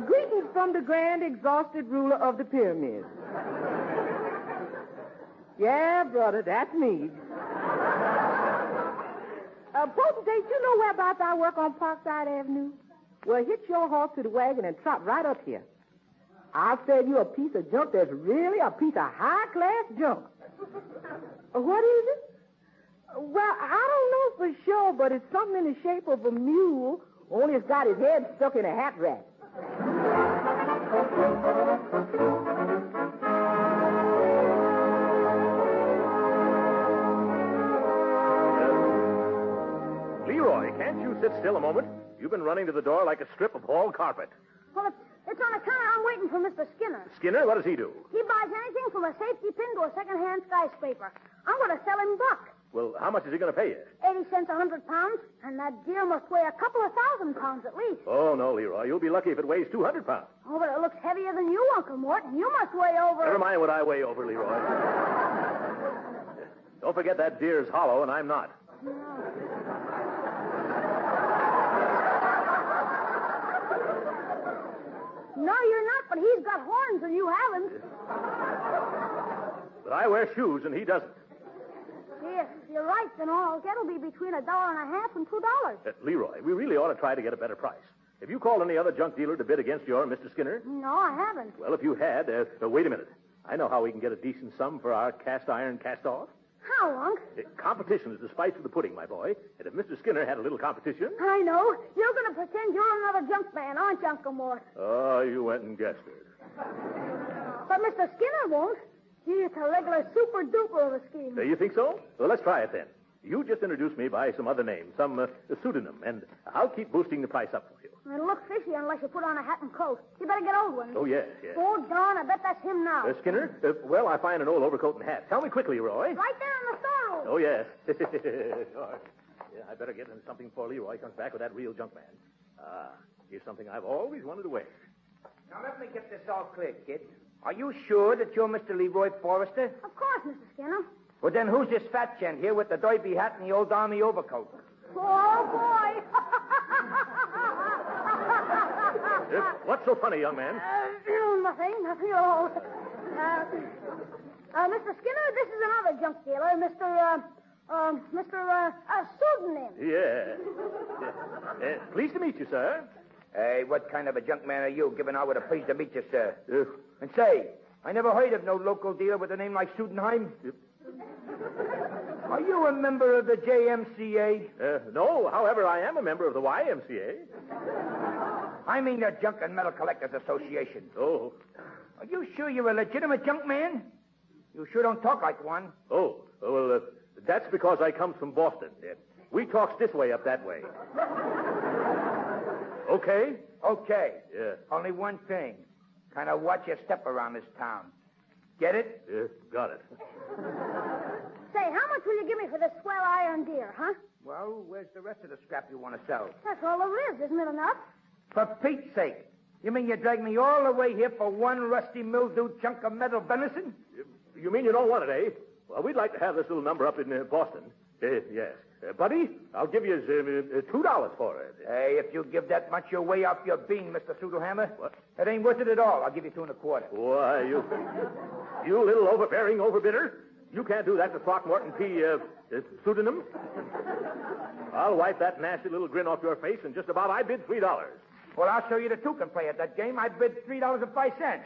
[SPEAKER 15] Greetings from the grand exhausted ruler of the pyramids. Yeah, brother, that's me. Potentate, you know whereabouts I work on Parkside Avenue? Well, hitch your horse to the wagon and trot right up here. I'll sell you a piece of junk that's really a piece of high-class junk. What is it? Well, I don't know for sure, but it's something in the shape of a mule, only it's got his head stuck in a hat rack.
[SPEAKER 13] Leroy, can't you sit still a moment? You've been running to the door like a strip of hall carpet.
[SPEAKER 14] Well, it's on account I'm waiting for Mr. Skinner.
[SPEAKER 13] Skinner, what does he do?
[SPEAKER 14] He buys anything from a safety pin to a second-hand skyscraper. I'm going to sell him buck.
[SPEAKER 13] Well, how much is he going to pay you?
[SPEAKER 14] 80 cents a 100 pounds, and that deer must weigh a couple of 1,000 pounds at least.
[SPEAKER 13] Oh, no, Leroy. You'll be lucky if it weighs 200 pounds.
[SPEAKER 14] Oh, but it looks heavier than you, Uncle Mort, and you must weigh over...
[SPEAKER 13] Never mind what I weigh over, Leroy. Don't forget that deer's hollow, and I'm not.
[SPEAKER 14] No, you're not, but he's got horns and you haven't.
[SPEAKER 13] But I wear shoes, and he doesn't.
[SPEAKER 14] Yes, you're right, then all it'll be between $1.50 and $2.
[SPEAKER 13] Leroy, we really ought to try to get a better price. Have you called any other junk dealer to bid against your Mr. Skinner?
[SPEAKER 14] No, I haven't.
[SPEAKER 13] Well, if you had, wait a minute. I know how we can get a decent sum for our cast iron cast-off.
[SPEAKER 14] How, Unc?
[SPEAKER 13] Competition is the spice of the pudding, my boy. And if Mr. Skinner had a little competition...
[SPEAKER 14] I know. You're going to pretend you're another junk man, aren't you, Uncle Mort?
[SPEAKER 13] Oh, you went and guessed it.
[SPEAKER 14] But Mr. Skinner won't. He's a regular super-duper of a scheme.
[SPEAKER 13] You think so? Well, let's try it then. You just introduce me by some other name, some pseudonym, and I'll keep boosting the price up for you.
[SPEAKER 14] It'll look fishy unless you put on a hat and coat. You better get old ones.
[SPEAKER 13] Oh, yes, yes.
[SPEAKER 14] Oh, darn, I bet that's him now.
[SPEAKER 13] Skinner? Well, I find an old overcoat and hat. Tell me quickly, Roy.
[SPEAKER 14] Right there in the storeroom.
[SPEAKER 13] Oh, yes. Sure. Yeah, I better get into something before Leroy comes back with that real junk man. Here's something I've always wanted to wear.
[SPEAKER 8] Now, let me get this all clear, kid. Are you sure that you're Mr. Leroy Forrester?
[SPEAKER 14] Of course, Mr. Skinner.
[SPEAKER 8] Well, then who's this fat gent here with the derby hat and the old army overcoat?
[SPEAKER 14] Oh, boy.
[SPEAKER 13] What's so funny, young man?
[SPEAKER 14] Nothing at all. Mr. Skinner, this is another junk dealer, Mr. Pseudonym.
[SPEAKER 13] Yeah. Pleased to meet you, sir.
[SPEAKER 8] Hey, what kind of a junk man are you, giving out with a pleased to meet you, sir? And say, I never heard of no local dealer with a name like Sudenheim. Are you a member of the JMCA?
[SPEAKER 13] No, however, I am a member of the YMCA.
[SPEAKER 8] I mean the Junk and Metal Collectors Association.
[SPEAKER 13] Oh.
[SPEAKER 8] Are you sure you're a legitimate junk man? You sure don't talk like one.
[SPEAKER 13] Oh, well, that's because I come from Boston. We talks this way up that way. Okay?
[SPEAKER 8] Okay.
[SPEAKER 13] Yeah.
[SPEAKER 8] Only one thing. Kind of watch your step around this town. Get it?
[SPEAKER 13] Yeah, got it.
[SPEAKER 14] Say, how much will you give me for this swell iron deer, huh?
[SPEAKER 8] Well, where's the rest of the scrap you want to sell?
[SPEAKER 14] That's all there is, isn't it enough?
[SPEAKER 8] For Pete's sake. You mean you dragged me all the way here for one rusty mildewed chunk of metal venison?
[SPEAKER 13] You mean you don't want it, eh? Well, we'd like to have this little number up in Boston. Yes. Buddy, I'll give you $2 for it.
[SPEAKER 8] Hey, if you give that much, you're way off your bean, Mr. Pseudohammer. What? It ain't worth it at all. I'll give you 2 1/4.
[SPEAKER 13] Why, you little overbearing overbidder. You can't do that to Throckmorton P. Pseudonym. I'll wipe that nasty little grin off your face, and just about I bid $3.
[SPEAKER 8] Well, I'll show you the two can play at that game. I bid $3.05.
[SPEAKER 13] 5 cents.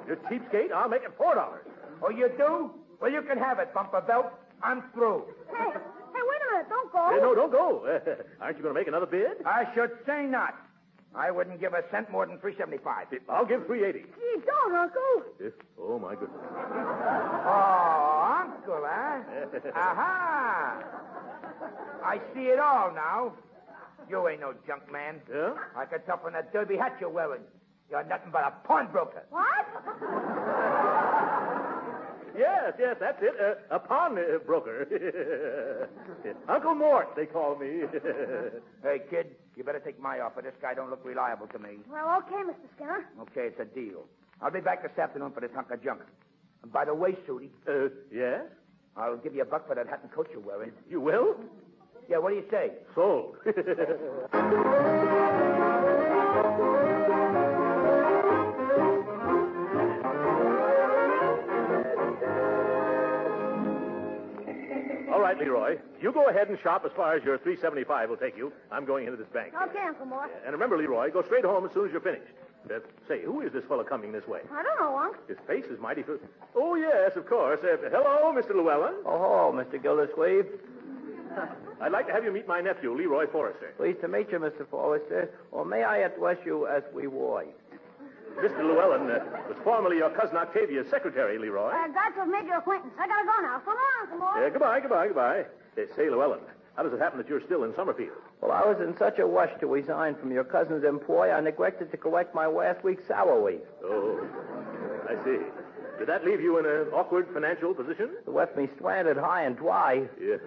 [SPEAKER 13] You cheapskate, I'll make it $4.
[SPEAKER 8] Oh, you do? Well, you can have it, Bumper Belt. I'm through.
[SPEAKER 14] Hey, wait a minute. Don't go.
[SPEAKER 13] No, don't go. Aren't you going to make another bid?
[SPEAKER 8] I should say not. I wouldn't give a cent more than $3.75.
[SPEAKER 13] I'll give $3.80.
[SPEAKER 14] Gee, don't, Uncle.
[SPEAKER 13] Oh, my goodness.
[SPEAKER 8] Oh, Uncle, huh? Aha! I see it all now. You ain't no junk man.
[SPEAKER 13] Yeah?
[SPEAKER 8] I can tell from that derby hat you're wearing. You're nothing but a pawnbroker.
[SPEAKER 14] What?
[SPEAKER 13] Yes, that's it. A pawnbroker. Uncle Mort, they call me.
[SPEAKER 8] Hey, kid, you better take my offer. This guy don't look reliable to me.
[SPEAKER 14] Well, okay, Mr. Skinner.
[SPEAKER 8] Okay, it's a deal. I'll be back this afternoon for this hunk of junk. And by the way, Sooty.
[SPEAKER 13] Yes?
[SPEAKER 8] I'll give you $1 for that hat and coat you're wearing.
[SPEAKER 13] You will?
[SPEAKER 8] Yeah, what do you say?
[SPEAKER 13] Sold. All right, Leroy. You go ahead and shop as far as your $3.75 will take you. I'm going into this bank.
[SPEAKER 14] Okay, Uncle Mort.
[SPEAKER 13] And remember, Leroy, go straight home as soon as you're finished. Say, who is this fellow coming this way?
[SPEAKER 14] I don't know, Unc.
[SPEAKER 13] His face is mighty... Oh, yes, of course. Hello, Mr. Llewellyn.
[SPEAKER 19] Oh, Mr. Gildersleeve.
[SPEAKER 13] I'd like to have you meet my nephew, Leroy Forrester.
[SPEAKER 19] Pleased to meet you, Mr. Forrester. Or may I address you as Leroy?
[SPEAKER 13] Mr. Llewellyn was formerly your cousin Octavia's secretary, Leroy.
[SPEAKER 14] Glad to have made your acquaintance. I gotta go now. So long, Uncle Mort.
[SPEAKER 13] Goodbye. Say, Llewellyn, how does it happen that you're still in Summerfield?
[SPEAKER 19] Well, I was in such a rush to resign from your cousin's employ, I neglected to collect my last week's salary.
[SPEAKER 13] Oh, I see. Did that leave you in an awkward financial position?
[SPEAKER 19] It left me stranded high and dry.
[SPEAKER 13] Yes.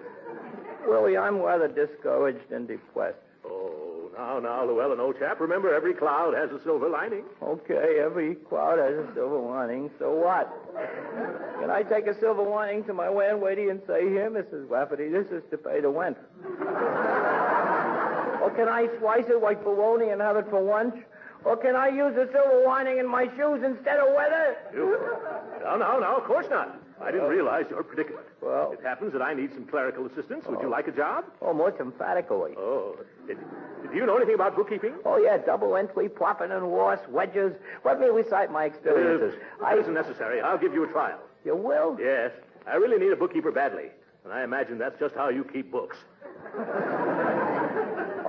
[SPEAKER 19] Willie, I'm rather discouraged and depressed.
[SPEAKER 13] Oh, now, Llewellyn, old chap, remember every cloud has a silver lining.
[SPEAKER 19] Okay, every cloud has a silver lining. So what? Can I take a silver lining to my landlady and say, here, Mrs. Rafferty, this is to pay the rent? Or can I slice it like bologna and have it for lunch? Or can I use a silver lining in my shoes instead of weather?
[SPEAKER 13] No, of course not. I didn't realize your predicament.
[SPEAKER 19] Well,
[SPEAKER 13] it happens that I need some clerical assistance. Would you like a job?
[SPEAKER 19] Oh, most emphatically.
[SPEAKER 13] Oh. Do you know anything about bookkeeping?
[SPEAKER 19] Oh, yeah, double entry, profit and loss, wedges. Let me recite my experiences.
[SPEAKER 13] It isn't necessary. I'll give you a trial.
[SPEAKER 19] You will?
[SPEAKER 13] Yes. I really need a bookkeeper badly. And I imagine that's just how you keep books.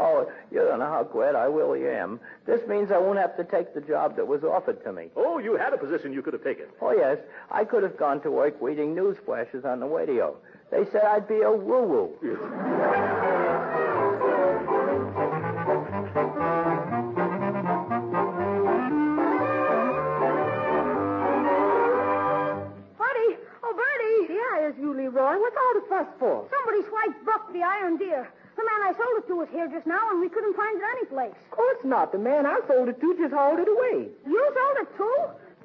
[SPEAKER 19] Oh, you don't know how glad I really am. This means I won't have to take the job that was offered to me.
[SPEAKER 13] Oh, you had a position you could have taken.
[SPEAKER 19] Oh, yes. I could have gone to work reading news flashes on the radio. They said I'd be a woo-woo.
[SPEAKER 15] us for?
[SPEAKER 14] Somebody swiped Buck, the iron deer. The man I sold it to was here just now, and we couldn't find it anyplace.
[SPEAKER 15] Of course not. The man I sold it to just hauled it away.
[SPEAKER 14] You sold it too?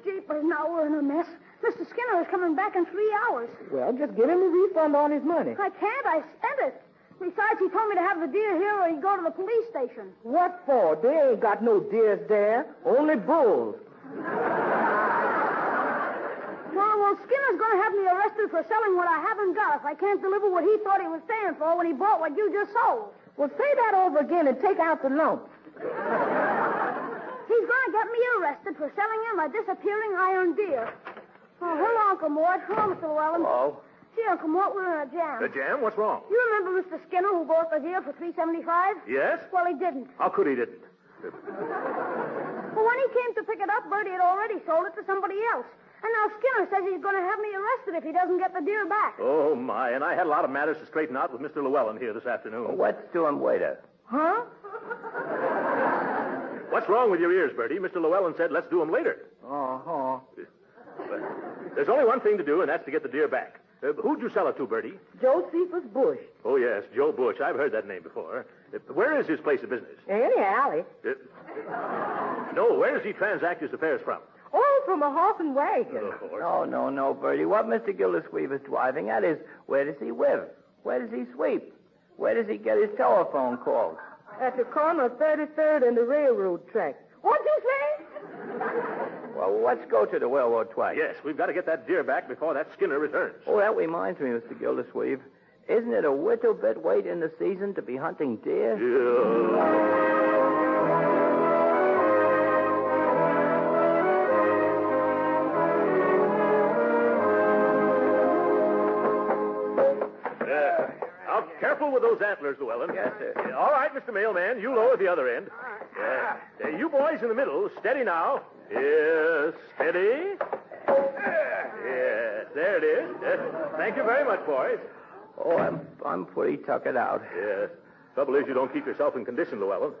[SPEAKER 14] Jeepers, now we're in a mess. Mr. Skinner is coming back in 3 hours.
[SPEAKER 15] Well, just give him a refund on his money.
[SPEAKER 14] I can't. I spent it. Besides, he told me to have the deer here or he'd go to the police station.
[SPEAKER 15] What for? They ain't got no deers there. Only bulls.
[SPEAKER 14] Well, Skinner's going to have me arrested for selling what I haven't got if I can't deliver what he thought he was paying for when he bought what you just sold.
[SPEAKER 15] Well, say that over again and take out the lump.
[SPEAKER 14] He's going to get me arrested for selling him a disappearing iron deer. Oh, hello, Uncle Mort. Hello, Mr. Llewellyn.
[SPEAKER 13] Hello.
[SPEAKER 14] Gee, Uncle Mort, we're in a jam.
[SPEAKER 13] A jam? What's wrong?
[SPEAKER 14] You remember Mr. Skinner who bought the deer for $3.75?
[SPEAKER 13] Yes?
[SPEAKER 14] Well, he didn't.
[SPEAKER 13] How could he didn't?
[SPEAKER 14] Well, when he came to pick it up, Bertie had already sold it to somebody else. And now Skinner says he's going to have me arrested if he doesn't get the deer back.
[SPEAKER 13] Oh, my. And I had a lot of matters to straighten out with Mr. Llewellyn here this afternoon.
[SPEAKER 19] What's doing, waiter?
[SPEAKER 14] Huh?
[SPEAKER 13] What's wrong with your ears, Bertie? Mr. Llewellyn said, let's do them later.
[SPEAKER 19] Uh-huh.
[SPEAKER 13] There's only one thing to do, and that's to get the deer back. Who'd you sell it to, Bertie?
[SPEAKER 15] Josephus Bush.
[SPEAKER 13] Oh, yes, Joe Bush. I've heard that name before. Where is his place of business?
[SPEAKER 15] In the alley.
[SPEAKER 13] No, where does he transact his affairs from?
[SPEAKER 15] Oh, from a horse and wagon.
[SPEAKER 19] No, Bertie. What Mr. Gildersleeve is driving at is, where does he live? Where does he sweep? Where does he get his telephone calls?
[SPEAKER 15] At the corner of 33rd and the railroad track. What'd you say?
[SPEAKER 19] Well, let's go to the railroad track.
[SPEAKER 13] Yes, we've got to get that deer back before that Skinner returns.
[SPEAKER 19] Oh, that reminds me, Mr. Gildersleeve. Isn't it a little bit late in the season to be hunting deer?
[SPEAKER 13] Careful with those antlers, Llewellyn.
[SPEAKER 19] Yes, sir.
[SPEAKER 13] All right, Mr. Mailman, you lower the other end. You boys in the middle, steady now. Yes, steady. Yes, there it is. Yes. Thank you very much, boys.
[SPEAKER 19] Oh, I'm pretty tuckered out.
[SPEAKER 13] Yes. Trouble is, you don't keep yourself in condition, Llewellyn.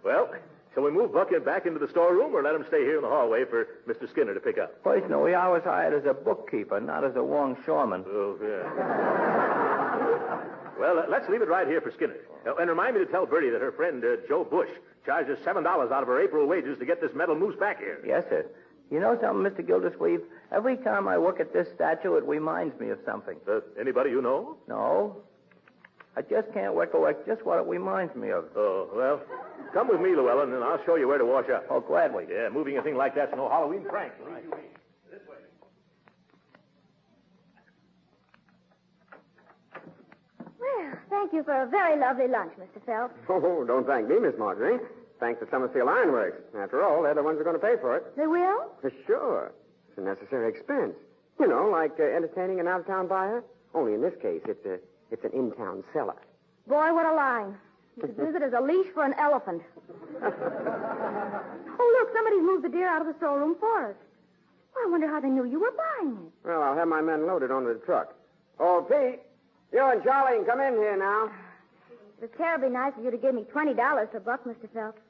[SPEAKER 13] Well, shall we move Buck back into the storeroom or let him stay here in the hallway for Mr. Skinner to pick up?
[SPEAKER 19] Personally, I was hired as a bookkeeper, not as a longshoreman.
[SPEAKER 13] Oh, yeah. Well, let's leave it right here for Skinner. And remind me to tell Bertie that her friend, Joe Bush, charges $7 out of her April wages to get this metal moose back here.
[SPEAKER 19] Yes, sir. You know something, Mr. Gildersleeve? Every time I look at this statue, it reminds me of something.
[SPEAKER 13] Anybody you know?
[SPEAKER 19] No. I just can't recollect just what it reminds me of.
[SPEAKER 13] Oh, well, come with me, Llewellyn, and I'll show you where to wash up.
[SPEAKER 19] Oh, gladly.
[SPEAKER 13] Yeah, moving a thing like that's no Halloween prank. Right. This way.
[SPEAKER 7] Well, thank you for a very lovely lunch, Mr. Phelps.
[SPEAKER 11] Oh, don't thank me, Miss Marjorie. Thanks to Summerfield Ironworks. After all, they're the ones who are going to pay for it.
[SPEAKER 7] They will?
[SPEAKER 11] Sure. It's a necessary expense. You know, like entertaining an out-of-town buyer. Only in this case, it's an in-town seller.
[SPEAKER 7] Boy, what a line. You could use it as a leash for an elephant. Oh, look, somebody's moved the deer out of the storeroom for us. Well, I wonder how they knew you were buying it.
[SPEAKER 11] Well, I'll have my men load it onto the truck. Oh, Pete, you and Charlie can come in here now.
[SPEAKER 7] It was terribly nice of you to give me $20 for Buck, Mr. Phelps.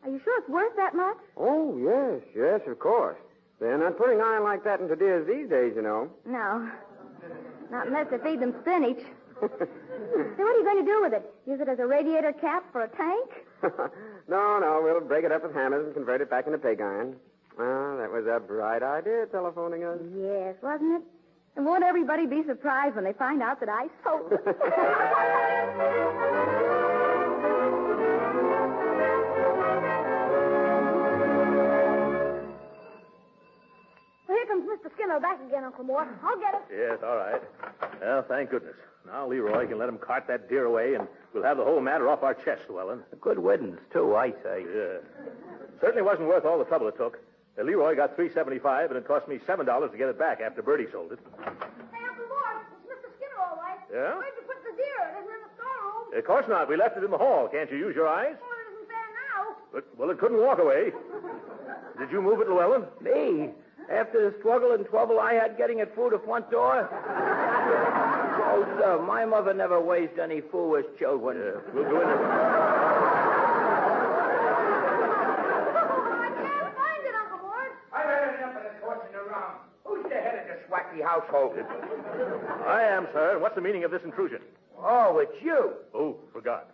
[SPEAKER 7] Are you sure it's worth that much?
[SPEAKER 11] Oh, yes, of course. They're not putting iron like that into deers these days, you know.
[SPEAKER 7] No. Not unless they feed them spinach. So what are you going to do with it? Use it as a radiator cap for a tank?
[SPEAKER 11] No, we'll break it up with hammers and convert it back into pig iron. Well, that was a bright idea, telephoning us.
[SPEAKER 7] Yes, wasn't it? And won't everybody be surprised when they find out that I sold it?
[SPEAKER 14] Well, here comes Mr. Skinner back again, Uncle Mort. I'll get him.
[SPEAKER 13] Yes, all right. Well, thank goodness. Now Leroy can let him cart that deer away, and we'll have the whole matter off our chest, Llewellyn.
[SPEAKER 19] A good riddance, too, I say.
[SPEAKER 13] Yeah. Certainly wasn't worth all the trouble it took. Leroy got $3.75, and it cost me $7 to get it back after Bertie sold it.
[SPEAKER 14] Hey, Uncle Mort, it's Mr. Skinner, all right.
[SPEAKER 13] Yeah?
[SPEAKER 14] Where'd you put the deer? It isn't in the storeroom.
[SPEAKER 13] Of course not. We left it in the hall. Can't you use your eyes?
[SPEAKER 14] Well, it isn't there now.
[SPEAKER 13] Well, it couldn't walk away. Did you move it, Llewellyn?
[SPEAKER 19] Me? After the struggle and trouble I had getting it through the front door? Oh, sir, my mother never raised any foolish children.
[SPEAKER 13] Yeah, we'll go in there.
[SPEAKER 8] happy household.
[SPEAKER 13] I am, sir. What's the meaning of this intrusion?
[SPEAKER 8] Oh, it's you.
[SPEAKER 13] Oh, forgot.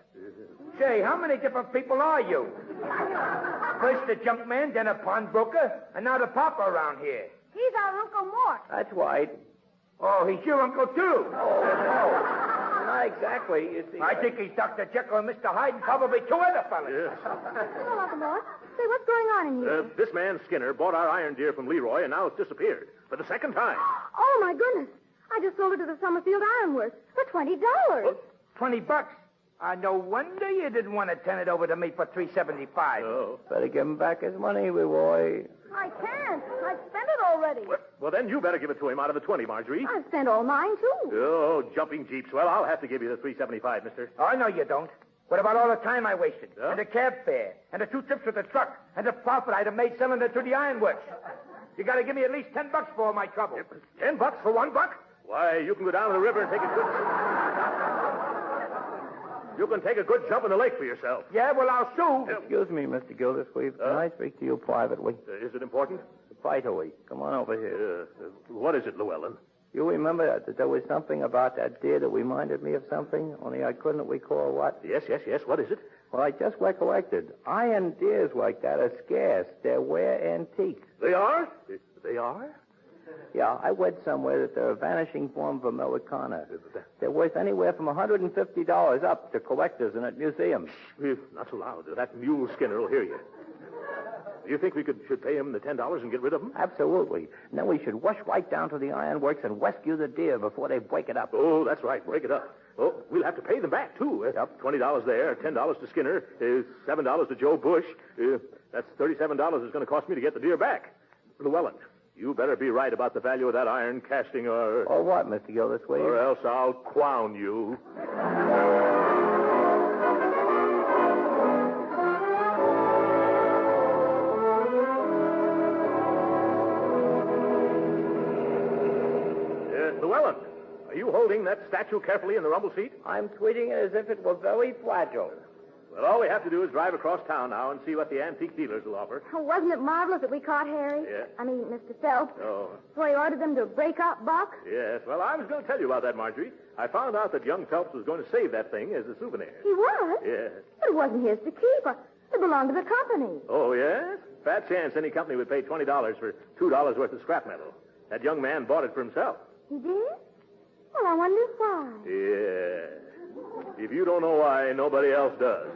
[SPEAKER 8] Say, how many different people are you? First the junk man, then a pawnbroker, and now the papa around here.
[SPEAKER 14] He's our Uncle Mort.
[SPEAKER 19] That's right.
[SPEAKER 8] Oh, he's your uncle, too.
[SPEAKER 19] Oh, no. Not exactly, you see.
[SPEAKER 8] I think he's Dr. Jekyll and Mr. Hyde and probably two other fellas.
[SPEAKER 13] Yes.
[SPEAKER 14] Hello, Uncle Mort. Say, what's going on in here?
[SPEAKER 13] This man, Skinner, bought our iron deer from Leroy, and now it's disappeared. For the second time.
[SPEAKER 14] Oh, my goodness. I just sold it to the Summerfield Ironworks for $20.
[SPEAKER 8] $20? No wonder you didn't want to turn it over to me for $3.75.
[SPEAKER 13] Oh.
[SPEAKER 19] Better give him back his money, Leroy.
[SPEAKER 14] I can't. I've spent it already.
[SPEAKER 13] Well, then you better give it to him out of the 20, Marjorie.
[SPEAKER 14] I've spent all mine, too.
[SPEAKER 13] Oh, jumping jeeps. Well, I'll have to give you the $3.75, mister.
[SPEAKER 8] Oh, no, you don't. What about all the time I wasted? Yeah? And the cab fare? And the 2 trips with the truck? And the profit I'd have made selling it to the ironworks? You got to give me at least $10 for all my trouble.
[SPEAKER 13] $10 for $1? Why, you can go down to the river and take a good... You can take a good jump in the lake for yourself.
[SPEAKER 8] Yeah, well, I'll sue.
[SPEAKER 19] Excuse me, Mr. Gildersleeve. Can I speak to you privately?
[SPEAKER 13] Is it important?
[SPEAKER 19] Vitally. Come on over here.
[SPEAKER 13] What is it, Llewellyn?
[SPEAKER 19] You remember that there was something about that deer that reminded me of something, only I couldn't recall what?
[SPEAKER 13] Yes. What is it?
[SPEAKER 19] Well, I just recollected. Iron deers like that are scarce. They're rare antiques.
[SPEAKER 13] They are? They are?
[SPEAKER 19] Yeah, I read somewhere that they're a vanishing form of Americana. They're worth anywhere from $150 up to collectors and at museums.
[SPEAKER 13] Not so loud. That mule Skinner will hear you. Do you think we should pay him the $10 and get rid of him?
[SPEAKER 19] Absolutely. And then we should rush right down to the ironworks and rescue the deer before they break it up.
[SPEAKER 13] Oh, that's right. Break it up. Oh, we'll have to pay them back, too.
[SPEAKER 19] Yep.
[SPEAKER 13] $20 there, $10 to Skinner, $7 to Joe Bush. That's $37 it's going to cost me to get the deer back. Llewellyn, you better be right about the value of that iron casting or...
[SPEAKER 19] Or what, Mr. Gildersleeve?
[SPEAKER 13] Or else I'll clown you. Llewellyn, are you holding that statue carefully in the rumble seat?
[SPEAKER 19] I'm treating it as if it were very fragile.
[SPEAKER 13] Well, all we have to do is drive across town now and see what the antique dealers will offer.
[SPEAKER 14] Oh, wasn't it marvelous that we caught Harry?
[SPEAKER 13] Yeah.
[SPEAKER 14] I mean, Mr. Phelps.
[SPEAKER 13] Oh.
[SPEAKER 14] So he ordered them to break up Buck?
[SPEAKER 13] Yes. Well, I was going to tell you about that, Marjorie. I found out that young Phelps was going to save that thing as a souvenir.
[SPEAKER 14] He was?
[SPEAKER 13] Yes.
[SPEAKER 14] But it wasn't his to keep. It belonged to the company.
[SPEAKER 13] Oh, yes? Fat chance any company would pay $20 for $2 worth of scrap metal. That young man bought it for himself.
[SPEAKER 14] He did? Well, I wonder why.
[SPEAKER 13] Yeah. If you don't know why, nobody else does.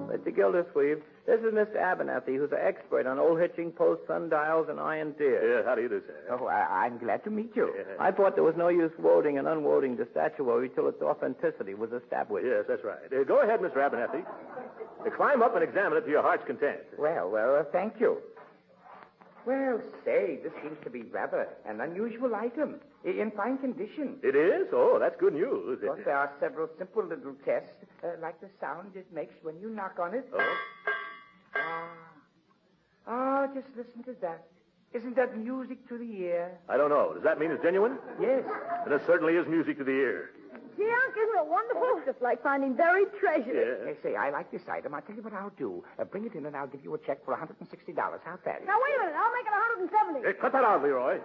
[SPEAKER 19] Mr. Gildersleeve, this is Mr. Abernathy, who's an expert on old hitching posts, sundials, and iron deer.
[SPEAKER 13] Yeah, how do you do, sir?
[SPEAKER 8] Oh, I'm glad to meet you.
[SPEAKER 13] Yeah.
[SPEAKER 19] I thought there was no use loading and unloading the statuary till its authenticity was established.
[SPEAKER 13] Yes, that's right. Go ahead, Mr. Abernathy. Climb up and examine it to your heart's content.
[SPEAKER 8] Well, thank you. Well, say, this seems to be rather an unusual item. In fine condition.
[SPEAKER 13] It is? Oh, that's good news.
[SPEAKER 8] Well, there are several simple little tests, like the sound it makes when you knock on it.
[SPEAKER 13] Oh?
[SPEAKER 8] Just listen to that. Isn't that music to the ear?
[SPEAKER 13] I don't know. Does that mean it's genuine?
[SPEAKER 8] Yes.
[SPEAKER 13] And it certainly is music to the ear.
[SPEAKER 14] Gee, Unc, isn't it wonderful? Just like finding buried treasure.
[SPEAKER 13] Yeah.
[SPEAKER 8] Say, I like this item. I'll tell you what I'll do. Bring it in and I'll give you a check for $160. How's that?
[SPEAKER 14] Now, wait a minute. I'll make it $170.
[SPEAKER 13] Hey, cut that out, Leroy.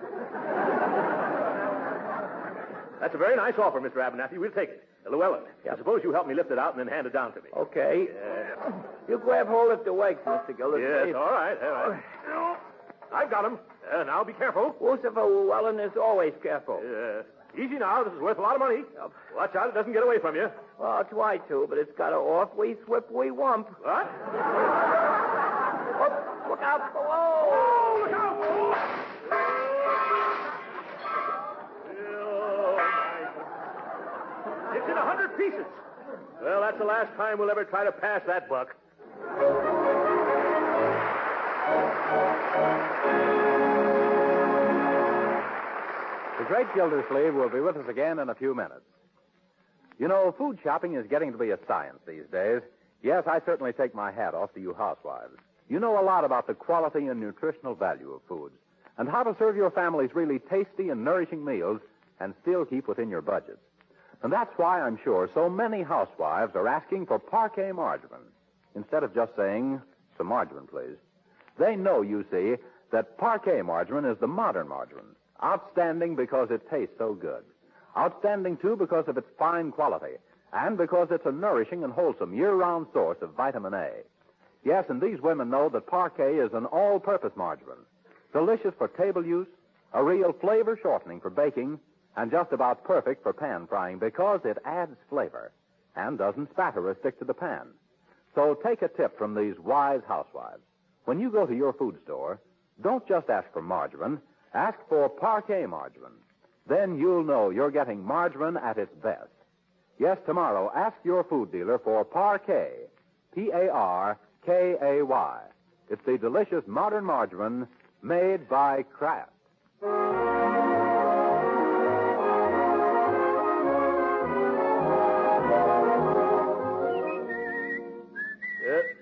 [SPEAKER 13] That's a very nice offer, Mr. Abernathy. We'll take it. Llewellyn, I suppose you help me lift it out and then hand it down to me.
[SPEAKER 19] Okay. You grab hold of the legs, Mr. Gildersleeve.
[SPEAKER 13] Yes, all right. I've got him. Now be careful.
[SPEAKER 19] Lucifer Llewellyn is always careful.
[SPEAKER 13] Easy now. This is worth a lot of money. Watch out it doesn't get away from you.
[SPEAKER 19] Well, I'll try to, but it's got an awfully slippery wump.
[SPEAKER 13] What?
[SPEAKER 19] Look out below!
[SPEAKER 13] Oh, look out! It's in 100 pieces. Well, that's the last time we'll ever try to pass that buck.
[SPEAKER 1] The Great Gildersleeve will be with us again in a few minutes. You know, food shopping is getting to be a science these days. Yes, I certainly take my hat off to you housewives. You know a lot about the quality and nutritional value of foods and how to serve your families really tasty and nourishing meals and still keep within your budgets. And that's why I'm sure so many housewives are asking for parquet margarine. Instead of just saying, some margarine, please. They know, you see, that parquet margarine is the modern margarine. Outstanding because it tastes so good. Outstanding, too, because of its fine quality. And because it's a nourishing and wholesome year-round source of vitamin A. Yes, and these women know that parquet is an all-purpose margarine. Delicious for table use, a real flavor shortening for baking, and just about perfect for pan frying because it adds flavor and doesn't spatter or stick to the pan. So take a tip from these wise housewives. When you go to your food store, don't just ask for margarine, ask for parquet margarine. Then you'll know you're getting margarine at its best. Yes, tomorrow, ask your food dealer for parquet, P-A-R-K-A-Y. It's the delicious modern margarine made by Kraft.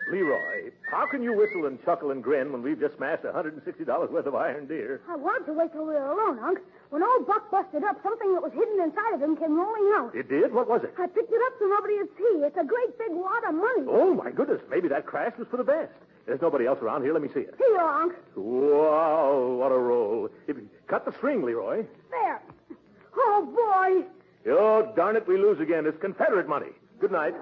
[SPEAKER 13] Leroy, how can you whistle and chuckle and grin when we've just smashed $160 worth of iron deer?
[SPEAKER 14] I wanted to wait till we were alone, Unc. When old Buck busted up, something that was hidden inside of him came rolling out.
[SPEAKER 13] It did? What was it?
[SPEAKER 14] I picked it up so nobody would see. It's a great big wad of money.
[SPEAKER 13] Oh, my goodness. Maybe that crash was for the best. There's nobody else around here. Let me see it.
[SPEAKER 14] Here you are, Unc.
[SPEAKER 13] Wow, what a roll. Cut the string, Leroy.
[SPEAKER 14] There. Oh, boy.
[SPEAKER 13] Oh, darn it, we lose again. It's Confederate money. Good night.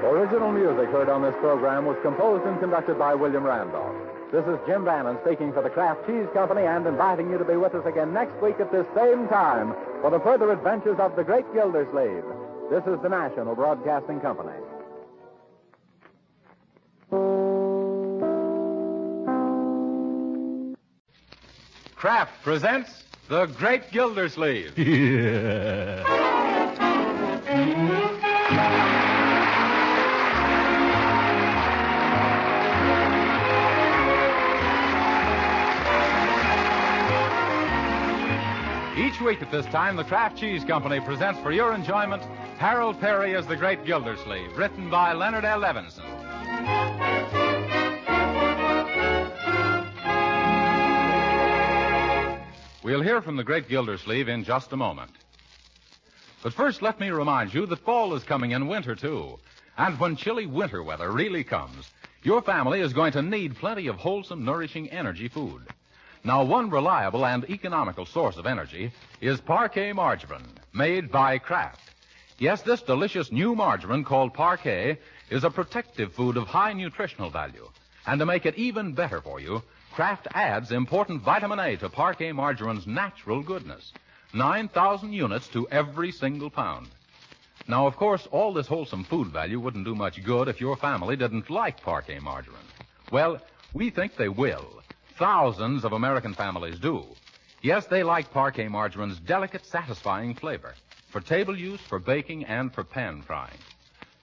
[SPEAKER 1] Original music heard on this program was composed and conducted by William Randolph. This is Jim Bannon speaking for the Kraft Cheese Company and inviting you to be with us again next week at this same time for the further adventures of the Great Gildersleeve. This is the National Broadcasting Company. Kraft presents the Great Gildersleeve. Each week at this time, the Kraft Cheese Company presents for your enjoyment Harold Perry as the Great Gildersleeve, written by Leonard L. Levinson. We'll hear from the Great Gildersleeve in just a moment. But first, let me remind you that fall is coming and winter, too. And when chilly winter weather really comes, your family is going to need plenty of wholesome, nourishing energy food. Now, one reliable and economical source of energy is parquet margarine, made by Kraft. Yes, this delicious new margarine called parquet is a protective food of high nutritional value. And to make it even better for you, Kraft adds important vitamin A to parquet margarine's natural goodness. 9,000 units to every single pound. Now, of course, all this wholesome food value wouldn't do much good if your family didn't like parquet margarine. Well, we think they will. Thousands of American families do. Yes, they like parquet margarine's delicate, satisfying flavor for table use, for baking, and for pan frying.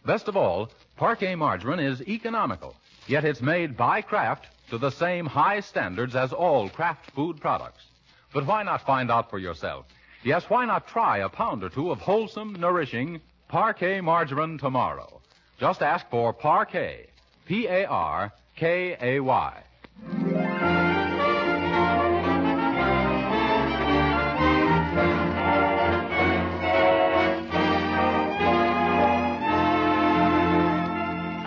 [SPEAKER 1] Best of all, parquet margarine is economical, yet it's made by Kraft to the same high standards as all Kraft food products. But why not find out for yourself? Yes, why not try a pound or two of wholesome, nourishing parquet margarine tomorrow? Just ask for parquet, P-A-R-K-A-Y.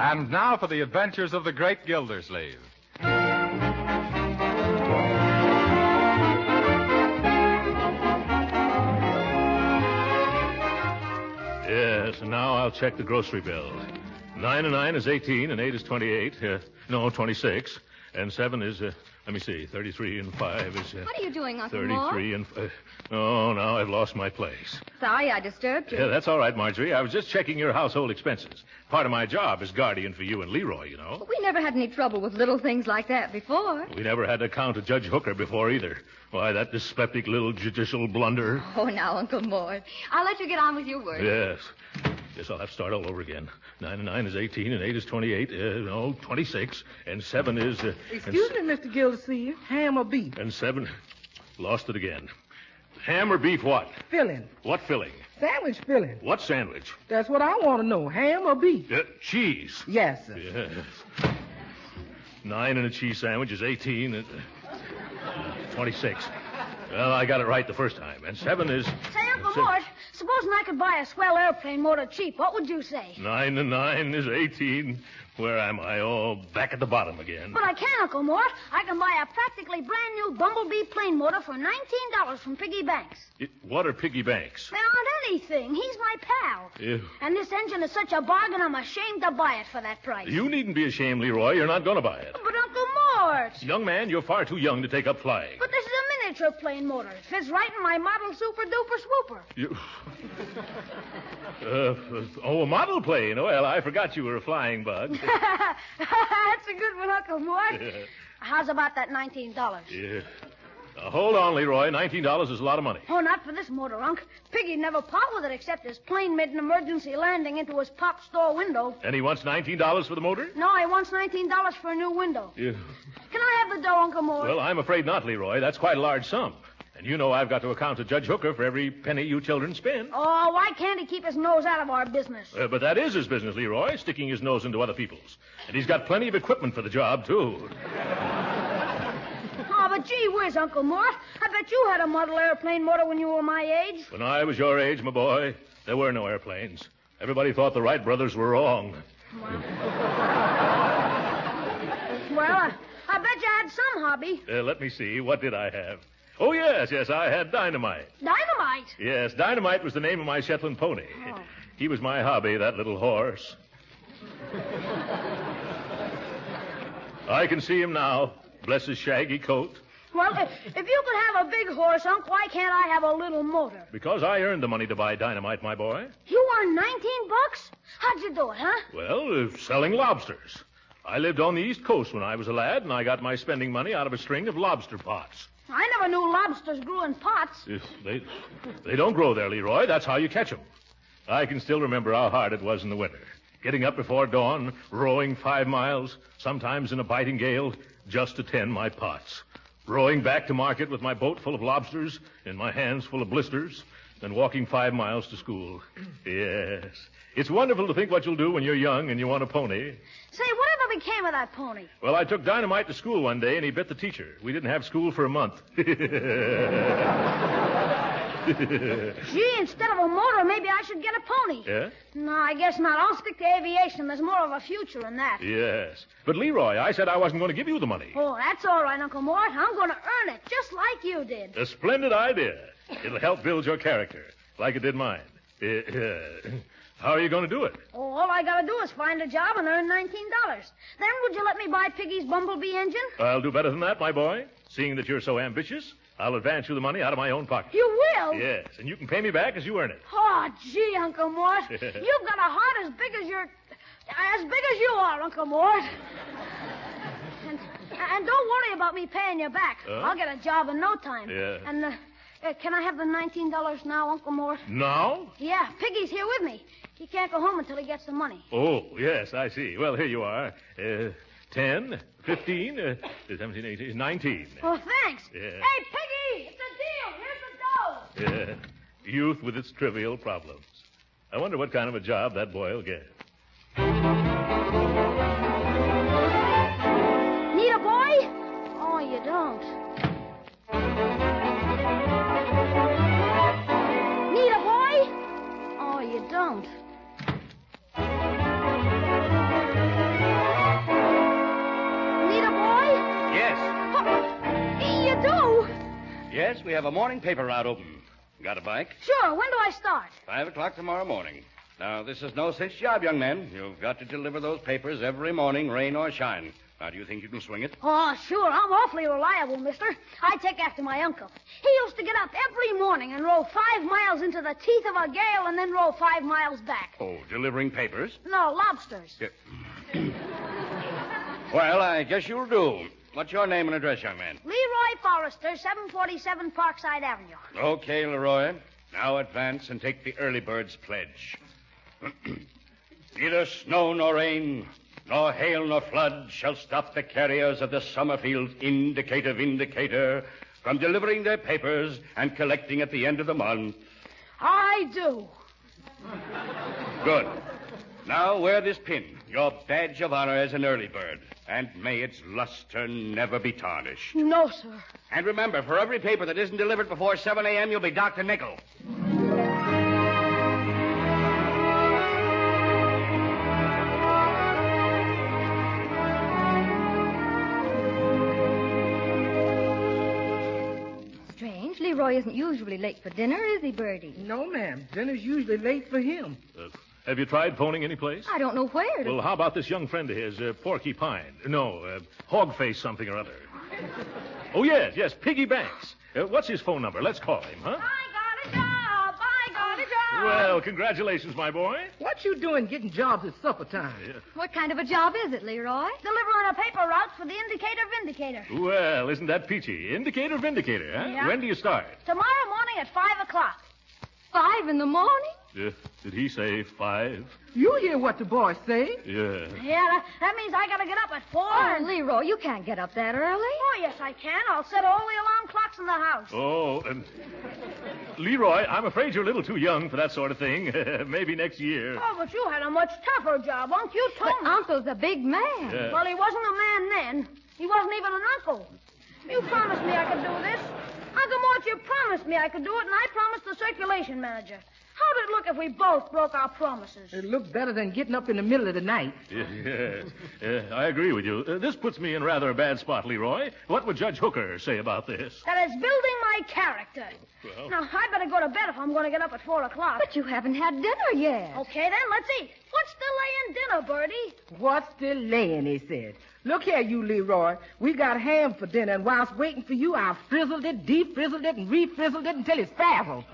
[SPEAKER 1] And now for the adventures of the Great Gildersleeve.
[SPEAKER 13] Yes, and now I'll check the grocery bill. 9 and 9 is 18, and 8 is 28. 26. And 7 is, let me see, 33 and 5 is...
[SPEAKER 17] What are you doing, Uncle
[SPEAKER 13] 33 and... oh, now I've lost my place.
[SPEAKER 17] Sorry I disturbed you.
[SPEAKER 13] Yeah, that's all right, Marjorie. I was just checking your household expenses. Part of my job is guardian for you and Leroy, you know.
[SPEAKER 17] But we never had any trouble with little things like that before.
[SPEAKER 13] We never had to count a Judge Hooker before either. Why, that dyspeptic little judicial blunder.
[SPEAKER 17] Oh, now, Uncle Mort. I'll let you get on with your work.
[SPEAKER 13] Yes. Guess I'll have to start all over again. 9 and 9 is 18, and 8 is 28. 26. And 7 is...
[SPEAKER 15] Excuse me, Mr. Gildersleeve. Ham or beef?
[SPEAKER 13] And 7... Lost it again. Ham or beef what?
[SPEAKER 15] Filling.
[SPEAKER 13] What filling?
[SPEAKER 15] Sandwich filling.
[SPEAKER 13] What sandwich?
[SPEAKER 15] That's what I want to know. Ham or beef?
[SPEAKER 13] Cheese.
[SPEAKER 15] Yes, sir.
[SPEAKER 13] Yes. 9 in a cheese sandwich is 18. 26. Well, I got it right the first time. And 7 is...
[SPEAKER 14] Say, Uncle Mort, supposing I could buy a swell airplane motor cheap, what would you say?
[SPEAKER 13] 9 and 9 is 18. Where am I? Oh, back at the bottom again.
[SPEAKER 14] But I can, Uncle Mort. I can buy a practically brand new Bumblebee plane motor for $19 from Piggy Banks.
[SPEAKER 13] What are piggy banks?
[SPEAKER 14] They aren't anything. He's my pal.
[SPEAKER 13] Ew.
[SPEAKER 14] And this engine is such a bargain, I'm ashamed to buy it for that price.
[SPEAKER 13] You needn't be ashamed, Leroy. You're not going to buy it.
[SPEAKER 14] But, Uncle Mort.
[SPEAKER 13] Young man, you're far too young to take up flying.
[SPEAKER 14] But this is a miniature plane motor. It fits right in my model super-duper swooper.
[SPEAKER 13] You... a model plane. Well, I forgot you were a flying bug.
[SPEAKER 14] That's a good one, Uncle Mort.
[SPEAKER 13] Yeah.
[SPEAKER 14] How's about that $19?
[SPEAKER 13] Yeah. Hold on, Leroy. $19 is a lot of money.
[SPEAKER 14] Oh, not for this motor, Unc. Piggy'd never part with it except his plane made an emergency landing into his pop store window.
[SPEAKER 13] And he wants $19 for the motor?
[SPEAKER 14] No, he wants $19 for a new window.
[SPEAKER 13] Yeah.
[SPEAKER 14] Can I have the dough, Uncle Mort?
[SPEAKER 13] Well, I'm afraid not, Leroy. That's quite a large sum. And you know I've got to account to Judge Hooker for every penny you children spend.
[SPEAKER 14] Oh, why can't he keep his nose out of our business?
[SPEAKER 13] But that is his business, Leroy, sticking his nose into other people's. And he's got plenty of equipment for the job, too.
[SPEAKER 14] Oh, but gee whiz, Uncle Mort. I bet you had a model airplane motor when you were my age.
[SPEAKER 13] When I was your age, my boy, there were no airplanes. Everybody thought the Wright brothers were wrong.
[SPEAKER 14] Well, I bet you had some hobby.
[SPEAKER 13] Let me see. What did I have? Oh, yes, I had Dynamite.
[SPEAKER 14] Dynamite?
[SPEAKER 13] Yes, Dynamite was the name of my Shetland pony.
[SPEAKER 14] Oh.
[SPEAKER 13] He was my hobby, that little horse. I can see him now. Bless his shaggy coat.
[SPEAKER 14] Well, if you could have a big horse, Unc, why can't I have a little motor?
[SPEAKER 13] Because I earned the money to buy Dynamite, my boy.
[SPEAKER 14] You earned $19? How'd you do it, huh?
[SPEAKER 13] Well, selling lobsters. I lived on the East Coast when I was a lad, and I got my spending money out of a string of lobster pots.
[SPEAKER 14] I never knew lobsters grew in pots.
[SPEAKER 13] They don't grow there, Leroy. That's how you catch them. I can still remember how hard it was in the winter. Getting up before dawn, rowing 5 miles, sometimes in a biting gale, just to tend my pots. Rowing back to market with my boat full of lobsters and my hands full of blisters, then walking 5 miles to school. Yes. It's wonderful to think what you'll do when you're young and you want a pony.
[SPEAKER 14] Say, whatever became of that pony?
[SPEAKER 13] Well, I took Dynamite to school one day, and he bit the teacher. We didn't have school for a month.
[SPEAKER 14] Gee, instead of a motor, maybe I should get a pony.
[SPEAKER 13] Yeah?
[SPEAKER 14] No, I guess not. I'll stick to aviation. There's more of a future in that.
[SPEAKER 13] Yes. But, Leroy, I said I wasn't going to give you the money.
[SPEAKER 14] Oh, that's all right, Uncle Mort. I'm going to earn it, just like you did.
[SPEAKER 13] A splendid idea. It'll help build your character, like it did mine. How are you going to do it?
[SPEAKER 14] Oh, all I got to do is find a job and earn $19. Then would you let me buy Piggy's Bumblebee engine?
[SPEAKER 13] I'll do better than that, my boy. Seeing that you're so ambitious, I'll advance you the money out of my own pocket.
[SPEAKER 14] You will?
[SPEAKER 13] Yes, and you can pay me back as you earn it.
[SPEAKER 14] Oh, gee, Uncle Mort. You've got a heart as big as you are, Uncle Mort. And don't worry about me paying you back. I'll get a job in no time.
[SPEAKER 13] Yeah.
[SPEAKER 14] And can I have the $19 now, Uncle Mort?
[SPEAKER 13] Now?
[SPEAKER 14] Yeah, Piggy's here with me. He can't go home until he gets the money.
[SPEAKER 13] Oh, yes, I see. Well, here you are. 10, 15, 17, 18, 19.
[SPEAKER 14] Oh, thanks.
[SPEAKER 13] Yeah.
[SPEAKER 14] Hey, Piggy, it's a deal. Here's the dough.
[SPEAKER 13] Yeah. Youth with its trivial problems. I wonder what kind of a job that boy will get.
[SPEAKER 14] Need a boy? Oh, you don't. Need a boy? Oh, you don't. Need a boy?
[SPEAKER 18] Yes.
[SPEAKER 14] Oh, you do?
[SPEAKER 18] Yes, we have a morning paper route open. Got a bike?
[SPEAKER 14] Sure. When do I start?
[SPEAKER 18] 5 o'clock tomorrow morning. Now, this is no cinch job, young man. You've got to deliver those papers every morning, rain or shine. Now, do you think you can swing it?
[SPEAKER 14] Oh, sure. I'm awfully reliable, mister. I take after my uncle. He used to get up every morning and row 5 miles into the teeth of a gale and then row 5 miles back.
[SPEAKER 18] Oh, delivering papers?
[SPEAKER 14] No, lobsters.
[SPEAKER 18] Yeah. Well, I guess you'll do. What's your name and address, young man?
[SPEAKER 14] Leroy Forrester, 747 Parkside Avenue.
[SPEAKER 18] Okay, Leroy. Now advance and take the early bird's pledge. Neither snow nor rain, nor hail nor flood shall stop the carriers of the Summerfield indicator, from delivering their papers and collecting at the end of the month?
[SPEAKER 14] I do.
[SPEAKER 18] Good. Now wear this pin, your badge of honor as an early bird, and may its luster never be tarnished.
[SPEAKER 14] No, sir.
[SPEAKER 18] And remember, for every paper that isn't delivered before 7 a.m., you'll be Dr. Nickel.
[SPEAKER 17] Strange. Leroy isn't usually late for dinner, is he, Bertie?
[SPEAKER 15] No, ma'am. Dinner's usually late for him.
[SPEAKER 13] Have you tried phoning any place?
[SPEAKER 17] I don't know where to...
[SPEAKER 13] Well, how about this young friend of his, Porky Pine? No, Hogface something or other. Oh, yes, Piggy Banks. What's his phone number? Let's call him, huh?
[SPEAKER 14] I got a job.
[SPEAKER 13] Well, congratulations, my boy.
[SPEAKER 15] What you doing getting jobs at supper time?
[SPEAKER 17] What kind of a job is it, Leroy?
[SPEAKER 14] Delivering a paper route for the Indicator Vindicator.
[SPEAKER 13] Well, isn't that peachy? Indicator, Vindicator, huh?
[SPEAKER 14] Yeah.
[SPEAKER 13] When do you start?
[SPEAKER 14] Tomorrow morning at 5 o'clock.
[SPEAKER 17] 5 in the morning?
[SPEAKER 13] Did he say 5?
[SPEAKER 15] You hear what the boys say.
[SPEAKER 13] Yeah.
[SPEAKER 14] Yeah, that means I gotta get up at 4.
[SPEAKER 17] Oh, Leroy, you can't get up that early.
[SPEAKER 14] Oh, yes, I can. I'll set all the alarm clocks in the house.
[SPEAKER 13] Oh, and Leroy, I'm afraid you're a little too young for that sort of thing. Maybe next year.
[SPEAKER 14] Oh, but you had a much tougher job, Unc. You told
[SPEAKER 17] But
[SPEAKER 14] me.
[SPEAKER 17] Uncle's a big man.
[SPEAKER 13] Yeah.
[SPEAKER 14] Well, he wasn't a man then. He wasn't even an uncle. You promised me I could do this. Uncle Mort, you promised me I could do it, and I promised the circulation manager. How'd it look if we both broke our promises?
[SPEAKER 15] It looked better than getting up in the middle of the night.
[SPEAKER 13] Yes, I agree with you. This puts me in rather a bad spot, Leroy. What would Judge Hooker say about this?
[SPEAKER 14] That is building my character.
[SPEAKER 13] Well...
[SPEAKER 14] Now, I better go to bed if I'm going to get up at 4 o'clock.
[SPEAKER 17] But you haven't had dinner yet.
[SPEAKER 14] Okay, then, let's eat. What's delaying dinner, Bertie?
[SPEAKER 15] What's delaying, he said. Look here, you, Leroy. We got ham for dinner, and whilst waiting for you, I've frizzled it, defrizzled it, and refrizzled it until it's frazzled.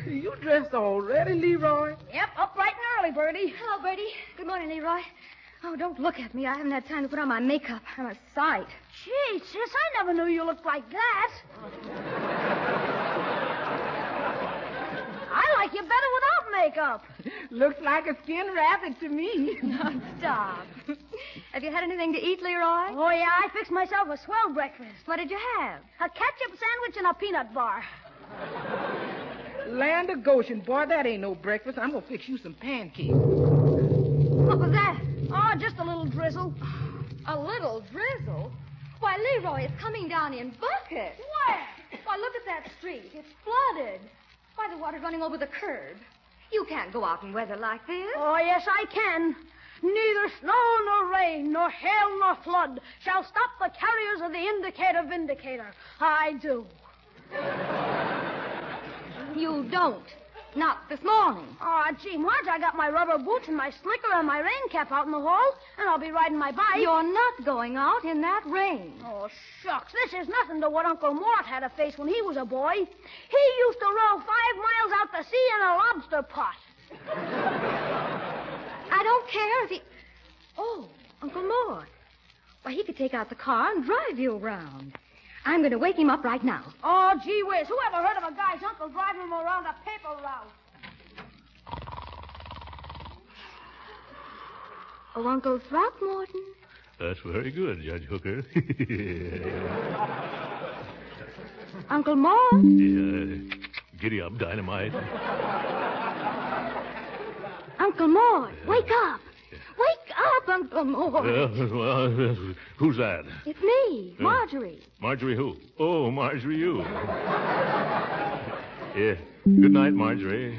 [SPEAKER 15] You dressed already, Leroy?
[SPEAKER 14] Yep, up bright and early, Bertie.
[SPEAKER 17] Hello, Bertie. Good morning, Leroy. Oh, don't look at me. I haven't had time to put on my makeup. I'm a sight.
[SPEAKER 14] Gee, sis, I never knew you looked like that. I like you better without makeup.
[SPEAKER 15] Looks like a skinned rabbit to me.
[SPEAKER 17] Stop. Have you had anything to eat, Leroy?
[SPEAKER 14] Oh, yeah, I fixed myself a swell breakfast.
[SPEAKER 17] What did you have?
[SPEAKER 14] A ketchup sandwich and a peanut bar.
[SPEAKER 15] Land of Goshen, boy, that ain't no breakfast. I'm gonna fix you some pancakes.
[SPEAKER 17] What was that?
[SPEAKER 14] Oh, just a little drizzle.
[SPEAKER 17] A little drizzle? Why, Leroy, it's coming down in buckets.
[SPEAKER 14] Where?
[SPEAKER 17] Why, look at that street. It's flooded. Why, the water's running over the curb. You can't go out in weather like this.
[SPEAKER 14] Oh, yes, I can. Neither snow nor rain, nor hail nor flood shall stop the carriers of the Indicator Vindicator. I do.
[SPEAKER 17] You don't. Not this morning.
[SPEAKER 14] Oh, gee, Marge, I got my rubber boots and my slicker and my rain cap out in the hall, and I'll be riding my bike.
[SPEAKER 17] You're not going out in that rain.
[SPEAKER 14] Oh, shucks. This is nothing to what Uncle Mort had to face when he was a boy. He used to row 5 miles out to sea in a lobster pot.
[SPEAKER 17] I don't care if he... Oh, Uncle Mort. Why, he could take out the car and drive you around. I'm going to wake him up right now.
[SPEAKER 14] Oh, gee whiz. Who ever heard of a guy's uncle driving him around a paper route?
[SPEAKER 17] Oh, Uncle Throckmorton.
[SPEAKER 13] That's very good, Judge Hooker.
[SPEAKER 17] Uncle Mort?
[SPEAKER 13] Yeah, giddy up, Dynamite.
[SPEAKER 17] Uncle Mort, wake up. Wake up, Uncle Mort.
[SPEAKER 13] Well, who's that?
[SPEAKER 17] It's me, Marjorie.
[SPEAKER 13] Marjorie who? Oh, Marjorie you. Yeah. Good night, Marjorie.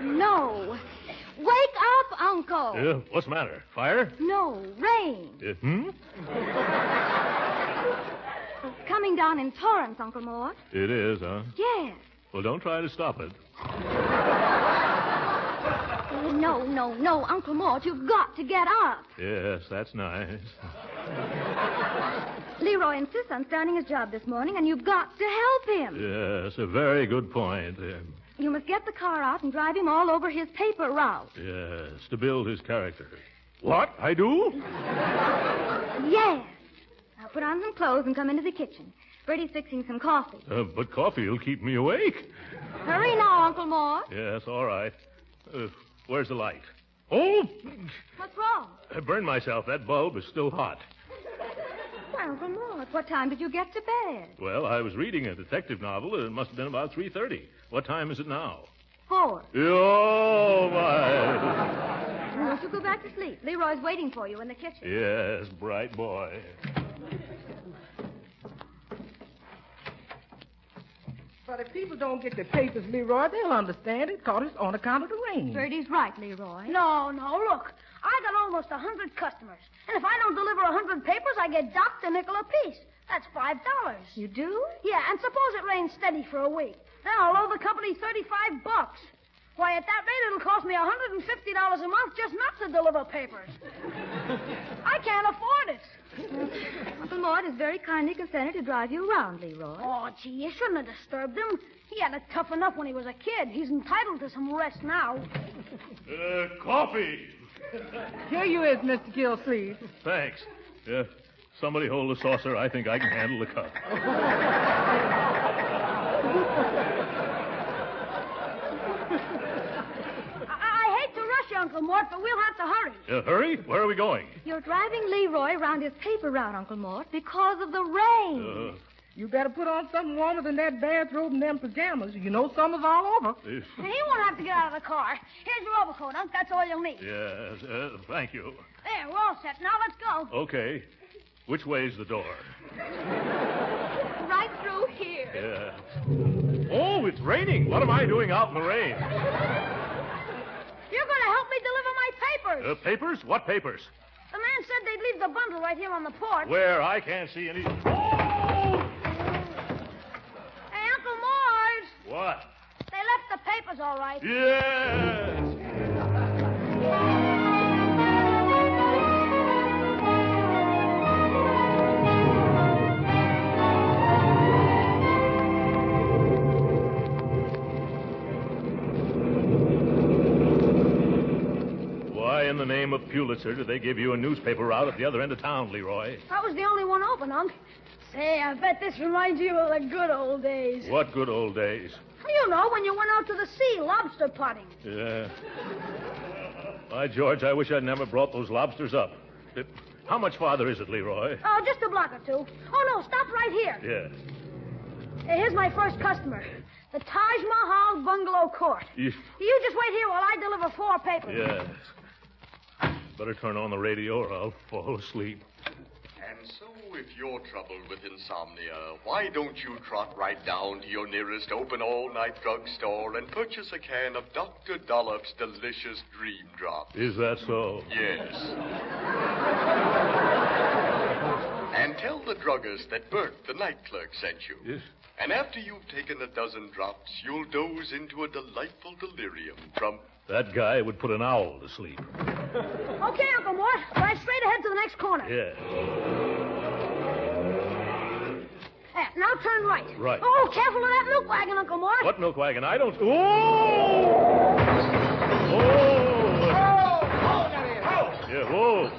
[SPEAKER 17] No. Wake up, Uncle.
[SPEAKER 13] Yeah, what's the matter? Fire?
[SPEAKER 17] No, rain. It's coming down in torrents, Uncle Mort.
[SPEAKER 13] It is, huh?
[SPEAKER 17] Yes.
[SPEAKER 13] Well, don't try to stop it.
[SPEAKER 17] No, Uncle Mort, you've got to get up.
[SPEAKER 13] Yes, that's nice.
[SPEAKER 17] Leroy insists on starting his job this morning, and you've got to help him.
[SPEAKER 13] Yes, a very good point.
[SPEAKER 17] You must get the car out and drive him all over his paper route.
[SPEAKER 13] Yes, to build his character. What? I do?
[SPEAKER 17] Yes. Now put on some clothes and come into the kitchen. Bertie's fixing some coffee.
[SPEAKER 13] But coffee will keep me awake.
[SPEAKER 17] Hurry now, Uncle Mort.
[SPEAKER 13] Yes, all right. Where's the light? Oh!
[SPEAKER 17] What's wrong?
[SPEAKER 13] I burned myself. That bulb is still hot.
[SPEAKER 17] Well, Uncle Mort, what time did you get to bed?
[SPEAKER 13] Well, I was reading a detective novel. It must have been about 3:30. What time is it now?
[SPEAKER 17] 4.
[SPEAKER 13] Oh, my.
[SPEAKER 17] Won't you go back to sleep? Leroy's waiting for you in the kitchen.
[SPEAKER 13] Yes, bright boy.
[SPEAKER 15] But if people don't get the papers, Leroy, they'll understand it, because it's on account of the rain.
[SPEAKER 17] Bertie's right, Leroy.
[SPEAKER 14] No, look. I got almost 100 customers. And if I don't deliver 100 papers, I get docked a nickel apiece. That's $5.
[SPEAKER 17] You do?
[SPEAKER 14] Yeah, and suppose it rains steady for a week. Then I'll owe the company $35. Why, at that rate, it'll cost me $150 a month just not to deliver papers. I can't afford it.
[SPEAKER 17] Uncle Mort has very kindly consented to drive you around, Leroy.
[SPEAKER 14] Oh, gee, you shouldn't have disturbed him. He had it tough enough when he was a kid. He's entitled to some rest now.
[SPEAKER 13] Coffee.
[SPEAKER 15] Here you is, Mr. Gildersleeve.
[SPEAKER 13] Thanks. Somebody hold the saucer. I think I can handle the cup.
[SPEAKER 14] I hate to rush you, Uncle Mort, but we'll have to hurry.
[SPEAKER 13] Hurry? Where are we going?
[SPEAKER 17] You're driving Leroy around his paper route, Uncle Mort, because of the rain.
[SPEAKER 15] You better put on something warmer than that bathrobe and them pajamas. You know summer's all over.
[SPEAKER 14] He won't have to get out of the car. Here's your overcoat, Unc. That's all you'll need.
[SPEAKER 13] Yes, thank you.
[SPEAKER 14] There, we're all set. Now let's go.
[SPEAKER 13] Okay. Which way's the door?
[SPEAKER 17] Right through here.
[SPEAKER 13] Yeah. Oh, it's raining. What am I doing out in the rain?
[SPEAKER 14] You're going to help me deliver my papers.
[SPEAKER 13] Papers? What papers?
[SPEAKER 14] The man said they'd leave the bundle right here on the porch.
[SPEAKER 13] Where? I can't see any.
[SPEAKER 14] Hey, Uncle Mort.
[SPEAKER 13] What?
[SPEAKER 14] They left the papers all right.
[SPEAKER 13] Yes. Why in the name of Pulitzer did they give you a newspaper route at the other end of town, Leroy?
[SPEAKER 14] I was the only one open, Unc. Say, I bet this reminds you of the good old days.
[SPEAKER 13] What good old days?
[SPEAKER 14] You know, when you went out to the sea lobster potting.
[SPEAKER 13] Yeah. By George, I wish I'd never brought those lobsters up. How much farther is it, Leroy?
[SPEAKER 14] Oh, just a block or two. Oh, no, stop right here.
[SPEAKER 13] Yeah.
[SPEAKER 14] Hey, here's my first customer. The Taj Mahal Bungalow Court. You just wait here while I deliver 4 papers.
[SPEAKER 13] Yes. Better turn on the radio or I'll fall asleep.
[SPEAKER 16] And so, if you're troubled with insomnia, why don't you trot right down to your nearest open all-night drugstore and purchase a can of Dr. Dollop's delicious Dream Drops?
[SPEAKER 13] Is that so?
[SPEAKER 16] Yes. And tell the druggist that Bert, the night clerk, sent you.
[SPEAKER 13] Yes.
[SPEAKER 16] And after you've taken a dozen drops, you'll doze into a delightful delirium from...
[SPEAKER 13] That guy would put an owl to sleep.
[SPEAKER 14] Okay, Uncle Mort. Right straight ahead to the next corner.
[SPEAKER 13] Yeah.
[SPEAKER 14] There, now turn right.
[SPEAKER 13] Right.
[SPEAKER 14] Oh, careful of that milk wagon, Uncle Mort.
[SPEAKER 13] What milk wagon? I don't... Oh! Yeah, whoa.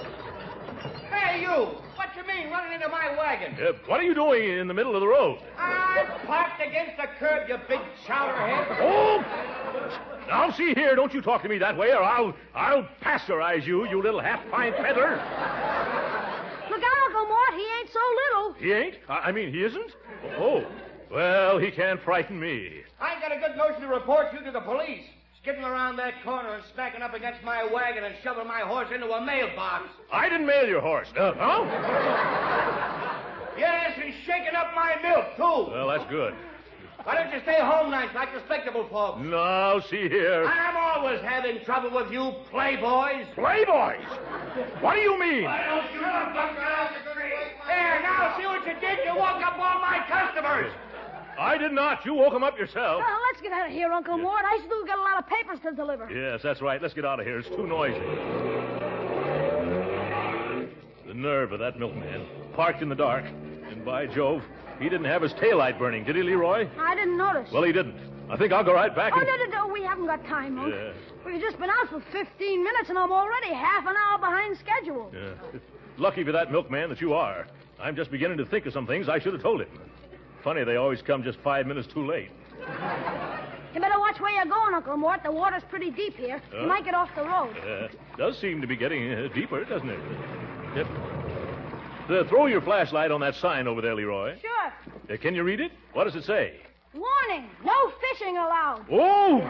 [SPEAKER 8] Hey, you! What you mean, running into my wagon?
[SPEAKER 13] What are you doing in the middle of the road?
[SPEAKER 8] I'm parked against the curb, you big chowderhead.
[SPEAKER 13] Oh! Now, see here, don't you talk to me that way, or I'll pasteurize you, you little half-pint feather.
[SPEAKER 14] Look out, Uncle Mort. He ain't so little.
[SPEAKER 13] He ain't? I mean, he isn't? Oh, well, he can't frighten me.
[SPEAKER 8] I got a good notion to report you to the police. Skidding around that corner and smacking up against my wagon and shoving my horse into a mailbox.
[SPEAKER 13] I didn't mail your horse. Huh?
[SPEAKER 8] Yes, he's shaking up my milk, too.
[SPEAKER 13] Well, that's good.
[SPEAKER 8] Why don't you stay home nights like respectable folks?
[SPEAKER 13] No, see here.
[SPEAKER 8] I'm always having trouble with you playboys.
[SPEAKER 13] Playboys? What do you mean?
[SPEAKER 8] Why don't you buck out the street? There, now see what you did. You woke up all my customers.
[SPEAKER 13] I did not. You woke them up yourself.
[SPEAKER 14] Let's get out of here, Uncle Mort. I still got a lot of papers to deliver.
[SPEAKER 13] Yes, that's right. Let's get out of here. It's too noisy. The nerve of that milkman. Parked in the dark. By Jove, he didn't have his taillight burning, did he, Leroy?
[SPEAKER 14] I didn't notice.
[SPEAKER 13] Well, he didn't. I think I'll go right back
[SPEAKER 14] Oh,
[SPEAKER 13] and...
[SPEAKER 14] no, we haven't got time, Unc.
[SPEAKER 13] Yeah.
[SPEAKER 14] We've just been out for 15 minutes, and I'm already half an hour behind schedule.
[SPEAKER 13] Yeah. Lucky for that milkman that you are. I'm just beginning to think of some things I should have told him. Funny, they always come just 5 minutes too late.
[SPEAKER 14] You better watch where you're going, Uncle Mort. The water's pretty deep here. You might get off the road.
[SPEAKER 13] Does seem to be getting deeper, doesn't it? Yep. Throw your flashlight on that sign over there, Leroy.
[SPEAKER 14] Sure.
[SPEAKER 13] Can you read it? What does it say?
[SPEAKER 14] Warning, no fishing allowed.
[SPEAKER 13] Oh!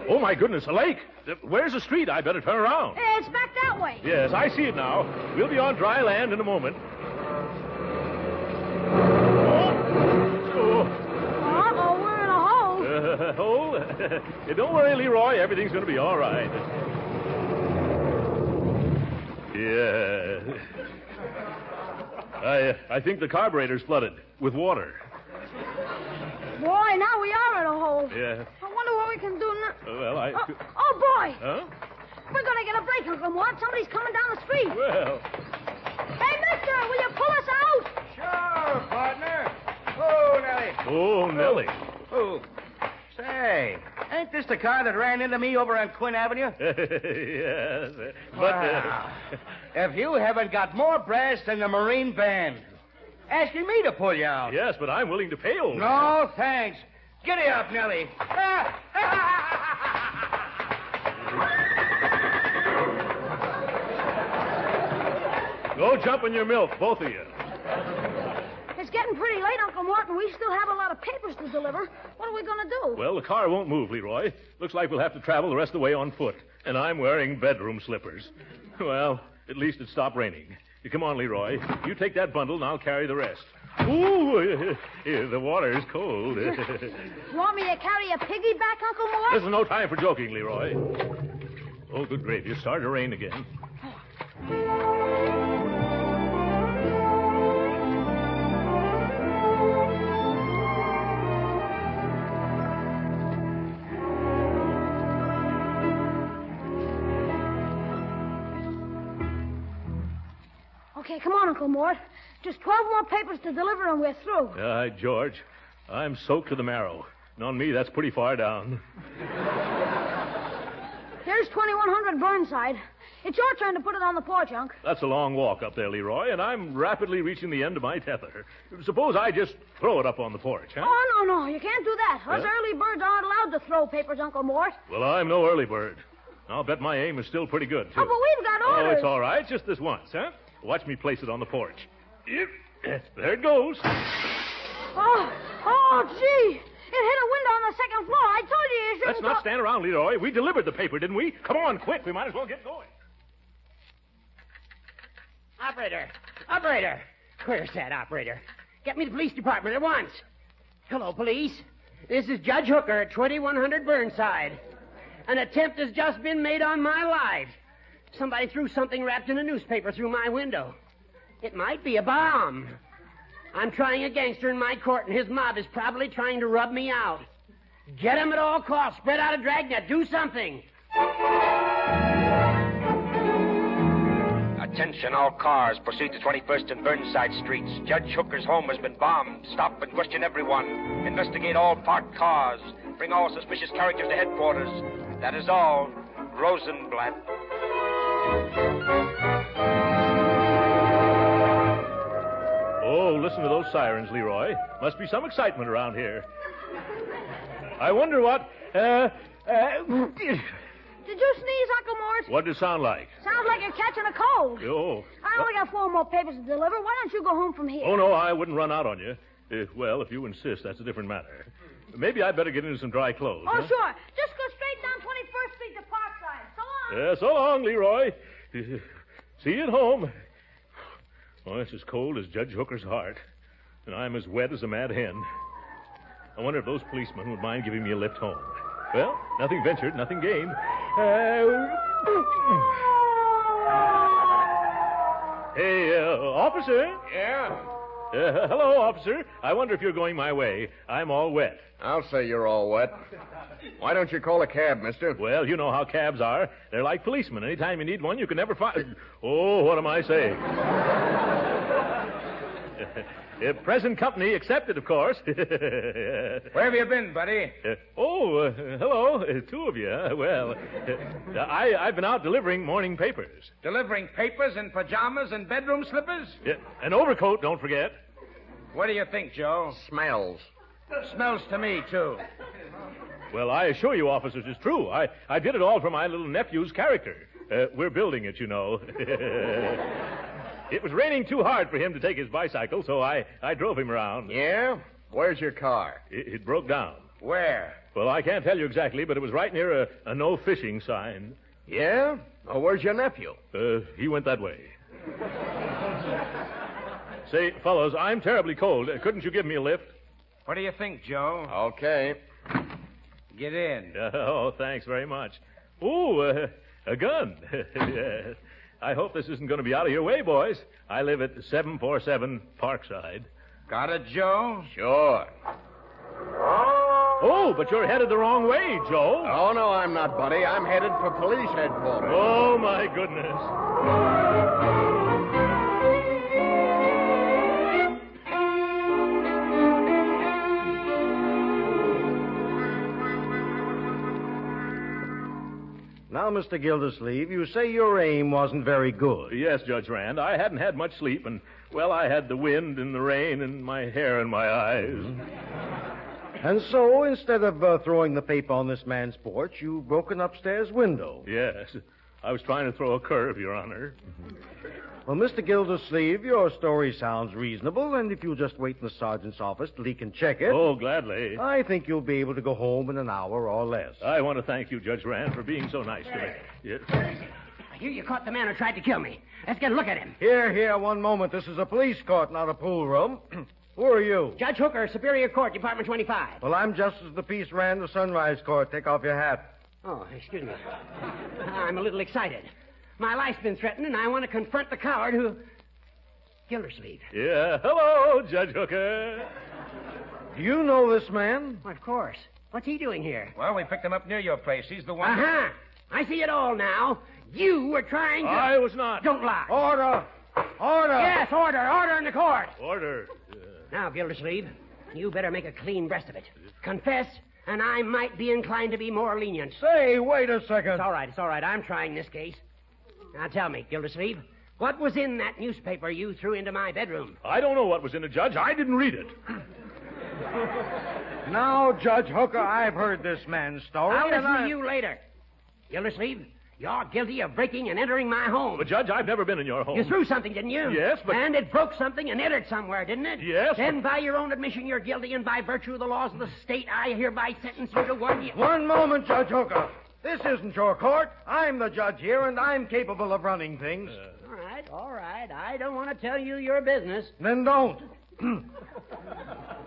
[SPEAKER 13] Oh, my goodness, a lake. Where's the street? I better turn around.
[SPEAKER 14] It's back that way.
[SPEAKER 13] Yes, I see it now. We'll be on dry land in a moment.
[SPEAKER 14] Uh-oh, we're in a hole.
[SPEAKER 13] Hole? Don't worry, Leroy. Everything's going to be all right. Yeah. I think the carburetor's flooded with water.
[SPEAKER 14] Boy, now we are in a hole.
[SPEAKER 13] Yeah.
[SPEAKER 14] I wonder what we can do now.
[SPEAKER 13] Well, I...
[SPEAKER 14] Oh, boy.
[SPEAKER 13] Huh?
[SPEAKER 14] We're going to get a break, Uncle Mort. Somebody's coming down the street.
[SPEAKER 13] Well...
[SPEAKER 14] Hey, mister, will you pull us out?
[SPEAKER 8] Sure, partner. Oh, Nellie.
[SPEAKER 13] Oh, Nellie.
[SPEAKER 8] Oh. Say, ain't this the car that ran into me over on Quinn Avenue?
[SPEAKER 13] Yes. But...
[SPEAKER 8] Wow. If you haven't got more brass than the Marine Band. Asking me to pull you out.
[SPEAKER 13] Yes, but I'm willing to pay old.
[SPEAKER 8] No, thanks. Giddy up, Nellie.
[SPEAKER 13] Go jump in your milk, both of you.
[SPEAKER 14] It's getting pretty late, Uncle Mort, and we still have a lot of papers to deliver. What are we going to do?
[SPEAKER 13] Well, the car won't move, Leroy. Looks like we'll have to travel the rest of the way on foot. And I'm wearing bedroom slippers. Well, at least it stopped raining. You come on, Leroy. You take that bundle, and I'll carry the rest. Ooh, the water is cold.
[SPEAKER 14] You want me to carry a piggyback, Uncle Mort?
[SPEAKER 13] There's no time for joking, Leroy. Oh, good gravy. It's starting to rain again.
[SPEAKER 14] Okay, come on, Uncle Mort. Just 12 more papers to deliver and we're through.
[SPEAKER 13] George, I'm soaked to the marrow. And on me, that's pretty far down.
[SPEAKER 14] Here's 2100 Burnside. It's your turn to put it on the porch, Unc.
[SPEAKER 13] That's a long walk up there, Leroy, and I'm rapidly reaching the end of my tether. Suppose I just throw it up on the porch, huh?
[SPEAKER 14] Oh, no, you can't do that. Us early birds aren't allowed to throw papers, Uncle Mort.
[SPEAKER 13] Well, I'm no early bird. I'll bet my aim is still pretty good, too.
[SPEAKER 14] Oh, but we've got orders.
[SPEAKER 13] Oh, it's all right. Just this once, huh? Watch me place it on the porch. Yep. There it goes.
[SPEAKER 14] Oh, gee. It hit a window on the second floor. I told you shouldn't...
[SPEAKER 13] Let's not stand around, Leroy. We delivered the paper, didn't we? Come on, quick. We might as well get going.
[SPEAKER 2] Operator. Where's that operator? Get me the police department at once. Hello, police. This is Judge Hooker at 2100 Burnside. An attempt has just been made on my life. Somebody threw something wrapped in a newspaper through my window. It might be a bomb. I'm trying a gangster in my court, and his mob is probably trying to rub me out. Get him at all costs. Spread out a dragnet. Do something.
[SPEAKER 21] Attention, all cars. Proceed to 21st and Burnside Streets. Judge Hooker's home has been bombed. Stop and question everyone. Investigate all parked cars. Bring all suspicious characters to headquarters. That is all. Rosenblatt.
[SPEAKER 13] Oh, listen to those sirens, Leroy. Must be some excitement around here. I wonder what...
[SPEAKER 14] Did you sneeze, Uncle Mort?
[SPEAKER 13] What did it sound like?
[SPEAKER 14] Sounds like you're catching a cold.
[SPEAKER 13] Oh.
[SPEAKER 14] I only got 4 more papers to deliver. Why don't you go home from here?
[SPEAKER 13] Oh, no, I wouldn't run out on you. Well, if you insist, that's a different matter. Maybe I'd better get into some dry clothes.
[SPEAKER 14] Oh,
[SPEAKER 13] huh?
[SPEAKER 14] sure. Just go straight down 21st Street to Parkside. So long.
[SPEAKER 13] Yeah, so long, Leroy. See you at home. Oh, it's as cold as Judge Hooker's heart. And I'm as wet as a mad hen. I wonder if those policemen would mind giving me a lift home. Well, nothing ventured, nothing gained. Hey, officer?
[SPEAKER 22] Yeah?
[SPEAKER 13] Hello, officer. I wonder if you're going my way. I'm all wet.
[SPEAKER 22] I'll say you're all wet. Why don't you call a cab, mister?
[SPEAKER 13] Well, you know how cabs are. They're like policemen. Anytime you need one, you can never find... Oh, what am I saying? Present company accepted, of course.
[SPEAKER 8] Where have you been, buddy?
[SPEAKER 13] Hello. Two of you. Well, I've been out delivering morning papers.
[SPEAKER 8] Delivering papers in pajamas and bedroom slippers?
[SPEAKER 13] An overcoat, don't forget.
[SPEAKER 8] What do you think, Joe?
[SPEAKER 22] Smells.
[SPEAKER 8] Smells to me, too.
[SPEAKER 13] Well, I assure you, officers, it's true. I did it all for my little nephew's character. We're building it, you know. It was raining too hard for him to take his bicycle, so I drove him around.
[SPEAKER 22] Yeah? Where's your car?
[SPEAKER 13] It broke down.
[SPEAKER 8] Where?
[SPEAKER 13] Well, I can't tell you exactly, but it was right near a no fishing sign.
[SPEAKER 22] Yeah? Oh, where's your nephew?
[SPEAKER 13] He went that way. Say, fellows, I'm terribly cold. Couldn't you give me a lift?
[SPEAKER 8] What do you think, Joe?
[SPEAKER 22] Okay.
[SPEAKER 8] Get in.
[SPEAKER 13] Oh, thanks very much. Ooh, a gun. Yes. I hope this isn't going to be out of your way, boys. I live at 747 Parkside.
[SPEAKER 8] Got it, Joe?
[SPEAKER 22] Sure.
[SPEAKER 13] Oh, but you're headed the wrong way, Joe.
[SPEAKER 22] Oh, no, I'm not, buddy. I'm headed for police headquarters.
[SPEAKER 13] Oh, my goodness.
[SPEAKER 3] Now, Mr. Gildersleeve, you say your aim wasn't very good.
[SPEAKER 13] Yes, Judge Rand. I hadn't had much sleep, and, well, I had the wind and the rain and my hair in my eyes.
[SPEAKER 3] Mm-hmm. And so, instead of throwing the paper on this man's porch, you broke an upstairs window.
[SPEAKER 13] Yes. I was trying to throw a curve, Your Honor.
[SPEAKER 3] Mm-hmm. Well, Mr. Gildersleeve, your story sounds reasonable, and if you'll just wait in the sergeant's office till he can check it...
[SPEAKER 13] Oh, gladly.
[SPEAKER 3] I think you'll be able to go home in an hour or less.
[SPEAKER 13] I want to thank you, Judge Rand, for being so nice to me. Yes.
[SPEAKER 2] I hear you caught the man who tried to kill me. Let's get a look at him.
[SPEAKER 3] Here, one moment. This is a police court, not a pool room. Who are you?
[SPEAKER 2] Judge Hooker, Superior Court, Department 25.
[SPEAKER 3] Well, I'm Justice of the Peace Rand, the Sunrise Court. Take off your hat.
[SPEAKER 2] Oh, excuse me. I'm a little excited. My life's been threatened, and I want to confront the coward who... Gildersleeve.
[SPEAKER 13] Yeah. Hello, Judge Hooker.
[SPEAKER 3] Do you know this man?
[SPEAKER 2] Well, of course. What's he doing here?
[SPEAKER 8] Well, we picked him up near your place. He's the one...
[SPEAKER 2] Uh-huh. I see it all now. You were trying to...
[SPEAKER 13] I was not.
[SPEAKER 2] Don't lie.
[SPEAKER 3] Order! Order!
[SPEAKER 2] Yes, order. Order in the court.
[SPEAKER 13] Order.
[SPEAKER 2] Now, Gildersleeve, you better make a clean breast of it. Confess, and I might be inclined to be more lenient.
[SPEAKER 3] Say, wait a second.
[SPEAKER 2] It's all right. I'm trying this case. Now, tell me, Gildersleeve, what was in that newspaper you threw into my bedroom?
[SPEAKER 13] I don't know what was in it, Judge. I didn't read it.
[SPEAKER 3] Now, Judge Hooker, I've heard this man's story.
[SPEAKER 2] I'll listen to you later. Gildersleeve, you're guilty of breaking and entering my home.
[SPEAKER 13] But, Judge, I've never been in your home.
[SPEAKER 2] You threw something, didn't you?
[SPEAKER 13] Yes, but...
[SPEAKER 2] And it broke something and entered somewhere, didn't it?
[SPEAKER 13] Yes,
[SPEAKER 2] Then, by your own admission, you're guilty, and by virtue of the laws of the state, I hereby sentence you to 1 year...
[SPEAKER 3] One moment, Judge Hooker. This isn't your court. I'm the judge here, and I'm capable of running things.
[SPEAKER 2] All right. I don't want to tell you your business.
[SPEAKER 3] Then don't.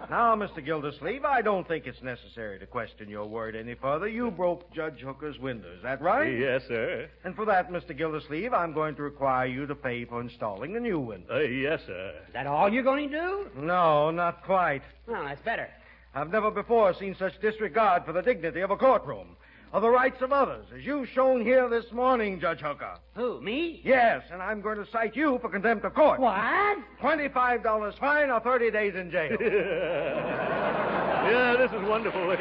[SPEAKER 3] Now, Mr. Gildersleeve, I don't think it's necessary to question your word any further. You broke Judge Hooker's window. Is that right?
[SPEAKER 13] Yes, sir.
[SPEAKER 3] And for that, Mr. Gildersleeve, I'm going to require you to pay for installing the new window.
[SPEAKER 13] Yes, sir.
[SPEAKER 2] Is that all you're going to do?
[SPEAKER 3] No, not quite.
[SPEAKER 2] Well, that's better.
[SPEAKER 3] I've never before seen such disregard for the dignity of a courtroom, of the rights of others, as you've shown here this morning, Judge Hooker.
[SPEAKER 2] Who, me?
[SPEAKER 3] Yes, and I'm going to cite you for contempt of court.
[SPEAKER 2] What?
[SPEAKER 3] $25 fine or 30 days in jail.
[SPEAKER 13] Yeah, this is wonderful.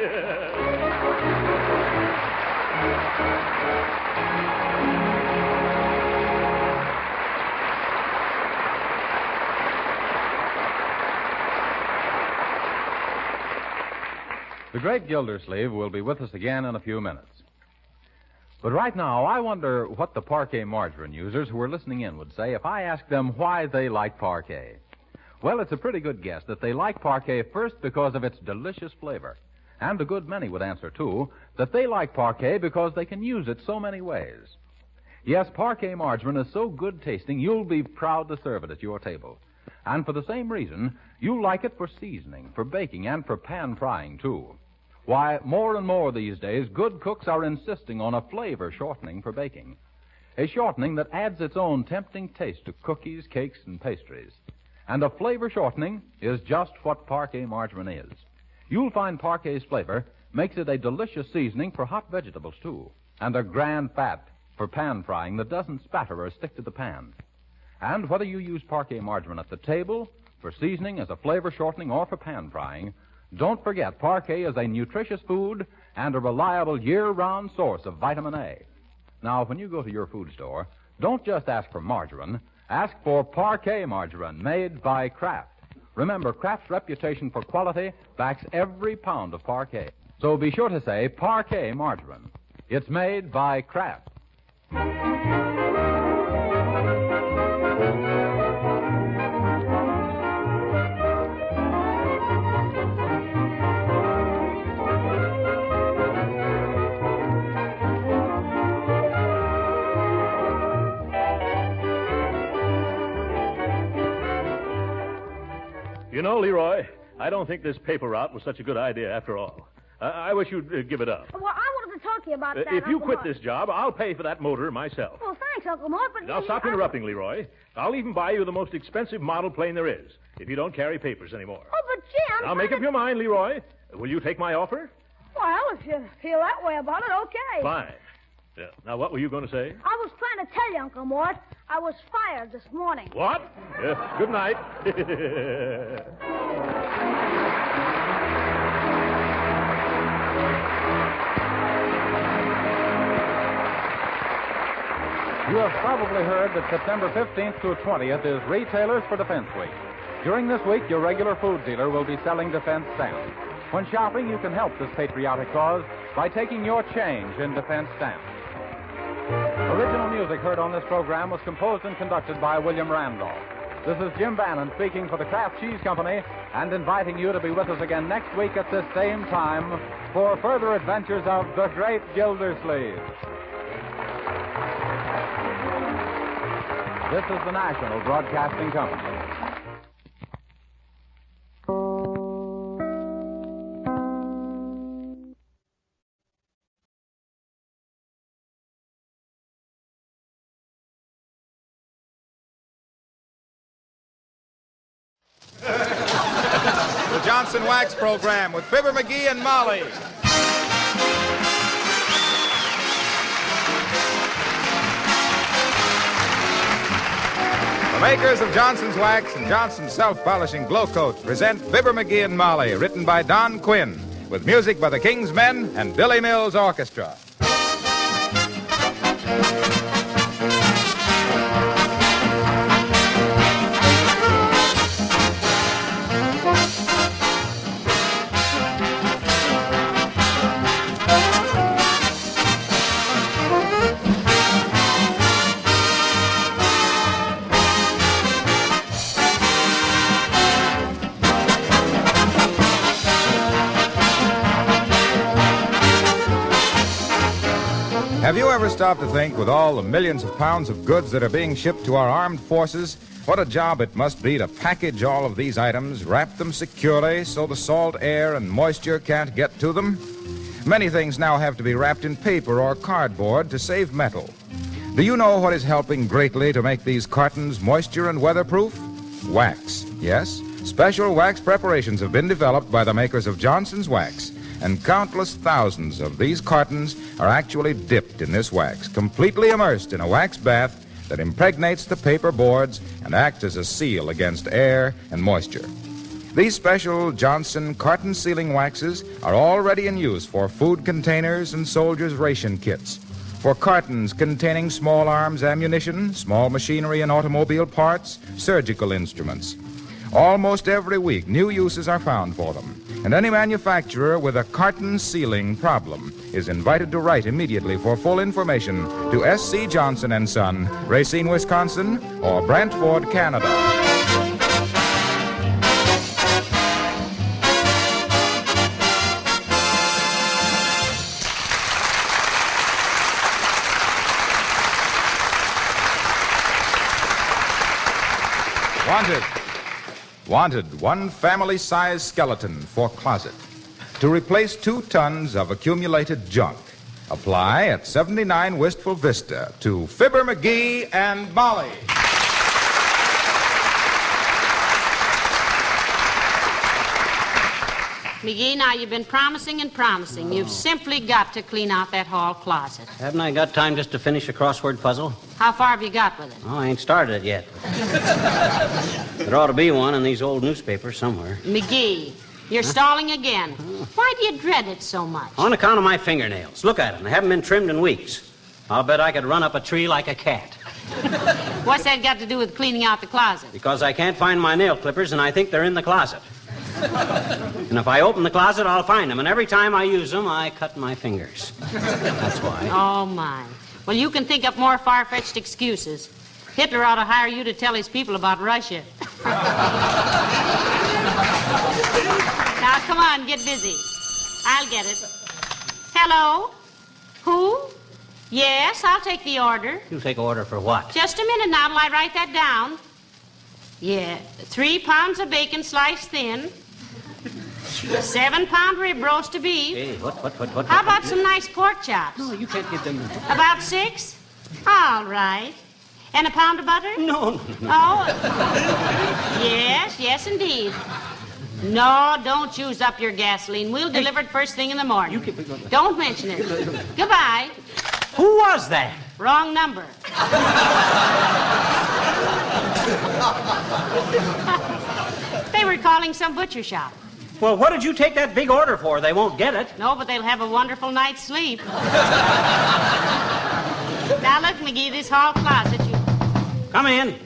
[SPEAKER 1] The great Gildersleeve will be with us again in a few minutes. But right now, I wonder what the parquet margarine users who are listening in would say if I asked them why they like parquet. Well, it's a pretty good guess that they like parquet first because of its delicious flavor. And a good many would answer, too, that they like parquet because they can use it so many ways. Yes, parquet margarine is so good tasting, you'll be proud to serve it at your table. And for the same reason, you'll like it for seasoning, for baking, and for pan frying, too. Why, more and more these days, good cooks are insisting on a flavor shortening for baking. A shortening that adds its own tempting taste to cookies, cakes, and pastries. And a flavor shortening is just what parquet margarine is. You'll find parquet's flavor makes it a delicious seasoning for hot vegetables, too, and a grand fat for pan frying that doesn't spatter or stick to the pan. And whether you use parquet margarine at the table for seasoning, as a flavor shortening, or for pan frying, don't forget Parquet is a nutritious food and a reliable year-round source of vitamin A. Now, when you go to your food store, don't just ask for margarine. Ask for Parquet margarine made by Kraft. Remember, Kraft's reputation for quality backs every pound of Parquet. So be sure to say Parquet margarine. It's made by Kraft.
[SPEAKER 13] You know, Leroy, I don't think this paper route was such a good idea after all. I wish you'd give it up.
[SPEAKER 14] Well, I wanted to talk to you about that,
[SPEAKER 13] If you
[SPEAKER 14] Uncle
[SPEAKER 13] quit
[SPEAKER 14] Mort.
[SPEAKER 13] this job, I'll pay for that motor myself.
[SPEAKER 14] Well, thanks, Uncle Mort, but...
[SPEAKER 13] Now, stop interrupting, Leroy. I'll even buy you the most expensive model plane there is, if you don't carry papers anymore.
[SPEAKER 14] Oh, but Jim...
[SPEAKER 13] Now, make up your mind, Leroy. Will you take my offer?
[SPEAKER 14] Well, if you feel that way about it, okay.
[SPEAKER 13] Fine. Yeah. Now, what were you going to say?
[SPEAKER 14] I was trying to tell you, Uncle Mort, I was fired this morning.
[SPEAKER 13] What? Good night.
[SPEAKER 1] You have probably heard that September 15th through 20th is Retailers for Defense Week. During this week, your regular food dealer will be selling defense stamps. When shopping, you can help this patriotic cause by taking your change in defense stamps. Original music heard on this program was composed and conducted by William Randolph. This is Jim Bannon speaking for the Kraft Cheese Company and inviting you to be with us again next week at this same time for further adventures of the Great Gildersleeve. This is the National Broadcasting Company.
[SPEAKER 6] The Johnson Wax Program with Fibber McGee and Molly. The makers of Johnson's Wax and Johnson's Self-Polishing Glow Coat present Fibber McGee and Molly, written by Don Quinn, with music by the King's Men and Billy Mills Orchestra. Have you ever stopped to think, with all the millions of pounds of goods that are being shipped to our armed forces, what a job it must be to package all of these items, wrap them securely so the salt air and moisture can't get to them? Many things now have to be wrapped in paper or cardboard to save metal. Do you know what is helping greatly to make these cartons moisture and weatherproof? Wax. Yes, special wax preparations have been developed by the makers of Johnson's Wax. And countless thousands of these cartons are actually dipped in this wax, completely immersed in a wax bath that impregnates the paper boards and acts as a seal against air and moisture. These special Johnson carton sealing waxes are already in use for food containers and soldiers' ration kits, for cartons containing small arms ammunition, small machinery and automobile parts, surgical instruments. Almost every week, new uses are found for them. And any manufacturer with a carton sealing problem is invited to write immediately for full information to S.C. Johnson & Son, Racine, Wisconsin, or Brantford, Canada. Wanted, one family-size skeleton for closet. To replace 2 tons of accumulated junk. Apply at 79 Wistful Vista to Fibber McGee and Molly.
[SPEAKER 9] McGee, now you've been promising and promising. You've simply got to clean out that hall closet.
[SPEAKER 10] Haven't I got time just to finish a crossword puzzle?
[SPEAKER 9] How far have you got with it?
[SPEAKER 10] Oh, I ain't started it yet. There ought to be one in these old newspapers somewhere.
[SPEAKER 9] McGee, you're stalling again. Why do you dread it so much?
[SPEAKER 10] On account of my fingernails. Look at them. They haven't been trimmed in weeks. I'll bet I could run up a tree like a cat.
[SPEAKER 9] What's that got to do with cleaning out the closet?
[SPEAKER 10] Because I can't find my nail clippers, and I think they're in the closet. And if I open the closet, I'll find them. And every time I use them, I cut my fingers. That's why.
[SPEAKER 9] Oh, my. Well, you can think up more far-fetched excuses. Hitler ought to hire you to tell his people about Russia. Now, come on, get busy. I'll get it. Hello? Who? Yes, I'll take the order.
[SPEAKER 10] You take order for what?
[SPEAKER 9] Just a minute now till I write that down. Yeah, 3 pounds of bacon sliced thin. 7-pound rib roast of beef.
[SPEAKER 10] Hey, what?
[SPEAKER 9] How about some nice pork chops?
[SPEAKER 10] No, you can't get them.
[SPEAKER 9] About 6? All right. And a pound of butter?
[SPEAKER 10] No.
[SPEAKER 9] Oh, yes, indeed. No, don't use up your gasoline. We'll deliver it first thing in the morning. Don't mention it. Goodbye.
[SPEAKER 10] Who was that?
[SPEAKER 9] Wrong number. They were calling some butcher shop.
[SPEAKER 10] Well, what did you take that big order for? They won't get it.
[SPEAKER 9] No, but they'll have a wonderful night's sleep. Now, look, McGee, this hall closet, you...
[SPEAKER 10] Come in.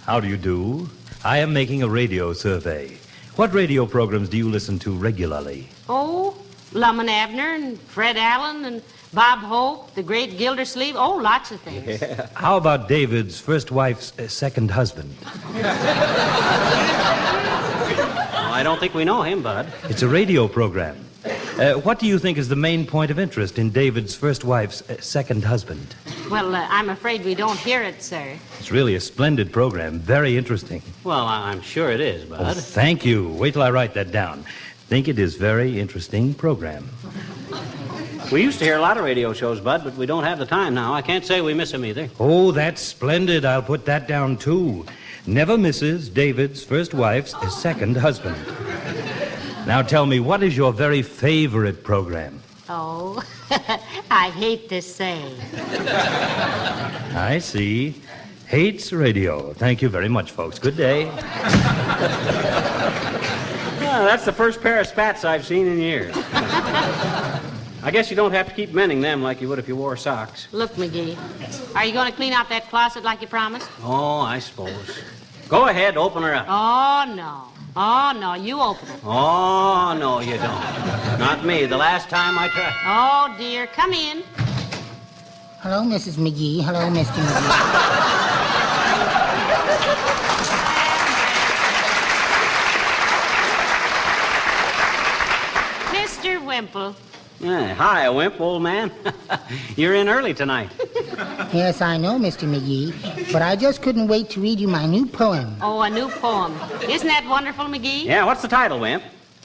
[SPEAKER 23] How do you do? I am making a radio survey. What radio programs do you listen to regularly?
[SPEAKER 9] Oh, Lum and Abner and Fred Allen and Bob Hope, the Great Gildersleeve. Oh, lots of things.
[SPEAKER 23] Yeah. How about David's first wife's second husband?
[SPEAKER 10] I don't think we know him, Bud.
[SPEAKER 23] It's a radio program. What do you think is the main point of interest in David's first wife's second husband?
[SPEAKER 9] Well, I'm afraid we don't hear it, sir.
[SPEAKER 23] It's really a splendid program. Very interesting.
[SPEAKER 10] Well, I'm sure it is, Bud.
[SPEAKER 23] Oh, thank you. Wait till I write that down. Think it is very interesting program.
[SPEAKER 10] We used to hear a lot of radio shows, Bud, but we don't have the time now. I can't say we miss them either.
[SPEAKER 23] Oh, that's splendid. I'll put that down, too. Never misses David's first wife's second husband. Now tell me, what is your very favorite program?
[SPEAKER 9] Oh, I hate to say.
[SPEAKER 23] I see. Hates radio. Thank you very much, folks. Good day.
[SPEAKER 10] Well, that's the first pair of spats I've seen in years. I guess you don't have to keep mending them like you would if you wore socks.
[SPEAKER 9] Look, McGee, are you going to clean out that closet like you promised?
[SPEAKER 10] Oh, I suppose. Go ahead, open her up.
[SPEAKER 9] Oh, no, you open it.
[SPEAKER 10] Oh, no, you don't. Not me. The last time I tried.
[SPEAKER 9] Oh, dear, come in.
[SPEAKER 24] Hello, Mrs. McGee. Hello, Mr. McGee.
[SPEAKER 9] Mr. Wimple.
[SPEAKER 10] Hi, Wimp, old man. You're in early tonight.
[SPEAKER 24] Yes, I know, Mr. McGee, but I just couldn't wait to read you my new poem.
[SPEAKER 9] Oh, a new poem. Isn't that wonderful, McGee?
[SPEAKER 10] Yeah, what's the title, Wimp?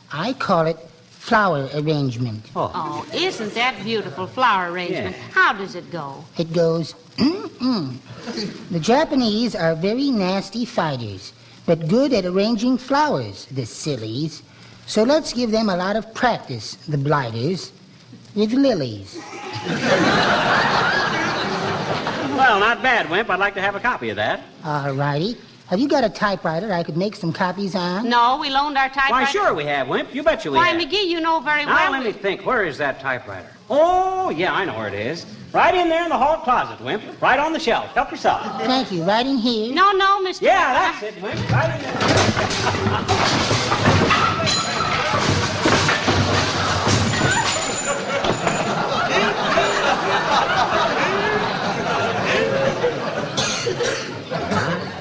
[SPEAKER 24] I call it Flower Arrangement.
[SPEAKER 9] Oh, isn't that beautiful, flower arrangement?
[SPEAKER 24] Yeah.
[SPEAKER 9] How does it go?
[SPEAKER 24] It goes, The Japanese are very nasty fighters, but good at arranging flowers, the sillies. So let's give them a lot of practice, the blighters, with lilies.
[SPEAKER 10] Well, not bad, Wimp. I'd like to have a copy of that.
[SPEAKER 24] All righty. Have you got a typewriter I could make some copies on?
[SPEAKER 9] No, we loaned our typewriter.
[SPEAKER 10] Why, sure we have, Wimp. You betcha we
[SPEAKER 9] Why,
[SPEAKER 10] have.
[SPEAKER 9] McGee, you know very well.
[SPEAKER 10] Now, let me think. Where is that typewriter? Oh, yeah, I know where it is. Right in there in the hall closet, Wimp. Right on the shelf. Help yourself.
[SPEAKER 24] Thank you. Right in here?
[SPEAKER 9] No, Mr.
[SPEAKER 10] Yeah, that's it, Wimp. Right in there.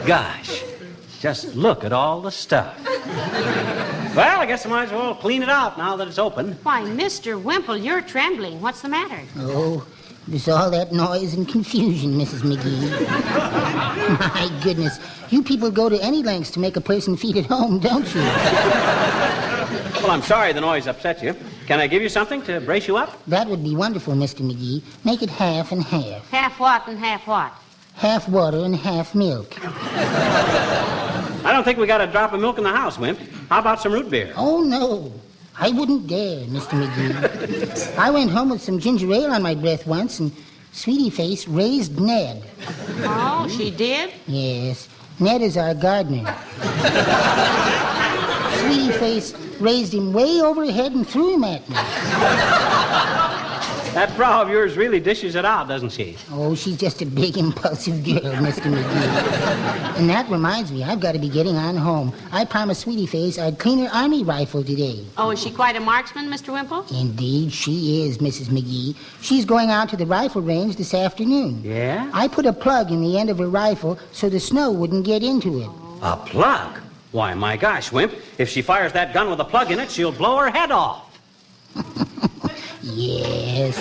[SPEAKER 10] Gosh, just look at all the stuff. Well, I guess I might as well clean it out now that it's open.
[SPEAKER 9] Why, Mr. Wimple, you're trembling. What's the matter?
[SPEAKER 24] Oh, there's all that noise and confusion, Mrs. McGee. My goodness, you people go to any lengths to make a person feel at home, don't you?
[SPEAKER 10] Well, I'm sorry the noise upset you. Can I give you something to brace you up?
[SPEAKER 24] That would be wonderful, Mr. McGee. Make it half and half.
[SPEAKER 9] Half what and half what?
[SPEAKER 24] Half water and half milk.
[SPEAKER 10] I don't think we got a drop of milk in the house, Wimp. How about some root beer?
[SPEAKER 24] Oh, no. I wouldn't dare, Mr. McGee. I went home with some ginger ale on my breath once, and Sweetie Face raised Ned.
[SPEAKER 9] Oh, she did?
[SPEAKER 24] Yes. Ned is our gardener. Sweetie Face raised him way overhead and threw him at me.
[SPEAKER 10] That frau of yours really dishes it out, doesn't she?
[SPEAKER 24] Oh, she's just a big, impulsive girl, Mr. McGee. And that reminds me, I've got to be getting on home. I promised Sweetie Face I'd clean her army rifle today.
[SPEAKER 9] Oh, is she quite a marksman, Mr. Wimple?
[SPEAKER 24] Indeed, she is, Mrs. McGee. She's going out to the rifle range this afternoon.
[SPEAKER 10] Yeah?
[SPEAKER 24] I put a plug in the end of her rifle so the snow wouldn't get into it.
[SPEAKER 10] A plug? Why, my gosh, Wimp, if she fires that gun with a plug in it, she'll blow her head off.
[SPEAKER 24] Yes.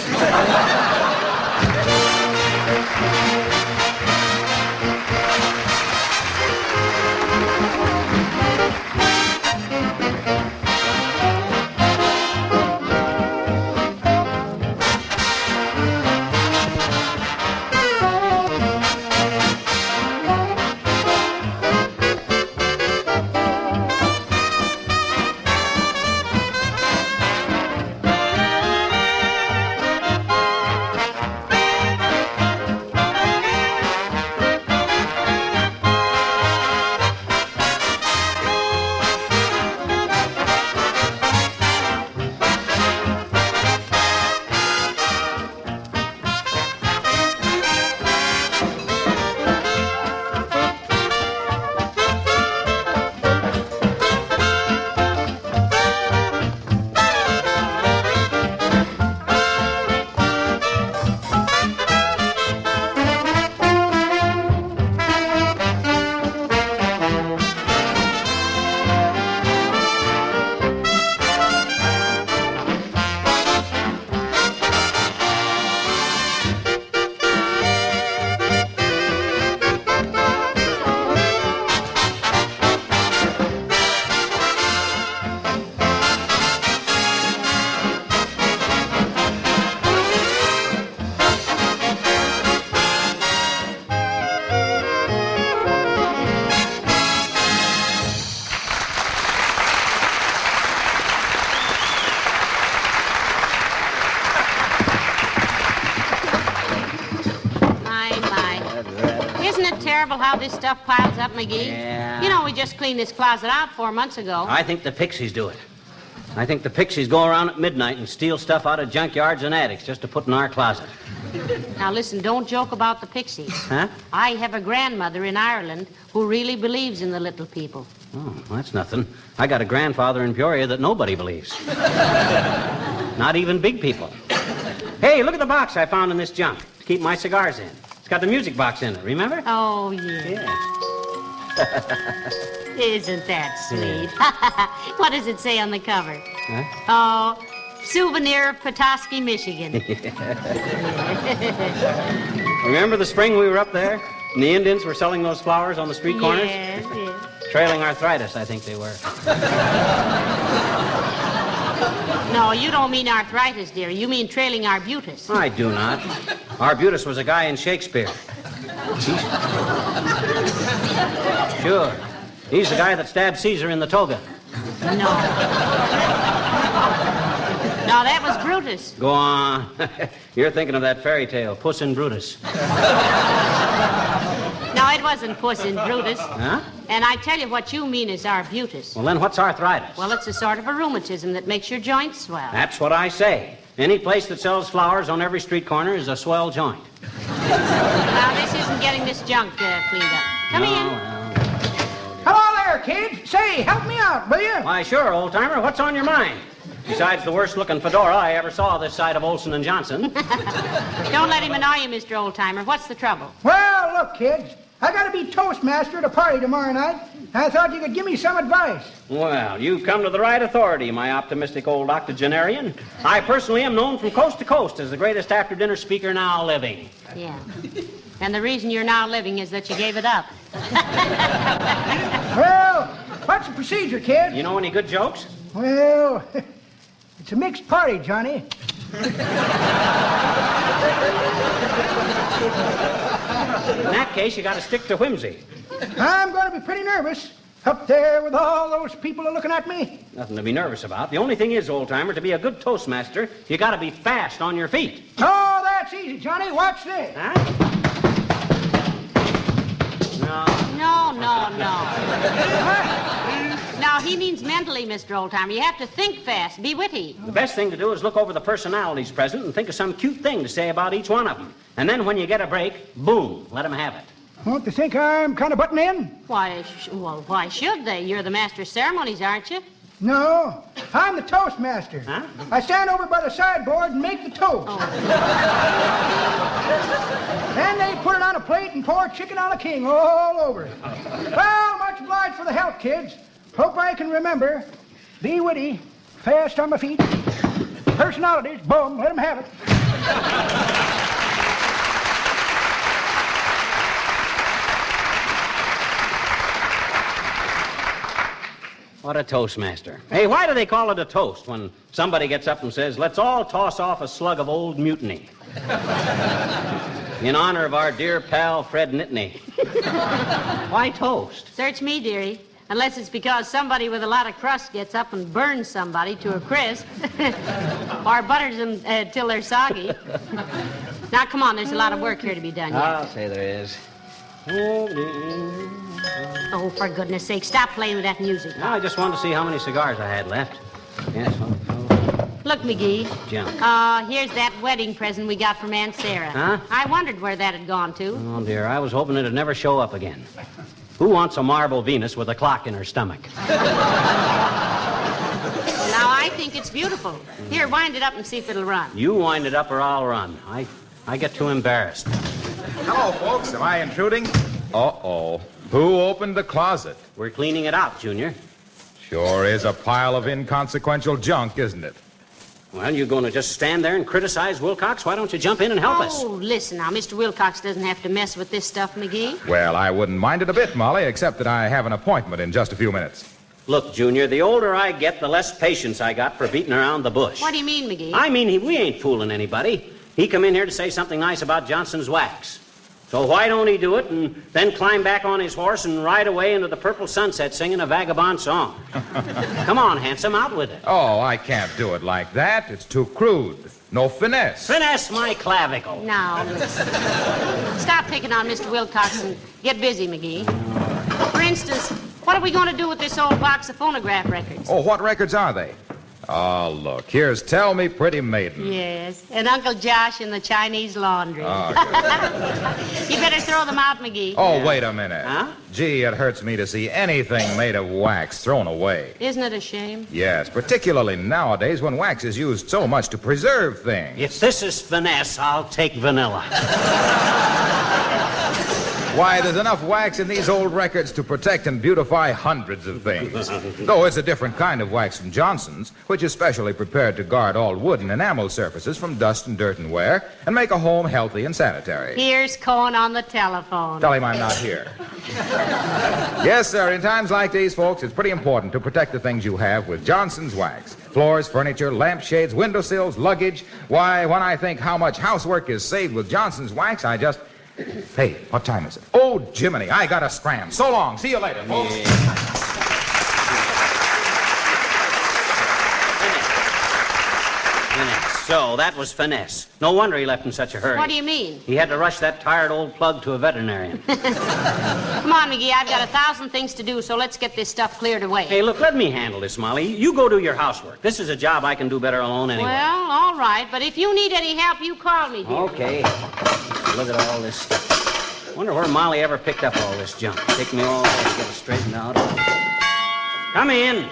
[SPEAKER 9] How this stuff piles up, McGee?
[SPEAKER 10] Yeah.
[SPEAKER 9] You know, we just cleaned this closet out 4 months ago.
[SPEAKER 10] I think the pixies do it. I think the pixies go around at midnight and steal stuff out of junkyards and attics just to put in our closet.
[SPEAKER 9] Now, listen, don't joke about the pixies.
[SPEAKER 10] Huh?
[SPEAKER 9] I have a grandmother in Ireland who really believes in the little people.
[SPEAKER 10] Oh, that's nothing. I got a grandfather in Peoria that nobody believes. Not even big people. Hey, look at the box I found in this junk to keep my cigars in. It's got the music box in it, remember?
[SPEAKER 9] Oh, yeah. Isn't that sweet?
[SPEAKER 10] Yeah.
[SPEAKER 9] What does it say on the cover?
[SPEAKER 10] Huh?
[SPEAKER 9] Oh, souvenir of Petoskey, Michigan.
[SPEAKER 10] Remember the spring we were up there? And the Indians were selling those flowers on the street corners?
[SPEAKER 9] Yes, yes.
[SPEAKER 10] Trailing arthritis, I think they were.
[SPEAKER 9] No, you don't mean arthritis, dear. You mean trailing arbutus.
[SPEAKER 10] I do not. Arbutus was a guy in Shakespeare. Sure. He's the guy that stabbed Caesar in the toga.
[SPEAKER 9] No. No, that was Brutus.
[SPEAKER 10] Go on. You're thinking of that fairy tale, Puss in Brutus.
[SPEAKER 9] No, it wasn't Puss in Brutus.
[SPEAKER 10] Huh?
[SPEAKER 9] And I tell you what you mean is arbutus.
[SPEAKER 10] Well, then what's arthritis?
[SPEAKER 9] Well, it's a sort of a rheumatism that makes your joints swell.
[SPEAKER 10] That's what I say. Any place that sells flowers on every street corner is a swell joint.
[SPEAKER 9] Now, this isn't getting this junk cleaned up. Come in.
[SPEAKER 4] Hello there, kids. Say, help me out, will you?
[SPEAKER 10] Why, sure, old-timer. What's on your mind? Besides the worst-looking fedora I ever saw this side of Olson and Johnson.
[SPEAKER 9] Don't let him annoy you, Mr. Oldtimer. What's the trouble?
[SPEAKER 4] Well, look, kids. I got to be toastmaster at a party tomorrow night. I thought you could give me some advice.
[SPEAKER 10] Well, you've come to the right authority, my optimistic old octogenarian. I personally am known from coast to coast as the greatest after-dinner speaker now living.
[SPEAKER 9] Yeah. And the reason you're now living is that you gave it up.
[SPEAKER 4] Well, what's the procedure, kid?
[SPEAKER 10] You know any good jokes?
[SPEAKER 4] Well, it's a mixed party, Johnny.
[SPEAKER 10] In that case, you got to stick to whimsy.
[SPEAKER 4] I'm going to be pretty nervous. Up there with all those people looking at me?
[SPEAKER 10] Nothing to be nervous about. The only thing is, old-timer, to be a good Toastmaster, you got to be fast on your feet.
[SPEAKER 4] Oh, that's easy, Johnny. Watch this.
[SPEAKER 10] Huh?
[SPEAKER 9] No. No, he means mentally, Mr. Oldtimer. You have to think fast, be witty.
[SPEAKER 10] The best thing to do is look over the personalities present and think of some cute thing to say about each one of them. And then when you get a break, boom, let them have it.
[SPEAKER 4] Don't they think I'm kind of butting in?
[SPEAKER 9] Why should they? You're the master of ceremonies, aren't you?
[SPEAKER 4] No, I'm the Toastmaster.
[SPEAKER 10] Huh?
[SPEAKER 4] I stand over by the sideboard and make the toast.
[SPEAKER 9] Oh.
[SPEAKER 4] Then they put it on a plate and pour chicken a la king all over it. Well, much obliged for the help, kids. Hope I can remember. Be witty, fast on my feet. Personalities, boom, let them have it.
[SPEAKER 10] What a Toastmaster. Hey, why do they call it a toast when somebody gets up and says, let's all toss off a slug of old mutiny? In honor of our dear pal, Fred Nitney. Why toast?
[SPEAKER 9] Search me, dearie. Unless it's because somebody with a lot of crust gets up and burns somebody to a crisp. Or butters them till they're soggy. Now, come on, there's a lot of work here to be done yet.
[SPEAKER 10] I'll say there is.
[SPEAKER 9] Oh, for goodness sake, stop playing with that music.
[SPEAKER 10] No, I just wanted to see how many cigars I had left. Yes,
[SPEAKER 9] Look, McGee.
[SPEAKER 10] Jump.
[SPEAKER 9] Here's that wedding present we got from Aunt Sarah.
[SPEAKER 10] Huh?
[SPEAKER 9] I wondered where that had gone to.
[SPEAKER 10] Oh, dear, I was hoping it'd never show up again. Who wants a marble Venus with a clock in her stomach?
[SPEAKER 9] Well, now, I think it's beautiful. Here, wind it up and see if it'll run.
[SPEAKER 10] You wind it up or I'll run. I get too embarrassed.
[SPEAKER 6] Hello, folks. Am I intruding? Uh-oh. Who opened the closet?
[SPEAKER 10] We're cleaning it out, Junior.
[SPEAKER 6] Sure is a pile of inconsequential junk, isn't it?
[SPEAKER 10] Well, you're going to just stand there and criticize Wilcox? Why don't you jump in and help us?
[SPEAKER 9] Oh, listen now. Mr. Wilcox doesn't have to mess with this stuff, McGee.
[SPEAKER 6] Well, I wouldn't mind it a bit, Molly, except that I have an appointment in just a few minutes.
[SPEAKER 10] Look, Junior, the older I get, the less patience I got for beating around the bush.
[SPEAKER 9] What do you mean, McGee?
[SPEAKER 10] I mean, we ain't fooling anybody. He come in here to say something nice about Johnson's wax. So why don't he do it and then climb back on his horse and ride away into the purple sunset singing a vagabond song? Come on, handsome, out with it.
[SPEAKER 6] Oh, I can't do it like that. It's too crude. No finesse.
[SPEAKER 10] Finesse my clavicle.
[SPEAKER 9] Now, listen. Stop picking on Mr. Wilcox and get busy, McGee. For instance, what are we going to do with this old box of phonograph records?
[SPEAKER 6] Oh, what records are they? Oh, look, here's Tell Me Pretty Maiden.
[SPEAKER 9] Yes, and Uncle Josh in the Chinese laundry.
[SPEAKER 6] Oh,
[SPEAKER 9] you better throw them out, McGee.
[SPEAKER 6] Oh, wait a minute.
[SPEAKER 10] Huh?
[SPEAKER 6] Gee, it hurts me to see anything made of wax thrown away.
[SPEAKER 9] Isn't it a shame?
[SPEAKER 6] Yes, particularly nowadays when wax is used so much to preserve things.
[SPEAKER 10] If this is finesse, I'll take vanilla.
[SPEAKER 6] Why, there's enough wax in these old records to protect and beautify hundreds of things. Though it's a different kind of wax from Johnson's, which is specially prepared to guard all wood and enamel surfaces from dust and dirt and wear and make a home healthy and sanitary.
[SPEAKER 9] Here's Cohen on the telephone.
[SPEAKER 6] Tell him I'm not here. Yes, sir, in times like these, folks, it's pretty important to protect the things you have with Johnson's wax. Floors, furniture, lampshades, windowsills, luggage. Why, when I think how much housework is saved with Johnson's wax, I just... Hey, what time is it? Oh, Jiminy, I gotta scram. So long. See you later, folks.
[SPEAKER 10] Finesse. So, that was finesse. No wonder he left in such a hurry.
[SPEAKER 9] What do you mean?
[SPEAKER 10] He had to rush that tired old plug to a veterinarian.
[SPEAKER 9] Come on, McGee, I've got 1,000 things to do, so let's get this stuff cleared away.
[SPEAKER 10] Hey, look, let me handle this, Molly. You go do your housework. This is a job I can do better alone anyway.
[SPEAKER 9] Well, all right, but if you need any help, you call me, dear.
[SPEAKER 10] Okay. Look at all this stuff. Wonder where Molly ever picked up all this junk. Take me all day to get it straightened out. Come in.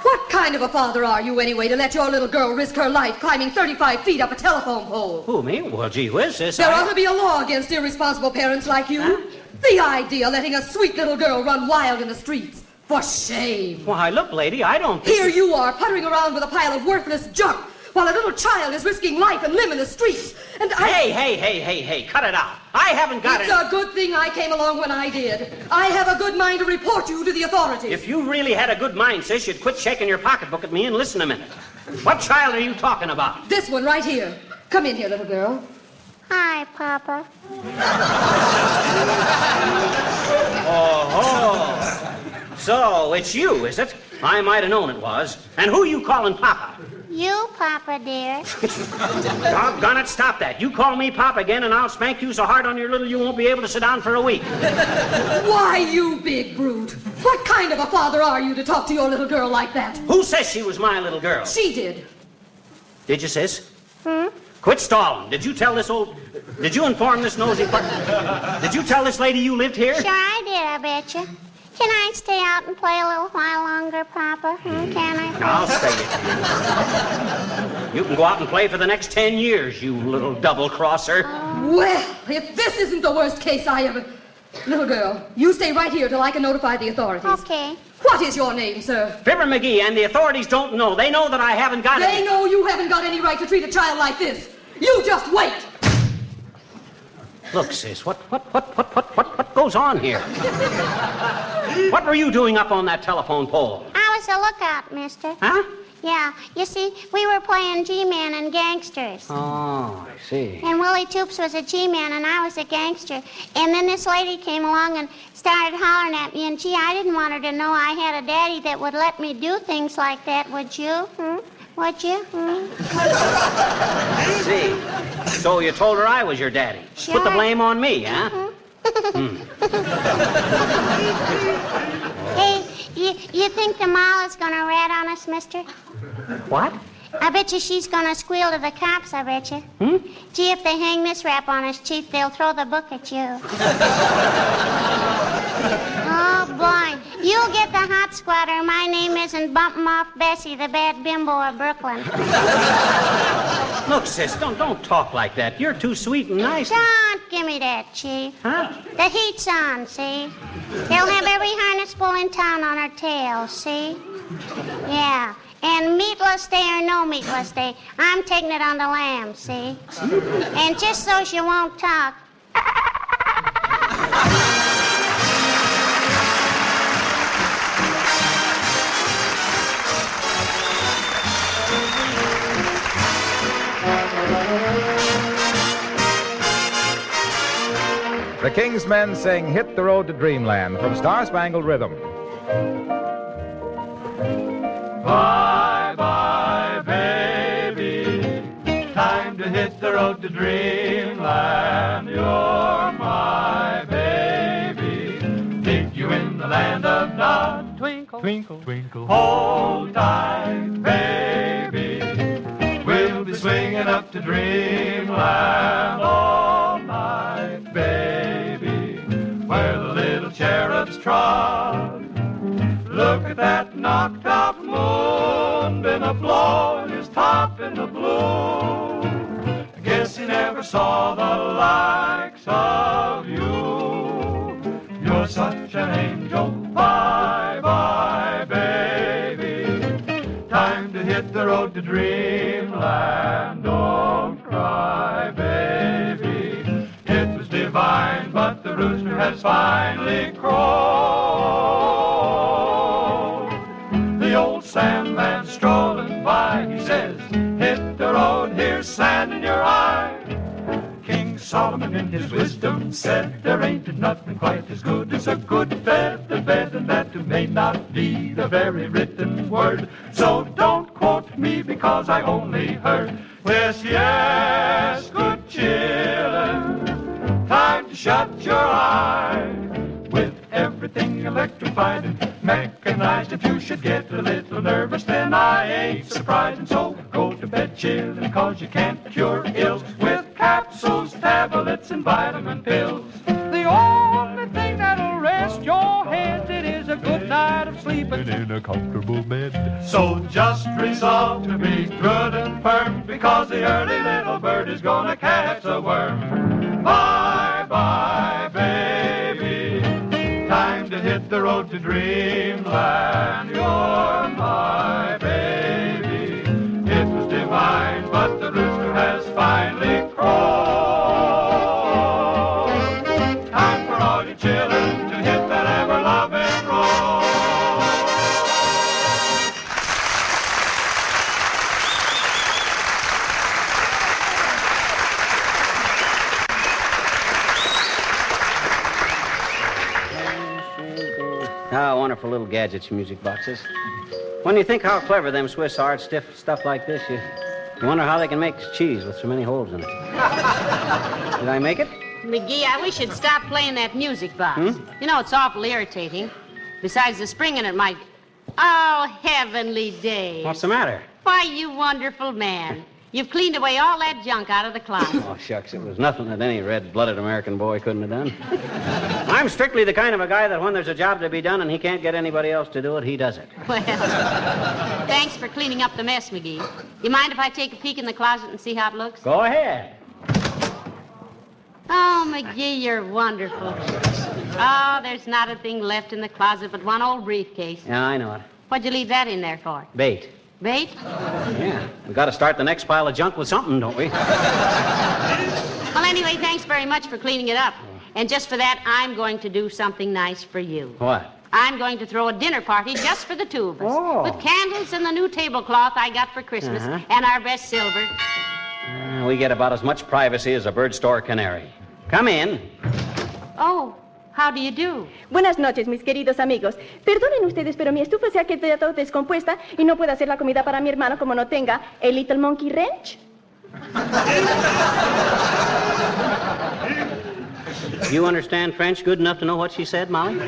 [SPEAKER 5] What kind of a father are you, anyway, to let your little girl risk her life climbing 35 feet up a telephone pole?
[SPEAKER 10] Who, me? Well, gee whiz, sis.
[SPEAKER 5] There ought to be a law against irresponsible parents like you. Huh? The idea of letting a sweet little girl run wild in the streets. For shame.
[SPEAKER 10] Why, look, lady, I don't think...
[SPEAKER 5] Here you are, puttering around with a pile of worthless junk, while a little child is risking life and limb in the streets. And I...
[SPEAKER 10] Hey, cut it out. I haven't got
[SPEAKER 5] It's a good thing I came along when I did. I have a good mind to report you to the authorities.
[SPEAKER 10] If you really had a good mind, sis, you'd quit shaking your pocketbook at me and listen a minute. What child are you talking about?
[SPEAKER 5] This one right here. Come in here, little girl.
[SPEAKER 7] Hi, Papa.
[SPEAKER 10] Oh. So, it's you, is it? I might have known it was. And who you calling Papa?
[SPEAKER 7] You, Papa, dear.
[SPEAKER 10] Doggone it, stop that. You call me Pop again, and I'll spank you so hard on your little you won't be able to sit down for a week.
[SPEAKER 5] Why, you big brute. What kind of a father are you to talk to your little girl like that?
[SPEAKER 10] Who says she was my little girl?
[SPEAKER 5] She did.
[SPEAKER 10] Did you, sis? Quit stalling. Did you tell this old... Did you inform this nosy... Did you tell this lady you lived here?
[SPEAKER 7] Sure I did, I betcha. Can I stay out and play a little while longer, Papa? Can I?
[SPEAKER 10] I'll stay. You can go out and play for the next 10 years, you little double-crosser.
[SPEAKER 5] Well, if this isn't the worst case I ever... Little girl, you stay right here till I can notify the authorities.
[SPEAKER 7] Okay.
[SPEAKER 5] What is your name, sir?
[SPEAKER 10] Fibber McGee, and the authorities don't know. They know that I haven't got
[SPEAKER 5] They know you haven't got any right to treat a child like this. You just wait.
[SPEAKER 10] Look, sis, what goes on here? What were you doing up on that telephone pole?
[SPEAKER 7] I was a lookout, mister.
[SPEAKER 10] Huh?
[SPEAKER 7] Yeah, you see, we were playing G-Man and gangsters.
[SPEAKER 10] Oh, I see.
[SPEAKER 7] And Willie Toops was a G-Man and I was a gangster. And then this lady came along and started hollering at me. And, gee, I didn't want her to know I had a daddy that would let me do things like that, would you? Would you?
[SPEAKER 10] I see. So you told her I was your daddy.
[SPEAKER 7] Sure.
[SPEAKER 10] Put the blame on me, huh?
[SPEAKER 7] Hey, you think the mall is going to rat on us, mister?
[SPEAKER 10] What?
[SPEAKER 7] I bet you she's going to squeal to the cops, I bet you. Gee, if they hang this rap on us, Chief, they'll throw the book at you. Oh, boy. You'll get the hot squatter. My name isn't Bump 'em Off Bessie, the bad bimbo of Brooklyn.
[SPEAKER 10] Look, sis, don't talk like that. You're too sweet and nice.
[SPEAKER 7] Don't give me that, Chief.
[SPEAKER 10] Huh?
[SPEAKER 7] The heat's on, see? They'll have every harness bull in town on her tail, see? Yeah. And meatless day or no meatless day, I'm taking it on the lamb, see? And just so she won't talk.
[SPEAKER 6] The King's Men sing Hit the Road to Dreamland from Star Spangled Rhythm.
[SPEAKER 11] Bye, bye, baby. Time to hit the road to dreamland. You're my baby. Meet you in the land of Nod. Twinkle, twinkle, twinkle. Hold tight, baby. We'll be swinging up to dreamland all night, baby. Where the little cherubs trod. Look at that knocked-out moon, been a-blowing his top in the blue. I guess he never saw the likes of you. You're such an angel. Bye-bye, baby. Time to hit the road to dreamland. Don't cry, baby. It was divine, but the rooster has finally crowed. The old Sandman strolling by, he says, hit the road, here's sand in your eye. King Solomon in his wisdom said, there ain't nothing quite as good as a good feather bed, and that may not be the very written word. So don't quote me because I only heard. Yes, yes, good chillin', time to shut your eye. With everything electrified and mechanized, if you should get a little nervous, then I ain't surprised. And so go to bed chillin', cause you can't cure ills with capsules, tablets, and vitamin pills. The only thing that'll rest your head, it is a good night of sleeping in a comfortable bed. So just resolve to be good and firm, because the early little bird is gonna catch a worm. Bye-bye, baby. Time to hit the road to dreamland. You're my baby. It was divine, but the rooster has finally crowed. Time for all you children to hit that ever-loving road.
[SPEAKER 10] Oh, wonderful wonderful little gadgets, music boxes. When you think how clever them Swiss are at stuff like this, you wonder how they can make cheese with so many holes in it. Did I make it?
[SPEAKER 9] McGee, I wish you'd stop playing that music box. You know, it's awful irritating. Besides, the spring in it might... Oh, heavenly day.
[SPEAKER 10] What's the matter?
[SPEAKER 9] Why, you wonderful man. You've cleaned away all that junk out of the closet.
[SPEAKER 10] Oh, shucks, it was nothing that any red-blooded American boy couldn't have done. I'm strictly the kind of a guy that when there's a job to be done and he can't get anybody else to do it, he does it.
[SPEAKER 9] Well, thanks for cleaning up the mess, McGee. You mind if I take a peek in the closet and see how it looks?
[SPEAKER 10] Go ahead.
[SPEAKER 9] Oh, McGee, you're wonderful. Oh, there's not a thing left in the closet but one old briefcase.
[SPEAKER 10] Yeah, I know it.
[SPEAKER 9] What'd you leave that in there for?
[SPEAKER 10] Bait.
[SPEAKER 9] Bait?
[SPEAKER 10] Yeah. We've got to start the next pile of junk with something, don't we?
[SPEAKER 9] Well, anyway, thanks very much for cleaning it up. And just for that, I'm going to do something nice for you.
[SPEAKER 10] What?
[SPEAKER 9] I'm going to throw a dinner party just for the two of us.
[SPEAKER 10] Oh.
[SPEAKER 9] With candles and the new tablecloth I got for Christmas and our best silver.
[SPEAKER 10] We get about as much privacy as a bird store canary. Come in.
[SPEAKER 9] Oh, how do you do?
[SPEAKER 12] Buenas noches, mis queridos amigos. Perdonen ustedes, pero mi estufa se ha quedado descompuesta y no puedo hacer la comida para mi hermano como no tenga el Little Monkey Wrench.
[SPEAKER 10] You understand French good enough to know what she said, Molly?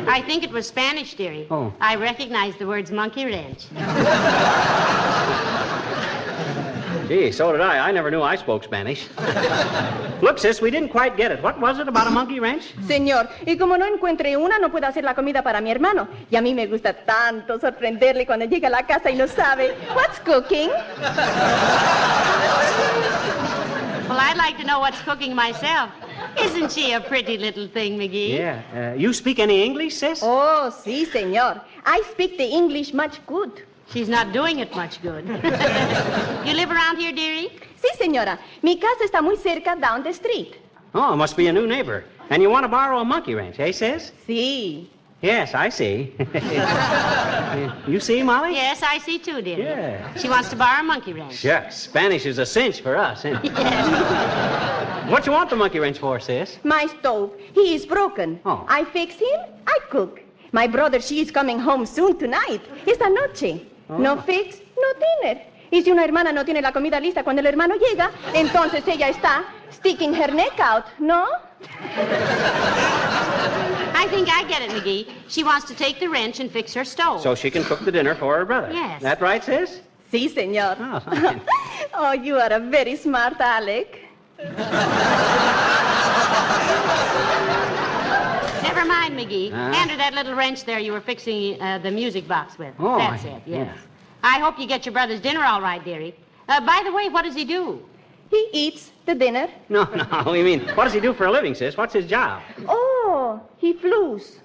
[SPEAKER 9] I think it was Spanish, dearie.
[SPEAKER 10] Oh.
[SPEAKER 9] I recognize the words monkey wrench.
[SPEAKER 10] Gee, so did I. I never knew I spoke Spanish. Look, sis, we didn't quite get it. What was it about a monkey wrench?
[SPEAKER 12] Señor, y como no encuentre una, no puedo hacer la comida para mi hermano. Y a mí me gusta tanto sorprenderle cuando llega a la casa y no sabe. What's cooking?
[SPEAKER 9] Well, I'd like to know what's cooking myself. Isn't she a pretty little thing, McGee?
[SPEAKER 10] Yeah. You speak any English, sis?
[SPEAKER 12] Oh, sí, señor. I speak the English much good.
[SPEAKER 9] She's not doing it much good. You live around here, dearie?
[SPEAKER 12] Sí, señora. Mi casa está muy cerca down the street.
[SPEAKER 10] Oh, must be a new neighbor. And you want to borrow a monkey wrench, eh, sis?
[SPEAKER 12] Sí.
[SPEAKER 10] Yes, I see. You see, Molly?
[SPEAKER 9] Yes, I see too, dearie.
[SPEAKER 10] Yeah.
[SPEAKER 9] She wants to borrow a monkey wrench.
[SPEAKER 10] Shucks, Spanish is a cinch for us, isn't it?
[SPEAKER 9] Yes.
[SPEAKER 10] What you want the monkey wrench for, sis?
[SPEAKER 12] My stove. He is broken.
[SPEAKER 10] Oh.
[SPEAKER 12] I fix him, I cook. My brother, she is coming home soon tonight. Esta noche.
[SPEAKER 10] Oh.
[SPEAKER 12] No fix, no dinner. Y si una hermana no tiene la comida lista cuando el hermano llega, entonces ella está sticking her neck out, ¿no?
[SPEAKER 9] I think I get it, McGee. She wants to take the wrench and fix her stove.
[SPEAKER 10] So she can cook the dinner for her brother.
[SPEAKER 9] Yes.
[SPEAKER 10] That right, sis?
[SPEAKER 12] Sí, señor.
[SPEAKER 10] Oh, fine.
[SPEAKER 12] Oh, you are a very smart Alec.
[SPEAKER 9] Never mind, McGee. Hand her that little wrench there you were fixing the music box with.
[SPEAKER 10] Oh,
[SPEAKER 9] That's it, yes.
[SPEAKER 10] yeah.
[SPEAKER 9] I hope you get your brother's dinner all right, dearie. By the way, what does he do?
[SPEAKER 12] He eats the dinner.
[SPEAKER 10] No, we mean, what does he do for a living, sis? What's his job?
[SPEAKER 12] Oh, he flews.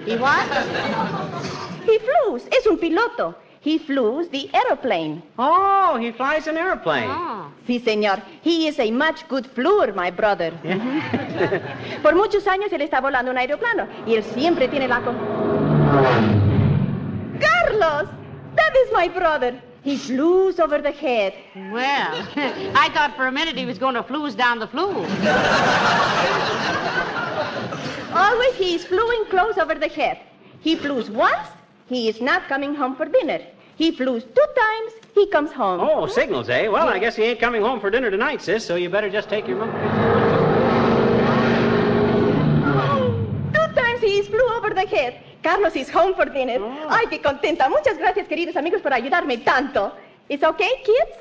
[SPEAKER 9] He what?
[SPEAKER 12] He flews. Es un piloto. He flews the aeroplane.
[SPEAKER 10] Oh, he flies an airplane.
[SPEAKER 9] Oh.
[SPEAKER 12] Sí, señor. He is a much good fluer, my brother. Por muchos años él está volando un aeroplano y él siempre tiene la... Carlos! That is my brother. He flews over the head.
[SPEAKER 9] Well, I thought for a minute he was going to flues down the flue.
[SPEAKER 12] Always he is fluing close over the head. He flews once, he is not coming home for dinner. He flews 2 times, he comes home.
[SPEAKER 10] Oh, signals, eh? Well, I guess he ain't coming home for dinner tonight, sis, so you better just take your monkey.
[SPEAKER 12] 2 times he is flew over the head. Carlos is home for dinner.
[SPEAKER 10] Oh.
[SPEAKER 12] Ay, qué contenta. Muchas gracias, queridos amigos, por ayudarme tanto. It's okay, kids?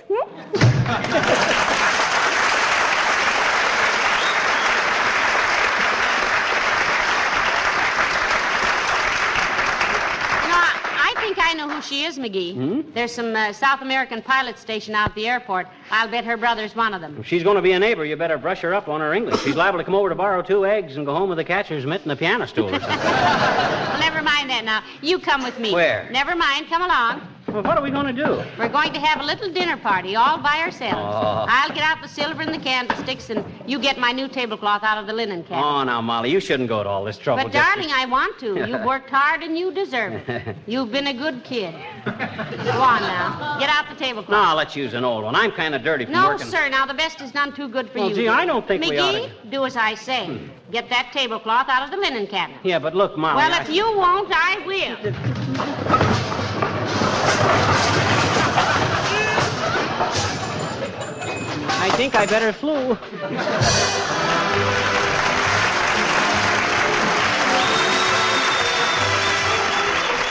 [SPEAKER 9] I think I know who she is, McGee. There's some South American pilot stationed out at the airport. I'll bet her brother's one of them.
[SPEAKER 10] If she's going to be a neighbor, you better brush her up on her English. She's liable to come over to borrow 2 eggs and go home with a catcher's mitt and a piano stool or something.
[SPEAKER 9] Well, never mind that now. You come with me.
[SPEAKER 10] Where?
[SPEAKER 9] Never mind. Come along.
[SPEAKER 10] Well, what are we going to do?
[SPEAKER 9] We're going to have a little dinner party all by ourselves.
[SPEAKER 10] Oh.
[SPEAKER 9] I'll get out the silver and the candlesticks, and you get my new tablecloth out of the linen cabinet.
[SPEAKER 10] Oh, now, Molly, you shouldn't go to all this trouble.
[SPEAKER 9] But, darling, I want to. You've worked hard and you deserve it. You've been a good kid. Go on now. Get out the tablecloth.
[SPEAKER 10] No, let's use an old one. I'm kind of dirty from
[SPEAKER 9] No,
[SPEAKER 10] working.
[SPEAKER 9] sir. Now, the best is none too good for
[SPEAKER 10] Well,
[SPEAKER 9] you.
[SPEAKER 10] gee, I don't think we ought
[SPEAKER 9] McGee, do as I say. Get that tablecloth out of the linen cabinet.
[SPEAKER 10] Yeah, but look, Molly.
[SPEAKER 9] Well, if you won't, I will.
[SPEAKER 10] I think I better flew.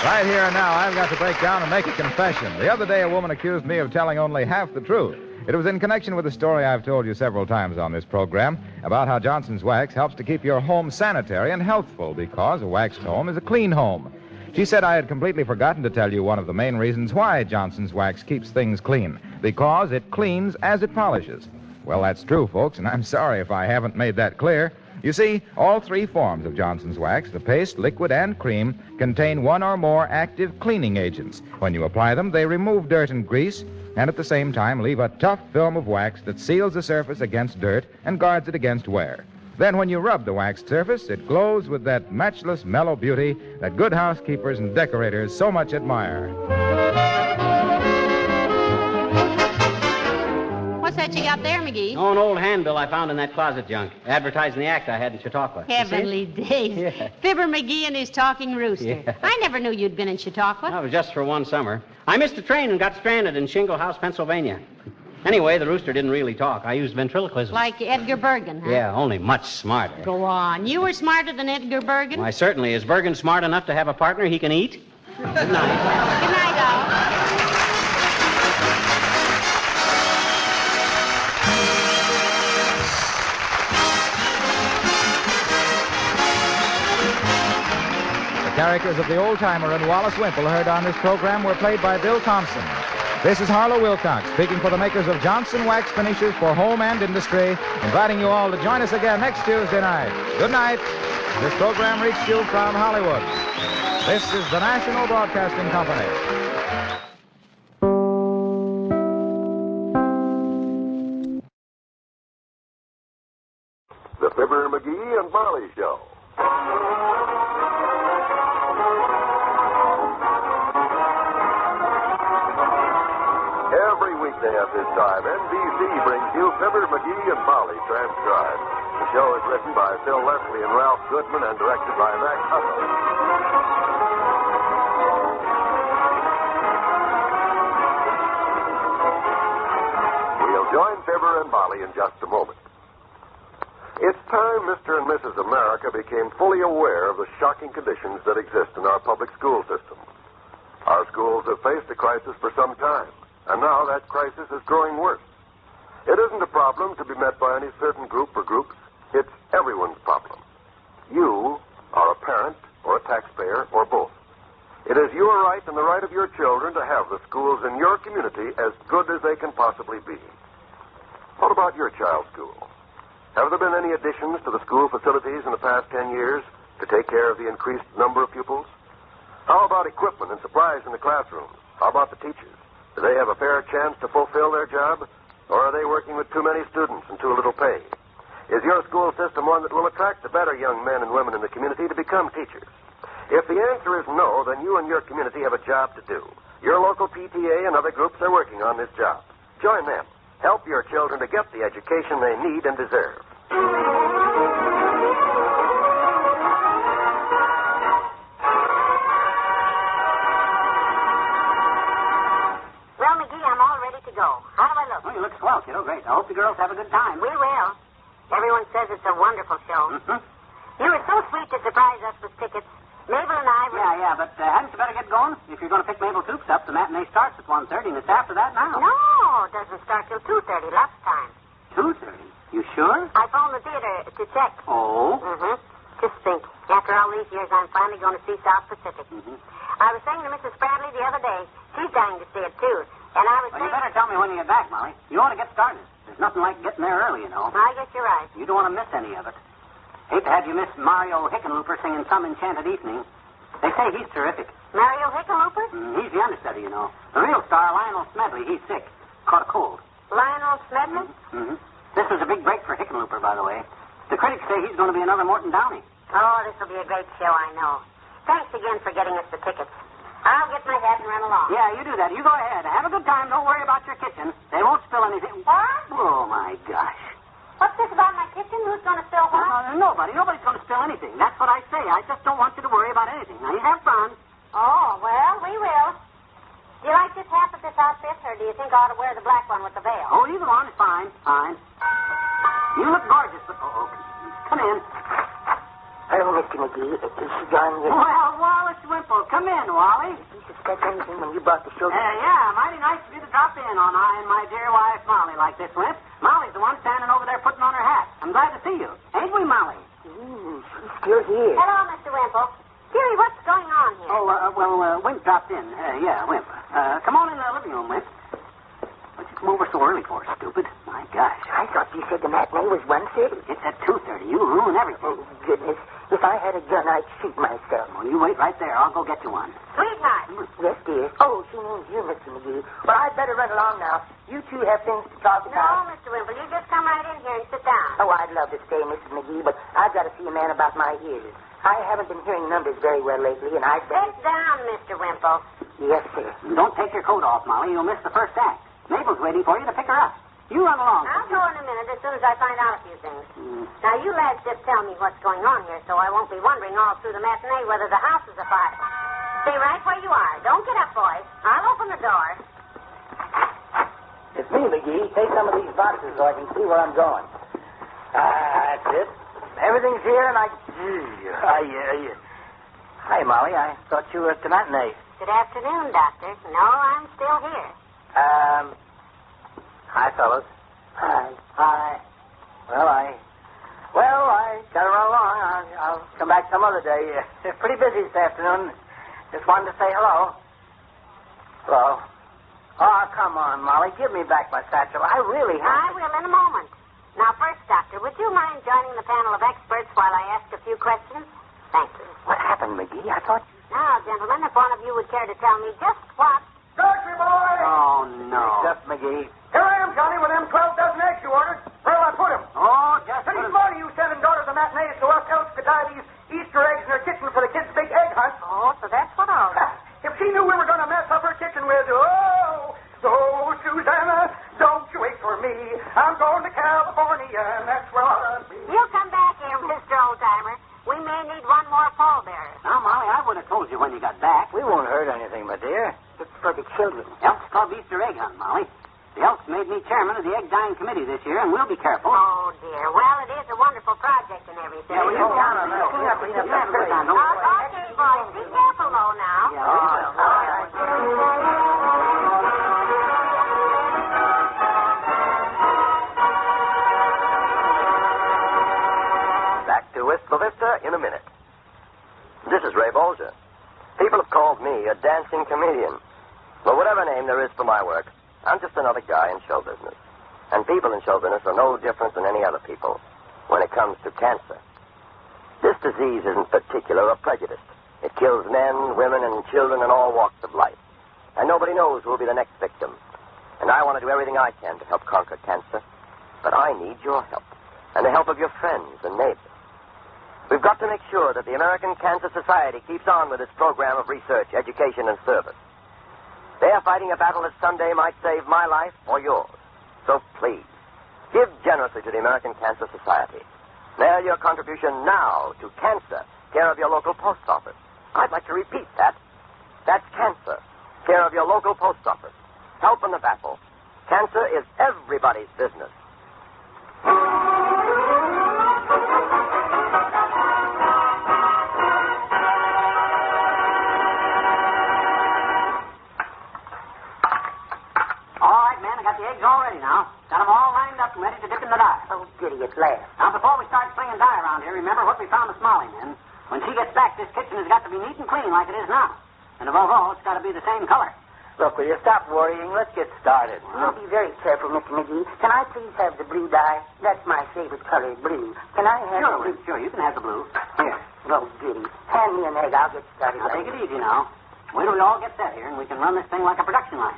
[SPEAKER 6] Right here and now, I've got to break down and make a confession. The other day, a woman accused me of telling only half the truth. It was in connection with a story I've told you several times on this program about how Johnson's Wax helps to keep your home sanitary and healthful because a waxed home is a clean home. She said I had completely forgotten to tell you one of the main reasons why Johnson's Wax keeps things clean, because it cleans as it polishes. Well, that's true, folks, and I'm sorry if I haven't made that clear. You see, all three forms of Johnson's Wax, the paste, liquid, and cream, contain one or more active cleaning agents. When you apply them, they remove dirt and grease, and at the same time leave a tough film of wax that seals the surface against dirt and guards it against wear. Then when you rub the waxed surface, it glows with that matchless mellow beauty that good housekeepers and decorators so much admire.
[SPEAKER 9] What's that you got there, McGee?
[SPEAKER 10] Oh, an old handbill I found in that closet junk, advertising the act I had in Chautauqua.
[SPEAKER 9] Heavenly days.
[SPEAKER 10] Yeah.
[SPEAKER 9] Fibber McGee and his talking rooster.
[SPEAKER 10] Yeah.
[SPEAKER 9] I never knew you'd been in Chautauqua.
[SPEAKER 10] That was just for one summer. I missed a train and got stranded in Shingle House, Pennsylvania. Anyway, the rooster didn't really talk. I used ventriloquism.
[SPEAKER 9] Like Edgar Bergen, huh?
[SPEAKER 10] Yeah, only much smarter.
[SPEAKER 9] Go on. You were smarter than Edgar Bergen?
[SPEAKER 10] Why, certainly. Is Bergen smart enough to have a partner he can eat? Good night.
[SPEAKER 9] Good night, all.
[SPEAKER 6] The characters of the old-timer and Wallace Wimple heard on this program were played by Bill Thompson. This is Harlow Wilcox, speaking for the makers of Johnson Wax Finishes for home and industry, inviting you all to join us again next Tuesday night. Good night. This program reached you from Hollywood. This is the National Broadcasting Company.
[SPEAKER 15] The Fibber, McGee, and Molly Show. Every weekday at this time, NBC brings you Fibber, McGee, and Molly transcribed. The show is written by Phil Leslie and Ralph Goodman and directed by Max Hutto. We'll join Fibber and Molly in just a moment. It's time Mr. and Mrs. America became fully aware of the shocking conditions that exist in our public school system. Our schools have faced a crisis for some time, and now that crisis is growing worse. It isn't a problem to be met by any certain group or groups. It's everyone's problem. You are a parent or a taxpayer or both. It is your right and the right of your children to have the schools in your community as good as they can possibly be. What about your child's school? Have there been any additions to the school facilities in the past 10 years to take care of the increased number of pupils? How about equipment and supplies in the classrooms? How about the teachers? Do they have a fair chance to fulfill their job? Or are they working with too many students and too little pay? Is your school system one that will attract the better young men and women in the community to become teachers? If the answer is no, then you and your community have a job to do. Your local PTA and other groups are working on this job. Join them. Help your children to get the education they need and deserve.
[SPEAKER 18] Well, McGee, I'm all ready to go. How do I look?
[SPEAKER 10] Oh, you look swell, kiddo. Great. I hope the girls have a good time.
[SPEAKER 18] We will. Everyone says it's a wonderful show.
[SPEAKER 10] Mm-hmm.
[SPEAKER 18] You were so sweet to surprise us with tickets. Mabel and I were...
[SPEAKER 10] Yeah, but hadn't you better get going? If you're going to pick Mabel Toops up, the matinee starts at 1:30, and it's after that now.
[SPEAKER 18] No, it doesn't start till 2:30 last time.
[SPEAKER 10] 2:30? You sure?
[SPEAKER 18] I phoned the theater to check.
[SPEAKER 10] Oh?
[SPEAKER 18] Mm-hmm. Just think. After all these years, I'm finally going to see South Pacific.
[SPEAKER 10] Mm-hmm.
[SPEAKER 18] I was saying to Mrs. Bradley the other day, she's dying to see it, too. And I was
[SPEAKER 10] Well,
[SPEAKER 18] saying...
[SPEAKER 10] you better tell me when you get back, Molly. You want to get started. There's nothing like getting there early, you know.
[SPEAKER 18] I guess you're right.
[SPEAKER 10] You don't want to miss any of it. Hate to have you miss Mario Hickenlooper singing Some Enchanted Evening. They say he's terrific.
[SPEAKER 18] Mario Hickenlooper?
[SPEAKER 10] He's the understudy, you know. The real star, Lionel Smedley, he's sick. Caught a cold.
[SPEAKER 18] Lionel Smedley?
[SPEAKER 10] Mm-hmm. This is a big break for Hickenlooper, by the way. The critics say he's going to be another Morton Downey.
[SPEAKER 18] Oh, this will be a great show, I know. Thanks again for getting us the tickets. I'll get my hat and run along.
[SPEAKER 10] Yeah, you do that. You go ahead. Have a good time. Don't worry about your kitchen. They won't spill anything.
[SPEAKER 18] What?
[SPEAKER 10] Oh, my gosh.
[SPEAKER 18] What's this about my kitchen? Who's going to spill what?
[SPEAKER 10] Nobody. Nobody's going to spill anything. That's what I say. I just don't want you to worry about anything. Now, you have fun.
[SPEAKER 18] Oh, well, we will. Do you like this hat with this outfit, or do you think I ought to wear the black one with the veil?
[SPEAKER 10] Oh, either one is fine. Fine. You look gorgeous, but... Oh, come in.
[SPEAKER 8] Hello, Mr. McGee. Is she gone yet?
[SPEAKER 10] Well, Wallace Wimple. Come in, Wally.
[SPEAKER 8] Did you suspect anything when you brought the show?
[SPEAKER 10] Yeah, mighty nice of you to drop in on I and my dear wife, Molly, like this, Wimp. Molly's the one standing over there putting on her hat. I'm glad to see you. Ain't we, Molly?
[SPEAKER 8] She's still here.
[SPEAKER 18] Hello, Mr. Wimple. Dearie, what's going on here?
[SPEAKER 10] Oh, Wimp dropped in. Yeah, Wimp. Come on in the living room, Wimp. What'd you come over so early for, stupid? My gosh.
[SPEAKER 8] I thought you said the matinee was 1:30.
[SPEAKER 10] It's at 2:30. You ruin everything.
[SPEAKER 8] Oh, goodness. If I had a gun, I'd shoot myself.
[SPEAKER 10] Well, you wait right there. I'll go get you one.
[SPEAKER 18] Sweetheart.
[SPEAKER 8] Yes, dear. Oh, she means you, Mr. McGee. Well, I'd better run along now. You two have things to talk about.
[SPEAKER 18] No, Mr. Wimple, you just come right in here and sit down.
[SPEAKER 8] Oh, I'd love to stay, Mrs. McGee, but I've got to see a man about my ears. I haven't been hearing numbers very well lately, and I'd better...
[SPEAKER 18] Sit down, Mr. Wimple.
[SPEAKER 8] Yes, sir.
[SPEAKER 10] Don't take your coat off, Molly. You'll miss the first act. Mabel's waiting for you to pick her up. You run along.
[SPEAKER 18] I'll go in a minute as soon as I find out a few things. Now, you lads just tell me what's going on here so I won't be wondering all through the matinee whether the house is afire. Stay right where you are. Don't get up, boys. I'll open the door.
[SPEAKER 8] It's me, McGee. Take some of these boxes so I can see where I'm going. That's it. Everything's here, and Hi, Molly. I thought you were at the matinee.
[SPEAKER 18] Good afternoon, Doctor. No, I'm still here.
[SPEAKER 8] Hi, fellas. Hi. Well, I gotta run along. I'll come back some other day. It's pretty busy this afternoon. Just wanted to say hello. Hello. Oh, come on, Molly. Give me back my satchel. I really have.
[SPEAKER 18] I will in a moment. Now, first, Doctor, would you mind joining the panel of experts while I ask a few questions? Thank you.
[SPEAKER 8] What happened, McGee? I thought...
[SPEAKER 18] Now, gentlemen, if one of you would care to tell me just what...
[SPEAKER 8] Grocery boy!
[SPEAKER 10] Oh, no.
[SPEAKER 8] Except McGee. Here I am, Johnny, with them 12 dozen eggs you ordered. Where'll I put them?
[SPEAKER 10] Oh, just...
[SPEAKER 8] Pretty smart of you sending daughter to the matinee so us else could dye these Easter eggs in her kitchen for the kids' big egg hunt.
[SPEAKER 18] Oh, so that's what all...
[SPEAKER 8] If she knew we were going to mess up her kitchen with... Oh, Susanna, don't you wait for me. I'm going to California, and that's where I'll be.
[SPEAKER 18] You'll come back here, Mr. Oldtimer. We may need one more pallbearer.
[SPEAKER 10] Now, Molly, I would have told you when you got back.
[SPEAKER 8] We won't hurt anything, my dear. It's for the children.
[SPEAKER 10] Elks Club Easter egg hunt, Molly. The Elks made me chairman of the egg dyeing committee this year, and we'll be careful.
[SPEAKER 18] Oh, dear. Well, it is a wonderful project and everything.
[SPEAKER 10] Yeah, well, you down on that.
[SPEAKER 18] Okay, boys. Be careful, though, now.
[SPEAKER 10] Yeah, we will. All right.
[SPEAKER 15] Back to Wistful Vista in a minute. This is Ray Bolger. People have called me a dancing comedian. But whatever name there is for my work, I'm just another guy in show business. And people in show business are no different than any other people when it comes to cancer. This disease isn't particular or prejudiced. It kills men, women, and children in all walks of life. And nobody knows who will be the next victim. And I want to do everything I can to help conquer cancer. But I need your help, and the help of your friends and neighbors. We've got to make sure that the American Cancer Society keeps on with its program of research, education, and service. They are fighting a battle that someday might save my life or yours. So please, give generously to the American Cancer Society. Mail your contribution now to Cancer, care of your local post office. I'd like to repeat that. That's Cancer, care of your local post office. Help in the battle. Cancer is everybody's business.
[SPEAKER 10] All ready now. Got them all lined up and ready to dip in the dye.
[SPEAKER 8] Oh, goody, at last.
[SPEAKER 10] Now, before we start slinging dye around here, remember what we promised Molly, men. When she gets back, this kitchen has got to be neat and clean like it is now. And above all, it's got to be the same color.
[SPEAKER 8] Look, will you stop worrying? Let's get started. Well, be very careful, Mr. McGee. Can I please have the blue dye? That's my favorite color, blue. Can I have the blue?
[SPEAKER 10] Sure, you can have the blue. Here.
[SPEAKER 8] Oh, goody. Hand me an egg. I'll get started.
[SPEAKER 10] Now, take it easy now.
[SPEAKER 8] Wait till we all get set here, and we can run this thing like a production line.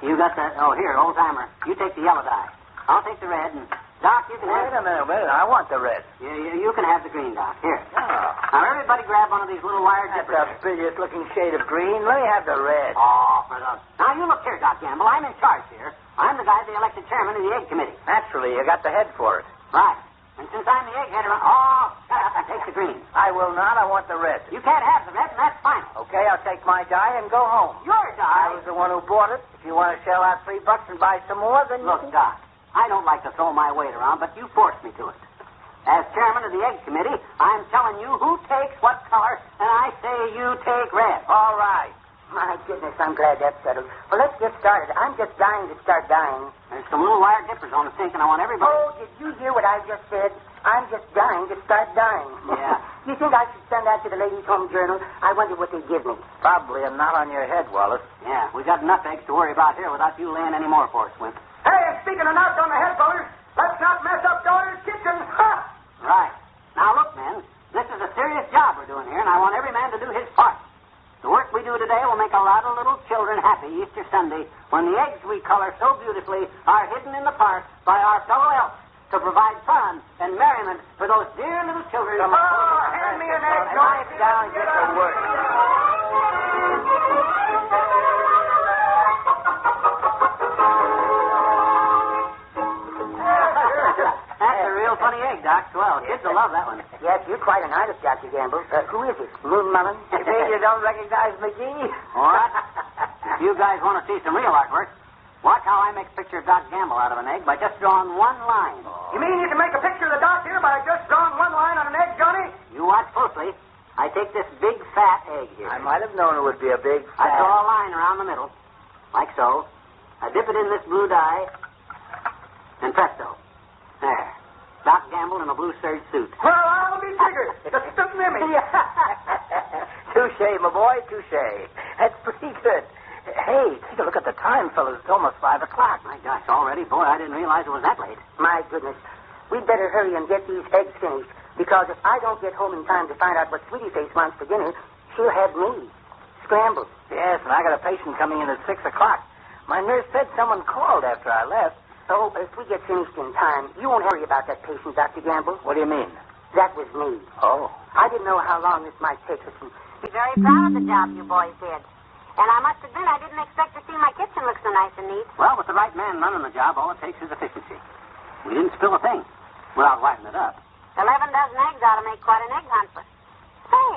[SPEAKER 8] You got the... Oh, here, old-timer. You take the yellow dye. I'll take the red, and... Doc, you can
[SPEAKER 16] Wait a minute. I want the red.
[SPEAKER 8] You can have the green, Doc. Here.
[SPEAKER 16] Oh.
[SPEAKER 8] Now, everybody grab one of these little wire
[SPEAKER 16] That's
[SPEAKER 8] dippers.
[SPEAKER 16] the prettiest-looking shade of green. Let me have the red.
[SPEAKER 8] Oh, for the... Now, you look here, Doc Gamble. I'm in charge here. I'm the guy they elected chairman of the egg committee.
[SPEAKER 16] Naturally, you got the head for it.
[SPEAKER 8] Right. And since I'm the egghead around... Oh, shut up and take the green.
[SPEAKER 16] I will not. I want the red.
[SPEAKER 8] You can't have the red, and that's fine.
[SPEAKER 16] Okay, I'll take my dye and go home.
[SPEAKER 8] Your dye?
[SPEAKER 16] I was the one who bought it. If you want to shell out $3 and buy some more, then
[SPEAKER 8] Look, Doc, I don't like to throw my weight around, but you forced me to it. As chairman of the egg committee, I'm telling you who takes what color, and I say you take red.
[SPEAKER 16] All right.
[SPEAKER 24] My goodness, I'm glad that's settled. Well, let's get started. I'm just dying to start dying.
[SPEAKER 8] There's some little wire dippers on the sink, and I want everybody...
[SPEAKER 24] Oh, did you hear what I just said? I'm just dying to start dying.
[SPEAKER 8] Yeah.
[SPEAKER 24] You think I should send that to the Ladies' Home Journal? I wonder what they give me.
[SPEAKER 16] Probably a knot on your head, Wallace.
[SPEAKER 8] Yeah, we got enough eggs to worry about here without you laying any more for us, Wimp.
[SPEAKER 24] Hey, and speaking of knots on the head, fellas, let's not mess up Daughter's kitchen. Ha!
[SPEAKER 8] Right. Now, look, men, this is a serious job we're doing here, and I want every man to do his part. The work we do today will make a lot of little children happy Easter Sunday when the eggs we color so beautifully are hidden in the park by our fellow elves to provide fun and merriment for those dear little children.
[SPEAKER 24] Oh, hand me an egg,
[SPEAKER 16] Knife down, get to work.
[SPEAKER 8] That's a real funny egg, Doc. Swell. Kids will love that one.
[SPEAKER 24] Yes, you're quite an artist, Dr. Gamble. Who is it? Moon Mullen?
[SPEAKER 16] You mean you don't recognize McGee?
[SPEAKER 8] What? If you guys want to see some real artwork, watch how I make a picture of Doc Gamble out of an egg by just drawing one line.
[SPEAKER 24] You mean you can make a picture of the doc here by just drawing one line on an egg, Johnny?
[SPEAKER 8] You watch closely. I take this big, fat egg here.
[SPEAKER 16] I might have known it would be a big
[SPEAKER 8] I
[SPEAKER 16] fat...
[SPEAKER 8] draw a line around the middle, like so. I dip it in this blue dye, and presto. There. Doc Gamble in a blue serge suit.
[SPEAKER 24] Well, I'll be jiggered. Just a mimic.
[SPEAKER 16] Touche, my boy, touche. That's pretty good. Hey, take a look at the time, fellas. It's almost 5 o'clock.
[SPEAKER 8] My gosh, already? Boy, I didn't realize it was that late.
[SPEAKER 24] My goodness. We'd better hurry and get these eggs finished, because if I don't get home in time to find out what Sweetie Face wants for dinner, she'll have me scrambled.
[SPEAKER 16] Yes, and I got a patient coming in at 6 o'clock. My nurse said someone called after I left.
[SPEAKER 24] Oh, if we get finished in time, you won't worry about that patient, Dr. Gamble.
[SPEAKER 16] What do you mean?
[SPEAKER 24] That was me.
[SPEAKER 16] Oh.
[SPEAKER 24] I didn't know how long this might take us.
[SPEAKER 18] I'm very proud of the job you boys did. And I must admit, I didn't expect to see my kitchen look so nice and neat.
[SPEAKER 8] Well, with the right man running the job, all it takes is efficiency. We didn't spill a thing without wiping it up.
[SPEAKER 18] 11 dozen eggs ought to make quite an egg hunt. But say,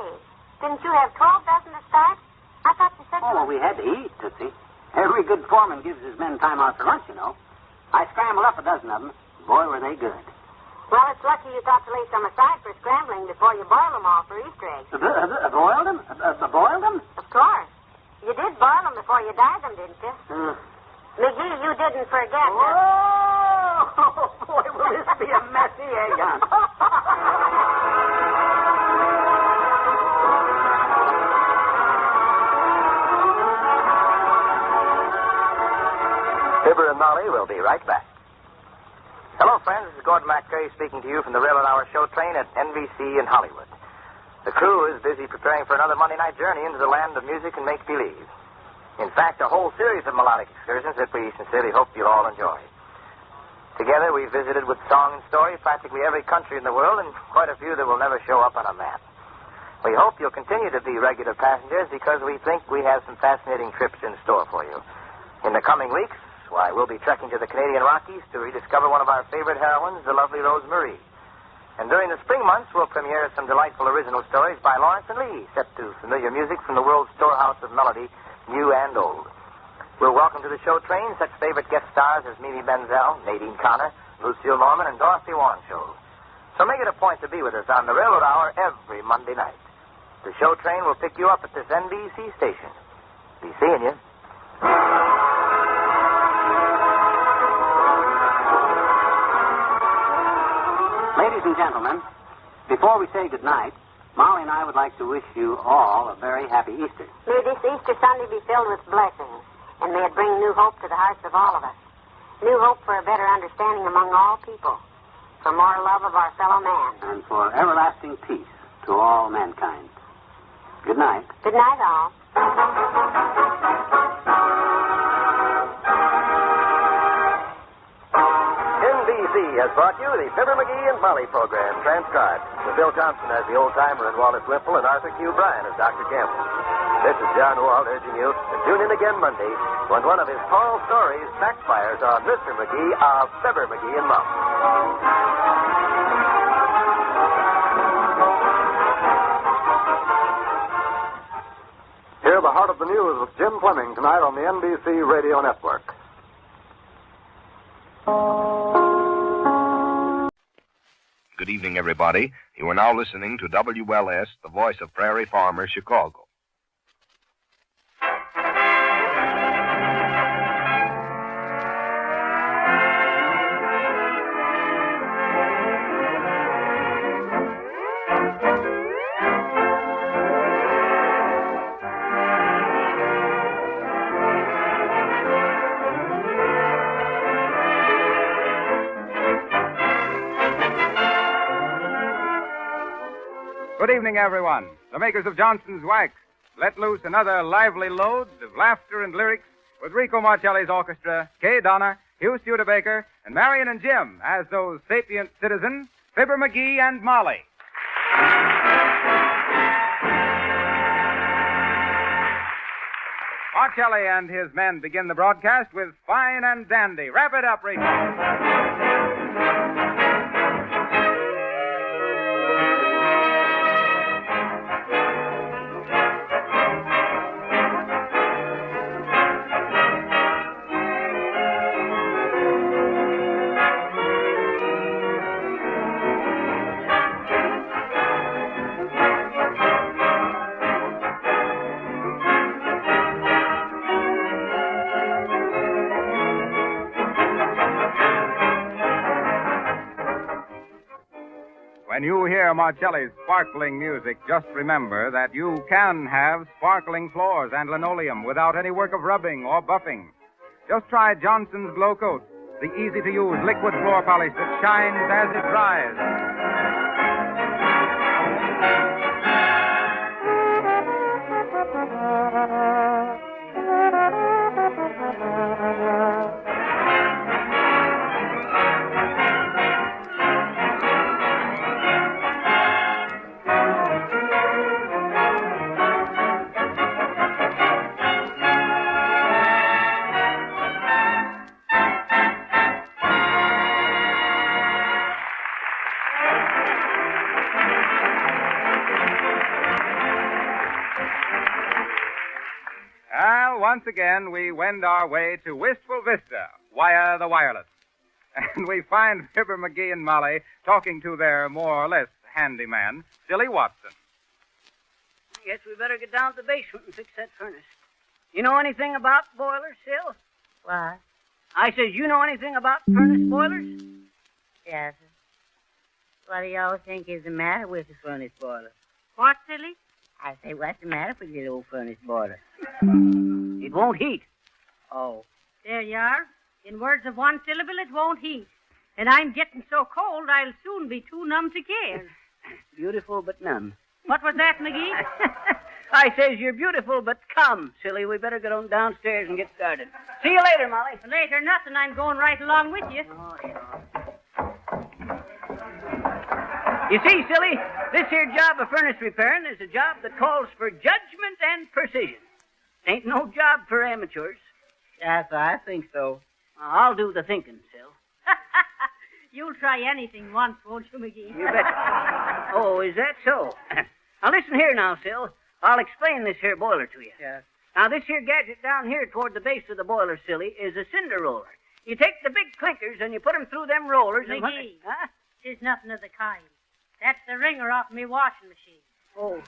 [SPEAKER 18] didn't you have 12 dozen to start? I thought you said...
[SPEAKER 8] Oh, well, we had to eat, Tootsie. Every good foreman gives his men time out for lunch, you know. I scrambled up a dozen of them. Boy, were they good.
[SPEAKER 18] Well, it's lucky you thought to lay some aside for scrambling before you boil them all for Easter eggs.
[SPEAKER 8] Boiled them? Boiled them?
[SPEAKER 18] Of course. You did boil them before you dyed them, didn't you? McGee, you didn't forget.
[SPEAKER 8] Oh, boy, will this be a messy egg hunt.
[SPEAKER 15] Fibber and Molly will be right back. Hello, friends. This is Gordon McCray speaking to you from the Railroad Hour show train at NBC in Hollywood. The crew is busy preparing for another Monday night journey into the land of music and make-believe. In fact, a whole series of melodic excursions that we sincerely hope you'll all enjoy. Together, we visited with song and story practically every country in the world and quite a few that will never show up on a map. We hope you'll continue to be regular passengers because we think we have some fascinating trips in store for you. In the coming weeks, why, we'll be trekking to the Canadian Rockies to rediscover one of our favorite heroines, the lovely Rose Marie. And during the spring months, we'll premiere some delightful original stories by Lawrence and Lee, set to familiar music from the world's storehouse of melody, new and old. We'll welcome to the show train such favorite guest stars as Mimi Benzel, Nadine Connor, Lucille Norman, and Dorothy Warnshow. So make it a point to be with us on the Railroad Hour every Monday night. The show train will pick you up at this NBC station. Be seeing you.
[SPEAKER 8] Ladies and gentlemen, before we say goodnight, Molly and I would like to wish you all a very happy Easter.
[SPEAKER 18] May this Easter Sunday be filled with blessings, and may it bring new hope to the hearts of all of us. New hope for a better understanding among all people, for more love of our fellow man.
[SPEAKER 8] And for everlasting peace to all mankind. Good night.
[SPEAKER 18] Good night, all.
[SPEAKER 17] NBC has brought you the Fibber McGee and Molly program, transcribed, with Bill Johnson as the old-timer and Wallace Wimple and Arthur Q. Bryan as Dr. Campbell. This is John Wald urging you to tune in again Monday when one of his tall stories backfires on Mr. McGee of Fibber McGee and Molly.
[SPEAKER 6] Hear the Heart of the News with Jim Fleming tonight on the NBC Radio Network.
[SPEAKER 19] Good evening, everybody. You are now listening to WLS, the voice of Prairie Farmers, Chicago.
[SPEAKER 20] Good evening, everyone. The makers of Johnson's Wax let loose another lively load of laughter and lyrics with Rico Marcelli's orchestra, Kay Donner, Hugh Studebaker, and Marion and Jim as those sapient citizens, Fibber McGee and Molly. Marcelli and his men begin the broadcast with Fine and Dandy. Wrap it up, Rico. When you hear Marcelli's sparkling music, just remember that you can have sparkling floors and linoleum without any work of rubbing or buffing. Just try Johnson's Glow Coat, the easy-to-use liquid floor polish that shines as it dries. Once again, we wend our way to Wistful Vista via the wireless. And we find Fibber McGee and Molly talking to their more or less handyman, Silly Watson.
[SPEAKER 21] I guess we better get down to the basement and fix that furnace. You know anything about boilers, Sil?
[SPEAKER 18] What?
[SPEAKER 21] I says, you know anything about furnace boilers?
[SPEAKER 18] Yes. What do y'all think is the matter with the furnace boiler?
[SPEAKER 21] What, Silly?
[SPEAKER 18] I say, what's the matter with your old furnace boiler?
[SPEAKER 21] It won't heat.
[SPEAKER 18] Oh.
[SPEAKER 9] There you are. In words of one syllable, it won't heat. And I'm getting so cold, I'll soon be too numb to care.
[SPEAKER 21] Beautiful but numb.
[SPEAKER 9] What was that, McGee?
[SPEAKER 21] I says you're beautiful, but come, Silly. We better get on downstairs and get started. See you later, Molly.
[SPEAKER 9] Later, nothing. I'm going right along with you.
[SPEAKER 21] Oh, sure. You see, Silly, this here job of furnace repairing is a job that calls for judgment and precision. Ain't no job for amateurs.
[SPEAKER 18] Yes, I think so.
[SPEAKER 21] I'll do the thinking, Sil.
[SPEAKER 9] You'll try anything once, won't you, McGee?
[SPEAKER 21] You bet. Oh, is that so? Now, listen here now, Sil. I'll explain this here boiler to you.
[SPEAKER 18] Yes.
[SPEAKER 21] Now, this here gadget down here toward the base of the boiler, Silly, is a cinder roller. You take the big clinkers and you put them through them rollers and...
[SPEAKER 9] McGee,
[SPEAKER 21] Huh?
[SPEAKER 9] tis nothing of the kind. That's the wringer off me washing machine.
[SPEAKER 21] Oh.